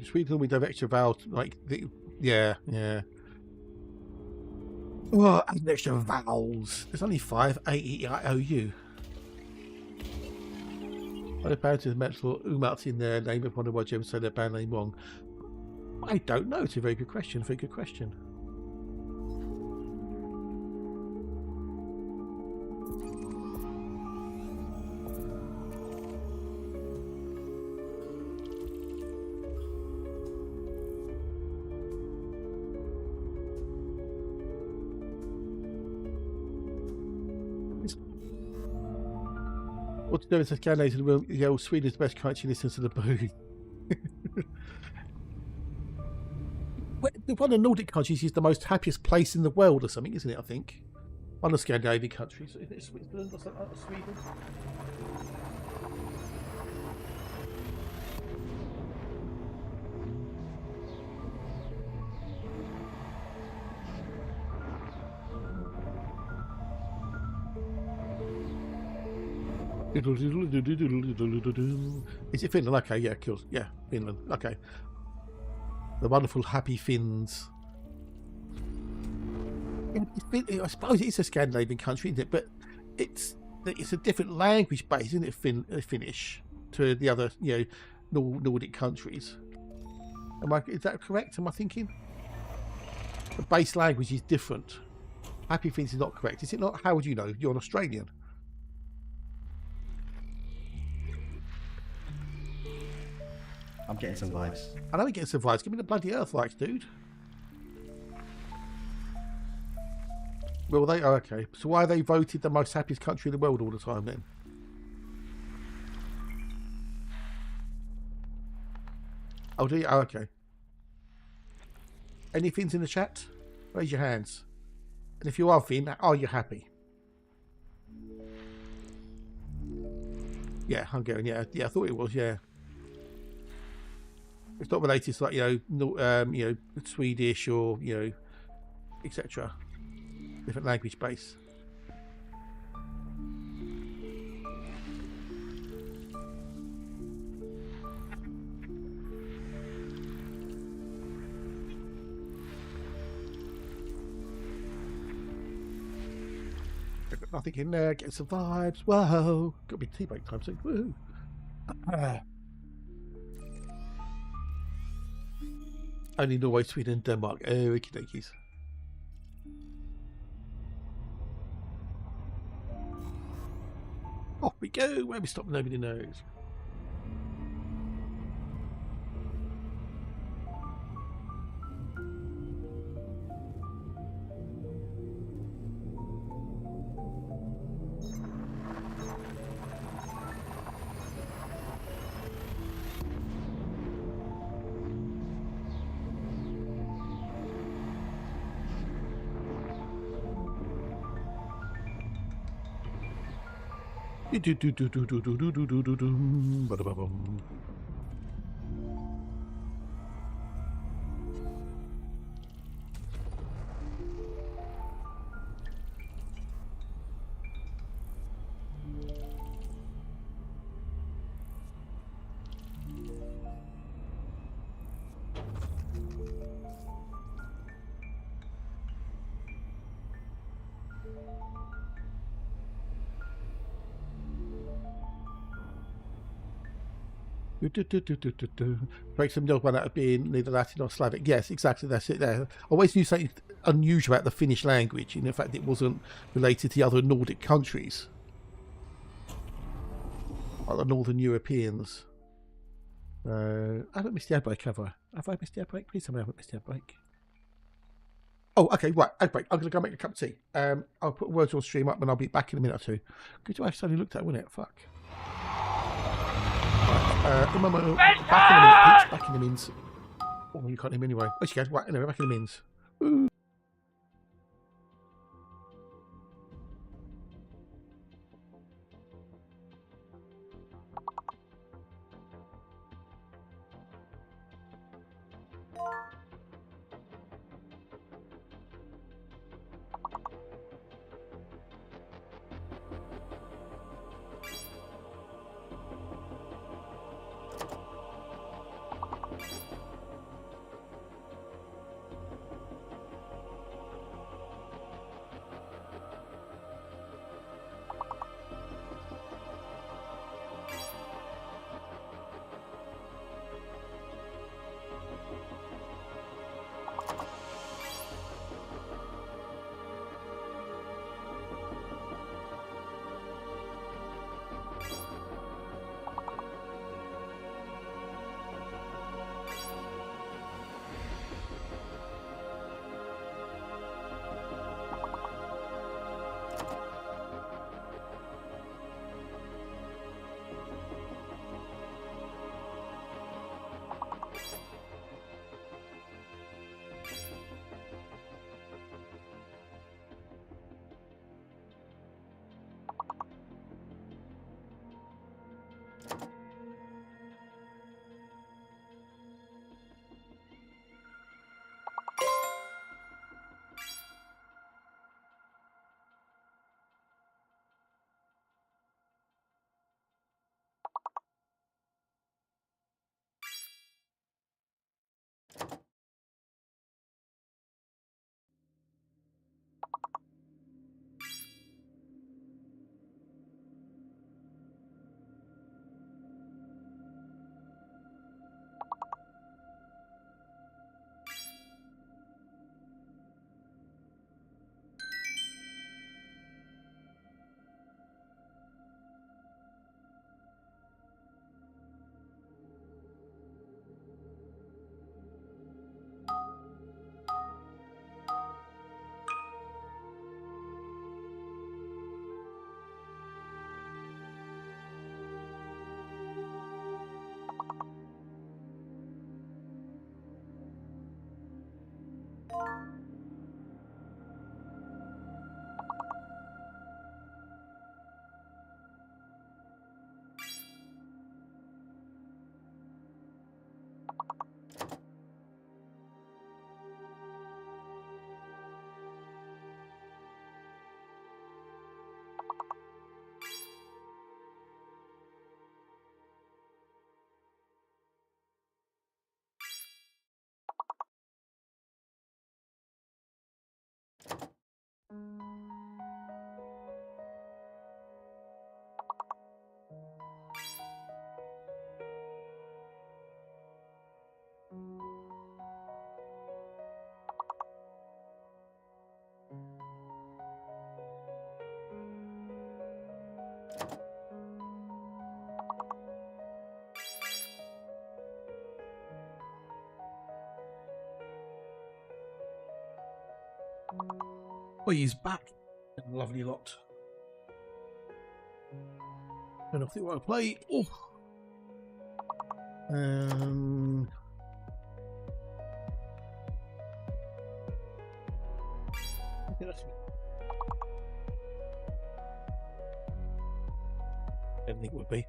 Sweden with direct vowel like the yeah. Well, an extra vowels. There's only 5 A-E-I-O-U. What about the metal umats in their name? If one of my gems say their band name wrong, I don't know. It's a very good question. Very good question. What to do is Scandinavian the old Sweden is the best country listens to the boo. One of the Nordic countries is the most happiest place in the world or something, isn't it? I think. One of the Scandinavian countries. Isn't it Switzerland or something like Sweden? Is it Finland? Okay, yeah, cool. Yeah, Finland. Okay. The wonderful happy Finns. I suppose it's a Scandinavian country, isn't it? But it's a different language base, isn't it? Finnish to the other, Nordic countries. Is that correct? Am I thinking? The base language is different. Happy Finns is not correct, is it not? How would you know? You're an Australian. I'm getting some vibes. I know you're getting some vibes. Give me the bloody Earthlights, dude. Well, they are okay. So why are they voted the most happiest country in the world all the time then? Oh, do you? Oh, okay. Any Finns in the chat? Raise your hands. And if you are Finn, are you happy? Yeah, Hungarian. Yeah, I thought it was. Yeah. It's not related to like Swedish or etc. Different language base. Got nothing in there. Get some vibes. Whoa! Got to be tea break time soon. Woo! Only Norway, Sweden, and Denmark. Oh, okie dokies. Off we go. Where we stop, nobody knows. Break some milk out of being neither Latin or Slavic. Yes, exactly. That's it there. I always knew something unusual about the Finnish language, and in fact it wasn't related to the other Nordic countries. like the Northern Europeans. I haven't missed the ad break, have I? Have I missed the ad break? Please tell me I haven't missed the ad break. Oh, okay, right. Ad break. I'm going to go make a cup of tea. I'll put words on stream up and I'll be back in a minute or two. Good to have suddenly looked at, wouldn't it? Fuck. Right, in my moment, back in a minute, Pete. Back in the mins. Oh, you can't hear me anyway. Oh, she goes. Right, anyway, back in the mins. Ooh. Oh, he's back. Lovely lot. I don't think what I play. Oh. Okay, that's it. I don't think it would be.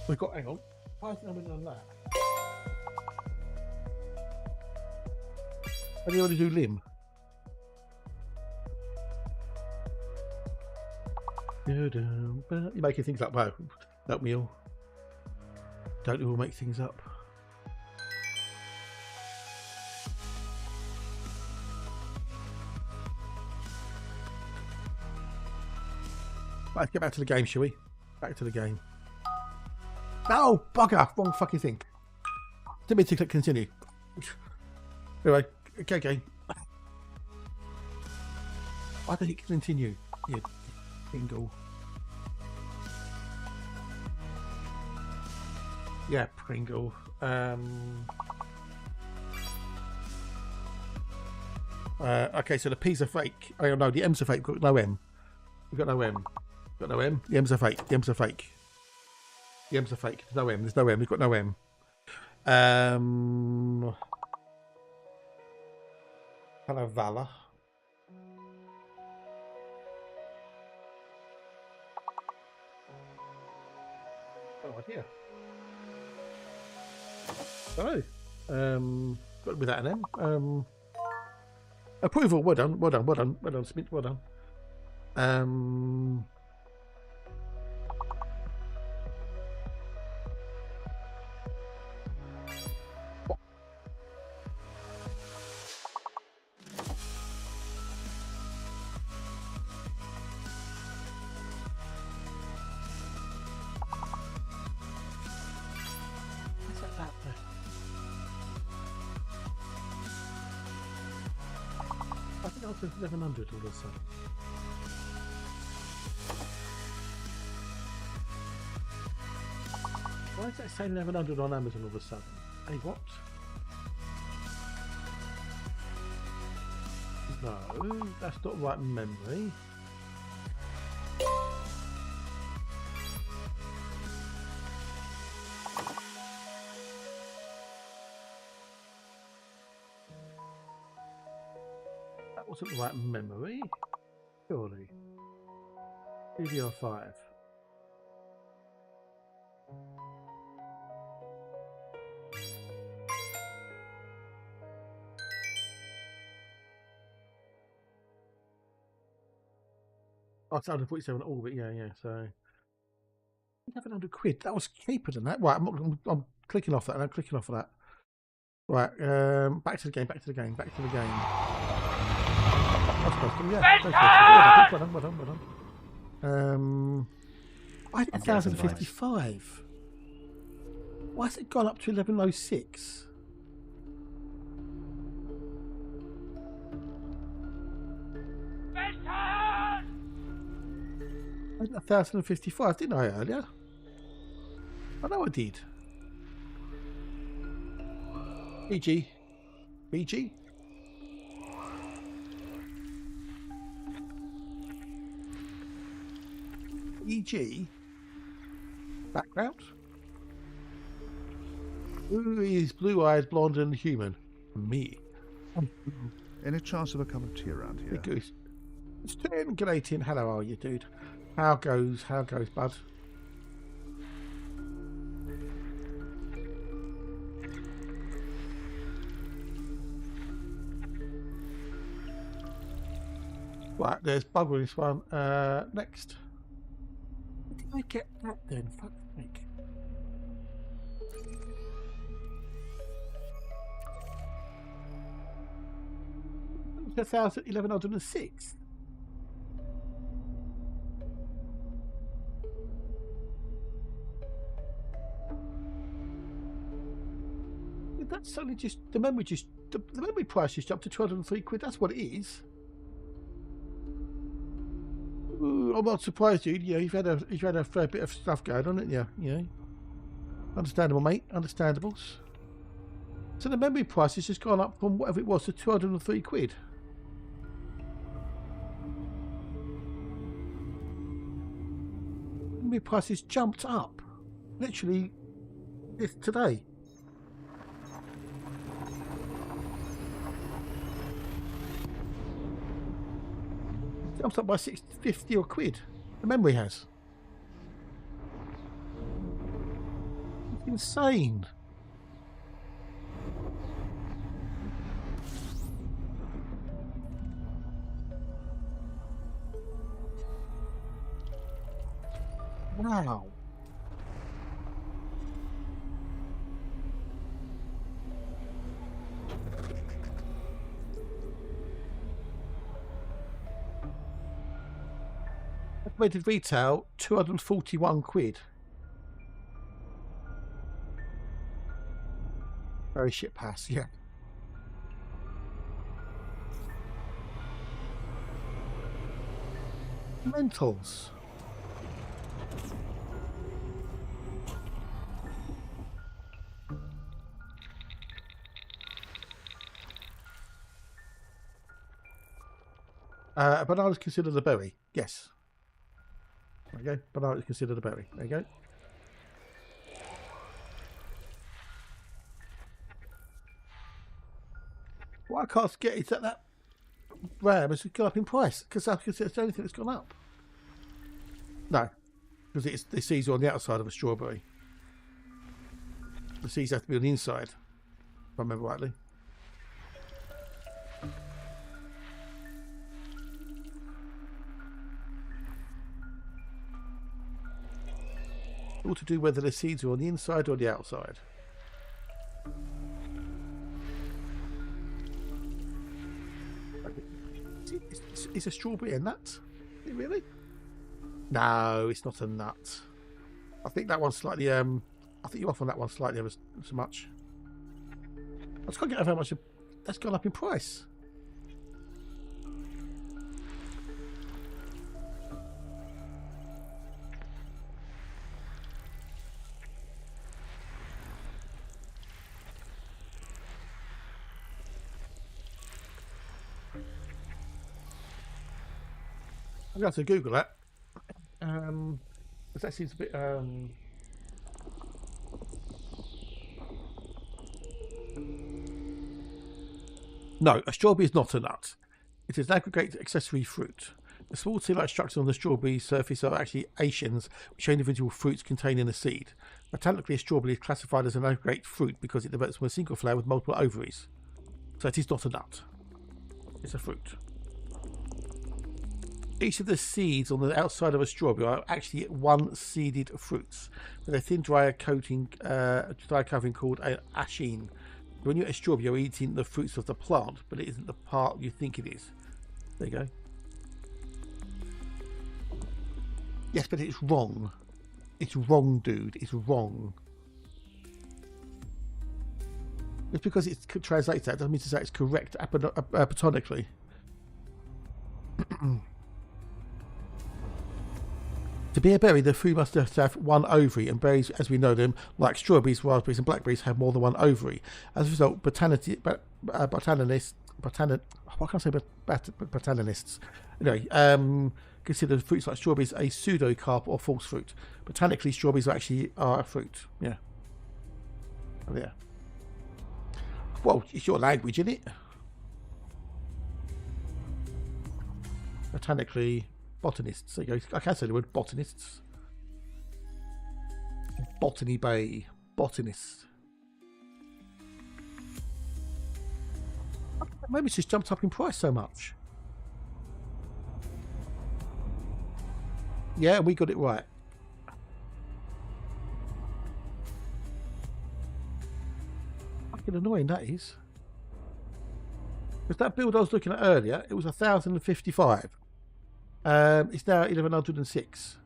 We've got, hang on, Python number on that. How do you want to do limb? You're making things up, wow. That meal. Don't all make things up. Right, let's get back to the game, shall we? Back to the game. No, bugger! Wrong fucking thing. Didn't mean to click continue. Anyway, okay, game. I think it can continue. Yeah, Pringle. Yeah, Pringle. Okay, so the P's are fake. Oh no, the M's are fake. We've got no M. We've got no M. Got no M. The M's are fake. The M's are fake. The M's are fake. There's no M. There's no M. We've got no M. Hello, Valor. Oh idea. Oh. Got without an M. Approval. Well done. Well done. Well done. Well done, Smith. Well done. I think I was 1100 all of a sudden. Why is that saying 1100 on Amazon all of a sudden? Hey, what? No, that's not right memory. That wasn't the right memory, surely. DDR5. Oh, it's 147 orbit, yeah, so 1100 quid. That was cheaper than that. Right, I'm clicking off that, and I'm clicking off of that. Right, back to the game, back to the game, back to the game. That's supposed to, yeah. Well done. I did 1055. Why has it gone up to 1106? I did 1055, didn't I, earlier? I know I did. BG. BG? EG? Background? Who is blue-eyed, blonde and human? Me. Any chance of a cup of tea around here? Goose. It's 10 Galatian. Hello, how are you, dude? How goes, bud? Right, there's bug with this one. Next. Where did I get that then? Fuck's sake. It's 1106. That's only just the memory. The memory price just up to 203 quid. That's what it is. Ooh, I'm not surprised, dude. Yeah, you've had a fair bit of stuff going on, haven't you? Yeah. Understandable, mate. Understandables. So the memory price has just gone up from whatever it was to 203 quid. Memory price has jumped up. Literally, today. Jumped up by 650 or quid. The memory has. It's insane. Wow. Estimated retail 241 quid. Very shit pass, yeah. Lentils. A banana is considered a berry. Yes. There you go. Banana is considered a berry. There you go. What I can't get is that ram has gone up in price, because it's the only thing that's gone up. No, because it's the seeds are on the outside of a strawberry. The seeds have to be on the inside, if I remember rightly. All to do whether the seeds are on the inside or the outside. Is a strawberry a nut? Is it really? No, it's not a nut. I think that one's slightly. I think you're off on that one slightly ever so much. I just can't get over how much that's gone up in price. I'm going to have to Google that. Because that seems a bit. No, a strawberry is not a nut. It is an aggregate accessory fruit. The small seed-like structures on the strawberry surface are actually acians, which show individual fruits containing a seed. Botanically, a strawberry is classified as an aggregate fruit because it develops from a single flower with multiple ovaries. So it is not a nut. It's a fruit. Each of the seeds on the outside of a strawberry are actually one-seeded fruits with a thin, dry covering called an achene. When you eat a strawberry, you're eating the fruits of the plant, but it isn't the part you think it is. There you go. Yes, but it's wrong. It's wrong, dude. It's wrong. Just because it's translated that doesn't mean to say it's correct botanically. To be a berry, the fruit must have one ovary, and berries, as we know them, like strawberries, raspberries, and blackberries, have more than one ovary. As a result, botanists, anyway, consider fruits like strawberries a pseudocarp or false fruit. Botanically, strawberries actually are a fruit. Yeah. Oh, yeah. Well, it's your language, isn't it? Botanically. Botanists. There you go. I can say the word botanists. Botany Bay. Botanist. Maybe it's just jumped up in price so much. Yeah, we got it right. Fucking annoying that is. Because that build I was looking at earlier, it was 1,055. It's now 1,106.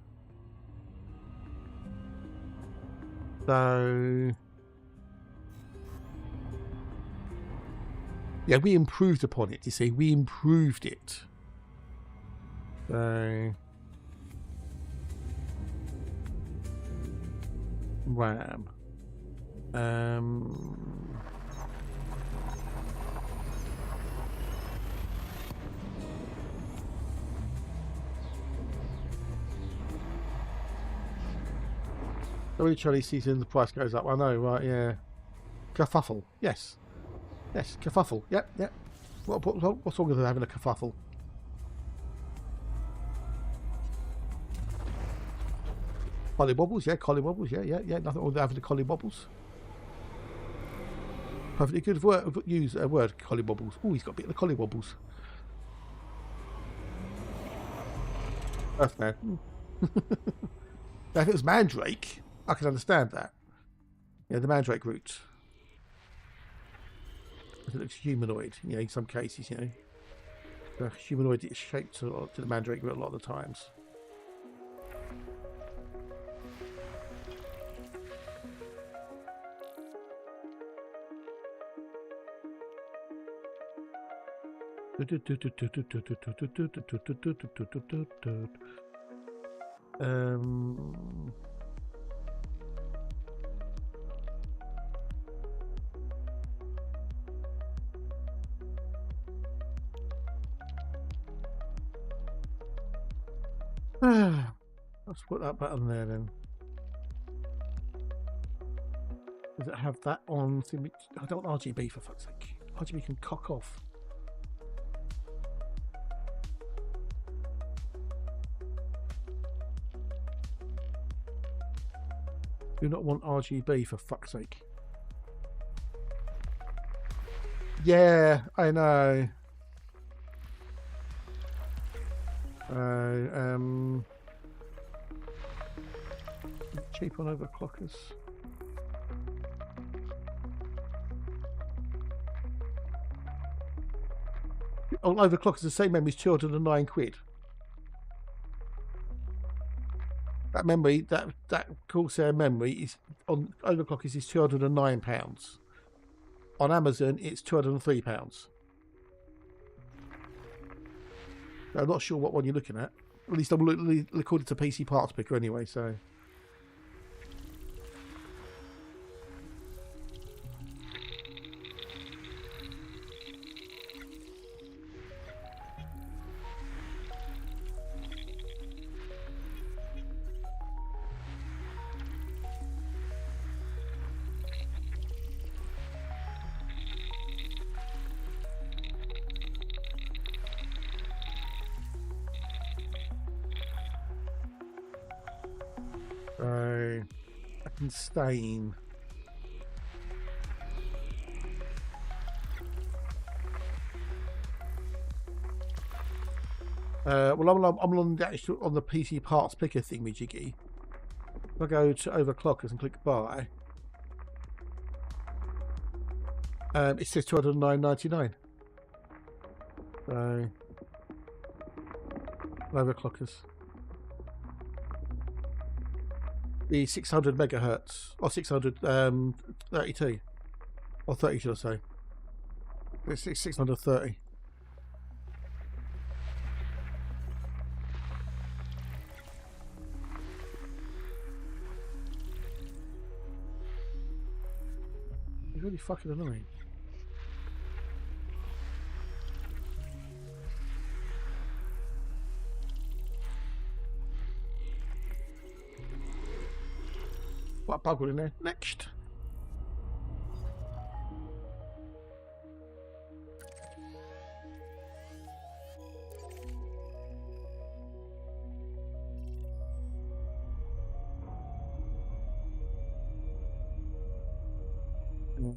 So yeah, we improved upon it. You see, we improved it. So RAM. Every Chinese season the price goes up. I know, right? Yeah. Kerfuffle. Yes. Yes. Kerfuffle. Yep. Yep. What's wrong with having a kerfuffle? Collywobbles. Yeah. Collywobbles. Yeah. Yeah. Yeah. Nothing wrong with having the collywobbles. Perfectly good word. Use a word. Collywobbles. Oh, he's got a bit of the collywobbles. Earthman. Now, if it was Mandrake, I can understand that. Yeah, the Mandrake route. It looks humanoid, you know, in some cases, you know. The humanoid is shaped to the Mandrake route a lot of the times. Let's put that button there then. Does it have that on? I don't want RGB for fuck's sake. RGB can cock off. Do not want RGB for fuck's sake. Yeah, I know. Cheap on overclockers. On overclockers, the same memory is 209 quid. That memory, that Corsair memory is on overclockers is £209. On Amazon, it's £203. I'm not sure what one you're looking at. At least I'm according to PC Parts Picker anyway, so. I can stain. Well, I'm on the actual on the PC Parts Picker thing, Jiggy. If I go to overclockers and click buy, it says $209.99. So overclockers. The 600 megahertz or 632 or 30, should I say? It's 630. It's really fucking annoying. What bug in there? Next. Mm.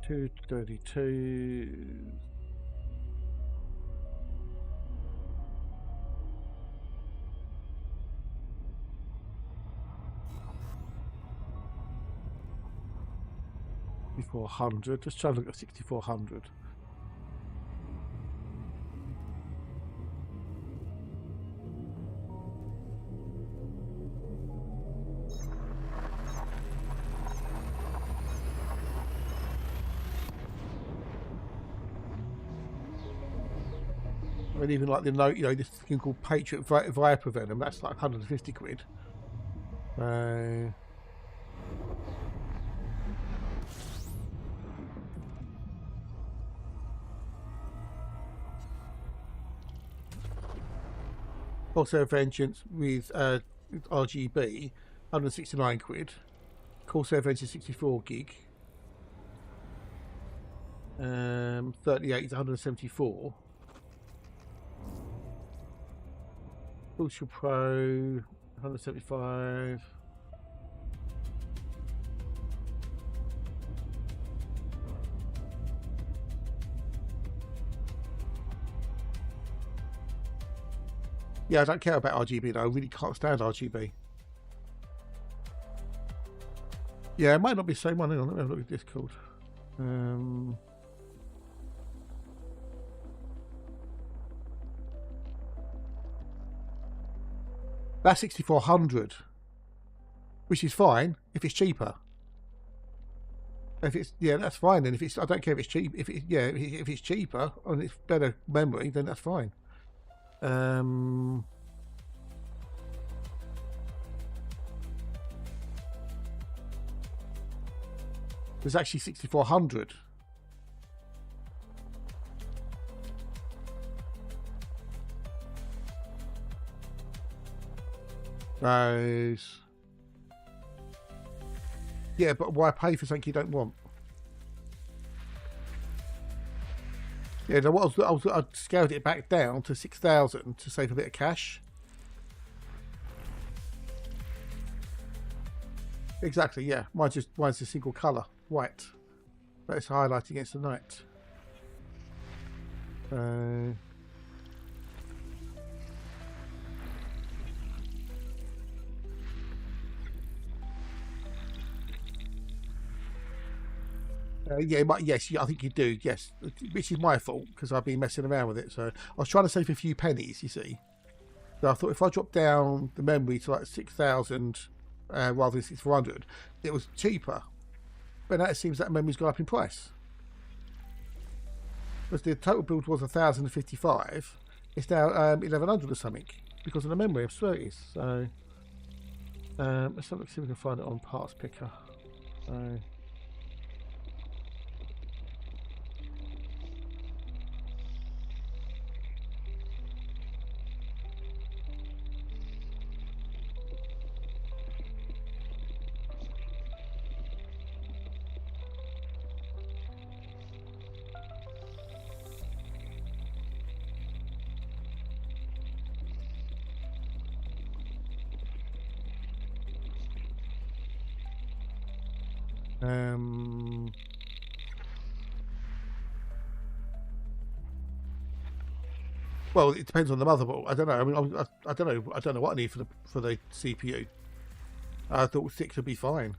232. $6,400. Just try to look at 6,400. I mean, even like the note, this thing called Patriot Viper Venom, that's like 150 quid. Also Vengeance with RGB, 169 quid. Corsair Vengeance 64 gig. 38 is 174. Ultra Pro 175. Yeah, I don't care about RGB though. I really can't stand RGB. Yeah, it might not be the same one. Hang on, let me have a look at Discord. That's 6,400, which is fine if it's cheaper. If it's that's fine. Then if it's I don't care if it's cheap. If it's cheaper and it's better memory, then that's fine. There's actually 6400. Those. Yeah, but why pay for something you don't want? Yeah, I scaled it back down to 6,000 to save a bit of cash. Exactly, yeah. Mine's a single colour, white. But it's highlighting against the night. Yeah, yes, I think you do. Yes, which is my fault because I've been messing around with it. So I was trying to save a few pennies, you see. So I thought if I drop down the memory to like 6,000 rather than 6,400, it was cheaper. But now it seems that memory's gone up in price. Because the total build was 1,055, it's now 1,100 or something because of the memory. I swear it is. So let's see if we can find it on Parts Picker. So. Well, it depends on the motherboard. I don't know. I mean, I don't know. I don't know what I need for the CPU. I thought 6 would be fine.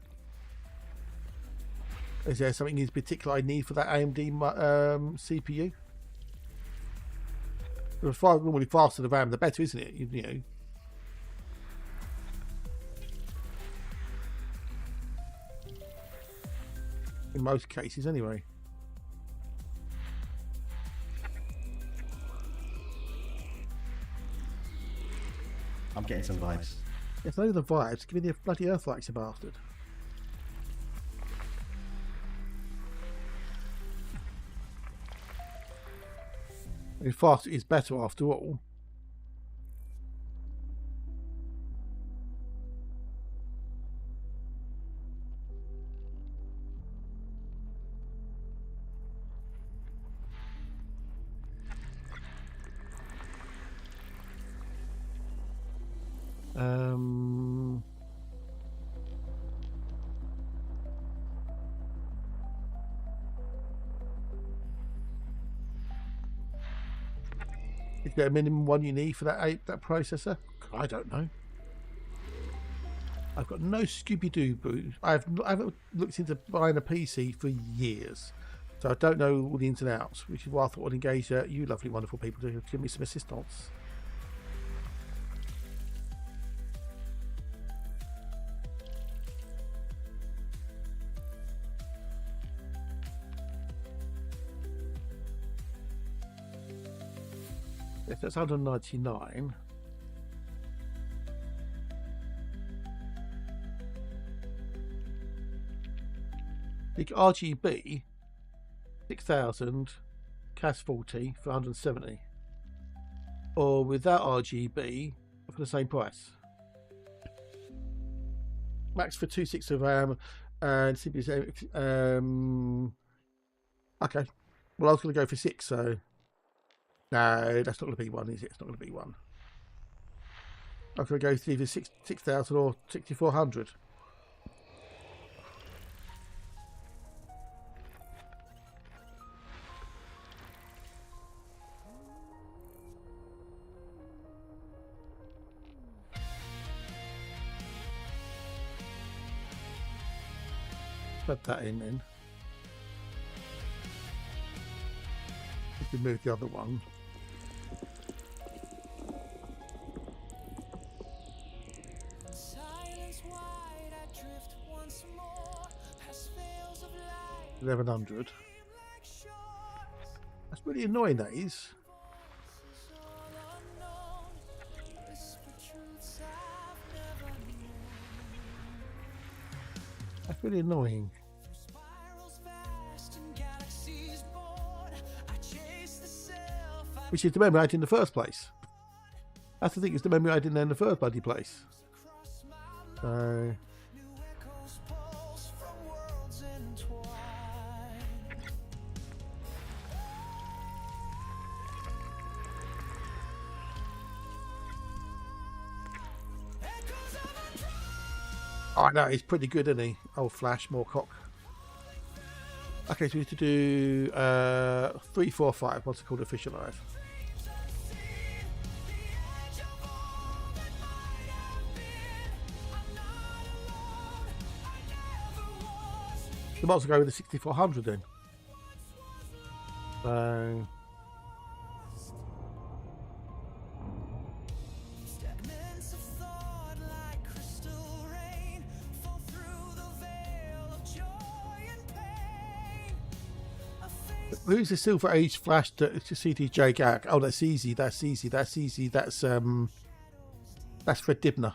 Is there something in particular I need for that AMD CPU? Normally faster the RAM, the better, isn't it? You know. In most cases, anyway. I'm getting some vibes. If those are the vibes, give me the bloody Earthlights, you bastard. I mean, faster is better after all. Is there a minimum one you need for that processor? I don't know. I've got no Scooby-Doo boot. I haven't looked into buying a PC for years, so I don't know all the ins and outs, which is why I thought I'd engage you lovely, wonderful people to give me some assistance. If that's 199. The RGB 6,000, CAS 40 for 170, or without RGB for the same price. Max for 2.6 of RAM and CPU. Okay, well I was going to go for 6, so no, that's not going to be one, is it? It's not going to be one. I'm going to go for either 6,000 or 6,400. Put that in then. We can move the other one. Silence wide, I drift once more, past veils of light. 1100. That's really annoying, that is. That's really annoying. Which is the memory I had in the first place. That's the thing, it's the memory I had in there in the first bloody place. So... Oh, no, he's pretty good, isn't he? Old Flash, Moorcock. Okay, so we need to do 3, 4, 5. What's it called? Officialize. We might as well go with the 6400 then. So... Who's the Silver Age Flash to CTJ Gag? Oh, that's easy. That's easy. That's easy. That's Fred Dibner.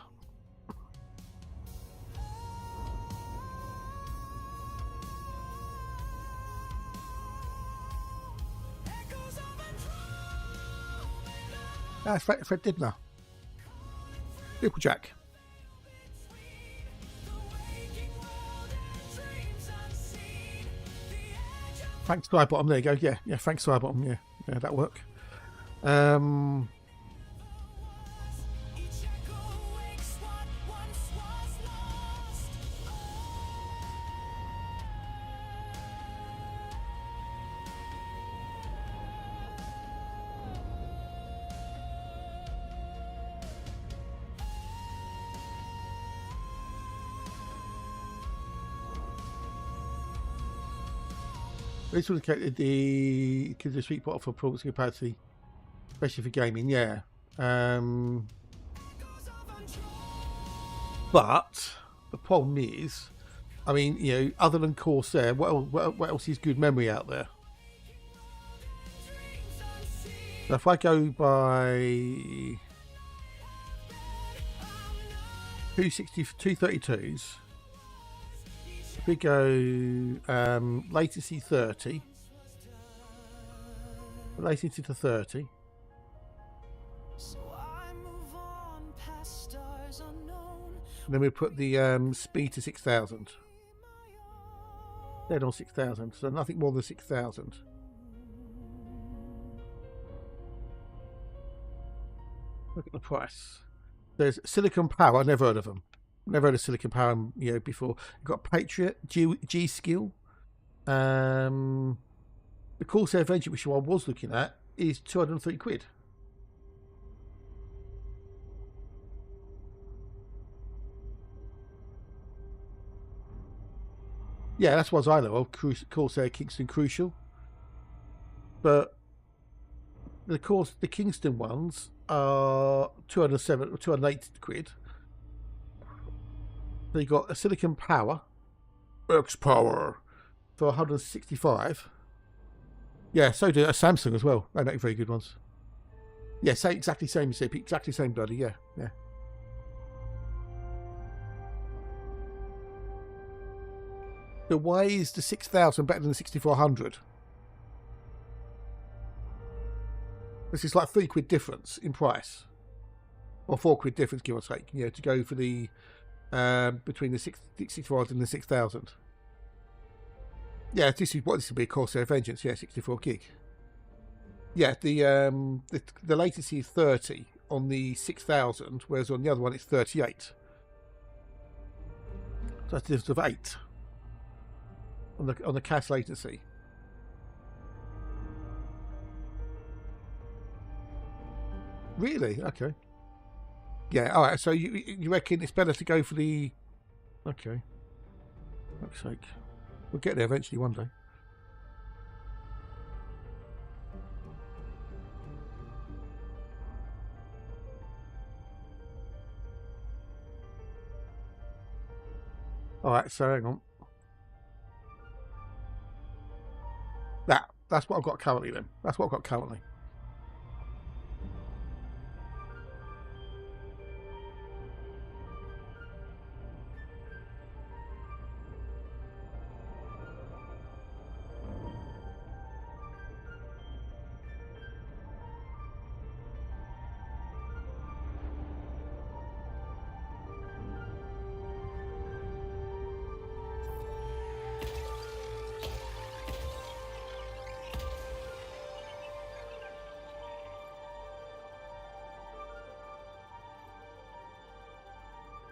That's Fred Dibner. Triple-Jack. Thanks, Skybottom. There you go. Yeah, yeah. Thanks, Skybottom. Yeah, yeah, that work. This was the sweet spot for performance capacity, especially for gaming. Yeah, but the problem is, I mean, you know, other than Corsair, what else is good memory out there? So if I go by 232s. We go latency 30, latency to 30, and then we put the speed to 6,000. Dead on 6,000, so nothing more than 6,000. Look at the price. There's Silicon Power. Never heard of them. Never heard of Silicon Power, you know, before. You've got Patriot, G Skill. The Corsair Venture, which I was looking at, is 203 quid. Yeah, that's what I know of. Corsair Kingston Crucial. But the Kingston ones are 207 or 208 quid. So you got a Silicon Power, X Power, for 165. Yeah, so do a Samsung as well. They make very good ones. Yeah, exactly same. Exactly same bloody. Yeah, yeah. So why is the 6,000 better than the 6,400? This is like £3 difference in price, or £4 difference, give or take. You know, to go for the between the 6,400 and the 6,000. Yeah, this would be a Corsair Vengeance. Yeah, 64 gig. Yeah, the latency is 30 on the 6,000, whereas on the other one it's 38. So that's a difference of 8 on the cache latency. Really? Okay. Yeah, alright, so you reckon it's better to go for the... Okay. Fuck's sake. We'll get there eventually one day. Alright, so hang on. That's what I've got currently then. That's what I've got currently.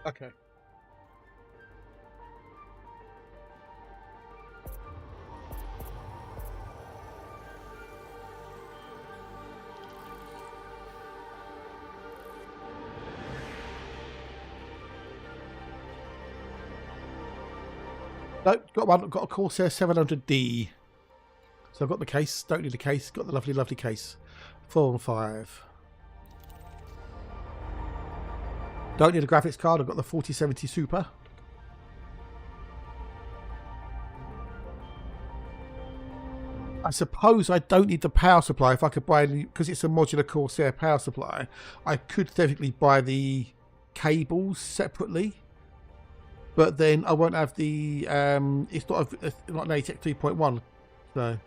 Okay. Nope, got one. Got a Corsair 700D. So I've got the case. Don't need the case. Got the lovely, lovely case. 4 and 5. Don't need a graphics card. I've got the 4070 Super. I suppose I don't need the power supply. If I could buy, because it's a modular Corsair power supply, I could theoretically buy the cables separately. But then I won't have the. It's not an ATEC 3.1, so.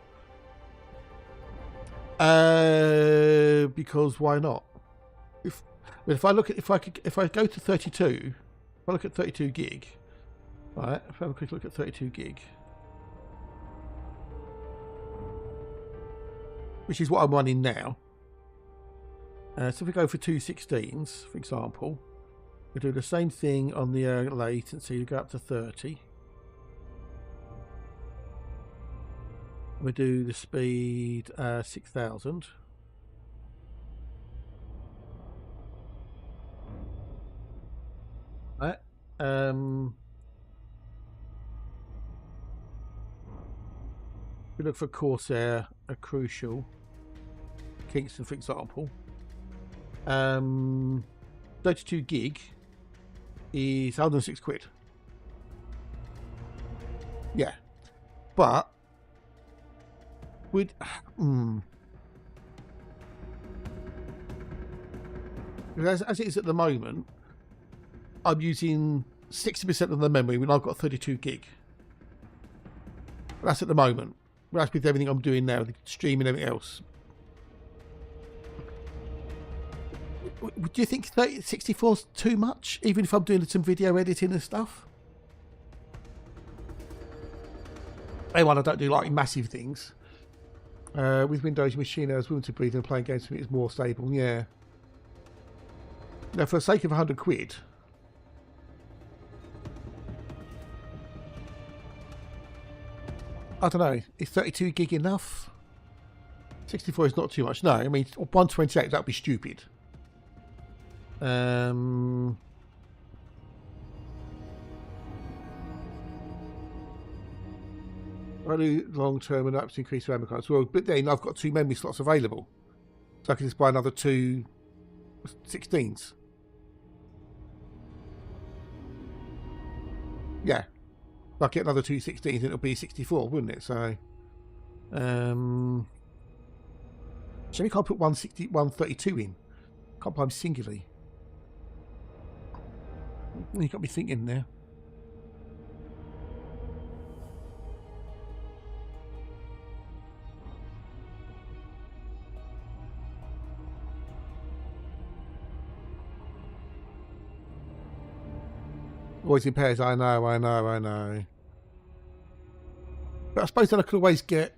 Because why not? If I look at if I go to 32, if I look at 32 gig, right? If I have a quick look at 32 gig, which is what I'm running now. So if we go for 216s, for example, we do the same thing on the latency. We go up to 30. We do the speed 6,000. Right. We look for Corsair, a Crucial, Kingston, for example. 32 gig is 106 quid. Yeah, but with as it is at the moment, I'm using 60% of the memory when I've got 32 gig. That's at the moment. That's with everything I'm doing now, the streaming and everything else. Do you think 64 is too much, even if I'm doing some video editing and stuff? A1, I don't do like massive things. With Windows Machine, I was willing to breathe and playing games for me, it's more stable. Yeah. Now, for the sake of 100 quid. I don't know. Is 32 gig enough? 64 is not too much. No, I mean 128. That'd be stupid. I do long term and up to increase memory cards. Well, but then I've got 2 memory slots available, so I can just buy another 2 16s. Yeah. I'll get another 2 16s and it'll be 64, wouldn't it? So, so we can't put 132 in. Can't buy them singularly. You got me thinking there. Always in pairs. I know. But I suppose then I could always get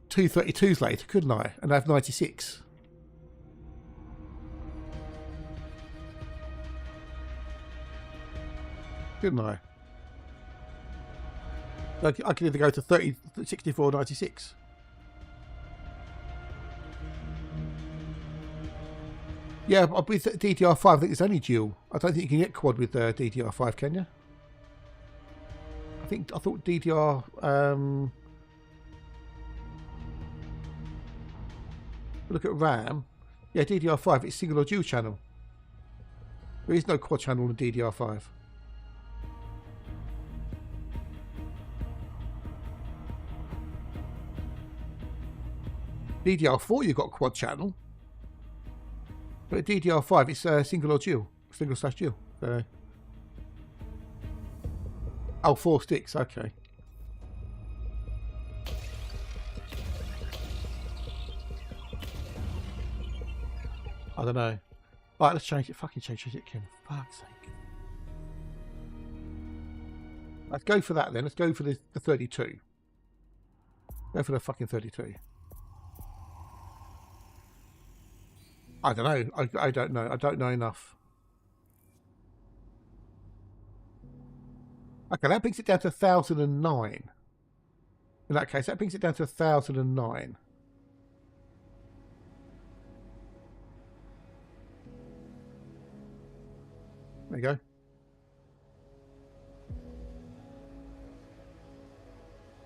2 32s later, couldn't I? And have 96. Couldn't I? I could either go to 30, 64, 96. Yeah, but with DDR5, I think it's only dual. I don't think you can get quad with DDR5, can you? I thought DDR. Look at RAM. Yeah, DDR5. It's single or dual channel. There is no quad channel in DDR5. DDR4 you've got quad channel, but DDR5 it's single or dual, single/dual. So, oh, 4 sticks. Okay. I don't know. Alright, let's change it. Fucking change it, Ken. Fuck's sake. Let's go for that then. Let's go for the 32. Go for the fucking 32. I don't know. I don't know. I don't know enough. Okay, that brings it down to 1009. In that case, that brings it down to 1009. There you go.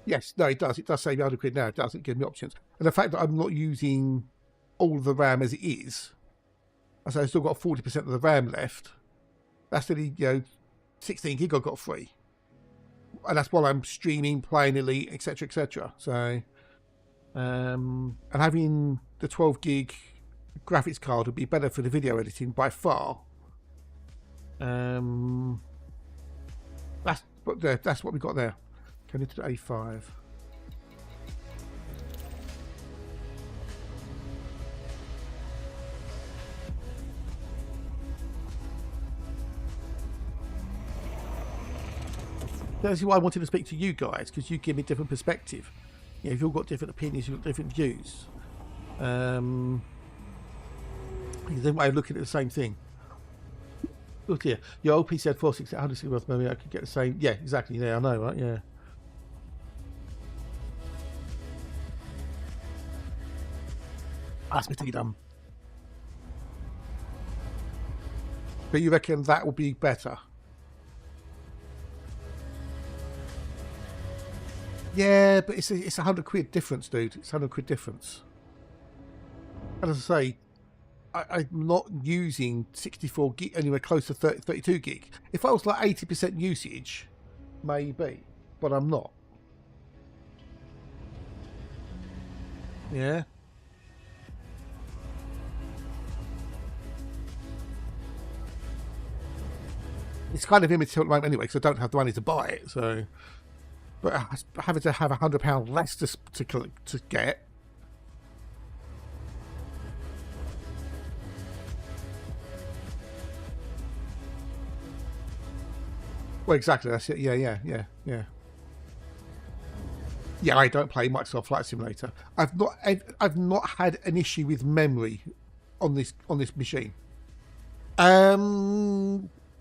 Yes, no, it does. It does save me 100 quid now. It doesn't give me options. And the fact that I'm not using all the RAM as it is, I say I've still got 40% of the RAM left. That's the 16 gig I got free. And that's while I'm streaming, playing Elite, etc., etc. So, and having the 12 gig graphics card would be better for the video editing by far. That's what we got there. Turn it to A5. That's why I wanted to speak to you guys, because you give me different perspective. You've all got different opinions, you've got different views. Different way of looking at the same thing. Look here, your old PC had 46800, maybe I could get the same. Yeah, exactly. Yeah, I know, right? Yeah. That's pretty dumb. But you reckon that will be better? Yeah, but it's 100 quid difference, dude. It's 100 quid difference. And as I say, I'm not using 64 gig anywhere close to 32 gig. If I was like 80% usage, maybe, but I'm not. Yeah. It's kind of immaterial at the moment anyway, because I don't have the money to buy it. So, but having to have £100 less to get. Well, exactly. That's it. Yeah. Yeah, I don't play Microsoft Flight Simulator. I've not had an issue with memory on this machine.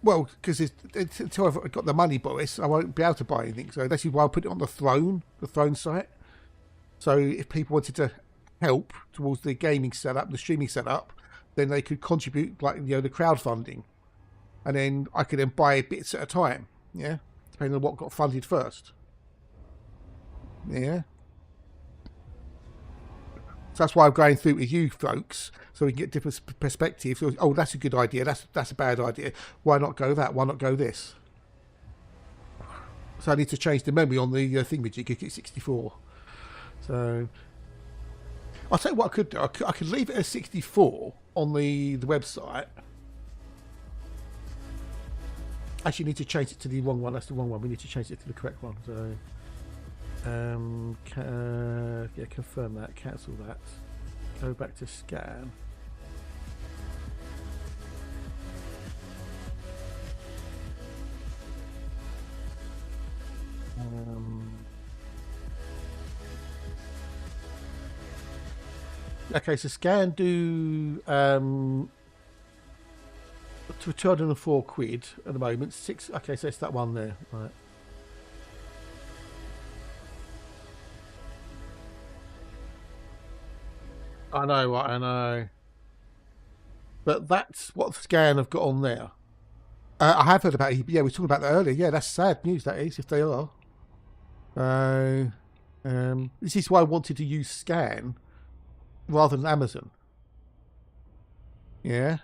Well, because until I've got the money, Boris, I won't be able to buy anything. So this is why I put it on the throne site. So if people wanted to help towards the gaming setup, the streaming setup, then they could contribute, like the crowdfunding, and then I could then buy bits at a time. Yeah, depending on what got funded first. Yeah. So that's why I'm going through with you folks, so we can get different perspectives. Oh, that's a good idea. That's a bad idea. Why not go that? Why not go this? So I need to change the memory on the thingamajig. It's 64. So I'll tell you what I could do. I could leave it as 64 on the website. Actually, need to change it to the wrong one. That's the wrong one. We need to change it to the correct one. So. Yeah, confirm that, cancel that, go back to scan. Okay, so scan do to 204 quid at the moment. 6. Okay, so it's that one there, right? I know. But that's what scan I've got on there. I have heard about it. Yeah, we were talking about that earlier. Yeah, that's sad news, that is, if they are. This is why I wanted to use scan rather than Amazon. Yeah.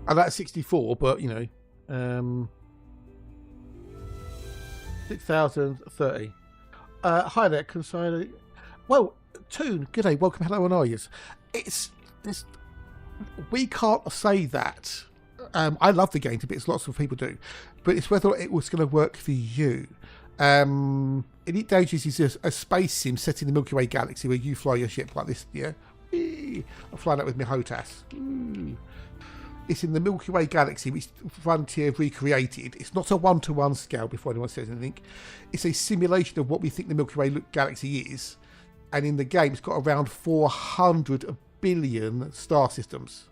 And that's 64, but, 6,030. Hi there, Consider. Well, Toon, good day, welcome, hello, and are you? It's this. We can't say that. I love the game to bits, lots of people do, but it's whether it was going to work for you. Elite Dangerous is a space sim set in the Milky Way galaxy where you fly your ship like this. Yeah, I'm flying that with my HOTAS. It's in the Milky Way galaxy, which Frontier recreated. It's not a one-to-one scale, before anyone says anything. It's a simulation of what we think the Milky Way galaxy is. And in the game, it's got around 400 billion star systems.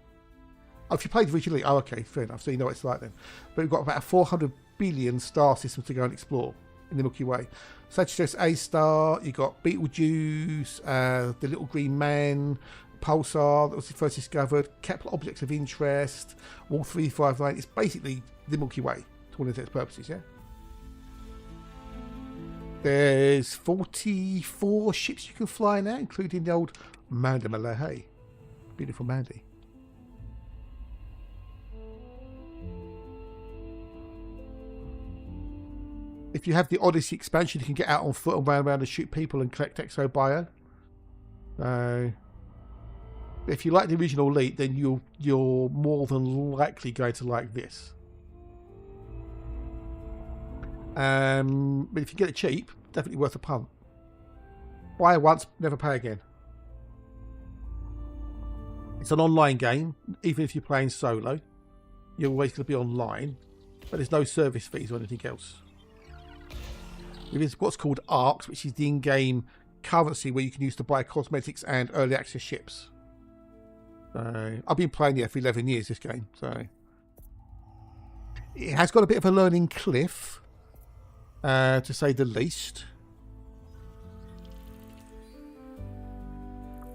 Oh, if you played originally, oh, okay, fair enough. So you know what it's like then. But we've got about 400 billion star systems to go and explore in the Milky Way. Sagittarius A star, you've got Betelgeuse, the Little Green Man, Pulsar that was first discovered, Kepler objects of interest, Wall 359. It's basically the Milky Way to all intents and purposes, yeah? There's 44 ships you can fly now, including the old Mandalay. Beautiful Mandy. If you have the Odyssey expansion, you can get out on foot and run around and shoot people and collect Exo Bio. If you like the original Elite, then you're more than likely going to like this. But if you get it cheap, definitely worth a punt. Buy once, never pay again. It's an online game, even if you're playing solo. You're always going to be online, but there's no service fees or anything else. There is what's called ARX, which is the in-game currency where you can use to buy cosmetics and early access ships. I've been playing it for 11 years, this game, so it has got a bit of a learning cliff, to say the least.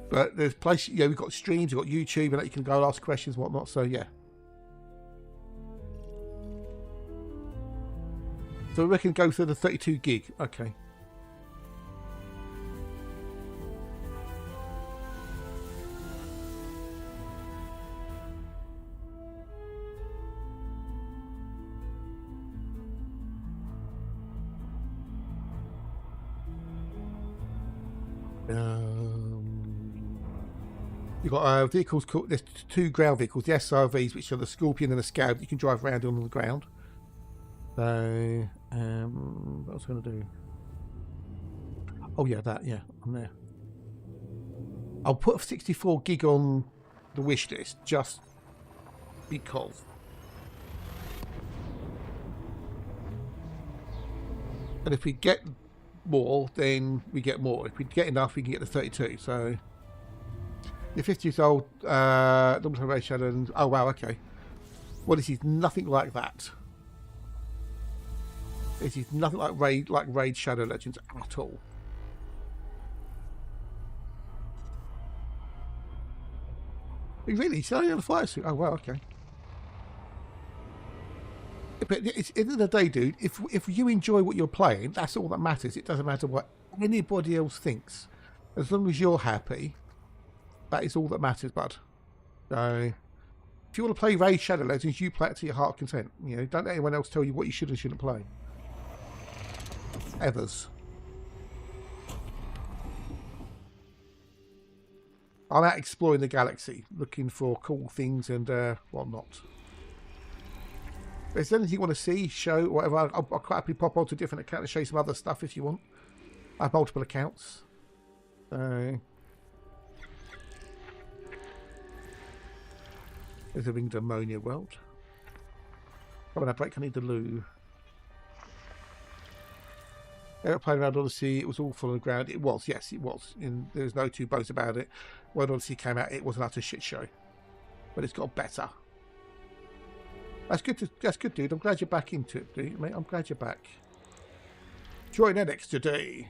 But there's places, you know, we've got streams, we've got YouTube, and you can go and ask questions and whatnot, so yeah. So we can go through the 32 gig, okay. You've got vehicles called, there's two ground vehicles, the SRVs, which are the Scorpion and the Scab, you can drive around on the ground. So, what was I going to do? Oh yeah, that, yeah, I'm there. I'll put 64 gig on the wish list, just because. And if we get more, then we get more. If we get enough, we can get the 32, so... The 50 years old, Normal Ray Shadow, oh wow, okay. Well, this is nothing like that. This is nothing like Raid Shadow Legends at all. Really? It's only on a fire suit? Oh wow, okay. But it's, at the end of the day, dude, if you enjoy what you're playing, that's all that matters. It doesn't matter what anybody else thinks. As long as you're happy, that is all that matters, bud. So, if you want to play Raid Shadow Legends, you play it to your heart's content. You know, don't let anyone else tell you what you should and shouldn't play. Evers. I'm out exploring the galaxy, looking for cool things and whatnot. If there's anything you want to see, show, whatever, I'll quite happily pop onto a different account and show you some other stuff if you want. I have multiple accounts. There's a Winged Ammonia world. Come on, I break, I need the loo. Aeroplane around Odyssey, it was all full on the ground. It was, yes, it was. There's no two bones about it. When Odyssey came out, it was an utter shit show. But it's got better. That's good, dude. I'm glad you're back into it, dude, mate. I'm glad you're back. Join NX today.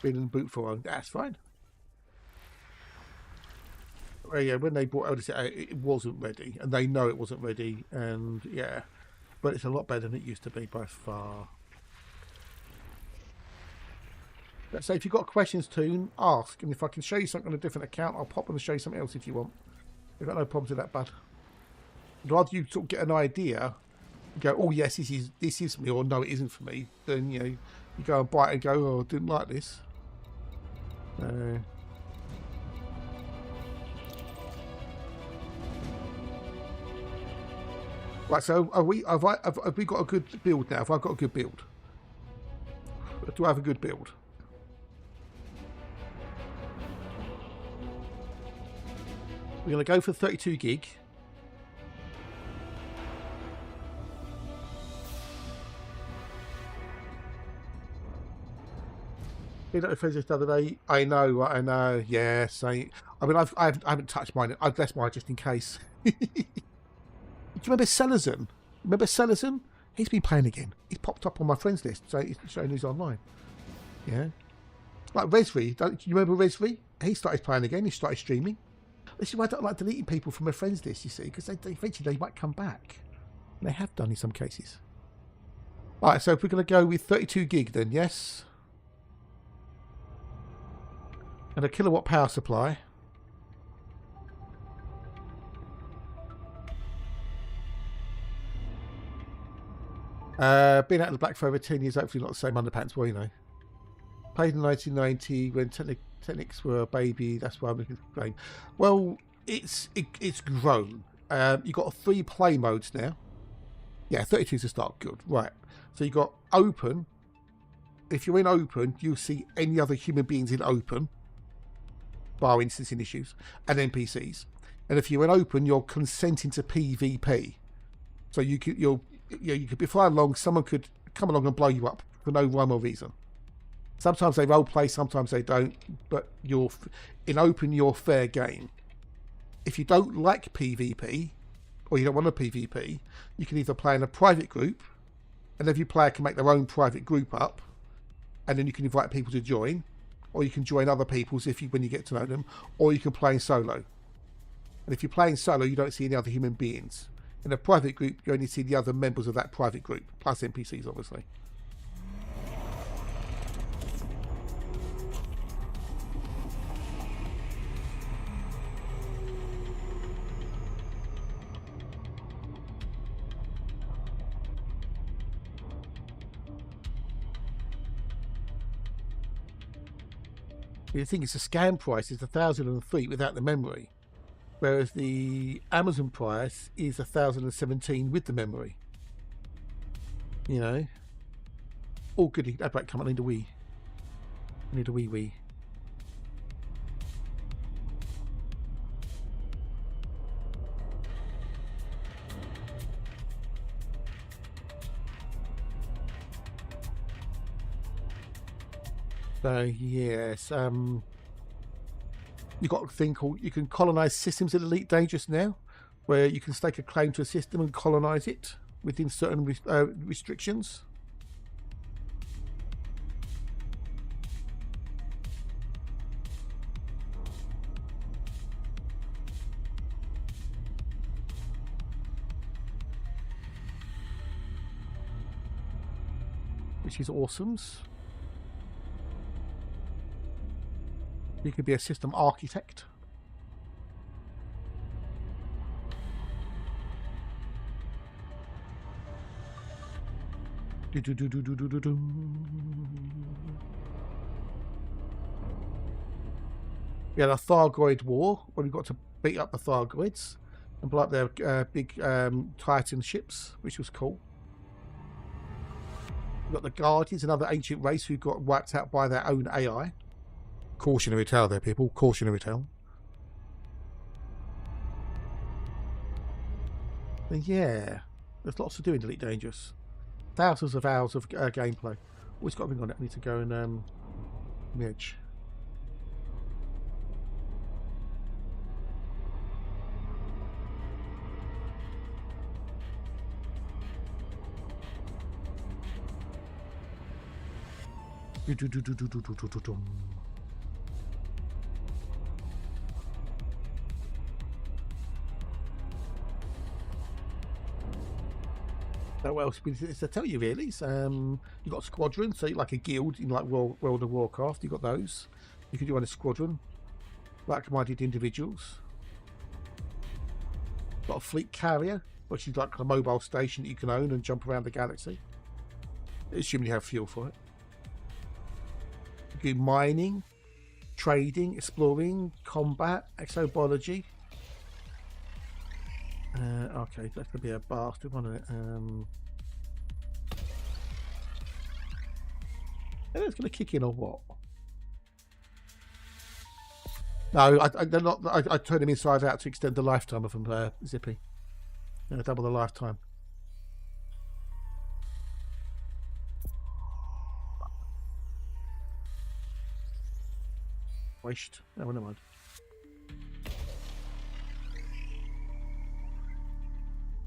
Been in the boot for one. That's fine. yeah, when they brought Odyssey out, it wasn't ready, and they know it wasn't ready, and yeah, but it's a lot better than it used to be by far. So if you've got questions, Toon, ask, and if I can show you something on a different account, I'll pop on and show you something else if you want. I've got no problems with that, bud. I'd rather you sort of get an idea, go, oh yes, this is for me, or no, it isn't for me. Then you know, you go and buy it and go, oh, I didn't like this. Right, so have we got a good build now? Have I got a good build? Do I have a good build? We're going to go for 32 gig. You know, the other day. I know. Yes, I mean, I haven't touched mine. I've left mine just in case. Do you remember Selazan? Remember Selazan? He's been playing again. He's popped up on my friends list, so he's showing he's online. Yeah, like Resri. Do you remember Resri? He started playing again. He started streaming. This is why I don't like deleting people from my friends list. You see, because they eventually they might come back. And they have done in some cases. All right, so if we're going to go with 32 gig, then yes. And a kilowatt power supply. Been out of the black for over 10 years, hopefully not the same underpants, well, you know. Played in 1990 when Technics were a baby, that's why I'm looking for game. Well, it's grown. You've got 3 play modes now. Yeah, 32 is a start, good. Right. So you've got open. If you're in open, you'll see any other human beings in open, bar instancing issues, and NPCs. And if you're in open, you're consenting to PvP. So you could be flying along, someone could come along and blow you up for no rhyme or reason. Sometimes they role play, sometimes they don't, but you're in open, you're fair game. If you don't like PvP, or you don't want a PvP, you can either play in a private group, and every player can make their own private group up, and then you can invite people to join, or you can join other people's when you get to know them, or you can play in solo. And if you're playing solo, you don't see any other human beings. In a private group, you only see the other members of that private group, plus NPCs, obviously. The thing is, the scan price is 1,003 without the memory, whereas the Amazon price is 1,017 with the memory. You know, all good. That back come on. I need a wee. I need a wee. So yes, you've got a thing called, you can colonize systems in Elite Dangerous now, where you can stake a claim to a system and colonize it within certain restrictions. Which is awesome. You could be a system architect. Yeah, the Thargoid War, where we got to beat up the Thargoids and blow up their big Titan ships, which was cool. We've got the Guardians, another ancient race who got wiped out by their own AI. Cautionary tale there, people. Cautionary tale. And yeah, there's lots to do in Elite Dangerous. Thousands of hours of gameplay. Always got to bring on it. I need to go and edge. What else is to tell you really? You've got squadrons, so like a guild in like World of Warcraft. You've got those. You can do on a squadron, like-minded individuals. Got a fleet carrier, which is like a mobile station that you can own and jump around the galaxy. Assuming you have fuel for it. You do mining, trading, exploring, combat, exobiology. Okay, that's gonna be a bastard, wasn't it? And it's gonna kick in or what? No, they're not. I turn them inside out to extend the lifetime of them. Zippy, double the lifetime. Waste. Oh, never mind.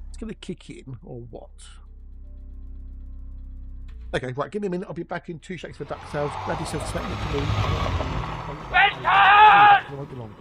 It's going to kick in or what? Okay, right. Give me a minute. I'll be back in 2 shakes for duck sales. Grab yourself a snack to me. I won't be long.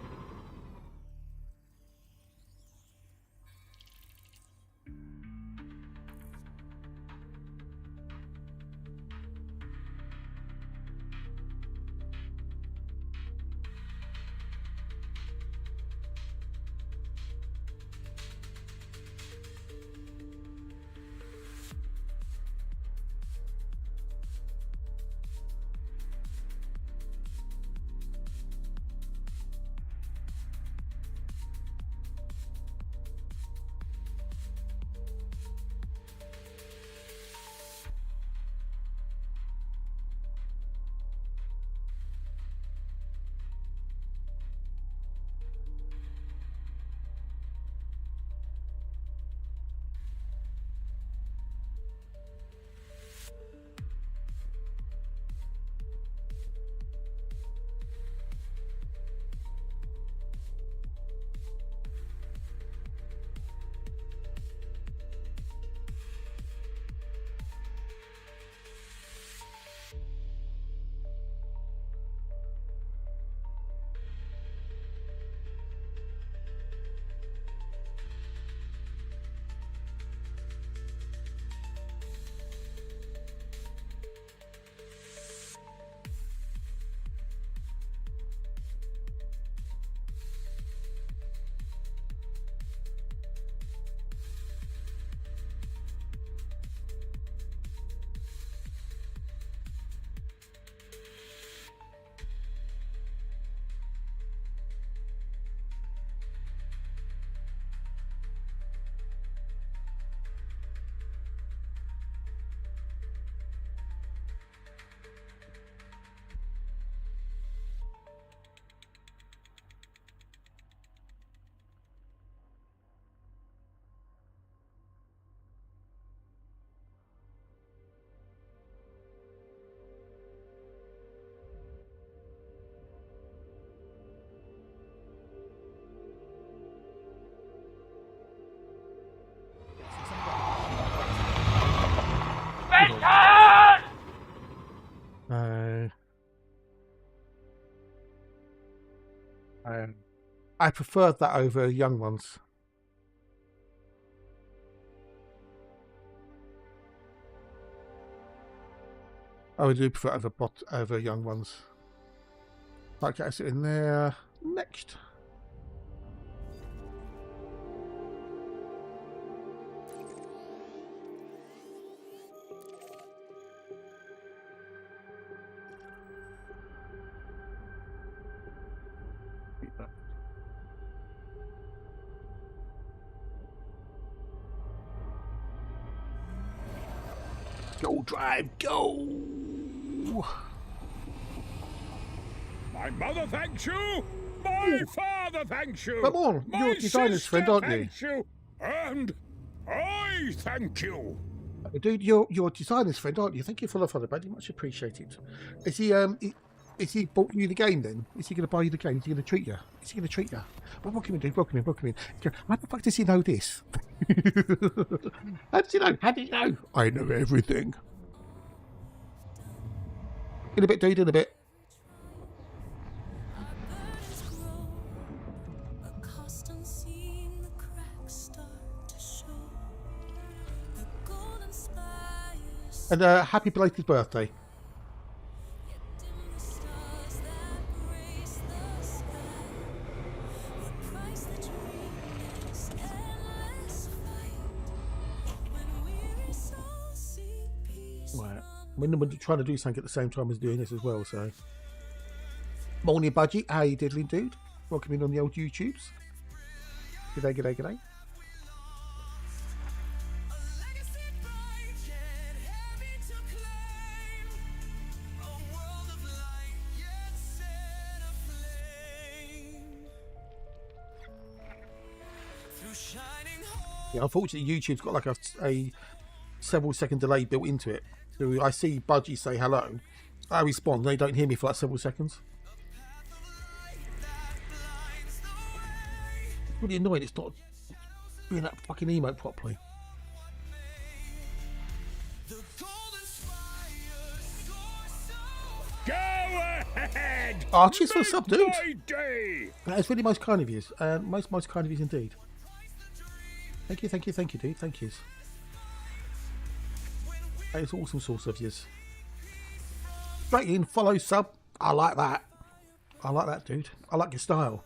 I preferred that over young ones. I do prefer it over young ones. Right, get it in there next. Go drive, go! My mother thanks you. My father thanks you. Come on, my you're a designer's friend, aren't you? thanks you? And I thank you. Dude, you're a designer's friend, aren't you? Thank you for the follow, buddy. Much appreciated. Is he bought you the game then? Is he going to buy you the game? Is he going to treat you? Is he going to treat you? Well, welcome in, dude. Welcome in. How the fuck does he know this? How does he know? How do you know? I know everything. In a bit, dude. In a bit. Accustomed seeing the cracks start to show. The golden And happy belated birthday. Right. We're trying to do something at the same time as doing this as well, so. Morning Budgie, how you diddling, dude? Welcome in on the old YouTubes. G'day, g'day, g'day. Yeah, unfortunately, YouTube's got like a several second delay built into it. So I see Budgie say hello, I respond, they don't hear me for like several seconds. It's really annoying, it's not doing that fucking emote properly. Go ahead! Oh, cheers for the sub, dude. My day! That's really most kind of you. Most kind of you indeed. Thank you, dude. Thank yous. That is awesome source of yous. Straight in, follow, sub. I like that. I like that, dude. I like your style.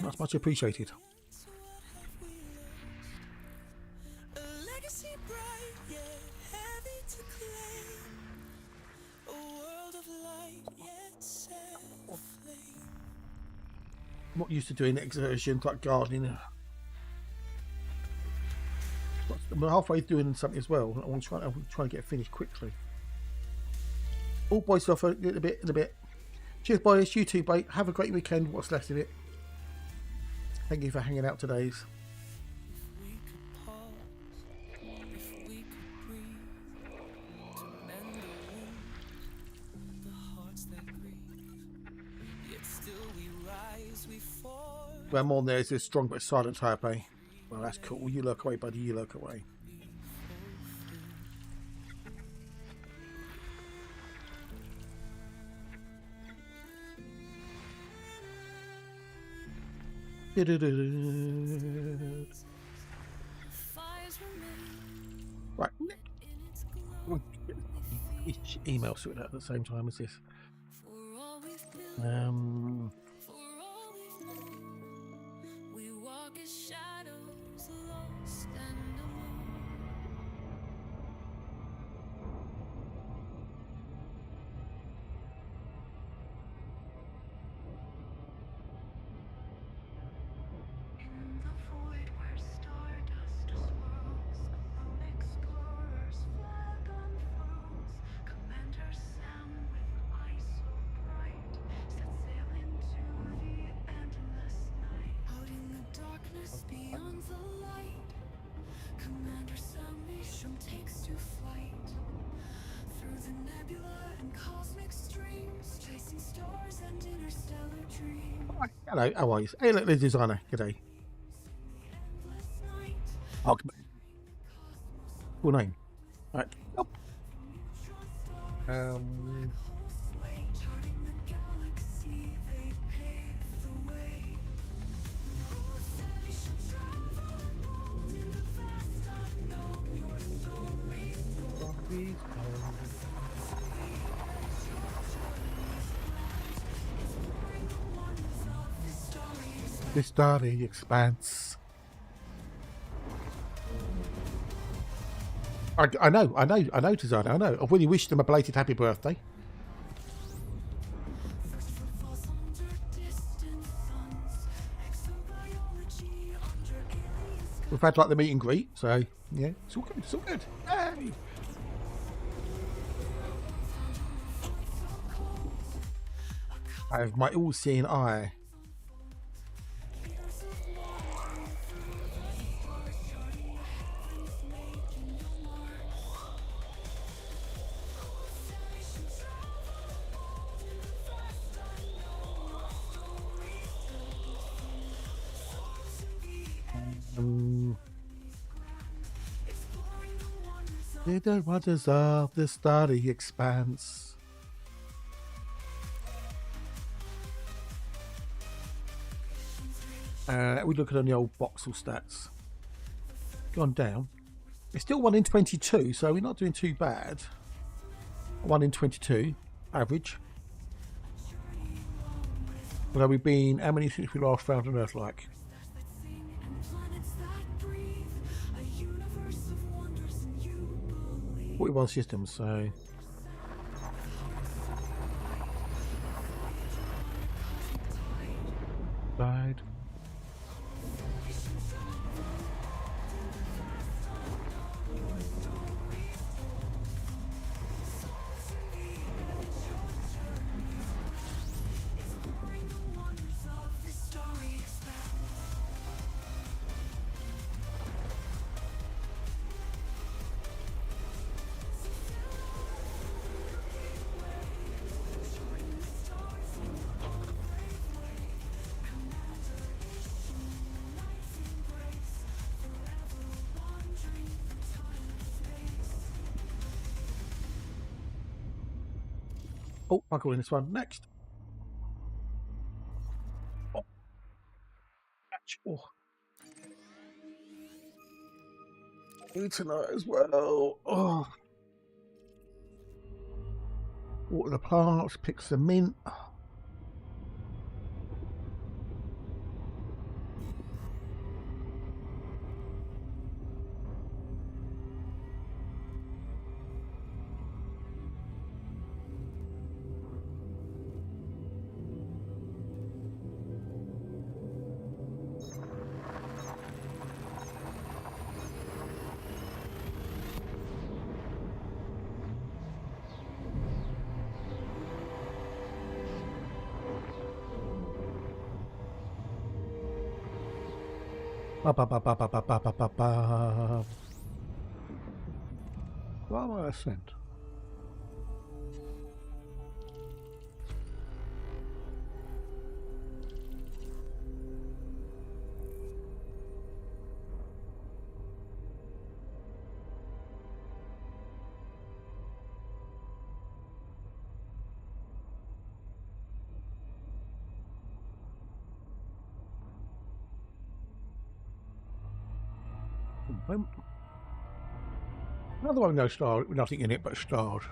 That's much appreciated. I'm not used to doing exertions like gardening. I'm halfway doing something as well. I want to try and get it finished quickly. All boys off in a bit. Cheers, boys. You too, mate. Have a great weekend. What's left of it. Thank you for hanging out today. Well, I'm on there. Is this strong but silent type, eh? Well, that's cool. You lurk away, buddy. You lurk away. Right. Email sorted out at the same time as this. Takes to flight through the nebula and cosmic streams, chasing stars and interstellar dreams. Hello, how are you? Hey, look, the designer. G'day. Oh, cool name. Right. Oh. Charting the galaxy, they pave the way. We shall travel into the vast unknown. Your stories The starry expanse. I know, designer. I know. I've really wished them a belated happy birthday. We've had like the meet and greet, so yeah, it's all good. It's all good. Yay! I have my all-seeing eye. The wonders of the starry expanse. We look at on the old voxel stats. Gone down. It's still 1 in 22, so we're not doing too bad. 1 in 22, average. Although we've been, how many since we last found on Earth, like? Planets that breathe, a universe of wonders, and you believe. 41 systems, so. Died. Oh, I'll go in this one next. Oh. Oh. Need to know as well. Oh. Water the plants, pick some mint. Ba ba ba ba ba ba ba ba ba ba. What am I sent? Another one, no star, with nothing in it but stars.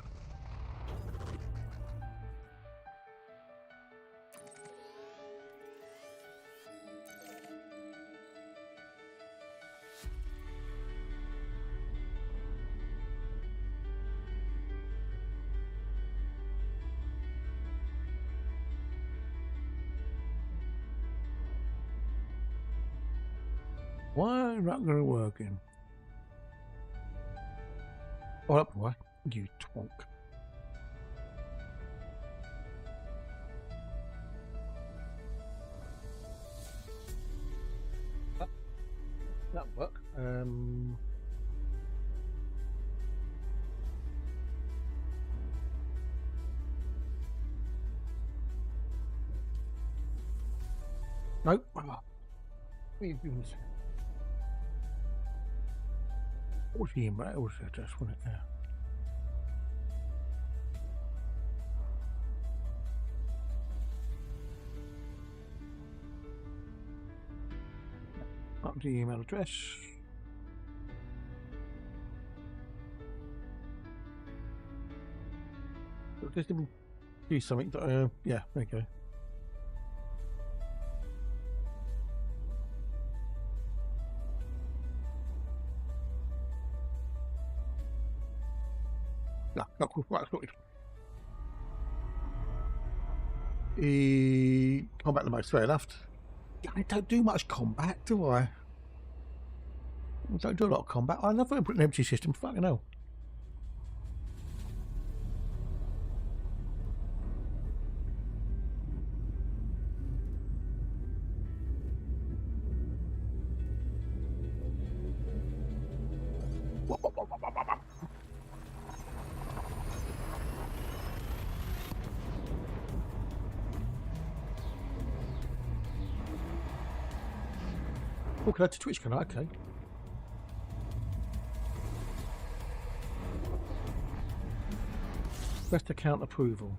Why not going to work in? Oh, up, why? You twonk. That'll work. Nope. What are you doing? What's the email? What's that? Just want it there. Up to the email address. Just do something. Yeah, there you go. No, not cool. Right, sorted. Combat the most, fair enough. I don't do much combat, do I? I don't do a lot of combat. I love an empty system, fucking hell. Oh, can I to Twitch, can I? Okay. Best account approval.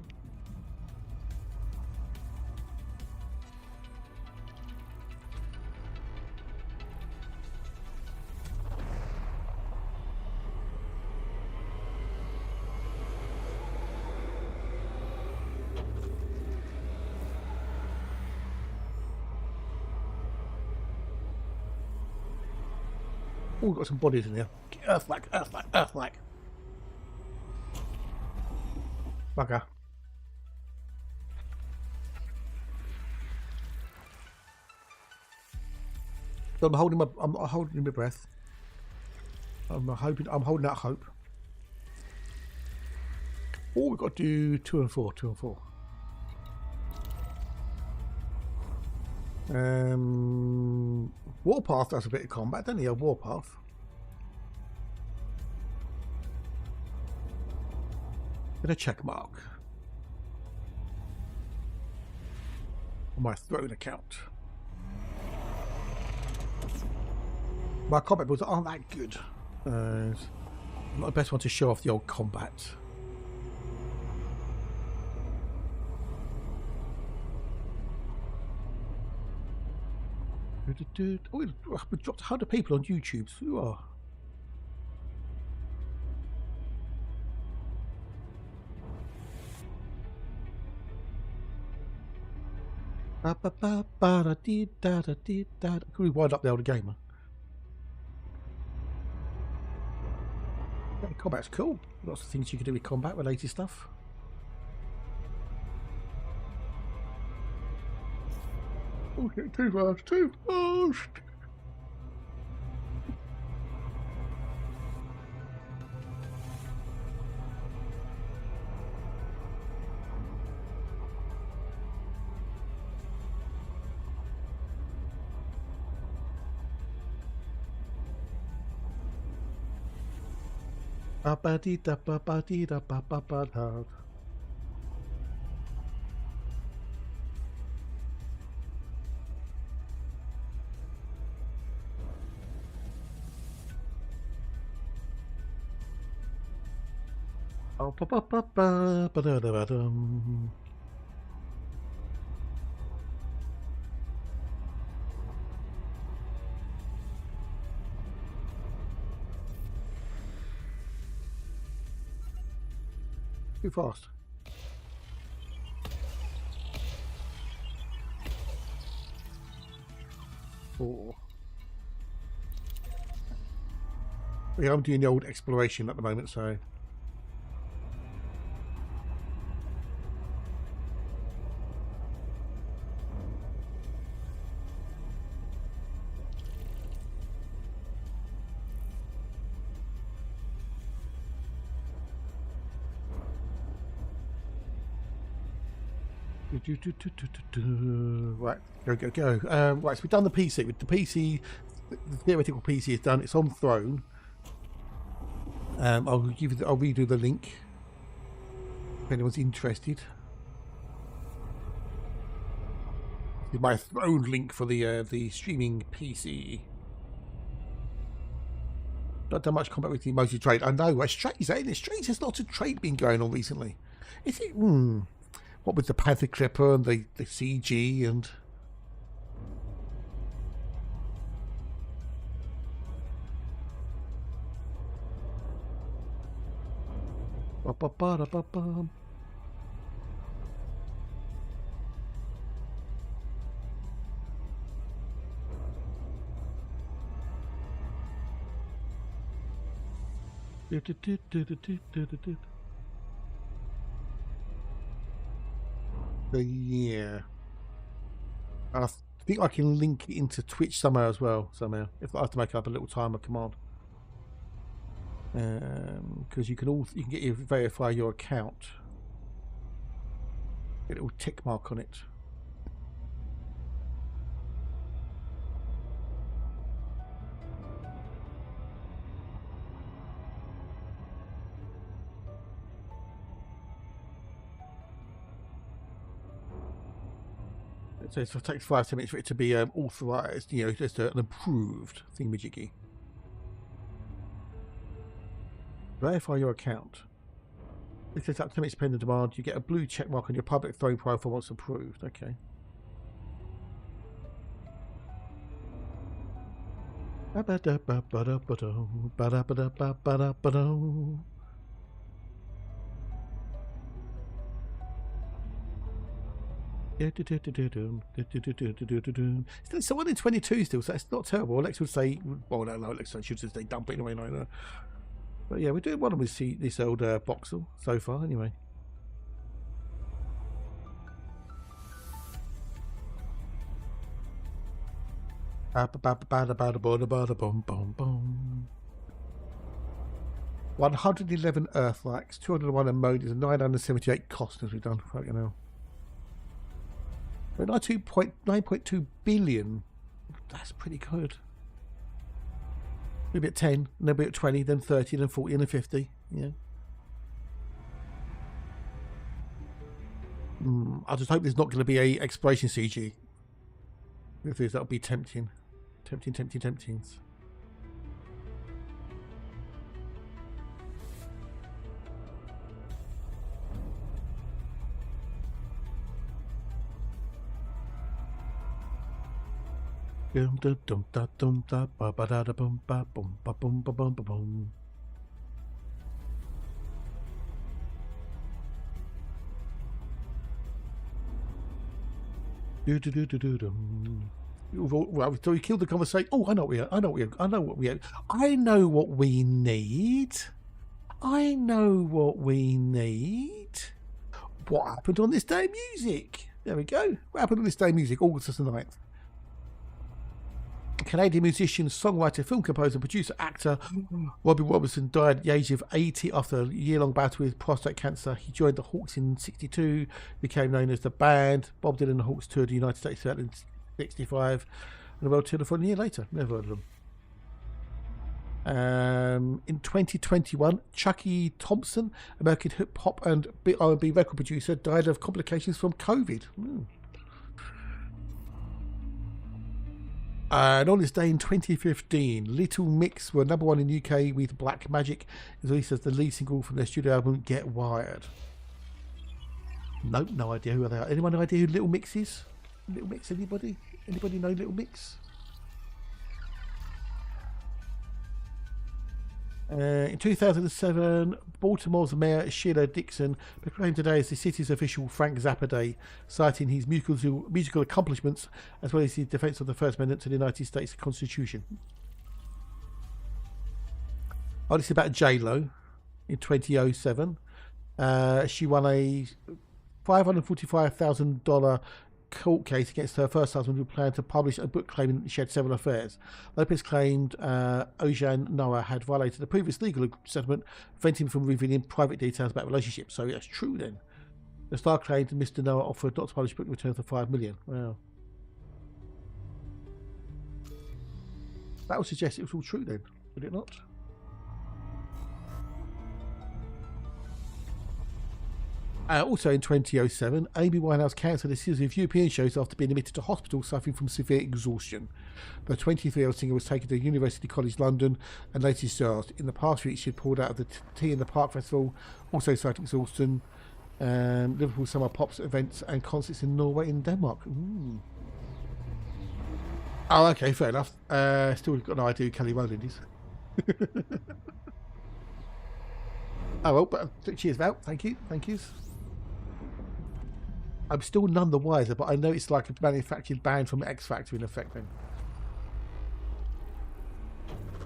Oh, we've got some bodies in here. Earthlag, earthlag, earthlag. Bugger. So I'm holding my breath. I'm holding out hope. Oh, we've got to do 2 and 4, 2 and 4. Warpath does a bit of combat, doesn't he? A Warpath. And a check mark on my throne account. My combat builds aren't that good. Not the best one to show off the old combat. Oh, we dropped 100 people on YouTube. So you are. Can we wind up the older gamer? Yeah, combat's cool. Lots of things you can do with combat related stuff. Okay, too fast, too fast. Ba-ba-dee-da-ba-ba-dee-da-ba-ba-ba-da. Oh, ba-ba-ba-ba-ba-da-da-ba-dum. Too fast. Oh. Yeah, I'm doing the old exploration at the moment, so. Right, go. Right, so we've done the PC. With the PC, the theoretical PC is done. It's on throne. I'll redo the link if anyone's interested. It's my throne link for the streaming PC. Not done much combat with the emoji trade. I know. It's strange, isn't it? Strange. There's lots of trade been going on recently. Is it? What with the Panther Clipper and the CG and. Ba-ba-ba-da-ba-bum. Yeah, I think I can link it into Twitch somehow as well. Somehow, if I have to make up a little timer command, because you can get you verify your account. Get a little tick mark on it. So it takes 5-10 minutes for it to be authorized, you know, just an approved thingamajiggy. Verify your account. It takes up 10 minutes pending demand. You get a blue check mark on your public throne profile once approved. Okay. It's still 1 in 22 still, so it's not terrible. Alex would say, well, no, Alex should say dump it anyway. No. But yeah, we're doing one with this old Boxel so far, anyway. Bum. 111 Earthlights, 201 emojis, and 978 costumes we've done. Fucking hell. We're 9.2 billion. That's pretty good. We'll be at 10, and then we'll be at 20, then 30, then 40, and then 50. Yeah. I just hope there's not going to be a exploration CG. If there's, that'll be tempting. Temptings. Dum dum dum da dum da ba ba da da bum ba bum ba bum ba bum ba bum. Do. Well, so we killed the conversation. Oh, I know what we need. What happened on this day of music? There we go. What happened on this day of music? August the 9th. Canadian musician, songwriter, film composer, producer, actor Robbie Robertson died at the age of 80 after a year-long battle with prostate cancer. He joined the Hawks in '62, became known as the Band. Bob Dylan and the Hawks toured the United States in '65, and the world toured the following year later. Never heard of them. In 2021, Chucky Thompson, American hip hop and R&B record producer, died of complications from COVID. And on this day in 2015, Little Mix were #1 in the UK with Black Magic, released as the lead single from their studio album Get Wired. Nope, no idea who they are. Anyone know idea who Little Mix is? Little Mix, anybody? Anybody know Little Mix? In 2007, Baltimore's Mayor Sheila Dixon proclaimed today as the city's official Frank Zappa Day, citing his musical accomplishments as well as his defense of the First Amendment to the United States Constitution. Oh, this is about J-Lo in 2007. She won a $545,000 court case against her first husband, who planned to publish a book claiming she had several affairs. Lopez claimed Ojan Noah had violated the previous legal settlement, preventing him from revealing private details about relationships. So that's true then. The star claimed Mr. Noah offered not to publish a book in return for $5 million. Wow. That would suggest it was all true then, would it not? Also in 2007, Amy Winehouse cancelled a series of European shows after being admitted to hospital suffering from severe exhaustion. The 23-year-old singer was taken to University College London and later discharged. In the past week, she had pulled out of the Tea in the Park Festival, also citing exhaustion, Liverpool Summer Pops events and concerts in Norway and Denmark. Oh, okay, fair enough. Still got no idea who Kelly Rowland is. Oh well, but cheers, Val. Thank you. I'm still none the wiser, but I know it's like a manufactured band from X Factor in effect then.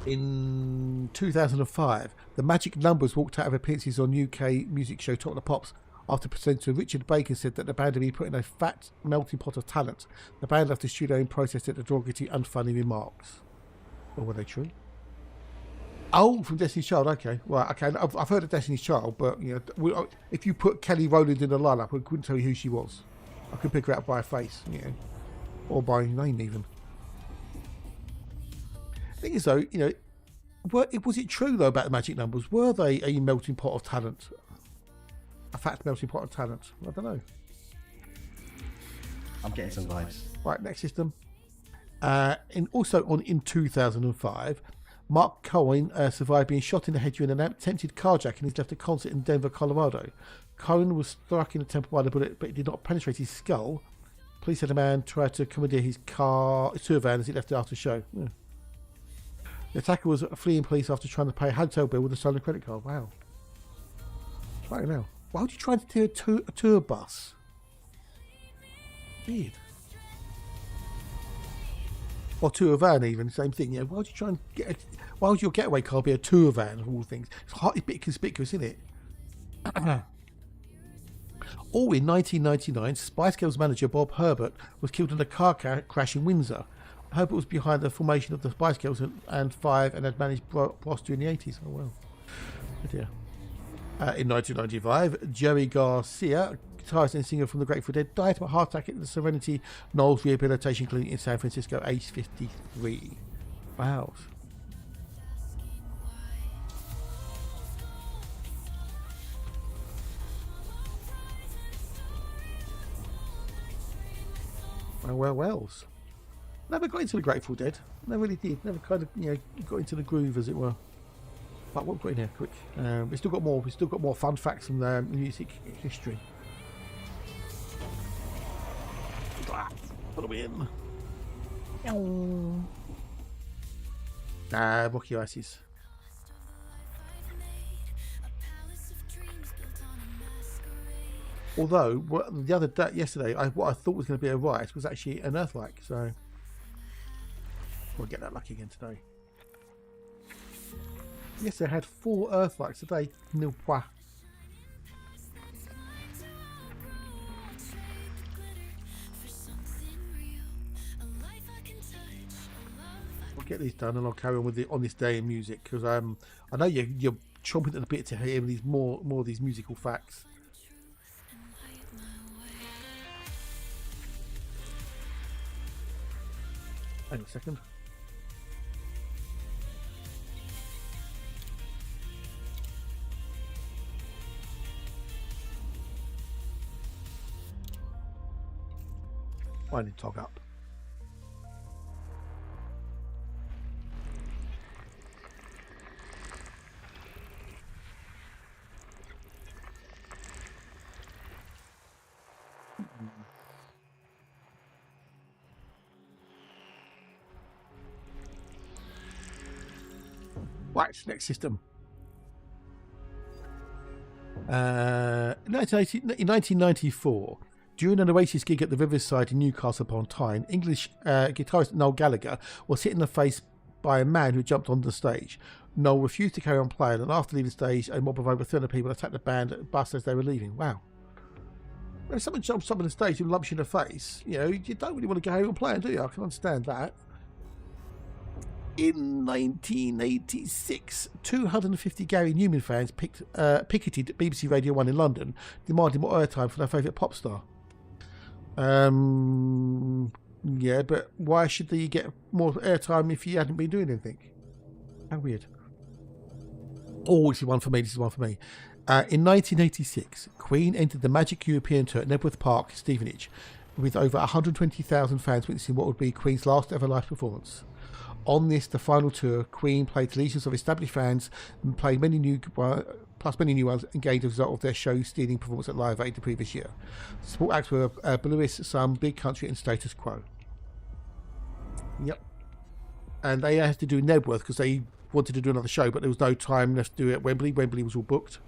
In 2005, the Magic Numbers walked out of appearances on UK music show Top of the Pops after presenter Richard Baker said that the band had been put in a fat melting pot of talent. The band left the studio in protest at the derogatory, unfunny remarks. Or were they true? Oh, from Destiny's Child, okay. Well, okay, I've heard of Destiny's Child, but you know, if you put Kelly Rowland in the lineup, I couldn't tell you who she was. I could pick her out by her face, you know, or by her name even. The thing is, though, you know, was it true though about the Magic Numbers? Were they a melting pot of talent, a fat melting pot of talent? I don't know. I'm getting some vibes. Right, next system. In 2005. Mark Cohen survived being shot in the head during an attempted carjacking. He's left a concert in Denver, Colorado. Cohen was struck in the temple by the bullet, but it did not penetrate his skull. Police said the man tried to commandeer his tour van as he left it after the show. Yeah. The attacker was fleeing police after trying to pay a hotel bill with a stolen credit card. Wow. Right now, why would you try to steal a tour bus? Weird. Or tour van, even same thing. Yeah, why would you try and get? Why would your getaway car be a tour van of all things? It's a bit conspicuous, isn't it? All in 1999, Spice Girls manager Bob Herbert was killed in a car crash in Windsor. Herbert was behind the formation of the Spice Girls and Five, and had managed Bros during the 80s. Oh well. Oh dear. In 1995, Jerry Garcia, guitarist and singer from the Grateful Dead, died of a heart attack at the Serenity Knowles Rehabilitation Clinic in San Francisco, aged 53. Wow. Wells. Never got into the Grateful Dead. Never really did. Never kind of, got into the groove, as it were. But what we've got in here, quick. We've still got more. We've still got more fun facts from the music history. Put them in. Rocky Ices. Although the other day, yesterday, what I thought was going to be a riot was actually an earthquake. So we'll get that lucky again today. Yes, they had 4 earthquakes today. No. I'll get these done and I'll carry on with on this day in music, because I know you're chomping at the bit to hear more of these musical facts. Hang on a second. I need to tog up. Right, next system. In 1994, during an Oasis gig at the Riverside in Newcastle upon Tyne, English guitarist Noel Gallagher was hit in the face by a man who jumped onto the stage. Noel refused to carry on playing, and after leaving the stage, a mob of over 300 people attacked the band bus as they were leaving. Wow. When someone jumps up on the stage and lumps you in the face, you don't really want to carry on playing, do you? I can understand that. In 1986, 250 Gary Newman fans picketed BBC Radio 1 in London, demanding more airtime for their favourite pop star. Yeah, but why should they get more airtime if you hadn't been doing anything? How weird. Oh, this is one for me. In 1986, Queen entered the Magic European Tour at Nebworth Park, Stevenage, with over 120,000 fans witnessing what would be Queen's last ever live performance. On this, the final tour, Queen played to legions of established fans and played many new ones, and gained as a result of their show-stealing performance at Live Aid the previous year. Support acts were Blues, Some, Big Country, and Status Quo. Yep. And they had to do Nebworth because they wanted to do another show, but there was no time left to do it at Wembley. Wembley was all booked.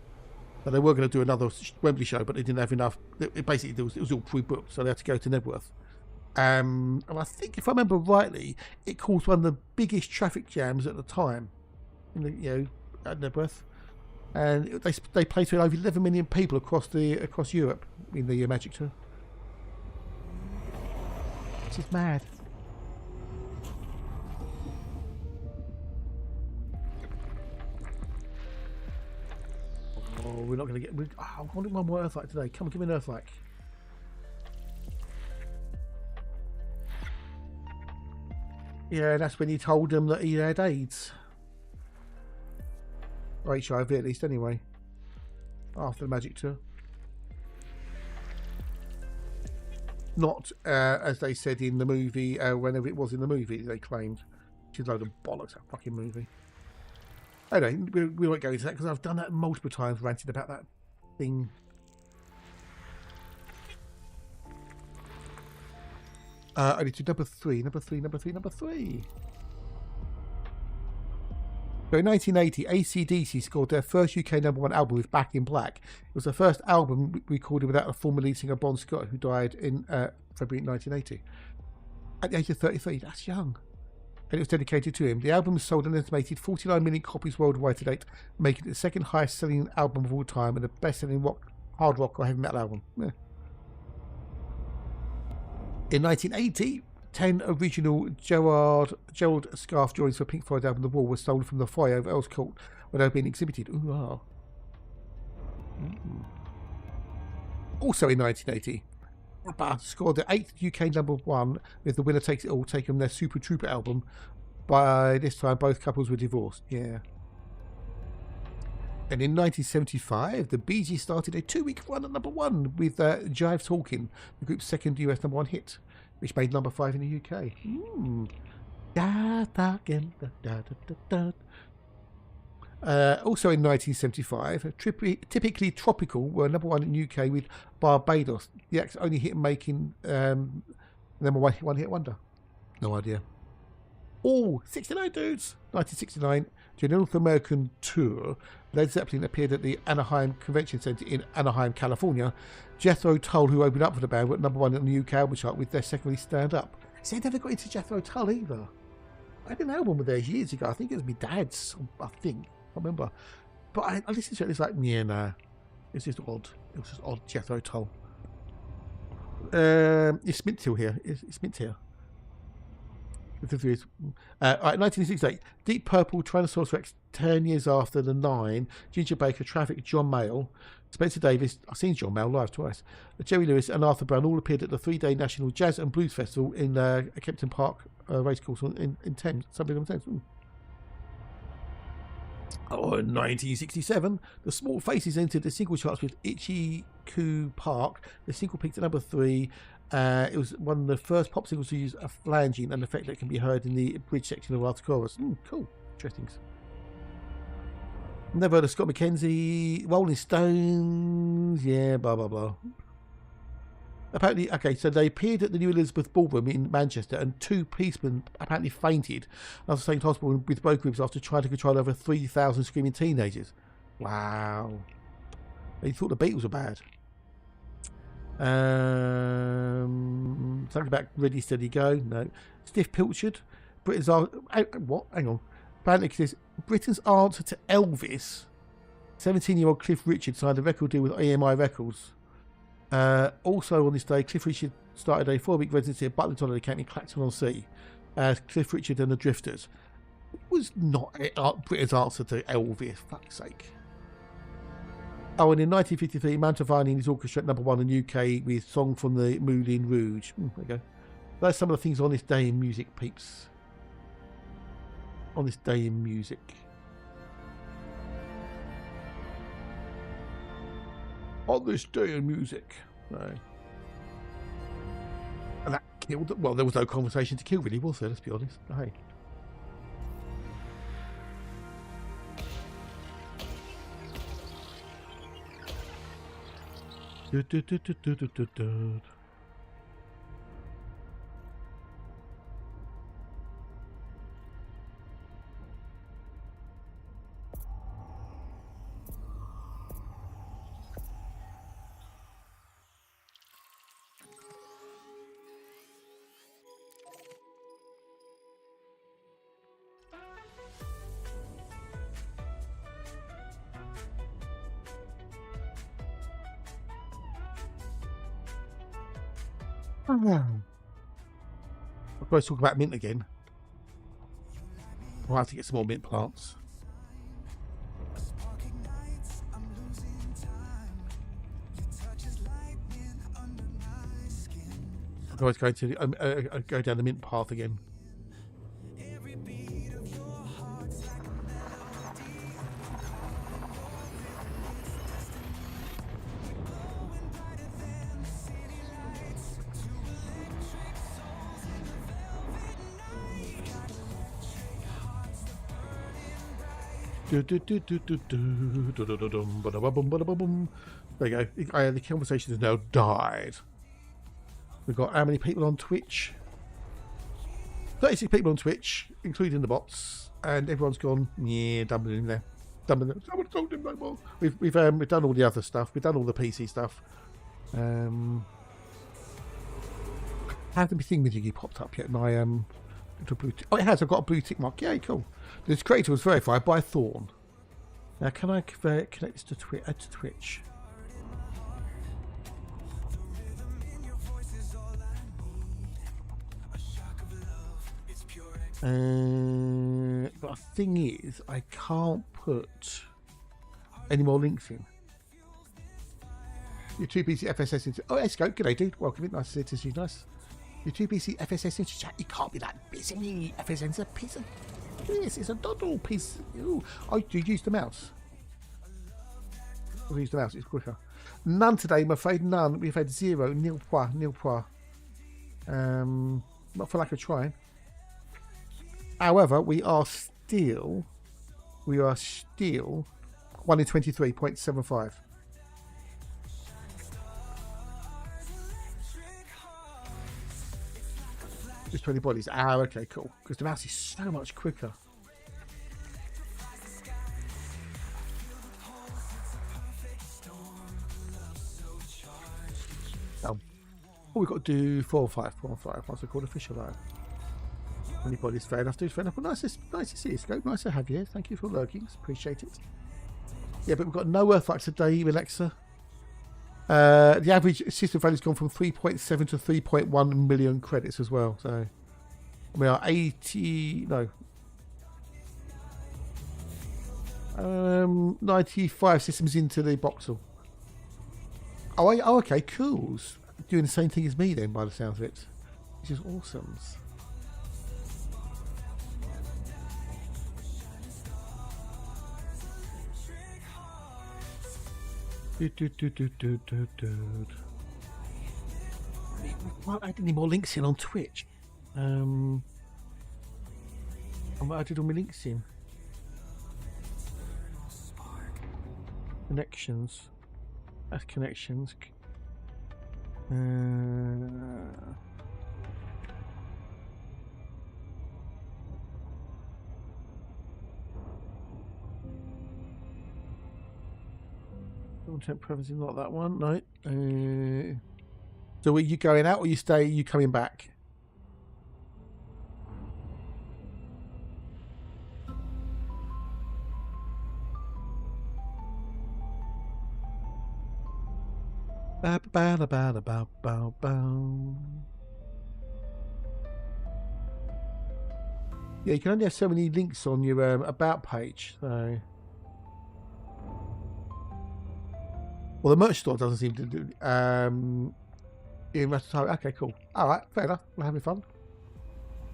But they were going to do another Wembley show, but they didn't have enough. It was all pre-booked, so they had to go to Nebworth. And I think, if I remember rightly, it caused one of the biggest traffic jams at the time, at Nebworth. And they played to over 11 million people across Europe in the Magic Tour. This is mad. Oh, we're not going to get. I wanted one more Earthlight today. Come on, give me an Earthlight. Yeah, that's when he told them that he had AIDS. Or HIV, at least, anyway. After the Magic Tour. Not, as they said in the movie, whenever it was in the movie, they claimed. Which is a load of bollocks, that fucking movie. Anyway, we won't go into that because I've done that multiple times, ranted about that thing. I need to number three. So in 1980, AC/DC scored their first UK #1 album with Back in Black. It was the first album recorded without a former lead singer Bon Scott, who died in February 1980. At the age of 33, that's young. And it was dedicated to him. The album has sold an estimated 49 million copies worldwide to date, making it the second highest selling album of all time and the best selling hard rock or heavy metal album. Yeah. In 1980, 10 original Gerald scarf drawings for Pink Floyd album The Wall were stolen from the foyer of Earl's Court where they were being exhibited. Ooh, wow. Also in 1980, ABBA scored the 8th UK #1 with The Winner Takes It All, taking their Super Trooper album. By this time, both couples were divorced. Yeah. And in 1975, the Bee Gees started a 2-week run at #1 with Jive Talking, the group's second US #1 hit, which made #5 in the UK. Also in 1975, Typically Tropical were #1 in the UK with Barbados, the act's only hit making #1 hit wonder. No idea. Oh, 69 dudes! 1969, during the North American tour, Led Zeppelin appeared at the Anaheim Convention Center in Anaheim, California. Jethro Tull, who opened up for the band, were #1 on the UK album chart with their second release, Stand Up. See, I never got into Jethro Tull either. I had an album with theirs years ago. I think it was my dad's, I think. I remember. But I listened to it, it's like, yeah, nah. It's just odd. It was just odd, Jethro Tull. It's Mint Hill here. It's Mint here. Right, 1968. Deep Purple, Tyrannosaurus Rex, 10 years after the 9, Ginger Baker, Traffic, John Mayall, Spencer Davis, I've seen John Mayall live twice, Jerry Lewis and Arthur Brown all appeared at the 3-day National Jazz and Blues Festival in Kempton Park Racecourse in Thames, something on Thames. Oh, in 1967, the Small Faces entered the single charts with Itchy Coo Park. The single peaked at #3. It was one of the first pop singles to use a flanging, an effect that can be heard in the bridge section of the chorus. Cool. Interesting. Never heard of Scott McKenzie. Rolling Stones. Yeah, blah, blah, blah. Apparently, okay, so they appeared at the New Elizabeth Ballroom in Manchester and 2 policemen apparently fainted after staying to hospital with broken ribs after trying to control over 3,000 screaming teenagers. Wow. They thought the Beatles were bad. Something about Ready, Steady, Go. No. Stiff Pilchard. Britain's what? Hang on. Apparently, it says Britain's answer to Elvis. 17-year-old Cliff Richard signed a record deal with EMI Records. Also on this day, Cliff Richard started a 4-week residency at Butler's Holiday Camp in Clacton-on-Sea as Cliff Richard and the Drifters. It was not Britain's answer to Elvis, fuck's sake. Oh, and in 1953, Mantovani and his orchestra at #1 in the UK with Song from the Moulin Rouge. There you go. That's some of the things on this day in music, peeps. On this day in music. On this day in music. Right. And that killed. Well, there was no conversation to kill, really, was there? Let's be honest. Hey. I'll probably talk about mint again. I'll have to get some more mint plants. I'm always going to go down the mint path again. There you go. The conversation has now died. We've got how many people on Twitch? 36 people on Twitch, including the bots, and everyone's gone, yeah, dumb it in there. Someone told him no more. We've done all the other stuff. We've done all the PC stuff. Have the thing with you popped up yet? My little blue tick. Oh, it has. I've got a blue tick mark. Yeah, cool. This creator was verified by Thorn. Now, can I connect this to Twitch? Add to Twitch. But the thing is, I can't put any more links in. Your 2PC FSS into. Oh, let's go. Good day, dude. Welcome in. Nice to see you. Nice. Your 2PC FSS into chat. You can't be that busy. FSN's a piece of this. It's a doddle piece. Ooh. Oh, you use the mouse. I'll use the mouse. It's quicker. None today, I'm afraid. None. We've had 0. Nil point. Nil point. Not for lack of trying. However, we are still 1 in 23.75. Just 20 bodies. Ah, okay, cool. Because the mouse is so much quicker. Oh, we've got to do 4 or 5. 4 or 5. What's it called? Official live. Anybody's fair enough, dude. Fair enough. But nice to see you, Scope. Nice to have you. Thank you for lurking. Appreciate it. Yeah, but we've got no Earthlight today, Alexa. The average system value's gone from 3.7 to 3.1 million credits as well. So we are 95 systems into the voxel. Oh, okay, cool. Doing the same thing as me then, by the sounds of it, which is awesome. We won't add any more links in on Twitch. I added all my links in. Connections. That's connections. Content preferences, not that one. No. So are you going out or you stay? You coming back? Yeah, you can only have so many links on your about page. So, well, the merch store doesn't seem to do. Okay, cool. All right, fair enough. We're having fun.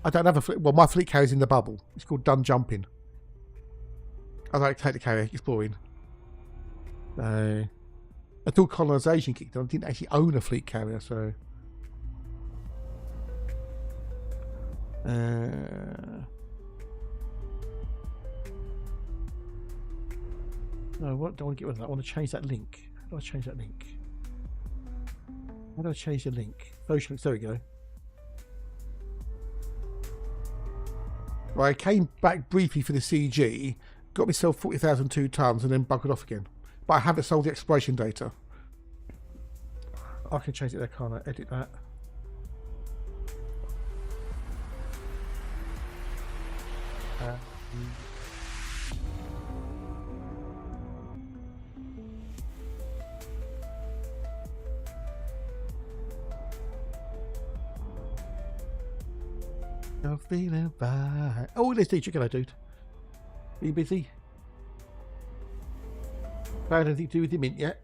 I don't have a fleet. Well, my fleet carrier's in the bubble. It's called Done Jumping. I like to take the carrier exploring. Until colonisation kicked on, I didn't actually own a fleet carrier, so. No, what don't want to get rid of that. I want to change that link. How do I change that link? How do I change the link? Social links, there we go. Right, I came back briefly for the CG, got myself 40,002 tons, and then buggered off again. But I haven't sold the exploration data. I can change it there, can't I? Edit that. I'm feeling fine. Oh, there's DJ. Hello, dude. Are you busy? Found anything to do with your mint yet?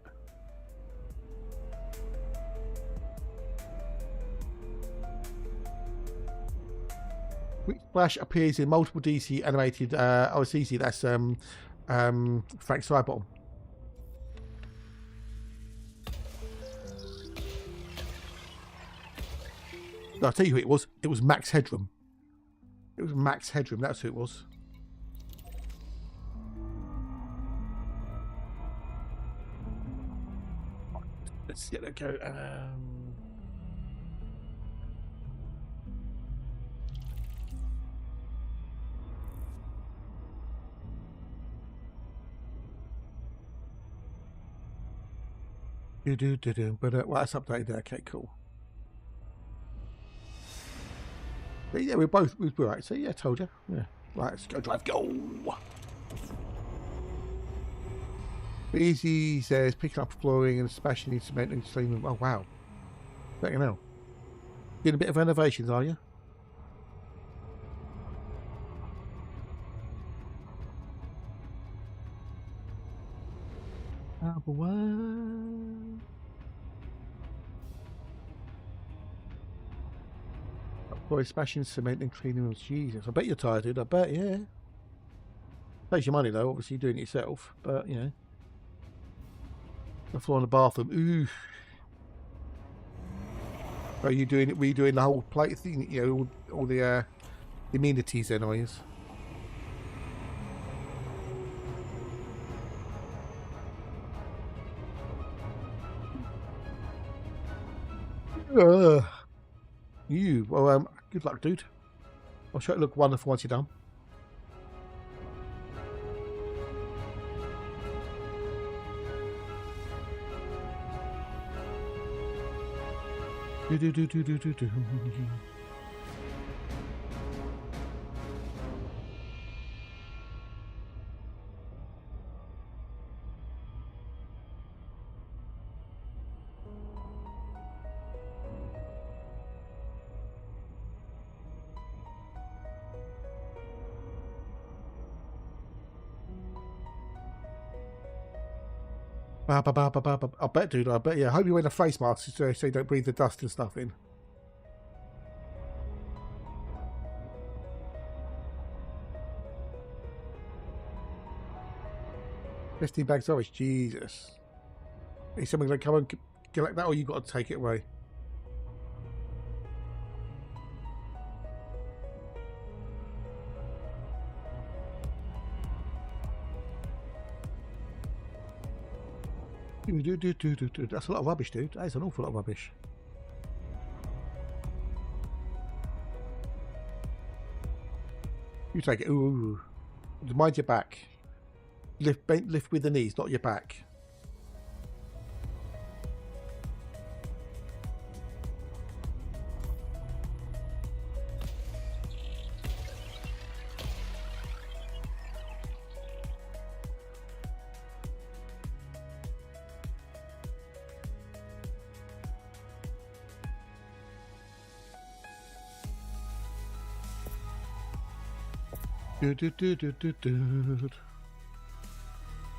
Quick Splash appears in multiple DC animated. Oh, it's easy. That's Frank Sidebottom. I'll tell you who it was. It was Max Headroom. It was Max Headroom. That's who it was. Let's get that go. But well, that's updated there. Okay, cool. But yeah, we were right. So yeah, I told you. Yeah. Right, let's go drive. Go. Easy says picking up flooring and smashing in cement and steam. Oh wow. Let you know. Doing a bit of renovations, are you? Number one. Boy, smashing cement and cleaning them. Jesus, I bet you're tired, dude. I bet, yeah. Takes your money though, obviously doing it yourself, but you know. The floor in the bathroom. Ooh. Are you doing it? Were you doing the whole plate thing? You know, all the amenities then, are you? Well, good luck, dude. I'm sure it'll look wonderful once you're done. Do. I bet, dude. I bet. Yeah. I hope you wear a face mask so you don't breathe the dust and stuff in. $15 bags of rubbish. Jesus. Is someone going to come and collect that, or you got to take it away? That's a lot of rubbish, dude. That is an awful lot of rubbish. You take it. Ooh. Mind your back. Lift with the knees, not your back.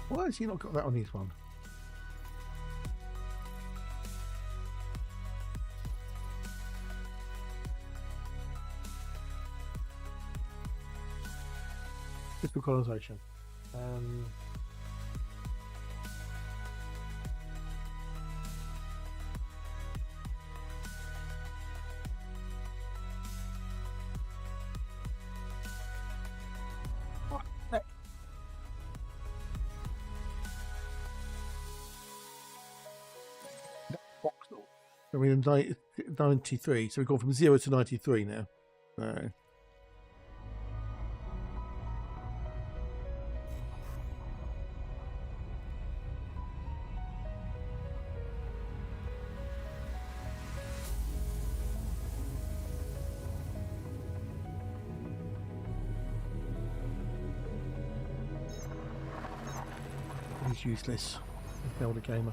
Why has he not got that on his one? Physical colonization. I mean, 93, so we've gone from 0 to 93 now. So. He's useless. He's an older gamer.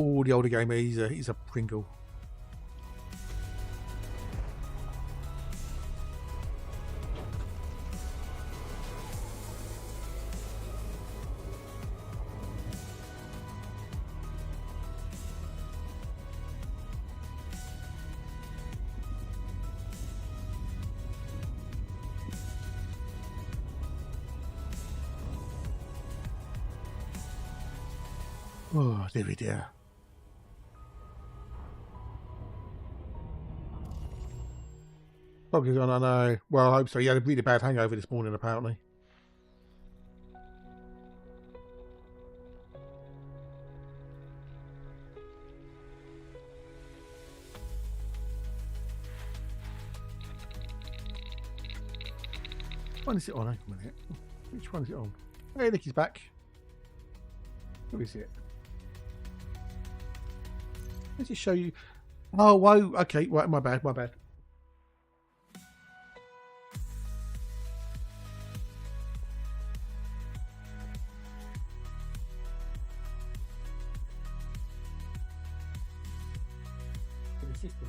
Oh, the older gamer, he's a Pringle. Oh, dear. Probably gone, I know. Well, I hope so. He had a really bad hangover this morning, apparently. one is it on? Wait a minute. Which one is it on? Hey, Nicky's back. Who is it? Let's just show you. Oh, whoa. Okay, right. My bad. My bad. The system.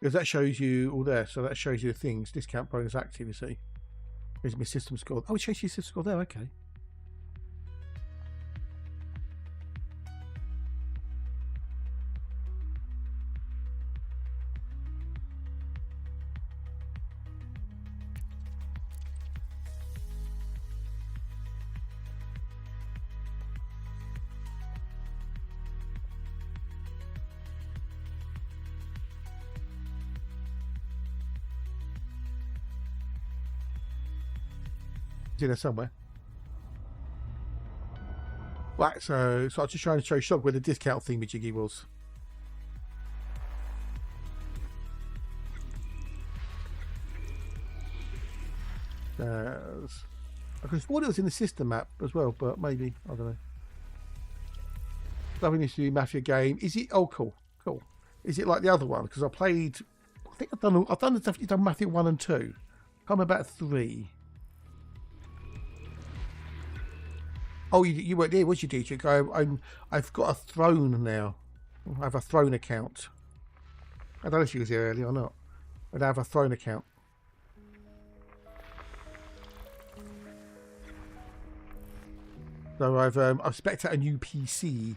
Because that shows you all there, so that shows you the things. Discount bonus active, you see. Here's my system score. Oh, it shows you system score there, okay. In there somewhere. Right, so I was just trying to show Shog where the discount thing with Jiggy was. I could have thought it was in the system map as well, but maybe, I don't know. Loving this new Mafia game. Is it? Oh, cool. Is it like the other one? Because I think I've definitely done Mafia 1 and 2. I'm about 3. Oh, you weren't there, was you, Dietrich? I've got a throne now. I have a throne account. I don't know if you was here earlier or not. But I have a throne account. So I've spec'd out a new PC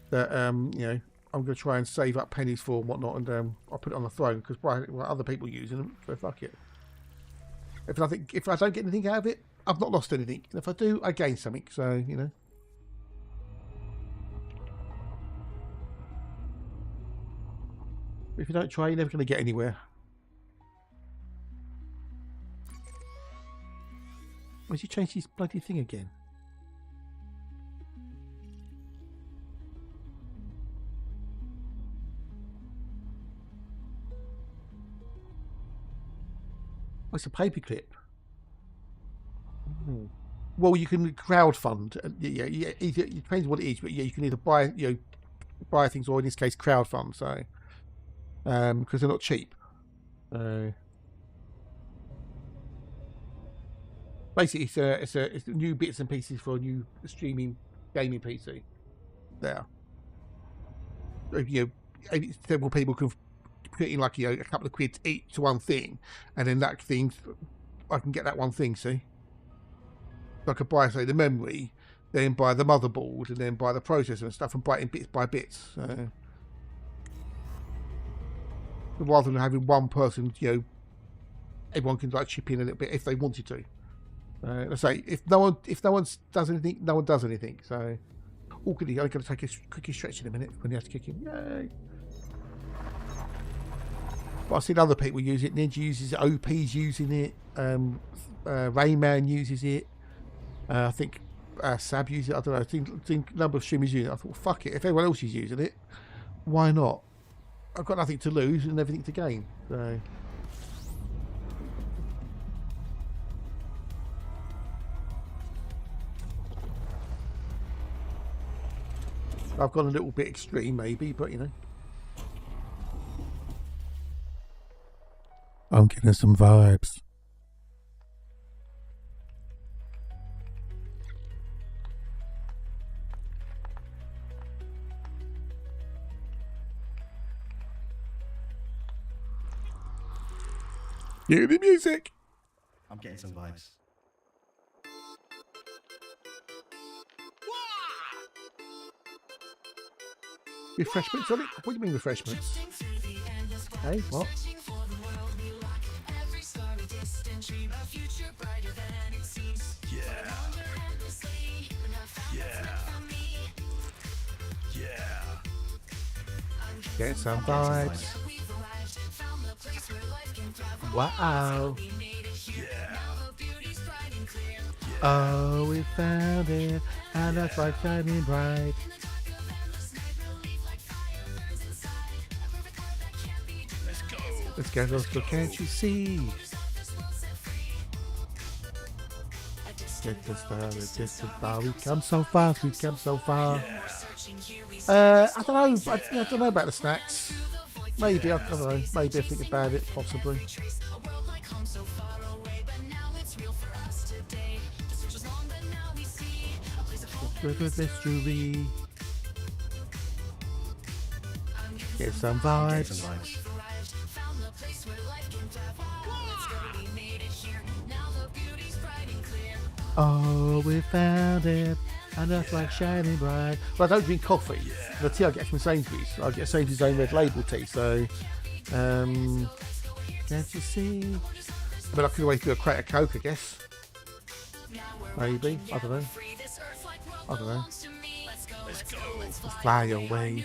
that you know, I'm going to try and save up pennies for and whatnot, and I'll put it on the throne because other people using them, so fuck it. If I don't get anything out of it, I've not lost anything. And if I do, I gain something. So, you know. If you don't try, you're never going to get anywhere. Why'd you change this bloody thing again? Oh, it's a paperclip. Well, you can crowdfund. Yeah, it depends what it is, but yeah, you can either buy things, or in this case, crowdfund. So, because they're not cheap. Basically, it's new bits and pieces for a new streaming gaming PC. There, you know, several people can put in like, you know, a couple of quid each to one thing, and then that thing, I can get that one thing. See. I could buy, say, the memory, then buy the motherboard, and then buy the processor and stuff, and buy it in bits by bits. Rather than having one person, you know, everyone can like chip in a little bit if they wanted to. Let's say if no one does anything, no one does anything. So, I'm going to take a quick stretch in a minute when you have to kick in. Yay! But I've seen other people use it. Ninja uses it. OP's using it. Rayman uses it. I think Sab uses it. I don't know. I've seen a number of streamers using it. I thought, well, fuck it. If everyone else is using it, why not? I've got nothing to lose and everything to gain. So. I've gone a little bit extreme, maybe, but you know. I'm getting some vibes. Hear the music. I'm getting some vibes. Refreshments on it? What do you mean refreshments? Hey, what? Get some vibes. Wow. Oh, we found it, and that's like shining bright. Let's go, can't you see? Get the star, we've come so fast, we've come so far. I don't know about the snacks. Maybe, I don't know, maybe I think about it, possibly. Mystery. Get some vibes. Oh, we found it, and that's like shining bright. Well, I don't drink coffee. The tea I get from Sainsbury's. I get Sainsbury's own red label tea. So, can't you see? But I could always do a crate of Coke, I guess. Maybe. I don't know. Let's fly away.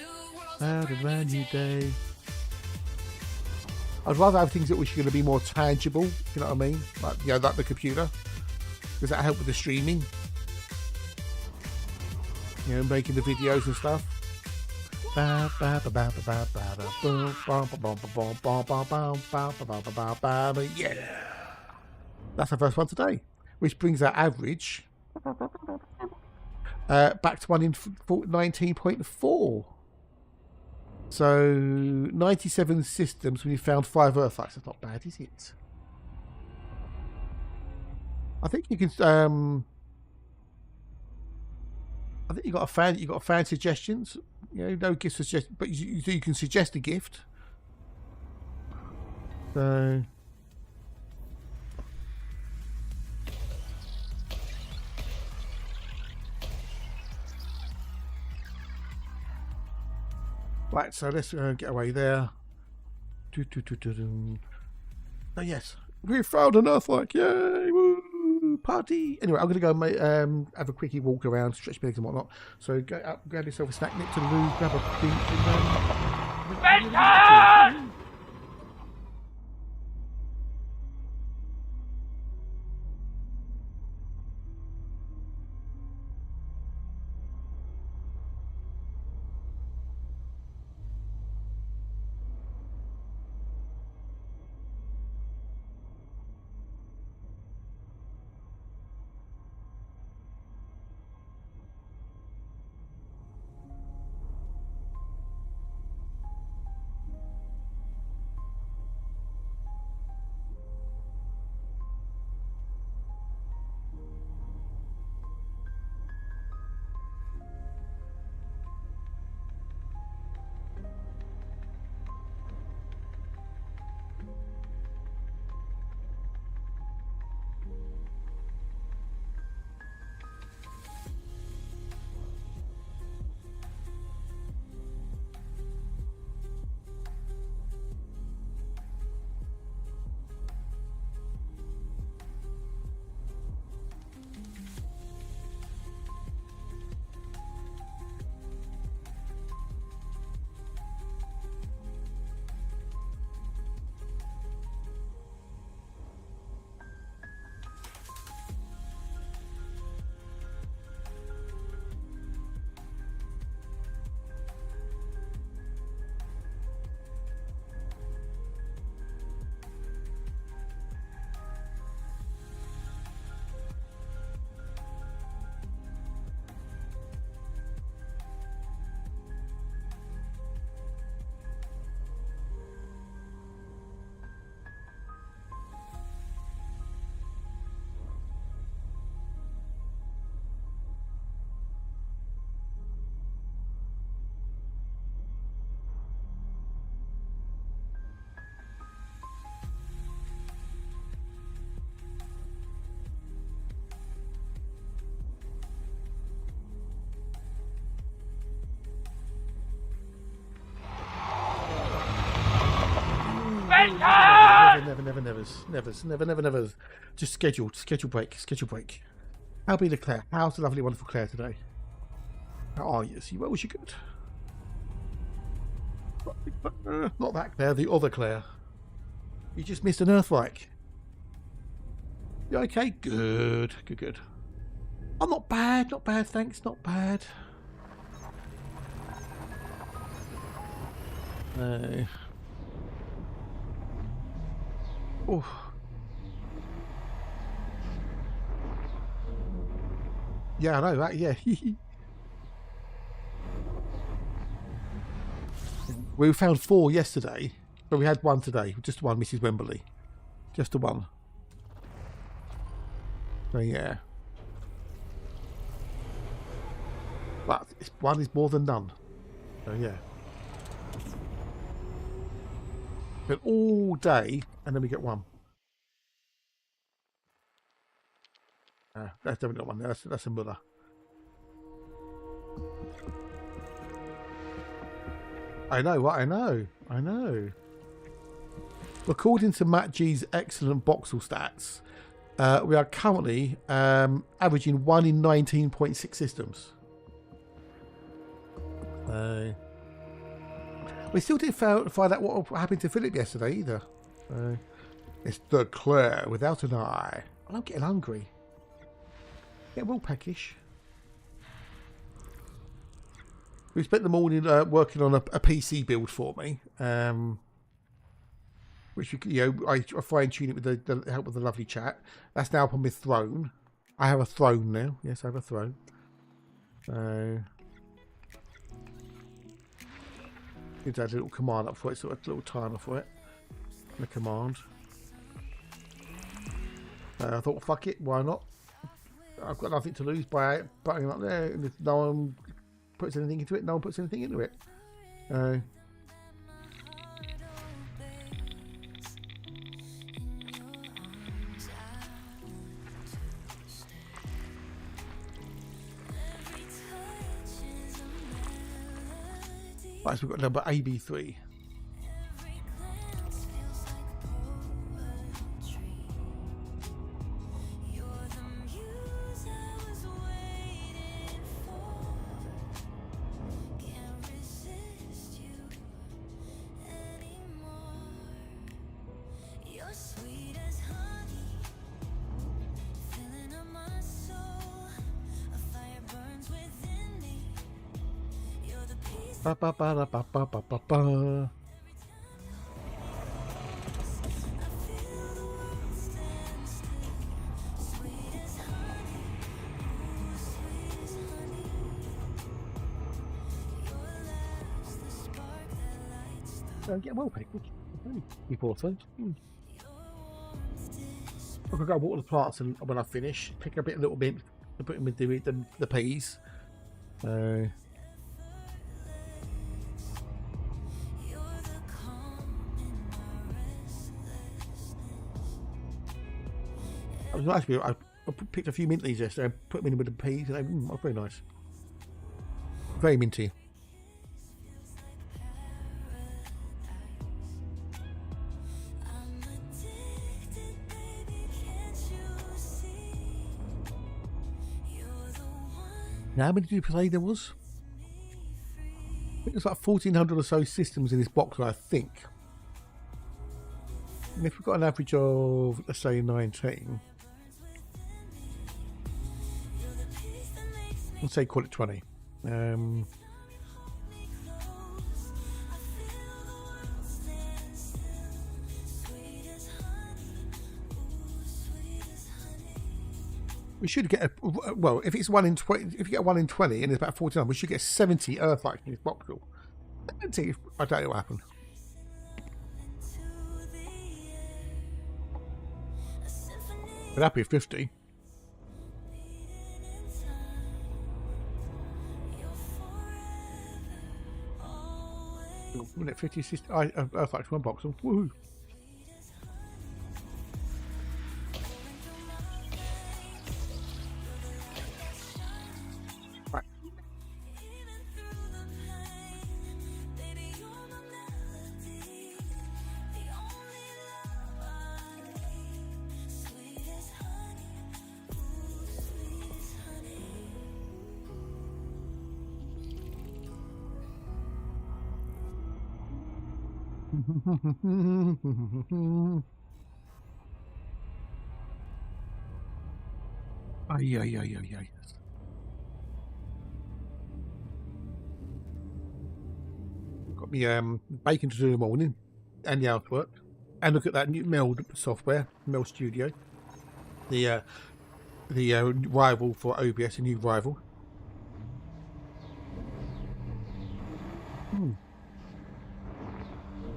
Out a brand new day. I'd rather have things that which are going to be more tangible. You know what I mean? Like, you know, like the computer. Does that help with the streaming? You know, making the videos and stuff. Yeah. That's the first one today, which brings our average back to one in 19.4. So 97 systems when you found 5 Earthlights. That's not bad, is it? I think you can. I think you got a fan suggestions. You know, no gift suggestion, but you can suggest a gift. So. Right, so let's get away there. Oh yes, we found an Earthlight! Yay! Woo! Party! Anyway, I'm going to go have a quickie walk around, stretch my legs and whatnot. So go up, grab yourself a snack, nip to the loo, grab a beach, and then... Never. Just schedule break. How be the Claire? How's the lovely, wonderful Claire today? How are you? Well, was you good? Not that Claire, the other Claire. You just missed an Earthquake. You okay? Good, good, good. Oh, not bad, thanks, not bad. Oh. Yeah, I know that, yeah. We found 4 yesterday, but we had 1 today. Just one, Mrs. Wembley. Just the one. So, yeah. But one is more than none. So, yeah. But all day, and then we get 1. That's definitely not one. That's a mother. I know, what I know. According to Matt G's excellent Boxel stats, we are currently averaging 1 in 19.6 systems. We still didn't find out what happened to Philip yesterday either. It's the Claire without an eye. I'm getting hungry. Yeah, real peckish. We spent the morning working on a PC build for me, which I fine tune it with the help of the lovely chat. That's now up on my throne. I have a throne now. Yes, I have a throne. Need to add a little command up for it, so a little timer for it. And a command. I thought, fuck it, why not? I've got nothing to lose by putting it up there, and if no one puts anything into it, no one puts anything into it. Right, so we've got number AB3. Ba ba ba da ba ba ba ba ba. Get well paid. Important. I could go water the plants, and when I finish, pick up a little bit and put them with the peas. Actually, I picked a few mint leaves yesterday and put them in with the peas, and they were very nice. Very minty. Now, how many did you say there was? I think there's like 1,400 or so systems in this box, I think. And if we've got an average of, let's say, 19, let's say call it 20. We should get well, if it's 1 in 20, if you get 1 in 20 and it's about 49, we should get 70 Earthlights in this box. I don't know what happened. But happy with 50. Minute 50 Earthlights, 1 box. Woohoo! Right. Ay, ay, ay, ay, ay. Got me bacon to do in the morning and the housework. And look at that new Meld software, Meld Studio. The rival for OBS, a new rival. And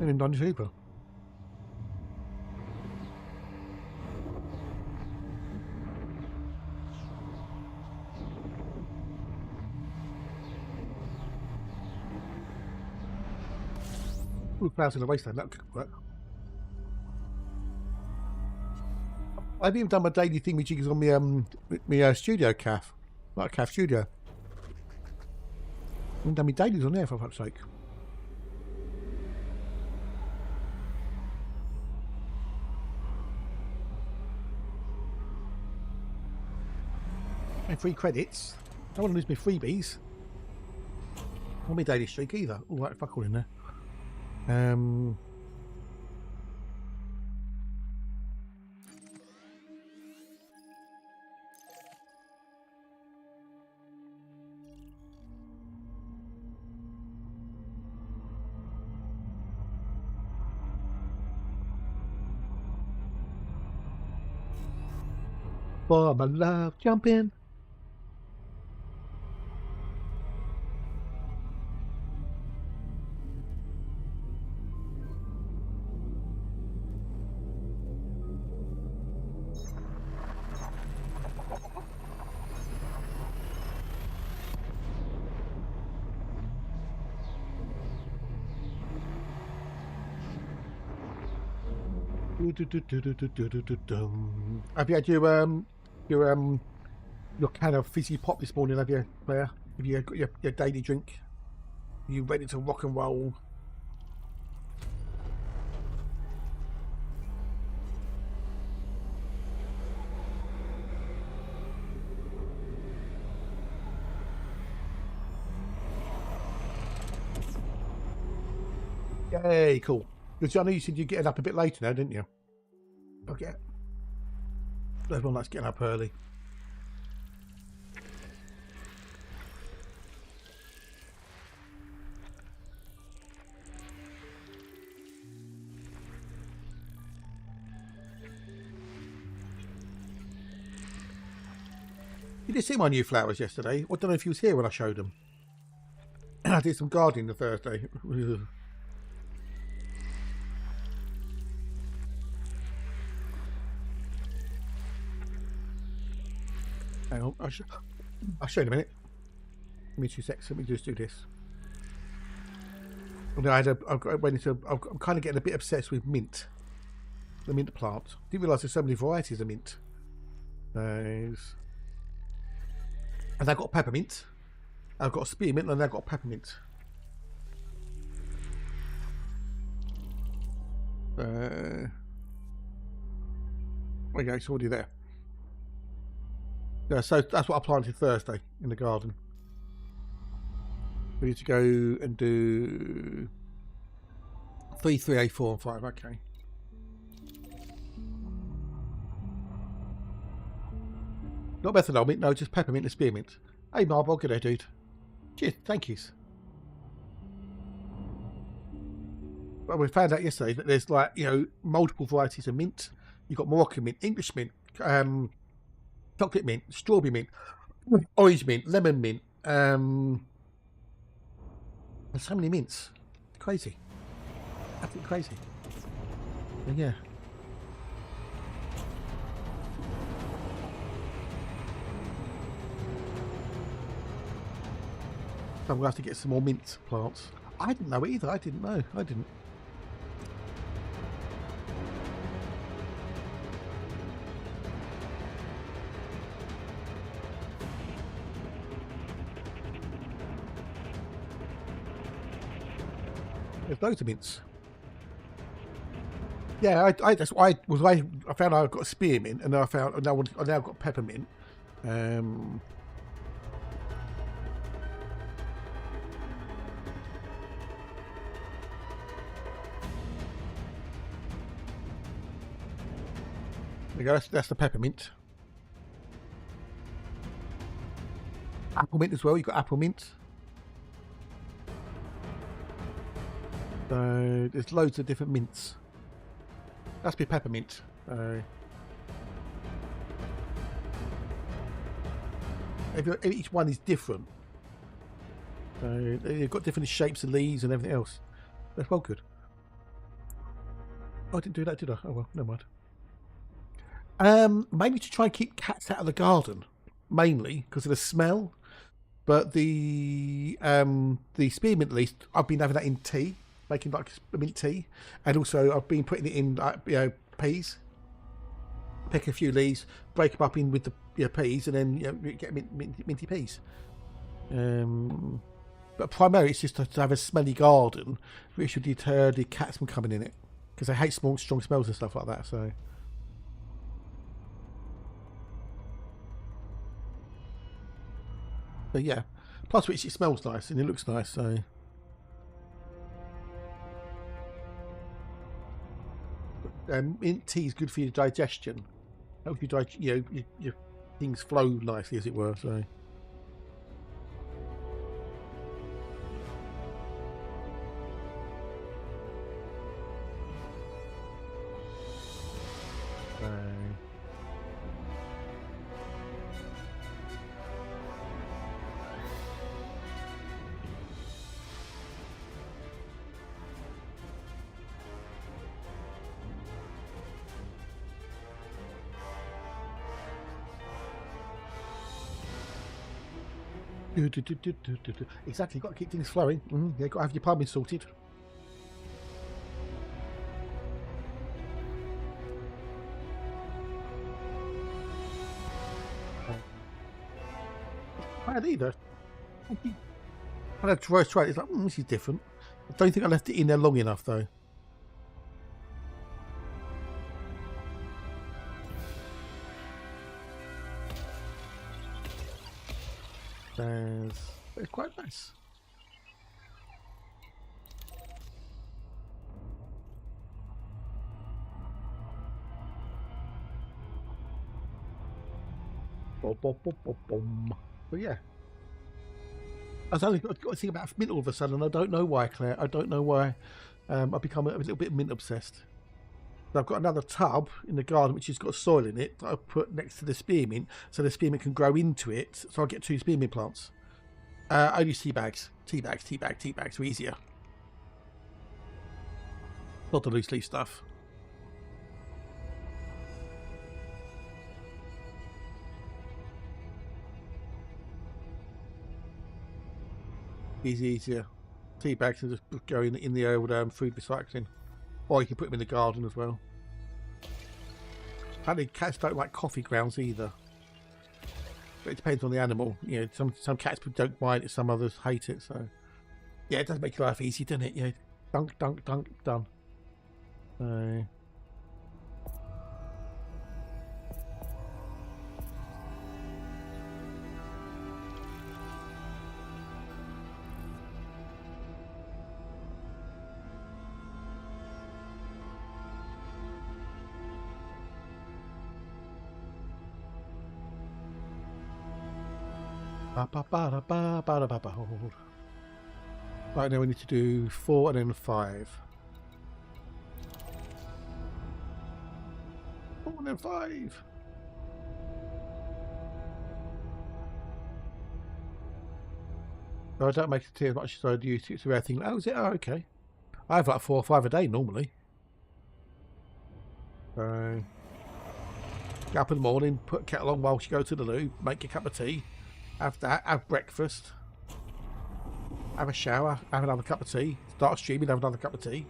then done super. Ooh, clouds in the wasteland, that could work. I've even done my daily thing with jiggers on my studio calf, like a calf studio. I've done my dailies on there for fuck's sake. And free credits. I don't want to lose my freebies. Not my daily streak either. All right, fuck all in there. For my love, jump in. Have you had your can of fizzy pop this morning? Have you, Claire? Have you got your daily drink? Are you ready to rock and roll? Yay, cool. Because I know you said you're getting up a bit later now, didn't you? Okay. Everyone likes getting up early. You did see my new flowers yesterday. I don't know if you was here when I showed them. I did some gardening the Thursday. Hang on, I'll show you in a minute. Give me 2 seconds. Let me just do this. And then I'm kind of getting a bit obsessed with mint, the mint plant. Didn't realise there's so many varieties of mint. Those, and I've got peppermint. I've got a spearmint, and I've got peppermint. There we go. It's already there. Yeah, so that's what I planted Thursday in the garden. We need to go and do 3, 3, A, 4, and 5. Okay. Not methanol mint, no, just peppermint and spearmint. Hey, Marble, good day, dude. Cheers, thank yous. But we found out yesterday that there's, like, you know, multiple varieties of mint. You've got Moroccan mint, English mint, chocolate mint, strawberry mint, orange mint, lemon mint. There's so many mints. Crazy. Absolutely crazy. And yeah. So we'll have to get some more mint plants. I didn't know either. I didn't know. I didn't. There's loads of mints. Yeah, I found I've got a spearmint, and I now I've got peppermint. we go. That's the peppermint. Apple mint as well. You've got apple mint. So there's loads of different mints. That's be peppermint. Each one is different. So they've got different shapes of leaves and everything else. That's well good. Oh, I didn't do that, did I? Oh well, never mind. Maybe to try and keep cats out of the garden, mainly because of the smell. But the spearmint, at least, I've been having that in tea, making like a mint tea, and also I've been putting it in peas. Pick a few leaves, break them up in with the peas, and then get minty peas. But primarily it's just to have a smelly garden, which should deter the cats from coming in it, because they hate strong smells and stuff like that. So. But yeah, plus which it smells nice and it looks nice. So. Mint tea is good for your digestion. Helps you your things flow nicely, as it were. So. Exactly, got to keep things flowing. Yeah, got to have your plumbing sorted. Bad either. I had to try it. It's like, this is different. I don't think I left it in there long enough though. It's quite nice. But yeah, I've only got to think about mint all of a sudden. I don't know why, Claire. I don't know why. I've become a little bit mint obsessed. So I've got another tub in the garden which has got soil in it that I put next to the spearmint, so the spearmint can grow into it. So I get 2 spearmint plants. I use tea bags are easier. Not the loose leaf stuff. Easier. Tea bags can just go in the old food recycling, or you can put them in the garden as well. Apparently, cats don't like coffee grounds either. But it depends on the animal. Some cats don't mind it, some others hate it. So yeah, it does make your life easy, doesn't it? Yeah, dunk, done. So. Right, now we need to do 4 and then 5. 4 and then 5. No, I don't make it as much as I do to where I think, oh, is it? Oh, okay. I have like 4 or 5 a day normally. So, get up in the morning, put kettle on while she goes to the loo, make a cup of tea, have that, have breakfast, have a shower, have another cup of tea, start streaming, have another cup of tea.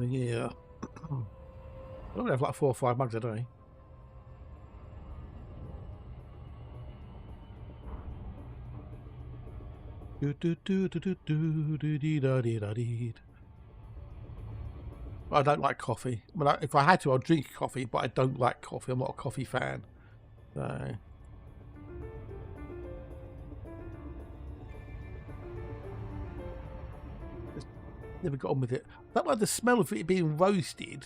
Yeah. I don't have like 4 or 5 mugs a day. I don't like coffee. I mean, if I had to, I'd drink coffee, but I don't like coffee. I'm not a coffee fan. So. Never got on with it. That like the smell of it being roasted.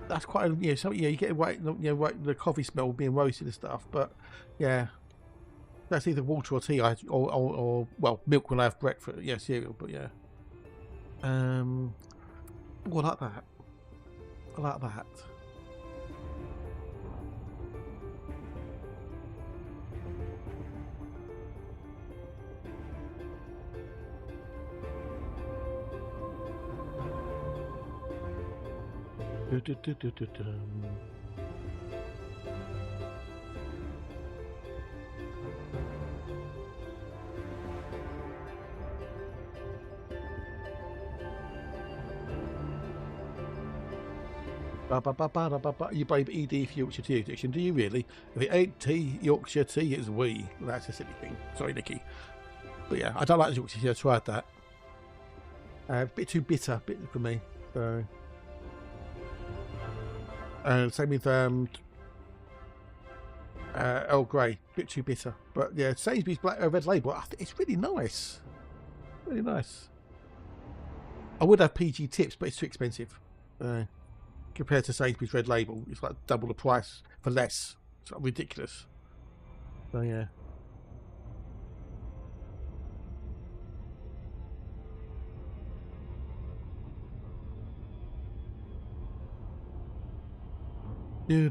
That's quite something. You get the coffee smell being roasted and stuff. But yeah, that's either water or tea. Or well, milk when I have breakfast. Yeah, cereal. But yeah. I like that. I like that. You blame ED for Yorkshire tea addiction, do you really? If it ain't tea, Yorkshire tea is we. That's a silly thing. Sorry, Nikki. But yeah, I don't like the Yorkshire tea. I tried that. A bit too bitter, for me. So, same with Earl Grey, bit too bitter. But yeah, Sainsbury's Red Label, it's really nice. Really nice. I would have PG Tips, but it's too expensive. Compared to Sainsbury's Red Label, it's like double the price for less. It's like ridiculous. So yeah. We're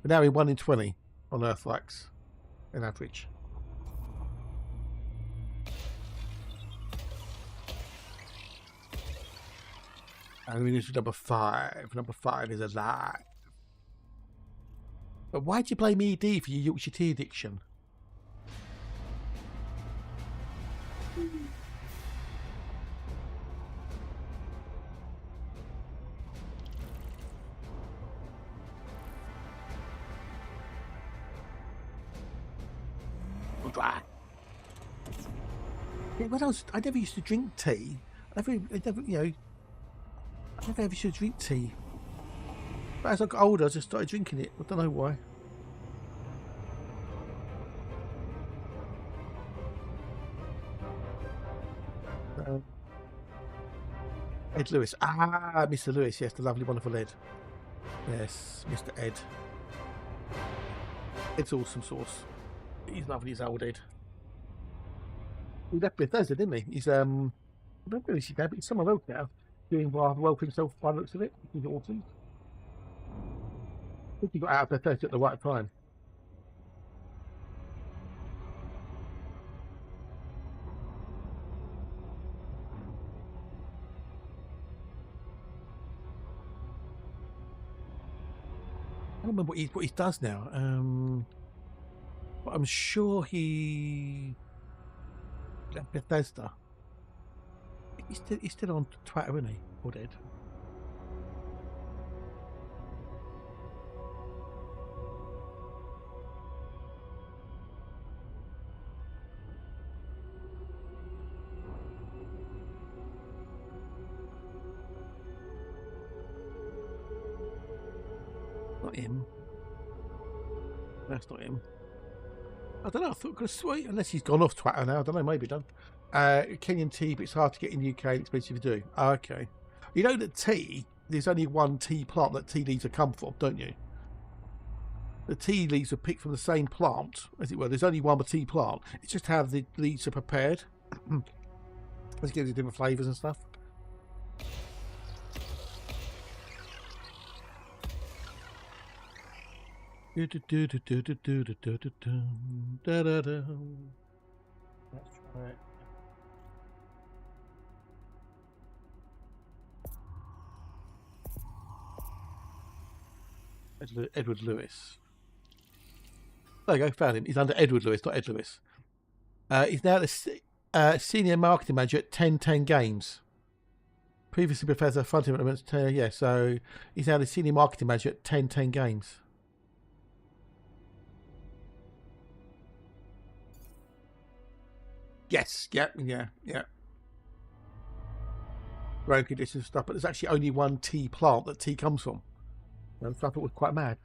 now in 1 in 20 on Earth likes, in average. And we need to number 5. Number 5 is alive. But why'd you blame ED for your Yorkshire tea addiction? Yeah, when I never used to drink tea. I never used to drink tea. But as I got older, I just started drinking it. I don't know why. Ed Lewis. Ah, Mr. Lewis. Yes, the lovely, wonderful Ed. Yes, Mr. Ed. Ed's awesome sauce. He's lovely, he's old Ed. He left Bethesda, didn't he? He's I don't really see that, but he's somewhere else now. Doing rather well for himself by the looks of it. He's awesome. I think he got out of Bethesda at the right time. I don't remember what he does now. But I'm sure he left Bethesda. He's still on Twitter, isn't he? Or dead? Not him. That's not him. I don't know. I thought, cause sweet, unless he's gone off Twitter now. I don't know. Maybe done. Kenyan tea, but it's hard to get in the UK and expensive to do. Okay. You know that tea, there's only one tea plant that tea leaves have come from, don't you? The tea leaves are picked from the same plant, as it were. There's only one tea plant. It's just how the leaves are prepared. It gives you different flavours and stuff. Let's try it. Edward Lewis. There you go, found him. He's under Edward Lewis, not Ed Lewis. He's now the senior marketing manager at 1010 Games. Previously Professor front end, yeah, so he's now the senior marketing manager at 1010 Games. Yes, yeah. Growing conditions and stuff, but there's actually only one tea plant that tea comes from. And I thought it was quite mad.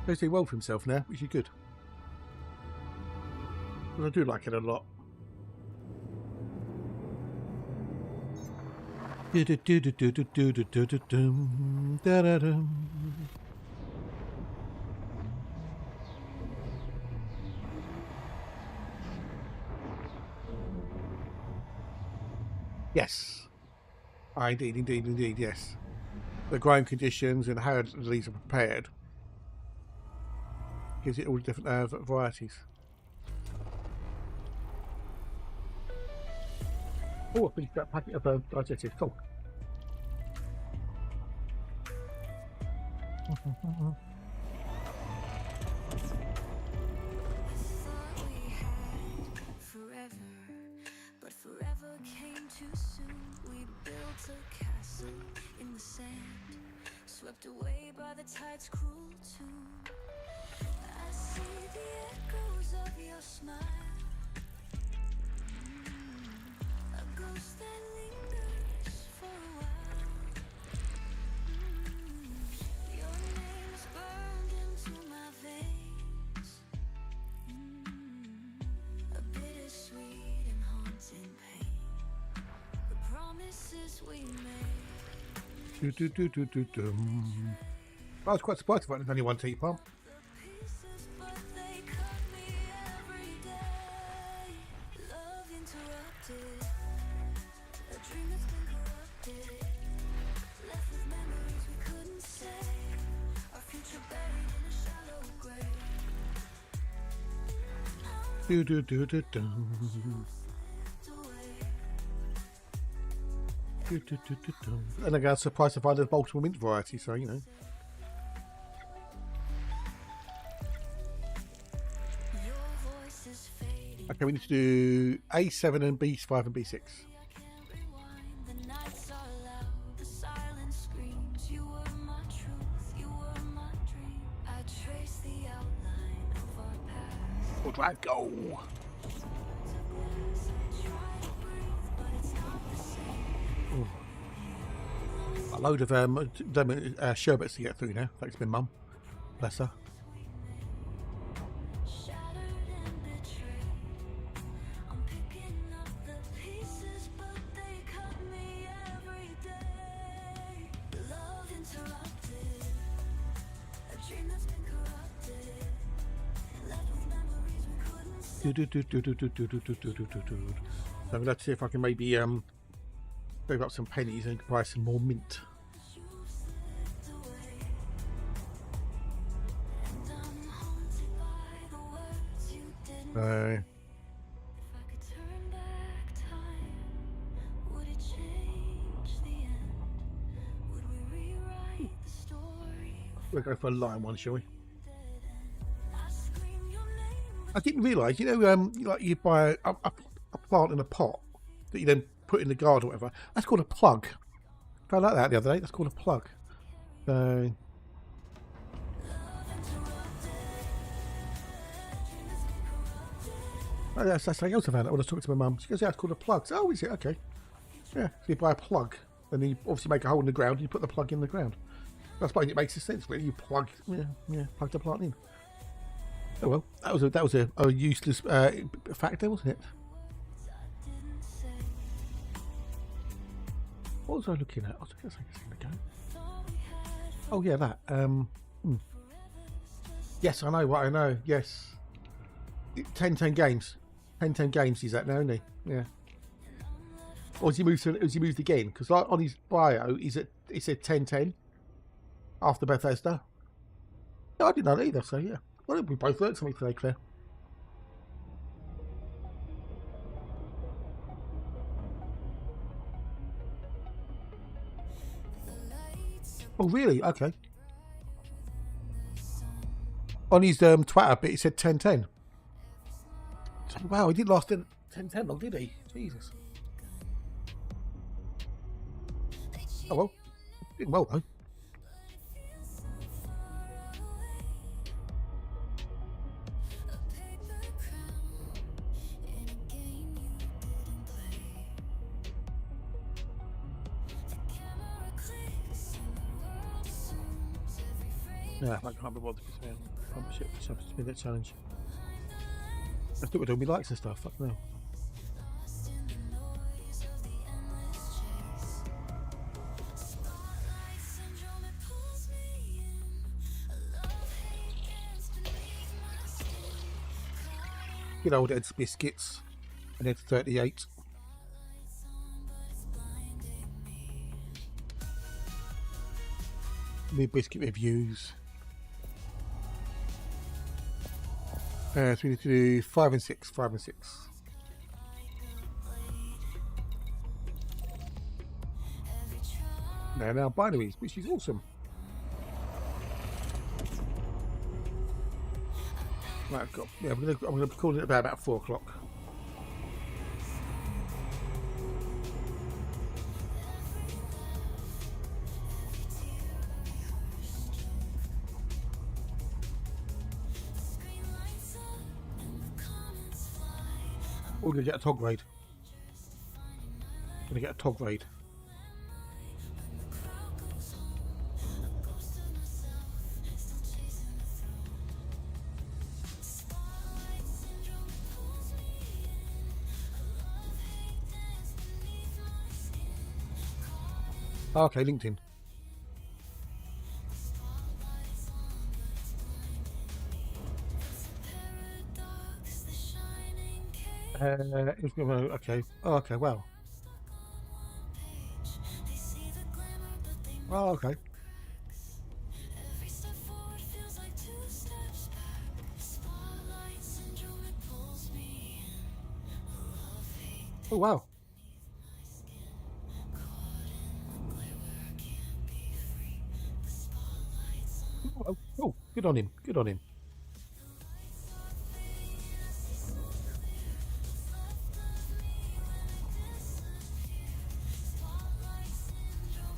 He's doing well for himself now, which is good. But I do like it a lot. Yes. Indeed, yes. The growing conditions and how these are prepared gives it all different varieties. Oh, I finished that packet of digestives. Cool. Forever, but forever came too soon. We built a castle in the sand, swept away by the tide's cruel tune. I see the echoes of your smile, a ghost that lingers for a while. Your name's burned into my veins, a bittersweet and haunting pain. The promises we made. I was quite surprised about there's only one teapot. Pieces, but they cut me every day. Love interrupted, a dream that's been corrupted, left with memories we couldn't save, our future buried in a shallow grave. Slipped away. And I got surprised to find there's multiple mint varieties, so you know. Your voice is fading. Okay, we need to do A7 and B5 and B6. I can't rewind. The nights are loud, the silence screams. You were my truth, you were my dream. I trace the outline of our past. Or drag go. Try to breathe, but it's not the same. A load of sherbets to get through now. Thanks to my mum. Bless her. Shattered and betrayed. I'm picking up the pieces, but they cut me every day. Love interrupted, a dream that's been corrupted, left with memories we couldn't see. So I'm going to see if I can maybe save up some pennies and buy some more mint. You slipped away, and I'm haunted by the words you didn't. If I could turn back time, would it change the end? Would we rewrite the story? We'll go for a lion one, shall we? I scream your name, I didn't realise, you know, like you buy a plant in a pot that you then put in the garden or whatever. That's called a plug. I found out that the other day. That's called a plug. So that's something else I found out when I was talking to my mum. She goes, "Yeah, it's called a plug." So, oh, is it? Okay. Yeah. So you buy a plug, and then you obviously make a hole in the ground, and you put the plug in the ground. I suppose it makes sense. Really, you plug, plug the plant in. Oh well, that was a useless factor, wasn't it? What was I looking at? I was looking at something a second ago. Oh yeah, that. Yes, I know what I know. Yes, 10 games. 10 games is that now, isn't he? Yeah. Or has he moved again? Because on his bio, it said 10 after Bethesda. No, I didn't know that either. So yeah, well, we both learned something today, Claire. Oh really? Okay. On his Twitter bit, it said 10. So, wow, he didn't last 10 long, did he? Jesus. Oh well, did well though. Yeah, I can't be bothered to pump shit for something to be that challenge. That's what we're doing. We likes and stuff. Fuck no. Good old Ed's biscuits and Ed 38. New biscuit reviews. So we need to do 5 and 6. 5 and 6. They're now binaries, which is awesome. Right, yeah, I'm gonna be calling it about 4 o'clock. We're gonna get a tog raid. Gonna get a tog raid. Oh, okay, LinkedIn. Okay. Oh, okay. Well. Oh, okay. Oh, wow. Oh, good on him. Good on him.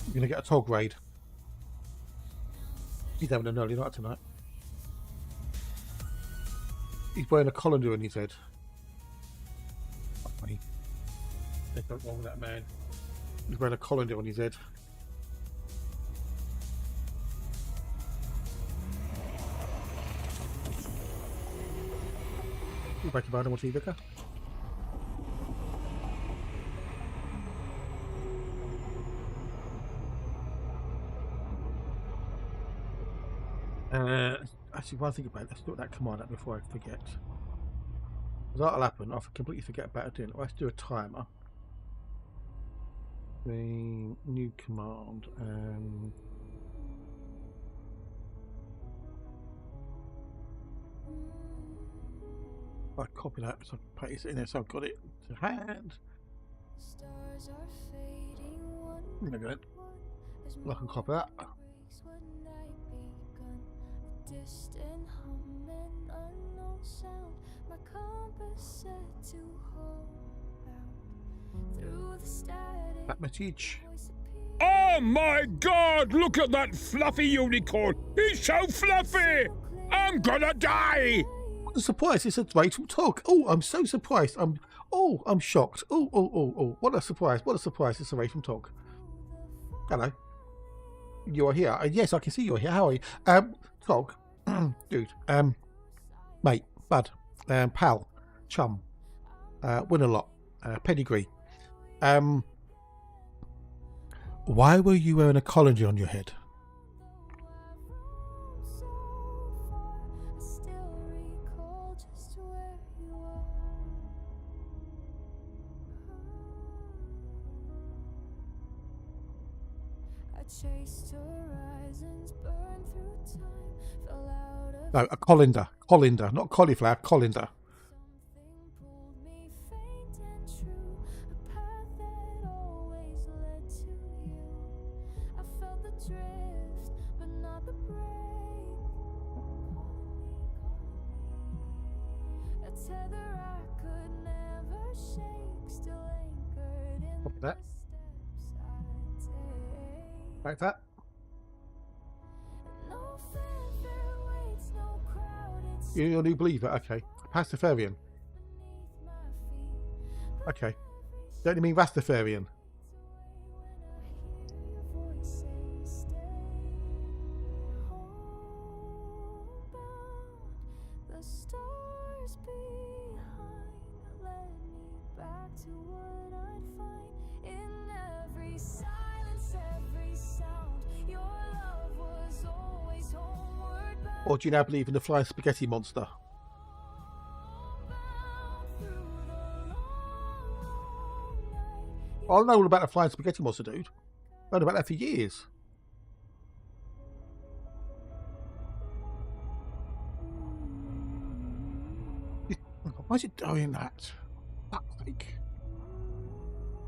You're gonna get a tog raid. He's having an early night tonight. He's wearing a colander on his head. Fuck me. There's nothing wrong with that man. He's wearing a colander on his head. You back about him, what's he, Vicar? Actually, one thing about it, let's do that command up before I forget. That'll happen. I'll completely forget about it doing it. Let's do a timer. The new command. I copy that so I can paste it in there so I've got it to hand. Stars are fading one There we go. I can copy that. Distant humming, unknown sound. My compass set to hold out through the static. That message. Oh my god, look at that fluffy unicorn. He's so fluffy. I'm gonna die. What a surprise! It's a Rachel talk. Oh, I'm so surprised. I'm shocked. Oh! What a surprise! What a surprise! It's a Rachel talk. Hello. You are here. Yes, I can see you're here. How are you? Tog, dude. Mate, bud, pal, chum, win a lot, pedigree. Why were you wearing a colander on your head? No, a colander. Colander, not cauliflower, colander. Copy that. Like that. You're a new believer, okay. Pastafarian. Okay. Don't you mean Rastafarian? Or do you now believe in the flying spaghetti monster? I know all about the flying spaghetti monster, dude. I've known about that for years. Why is it doing that? Fuck's sake.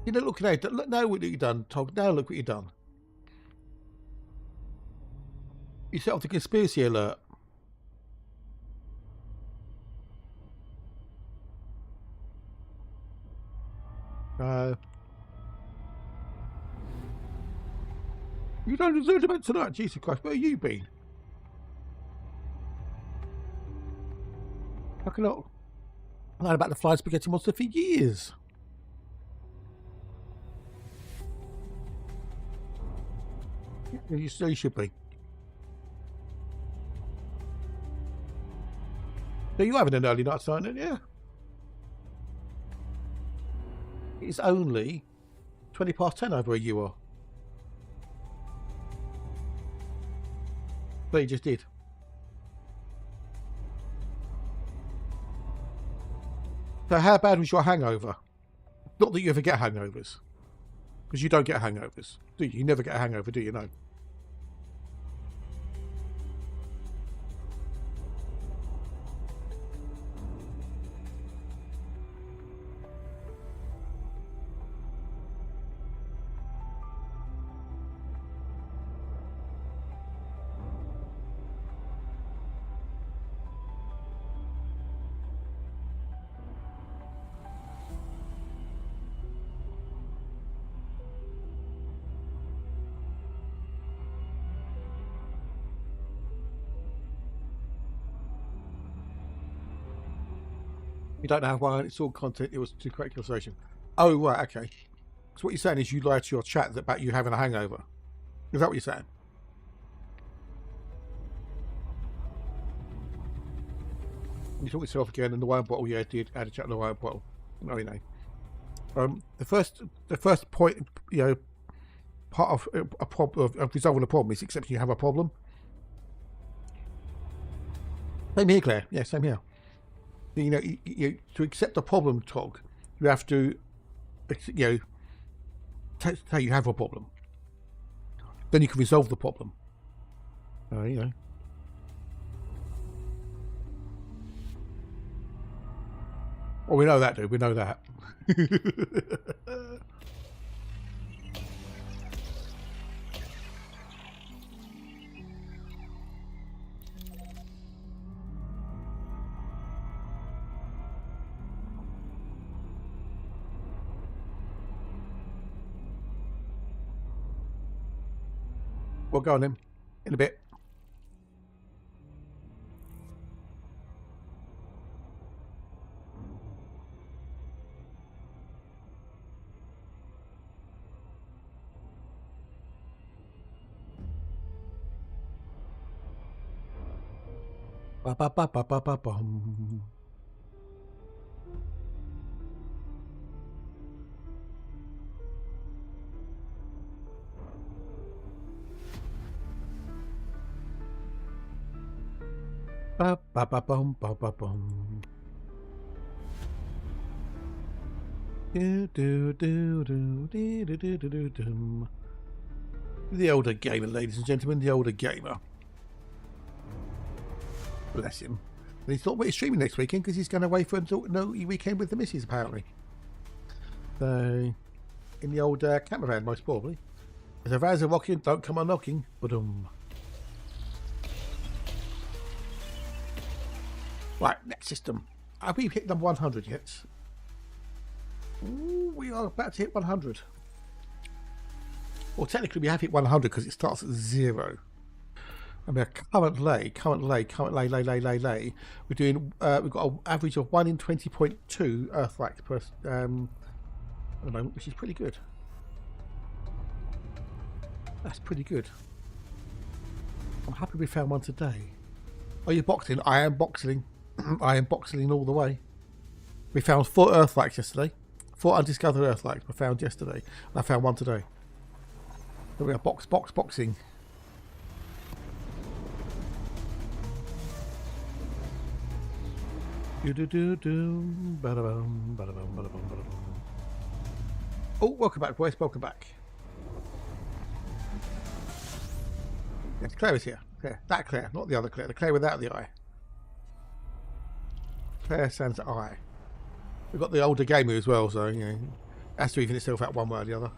You know, look at that. Look, now what you've done, Tog. Now look what you've done. You set off the conspiracy alert. You don't deserve to bed tonight, Jesus Christ. Where have you been? Fucking hell. I've known about the flying spaghetti monster for years. Yeah, you should be. So you're having an early night sign, yeah? It's only 20 past 10 over where you are. But you just did. So how bad was your hangover? Not that you ever get hangovers. Because you don't get hangovers, do you? You never get a hangover, do you? No. You don't know why it's all content. It was to create conversation. Oh, right, okay. So what you're saying is you lied to your chat about you having a hangover. Is that what you're saying? You talk yourself again in the wine bottle. Yeah, did add a chat in the wine bottle. No, you know. The first point, you know, part of a problem of resolving a problem is accepting you have a problem. Same here, Claire. Yeah, same here. You know, to accept a problem, Tog, you have to, you know, say you have a problem. Then you can resolve the problem. You know. Well, we know that, dude. We know that. Well, go on then. In a bit. Ba ba ba ba ba ba bum. Ba ba ba bum ba ba bum. Do do do do do do do do do. The older gamer, ladies and gentlemen, the older gamer. Bless him. And he thought, well, he's streaming next weekend because he's going away for no weekend with the missus, apparently. So, in the old camper van, most probably. As a vans are rocking, don't come on knocking. Ba-dum. Right, next system. Have we hit number 100 yet? Ooh, we are about to hit 100. Well, technically we have hit 100 because it starts at 0. And we're current lay. We're doing, we've got an average of 1 in 20.2 Earthlights per, at the moment, which is pretty good. That's pretty good. I'm happy we found one today. Are you boxing? I am boxing. I am boxing all the way. We found 4 Earthlights yesterday. 4 undiscovered Earthlights were found yesterday. And I found one today. So we are boxing. Oh, welcome back, boys. Welcome back. Yes, Claire is here. Claire. That Claire, not the other Claire. The Claire without the eye. Claire sans eye. We've got the older gamer as well, so, you know, has to even itself out one way or the other.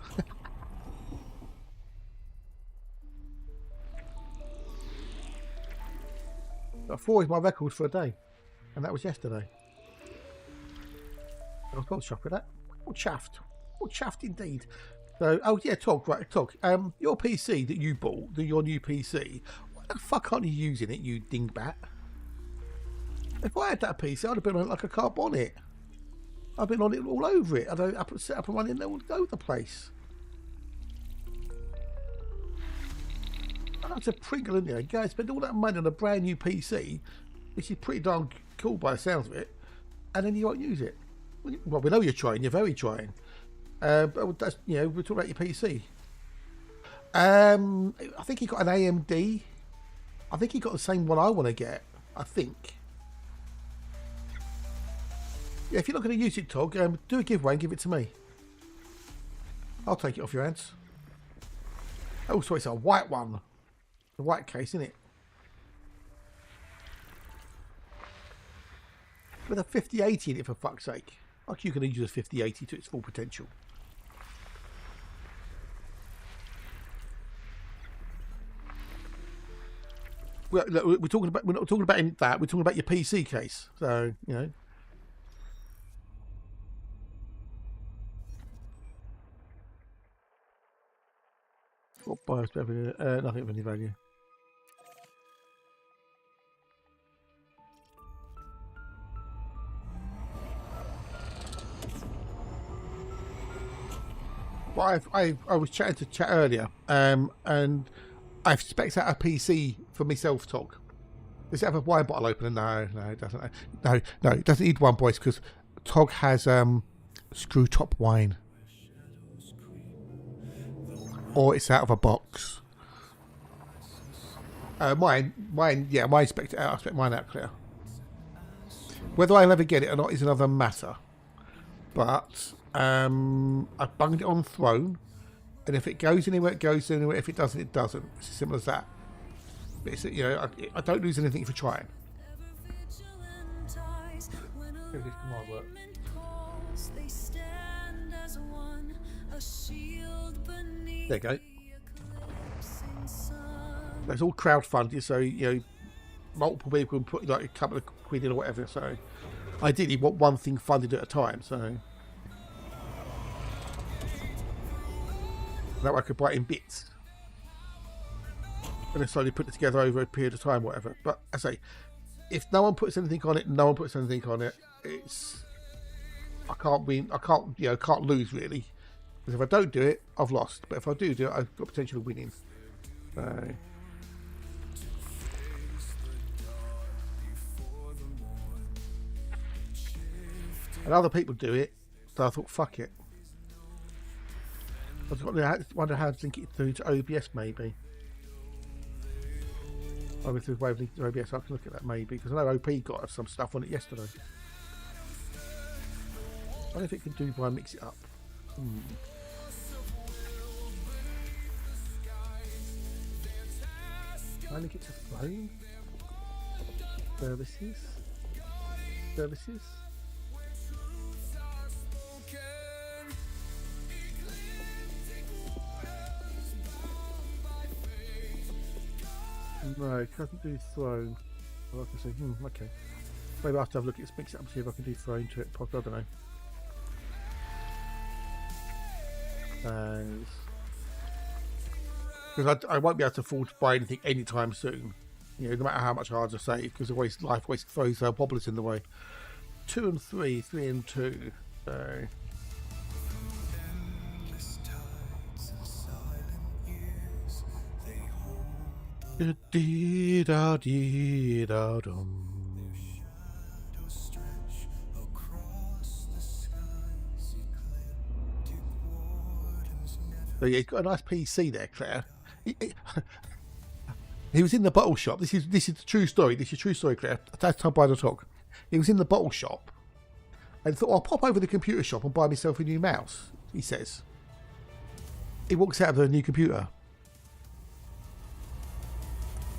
But 4 is my record for a day. And that was yesterday. I was got shop with that. What chaffed. What chaffed indeed. So, oh yeah, Tog, right, Tog. Your PC that you bought, your new PC, why the fuck aren't you using it, you dingbat? If I had that PC, I'd have been on it like a car bonnet. I've been on it all over it. I'd have set up and running all over the place. That's a pringle in there. Guys, spend all that money on a brand new PC, which is pretty darn cool by the sounds of it, and then you won't use it. Well, we know you're trying. You're very trying. But that's, you know, we're talking about your PC. I think he got an AMD. I think he got the same one I want to get. I think. Yeah, if you're not going to use it, Tog, do a giveaway and give it to me. I'll take it off your hands. Oh, so it's a white one. The white case, isn't it? With a 5080 in it, for fuck's sake. Like you can use a 5080 to its full potential. We're talking about. We're not talking about that. We're talking about your PC case. So you know. What BIOS? Nothing of any value. Well, I was chatting to chat earlier, and I've spec'd out a PC for myself, Tog. Does it have a wine bottle opener? No, it doesn't. No, it doesn't need one, boys, because Tog has screw top wine. Or it's out of a box. Mine, yeah, mine spec'd it out. I spec'd mine out clear. Whether I'll ever get it or not is another matter. But I've bunged it on throne, and if it goes anywhere, it goes anywhere. If it doesn't, it doesn't. It's as simple as that. But it's, you know, I don't lose anything for trying. Maybe this might work. There you go. That's all crowdfunded, so you know, multiple people can put like a couple of quid in or whatever. So, ideally, want one thing funded at a time. So that way I could buy it in bits and then slowly put it together over a period of time, whatever. But I say, if no one puts anything on it, no one puts anything on it. It's I can't win. I can't, you know, can't lose really. Because if I don't do it, I've lost. But if I do it, I've got potential of winning. So. And other people do it, so I thought, fuck it. I wonder how to link it through to OBS, maybe. Oh, if there's a way of linking to OBS, I can look at that maybe, because I know OP got some stuff on it yesterday. I wonder if it can do by mix it up. Can I link it to phone? Services? No, it doesn't do throne. Well, I can say, okay. Maybe I have to have a look at this, mix it up and see if I can do throne to it. Possibly, I don't know. Because I won't be able to afford to buy anything anytime soon. You know, no matter how much hard I save, because life always throws wobblers in the way. 2 and 3, 3 and 2. So. So yeah, he's got a nice PC there, Claire. He was in the bottle shop. This is the true story. This is true story, Claire. That's time by the talk. He was in the bottle shop and thought, I'll pop over to the computer shop and buy myself a new mouse, he says. He walks out of the new computer.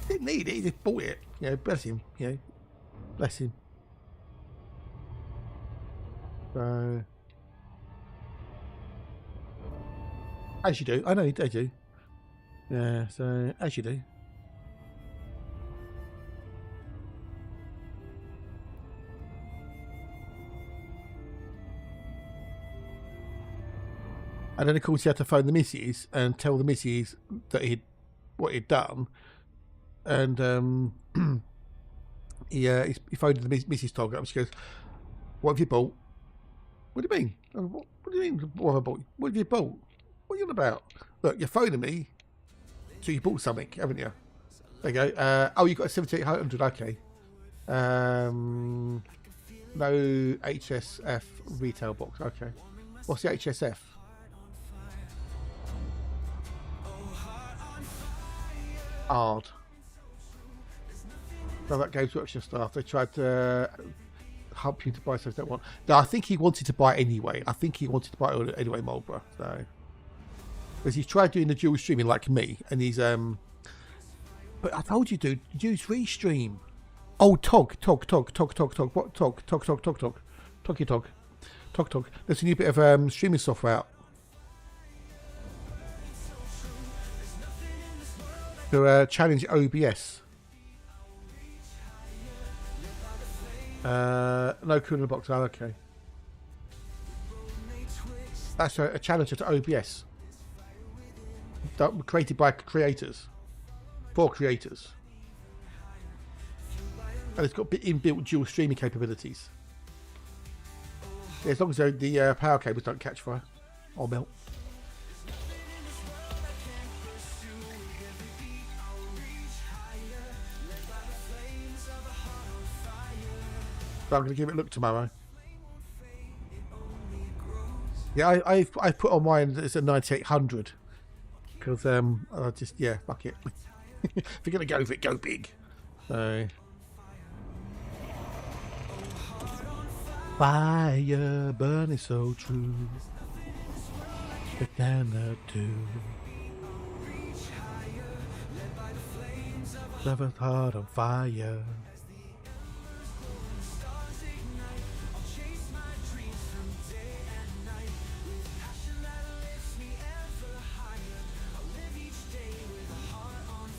Didn't need it, he just bought it. You know, bless him, you know. Bless him. So, as you do. I know, I do. Yeah, so, as you do. And then, of course, he had to phone the missus and tell the missus that what he'd done. And he phoned the missus, told her, and she goes, "What have you bought?" "What do you mean? What do you mean? What have I bought? What have you bought? What are you on about? Look, you're phoning me, so you bought something, haven't you?" There you go. Oh, you got a 7800. Okay. No HSF retail box. Okay. What's the HSF? Hard. So that Games Workshop staff, they tried to help you to buy stuff they don't want. No, I think he wanted to buy it anyway. Anyway, Marlborough. So, because he's tried doing the dual streaming like me, and he's But I told you, dude, use Restream. Oh, Tog. What Tog. There's a new bit of streaming software out. To challenge OBS. No cooler box. Oh, okay. That's a challenger to OBS. Created by creators. For creators. And it's got inbuilt dual streaming capabilities. Yeah, as long as the power cables don't catch fire or melt. So I'm going to give it a look tomorrow. Yeah, I've put on mine as a 9800 because I just, yeah, fuck it. If you're going to go with it, go big. So fire burning so true, but cannot do. Love heart on fire.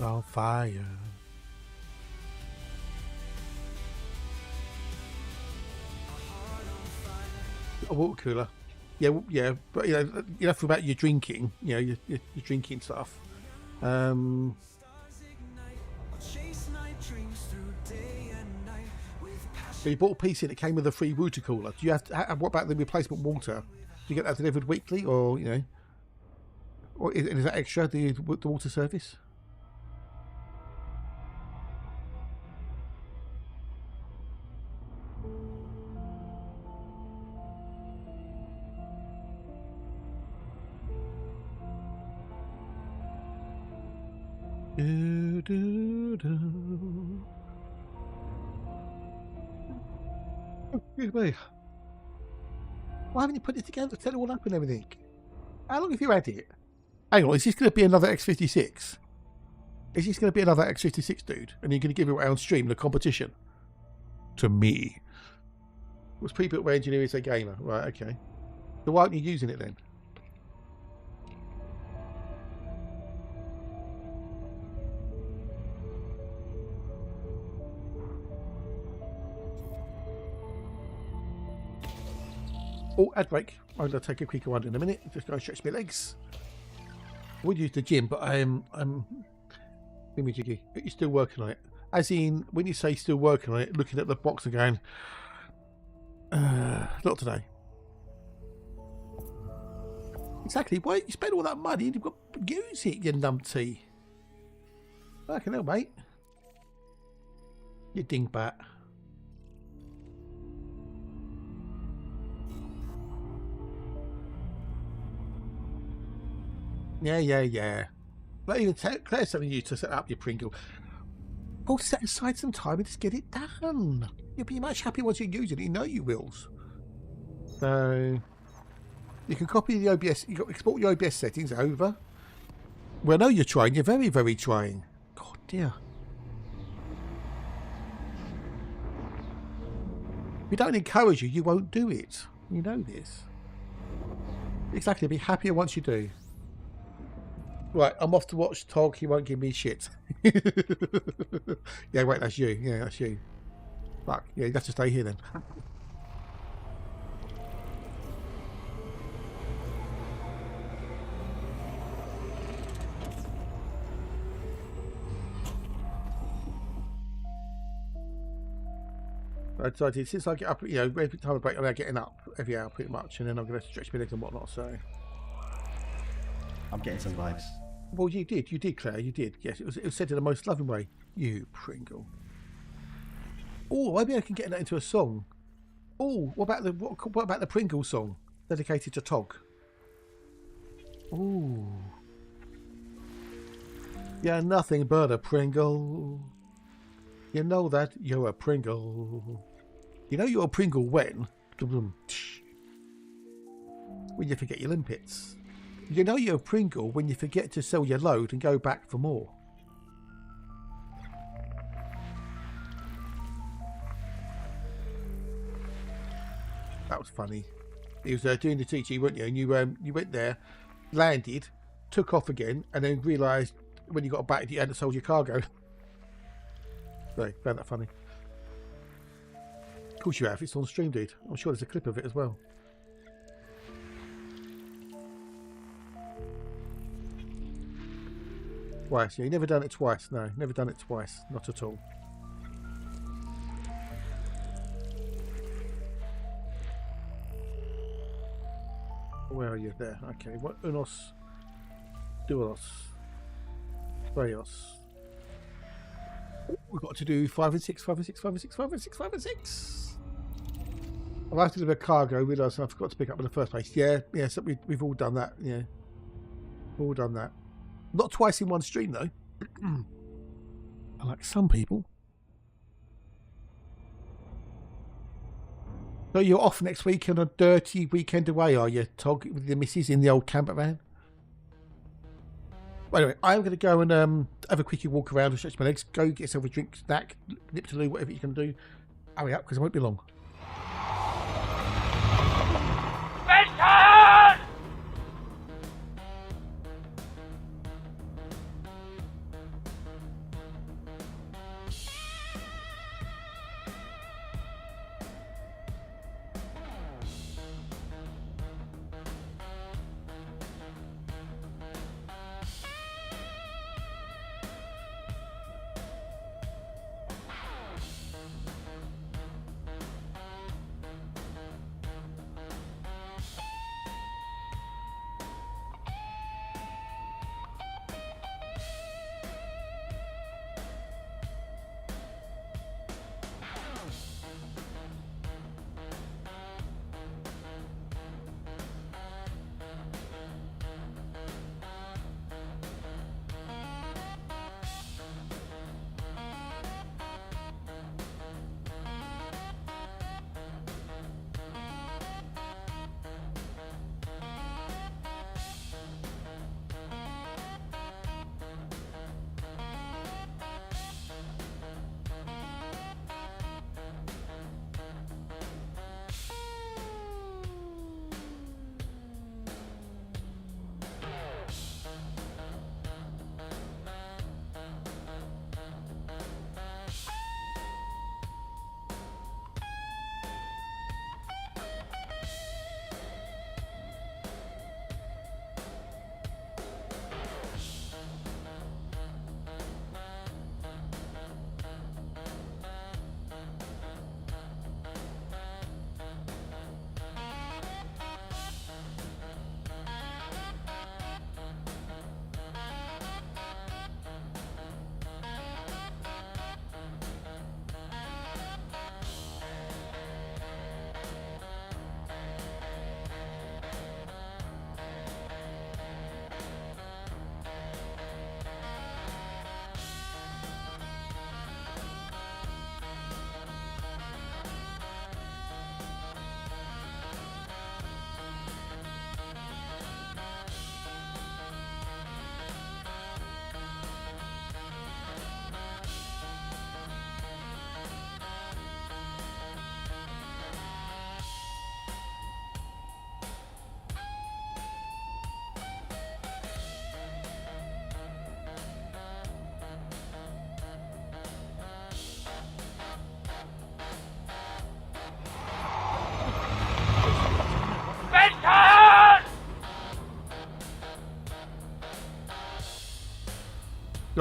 On fire. A water cooler. Yeah, yeah, but you know about your drinking, you know, your drinking stuff. So you bought a piece in it came with a free water cooler. Do you have to, what about the replacement water? Do you get that delivered weekly, or you know, or is that extra the water service? Excuse me. Why haven't you put it together? Set it all up and everything. How long have you had it? Hang on, is this going to be another X56? Is this going to be another X56, dude? And you're going to give it away on stream, the competition? To me. Was pre-built by engineer is a gamer. Right, okay. So why aren't you using it then? Oh, ad break. I'm going to take a quick one in a minute. Just go stretch my legs. I would use the gym, but I'm jiggy. But you're still working on it. As in, when you say still working on it, looking at the box and going, not today. Exactly. Why you spend all that money and you've got to use it, you numpty? Fucking hell, mate. You dingbat. Yeah. But even Claire's telling you to set up your Pringle. Well, set aside some time and just get it done. You'll be much happier once you use it. You know you will. So you can copy the OBS. You got export your OBS settings over. Well, I know you're trying. You're very, very trying. God dear. If we don't encourage you, you won't do it. You know this. Exactly. Be happier once you do. Right, I'm off to watch Tog. He won't give me shit. Yeah, wait, that's you. Yeah, that's you. Fuck. Yeah, you have to stay here then. I decided since I get up, you know, every time I break, I'm getting up every hour pretty much, and then I'm going to stretch my legs and whatnot. So I'm getting some vibes. well, you did, Claire, you did. Yes, it was said in the most loving way. You Pringle. Oh, maybe I can get that into a song. Oh, what about the Pringle song dedicated to Tog? Oh, yeah, nothing but a Pringle. You know that you're a Pringle. You know you're a Pringle when you forget your limpets. You know you're a Pringle when you forget to sell your load and go back for more. That was funny. He was doing the TG, weren't you? And you went there, landed, took off again, and then realised when you got back you hadn't sold your cargo. So, found that funny. Of course you have. It's on stream, dude. I'm sure there's a clip of it as well. Twice. Yeah, you never done it twice. No, never done it twice. Not at all. Where are you? There. Okay. What? Unos. Duos. Rayos. We've got to do 5 and 6, 5 and 6, 5 and 6, 5 and 6, 5 and 6. I've asked to do a cargo, realised I forgot to pick up in the first place. Yeah, yeah, so we've all done that. Yeah, we've all done that. Not twice in one stream though. Like some people. So you're off next week on a dirty weekend away, are you, Tog, with the missus in the old camper van? Well, anyway, I'm going to go and have a quickie walk around and stretch my legs. Go get yourself a drink, snack, nip to loo, whatever you can do. Hurry up, because it won't be long.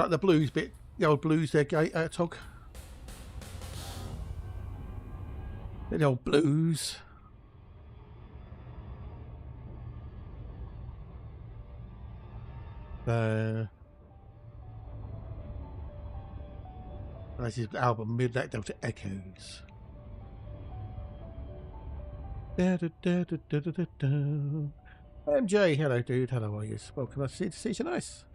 like the blues bit, the old blues there, Tog. The old blues. That's his album, Midnight Delta Echoes. MJ, hello dude, hello, are you? Welcome, nice to see you, nice.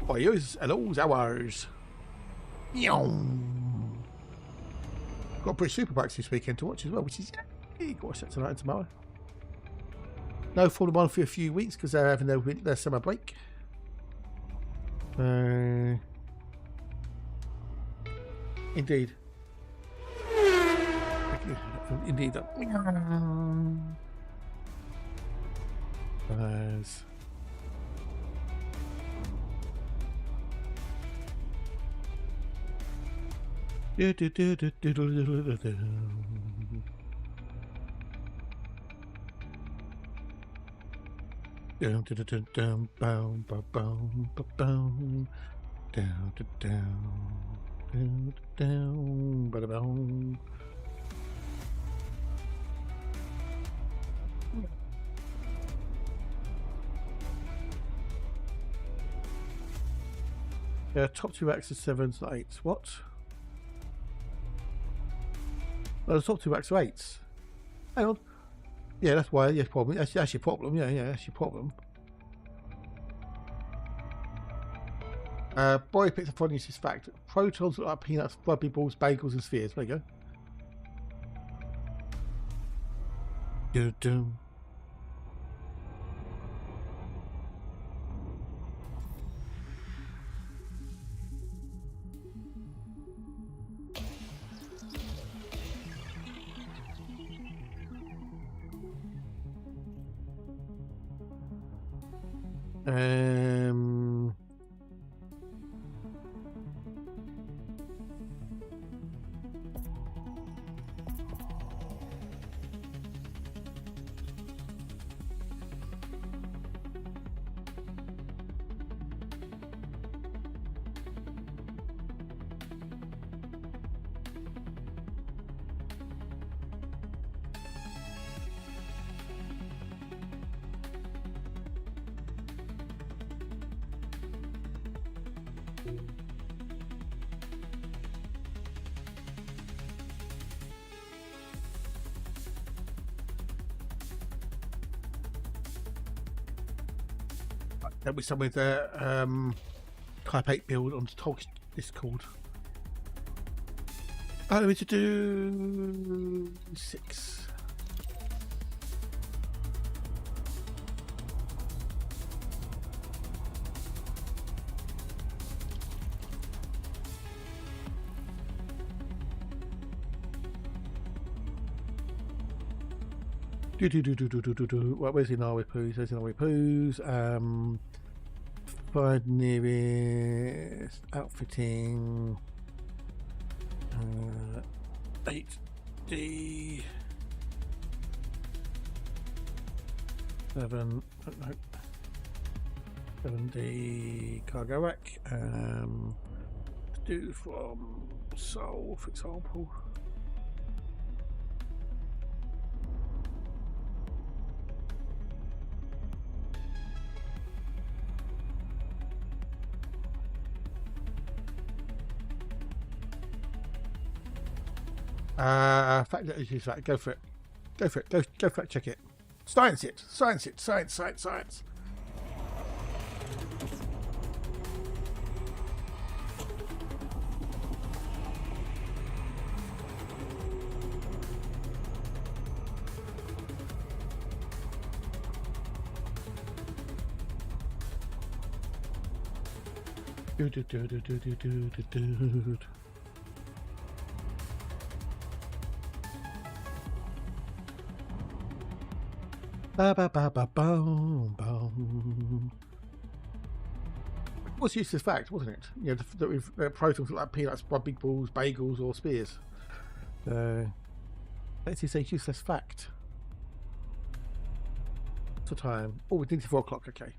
Oh, yes, hello, hours. Got British Superbikes this weekend to watch as well, which is you can watch that tonight and tomorrow. No Formula 1 for a few weeks because they're having their summer break. Indeed. Indeed. Down to the down, boom, boom, boom, boom, down to down, down, bada boom. Yeah, top 2 acts are 7s and 8s. What? Well, the top 2 acts are 8s. Hang on. Yeah, that's why. Yeah, problem. That's your problem. Yeah, that's your problem. Boy picks up on this fact. Protons look like peanuts, rugby balls, bagels, and spheres. There you go. Dum. There'll be some with Type 8 build on Talk Discord. Oh, we to do 6. Right, where's the Nawi Poos? There's the Nawi Poos. Find nearest outfitting. 8D. 7. No. 7D cargo rack. Do from Seoul, for example. Fact that is right. Go for it. Go for it. Go for it. Check it. Science it. Science it. Science. Science. Science. Ba ba ba ba boom boom. Was useless fact, wasn't it? You know, that with protons like peanuts, big balls, bagels, or spears. Let's say useless fact. What's the time? Oh, it's nearly 4 o'clock. Okay.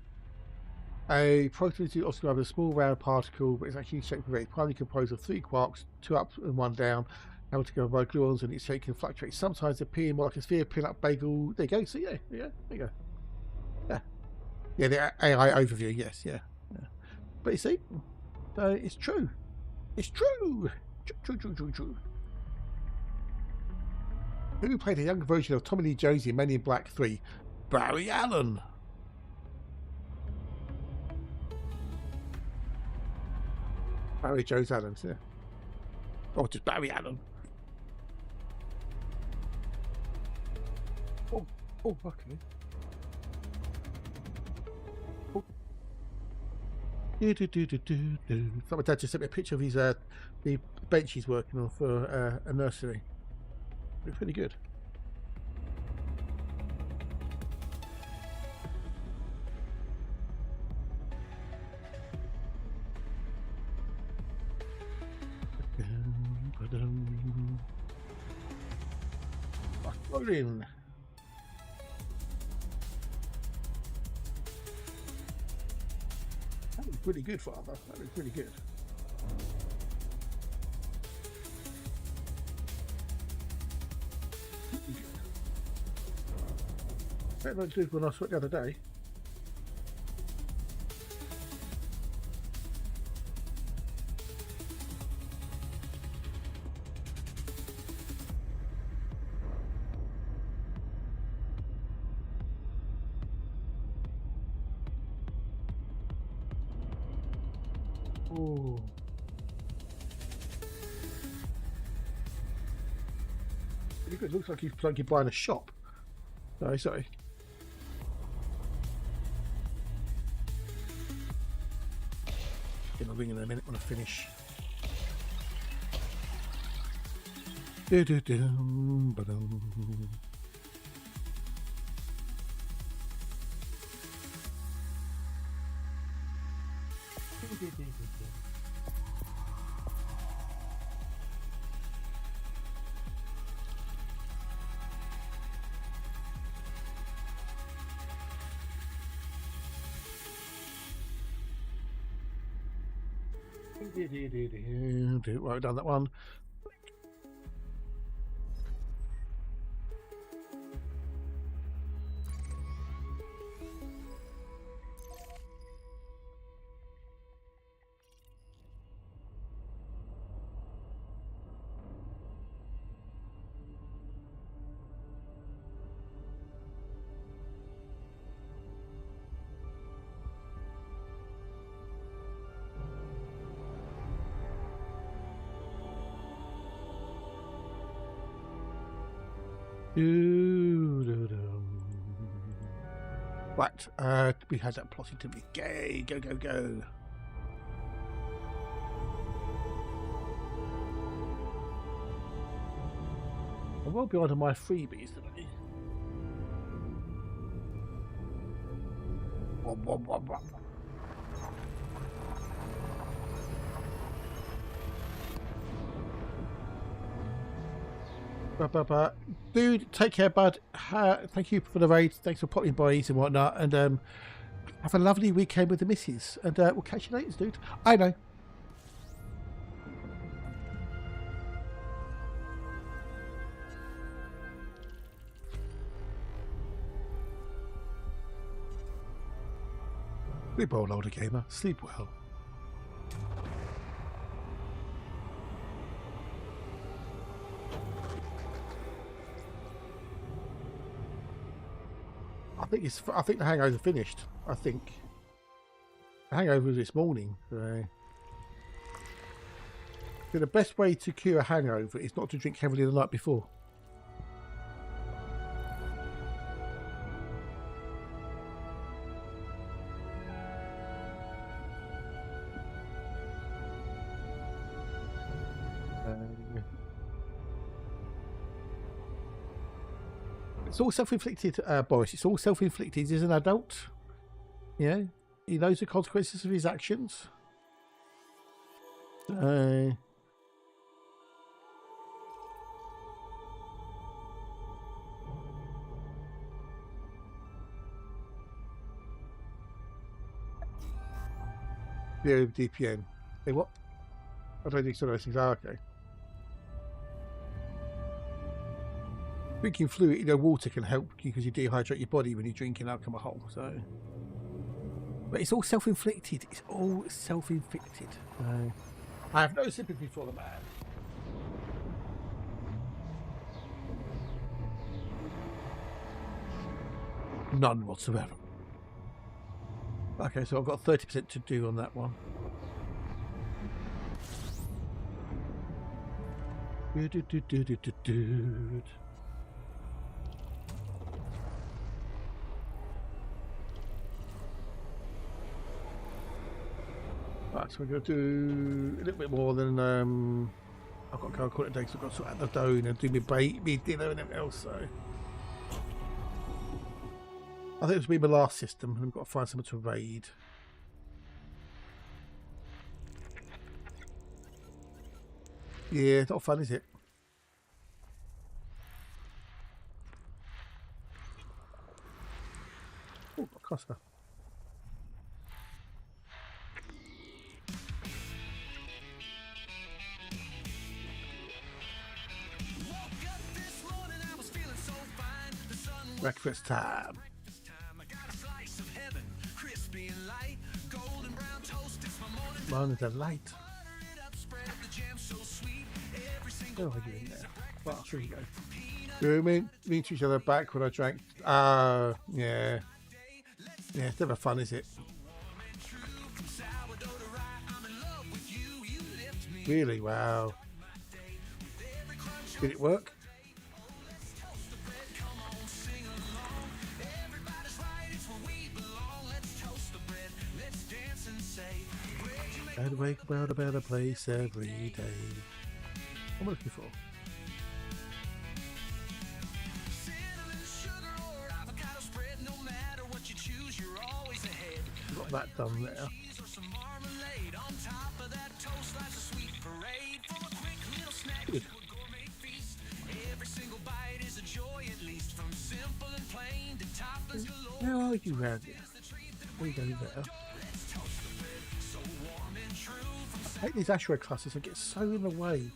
A proton is also a small round particle, but it's actually shaped with primarily composed of 3 quarks, 2 up and 1 down, held together by gluons, and its shape can fluctuate. Sometimes appear more like a sphere, peanut bagel. There you go. So yeah, there you go. Yeah, the AI overview. Yes, yeah. But you see, it's true. It's true. True. Who played a younger version of Tommy Lee Jones in Men in Black 3? Barry Allen. Barry Jones Adams, yeah. Oh, just Barry Allen. Oh, okay. Oh. So my dad just sent me a picture of his the bench he's working on for a nursery. It's pretty good. Rolling. That was pretty good, Father. That was pretty good. Better than do when I saw it the other day. Oh. Pretty good. Looks like he's buying a shop. No, sorry. I'll ring in a minute when I finish. Right, done that one. Right, we had that plotted to be gay. Go. I'm well behind on my freebies today. Dude, take care, bud. Thank you for the raid. Thanks for popping by and whatnot. And have a lovely weekend with the missus. And we'll catch you later, dude. I know. Sleep well, older gamer. Sleep well. I think the hangover finished. I think the hangover was this morning. So the best way to cure a hangover is not to drink heavily the night before. It's all self-inflicted, Boris. It's all self-inflicted. He's an adult. Yeah, he knows the consequences of his actions. 0 DPN. Hey, what? I don't think so. Those things are okay. Drinking fluid, you know, water can help because you dehydrate your body when you're drinking alcohol. So, but it's all self-inflicted. It's all self-inflicted. I have no sympathy for the man. None whatsoever. Okay, so I've got 30% to do on that one. Right, so we're going to do a little bit more than I've got to go and call it a day because I've got to sort out the dough and do my dinner and everything else. So I think this will be my last system, and we've got to find someone to raid. Yeah, not fun, is it? Oh, got a cluster. Breakfast time. Morning delight. Where are you in there? Well, here we go. We meet each other back when I drank. Yeah. Yeah, it's never fun, is it? Really? Wow. Did it work? I'd wake about a better place every day. What am I looking for? Got that done there. Good. Where are you around here? There you go there. I hate these ashray clusters, they get so in the way.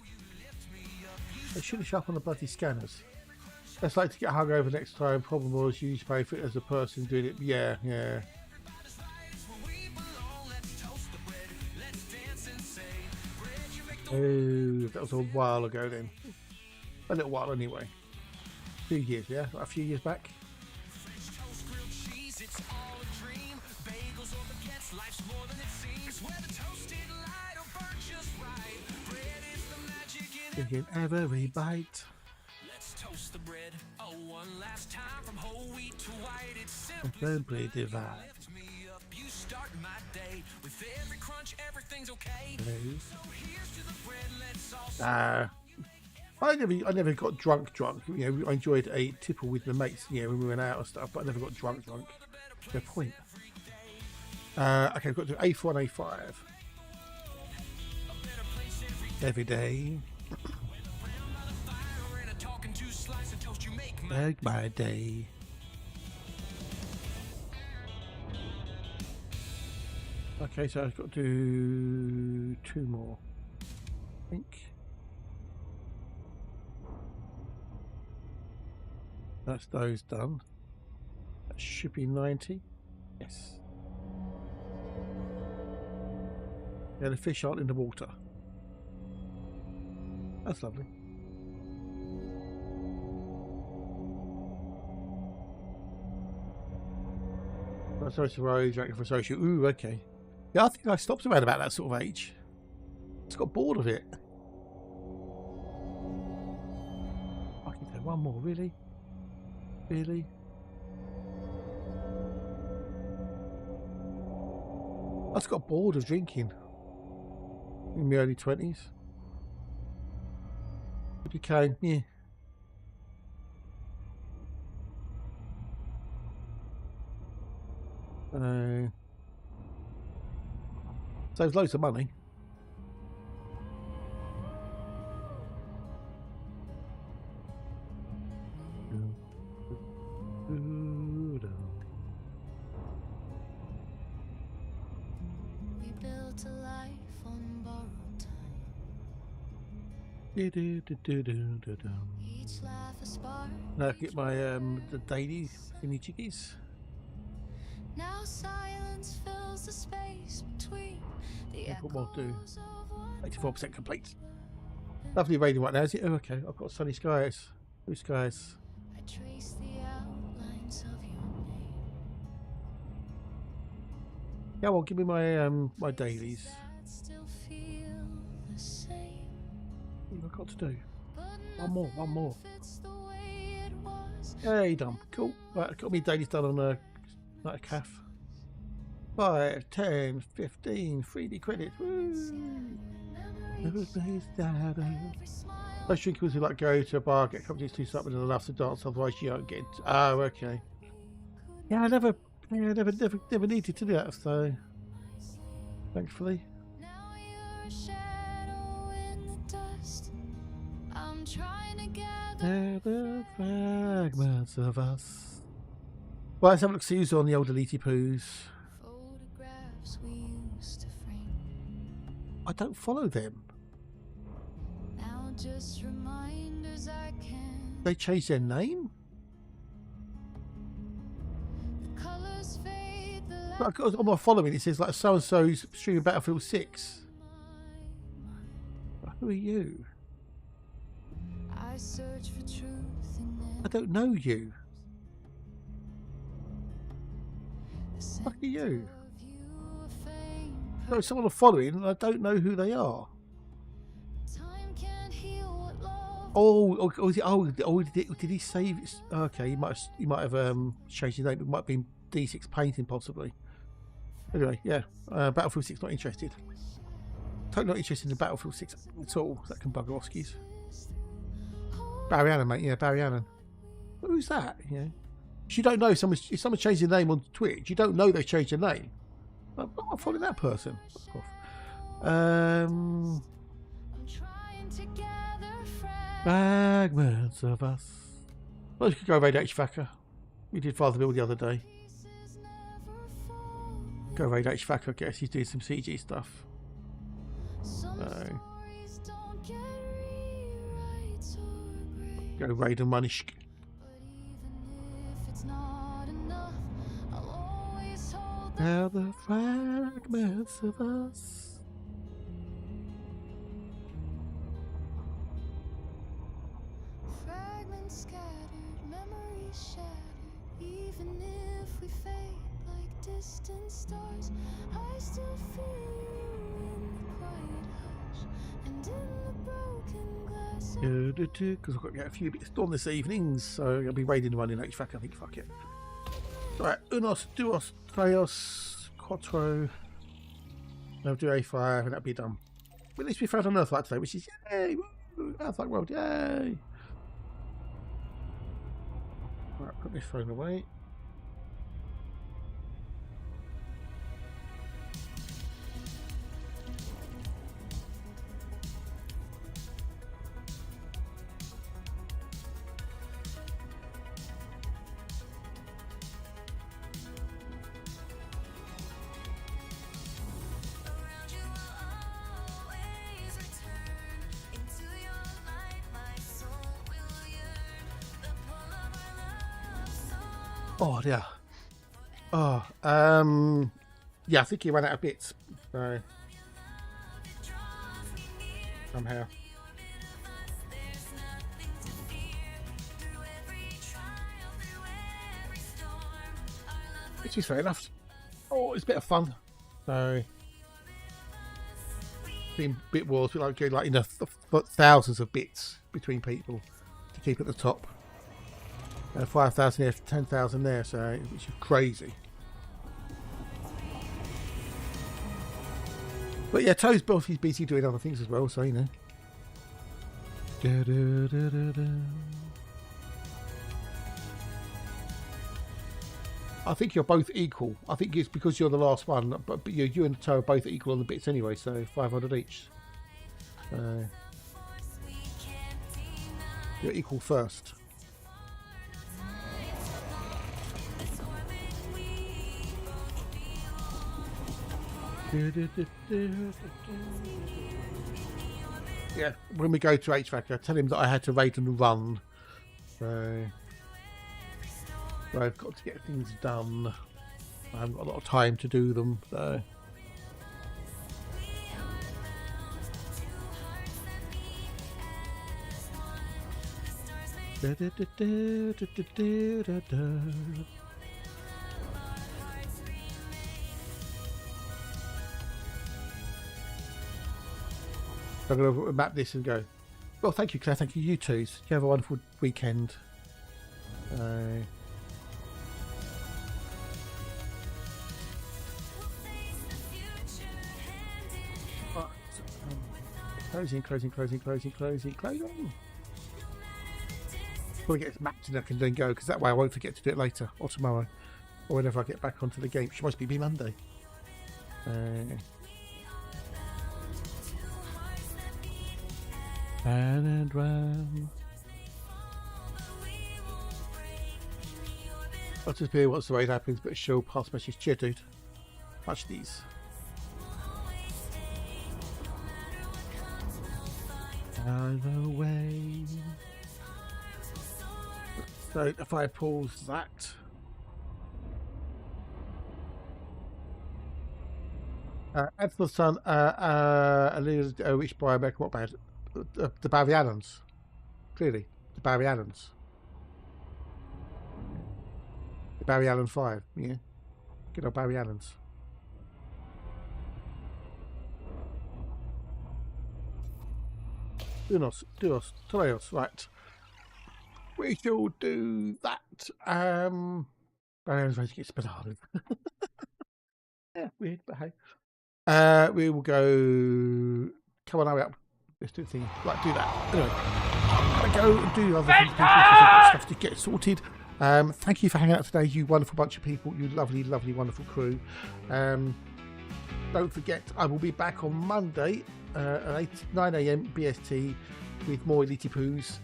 They shouldn't show up on the bloody scanners. That's like to get hung over next time. Problem was you pay for it as a person doing it. Yeah, yeah. Oh, that was a while ago then. A little while anyway. 2 years, yeah? A few years back. Thinking every bite. Let's toast the bread. Oh, one last time from whole wheat to white. It's simply divine. Lift me up, you start my day. With every crunch, everything's okay. So here's to the bread, let's all I never got drunk. You know, I enjoyed a tipple with my mates, you know, when we went out and stuff, but I never got drunk. No point. Okay, we've got to do A4 and A5. Every day. Make my day. Okay, so I've got to do 2 more. I think. That's those done. That should be 90. Yes. Yeah, the fish aren't in the water. That's lovely. Social rose, drank for social. Ooh, okay. Yeah, I think I stopped around about that sort of age. Just got bored of it. I can do one more, really? Really? I just got bored of drinking in my early 20s. It became, yeah. Saves loads of money. We built to life on borrowed time. Do-do-do-do-do-do-do. Each laugh a spark. Now I can get my the daily thingy jiggies. Now silence fills the space between the What more do? echoes of what 84% complete. Lovely raining right now, is it? Oh, okay. I've got sunny skies. Blue skies. I trace the outlines of your name. Yeah, well, give me my my dailies. That still feel the same. What have I got to do? But One more. fits the way it was. Hey, done. Cool. Right, I've got me dailies done on a calf. 5, 10, 15, 3D credits. Woo! Those drinkers who like go to a bar, get companies to something and enough to dance, otherwise you don't get. Oh, okay. Yeah, I never needed to do that, so thankfully. Now you're a shadow in the dust. I'm trying to gather They're the fragments of us. Well, let's have a look see who's on the old Elite Poos. photographs we used to frame. I don't follow them. Now just reminders I can. They changed their name? The colors fade, the But I've got on my following it says like so and so's streaming Battlefield 6. Who are you? I search for truth in them. I don't know you. The Fuck are you? of you a fame. No, someone I'm following and I don't know who they are. Time can't heal what love. Did he save it? Okay, he might have changed his name. It might have been D6 Painting possibly. Anyway, yeah, Battlefield 6 not interested. Totally not interested in Battlefield 6 at all. That can bugger Oskies. Barry Allen, mate. Yeah, Barry Allen. Who's that? Yeah. You don't know if someone changed their name on Twitch. You don't know they've changed their name. I'm not following that person. Fuck off. I'm trying to gather Fragments of us. Well, you could go raid HVACer. We did Father Bill the other day. pieces never fall. Go raid HVACer. I guess he's doing some CG stuff. Some No. stories don't get rewrites or break. Go raid and Munishk. But even if it's not enough, I'll always hold the Now the fragments of us. fragments scattered, memories shattered. Even if we fade like distant stars, I still feel you in the quiet hush and in the broken glass. Because I've got to get a few bits done this evening, so I'll be raiding one in HVAC. I think. Fuck it. Right, unos, duos, trios, quattro. I'll do A5 and that'll be done. But at least we found an Earthlight today, which is yay! Woo, Earthlight world, yay! Right, put this phone away. Around you I'll always return. Into your light my soul will yearn. The pull of our love so Oh, yeah. Yeah, I think he ran out of bits. So, draws me near. somehow. There's nothing to fear. Through every trial, through every storm, our love Which is fair enough. Oh, it's a bit of fun. So, being bit wars, we like going like thousands of bits between people to keep at the top. 5,000 here, 10,000 there, so which is crazy. But yeah, Toe's he's busy doing other things as well, so you know. I think you're both equal. I think it's because you're the last one, but you and Toe are both equal on the bits anyway, so 500 each. we can't deny. You're equal first. This orbit we both belong. Yeah, when we go to HVAC, I tell him that I had to raid and run. So I've got to get things done. I haven't got a lot of time to do them, so. I'm going to map this and go. Well, thank you, Claire. Thank you, you two. You have a wonderful weekend. Closing. Probably get this mapped and I can then go, because that way I won't forget to do it later or tomorrow or whenever I get back onto the game, which must be Monday. And run. I'll just be once the raid happens, but she'll pass message. Cheer, dude. Watch these. Either way. So if I pause that. Add for the sun, a little which biomaker, what bad? The Barry Allens. Clearly. The Barry Allens. The Barry Allen 5, yeah. Good old Barry Allens. Duos, Toleos, right. We shall do that. Barry Allen's raising its bananas. Yeah, weird, but hey. We will go. Come on, hurry up. Let's do the thing. Right, do that. Anyway, I'm gonna go and do other things, stuff to get sorted. Thank you for hanging out today, you wonderful bunch of people, you lovely, lovely, wonderful crew. Don't forget, I will be back on Monday at 9 AM BST with more Elite Poos.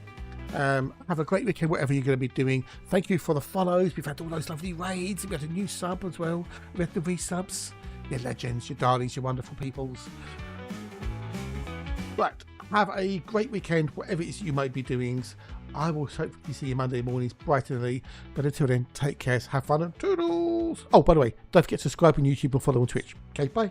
Have a great weekend, whatever you're going to be doing. Thank you for the follows. We've had all those lovely raids. We had a new sub as well. We had the resubs. Your legends, your darlings, your wonderful peoples. Right, have a great weekend, whatever it is you might be doing. I will hopefully see you Monday mornings bright and early. But until then, take care, have fun, and toodles. Oh, by the way, don't forget to subscribe on YouTube and follow on Twitch. Okay, bye.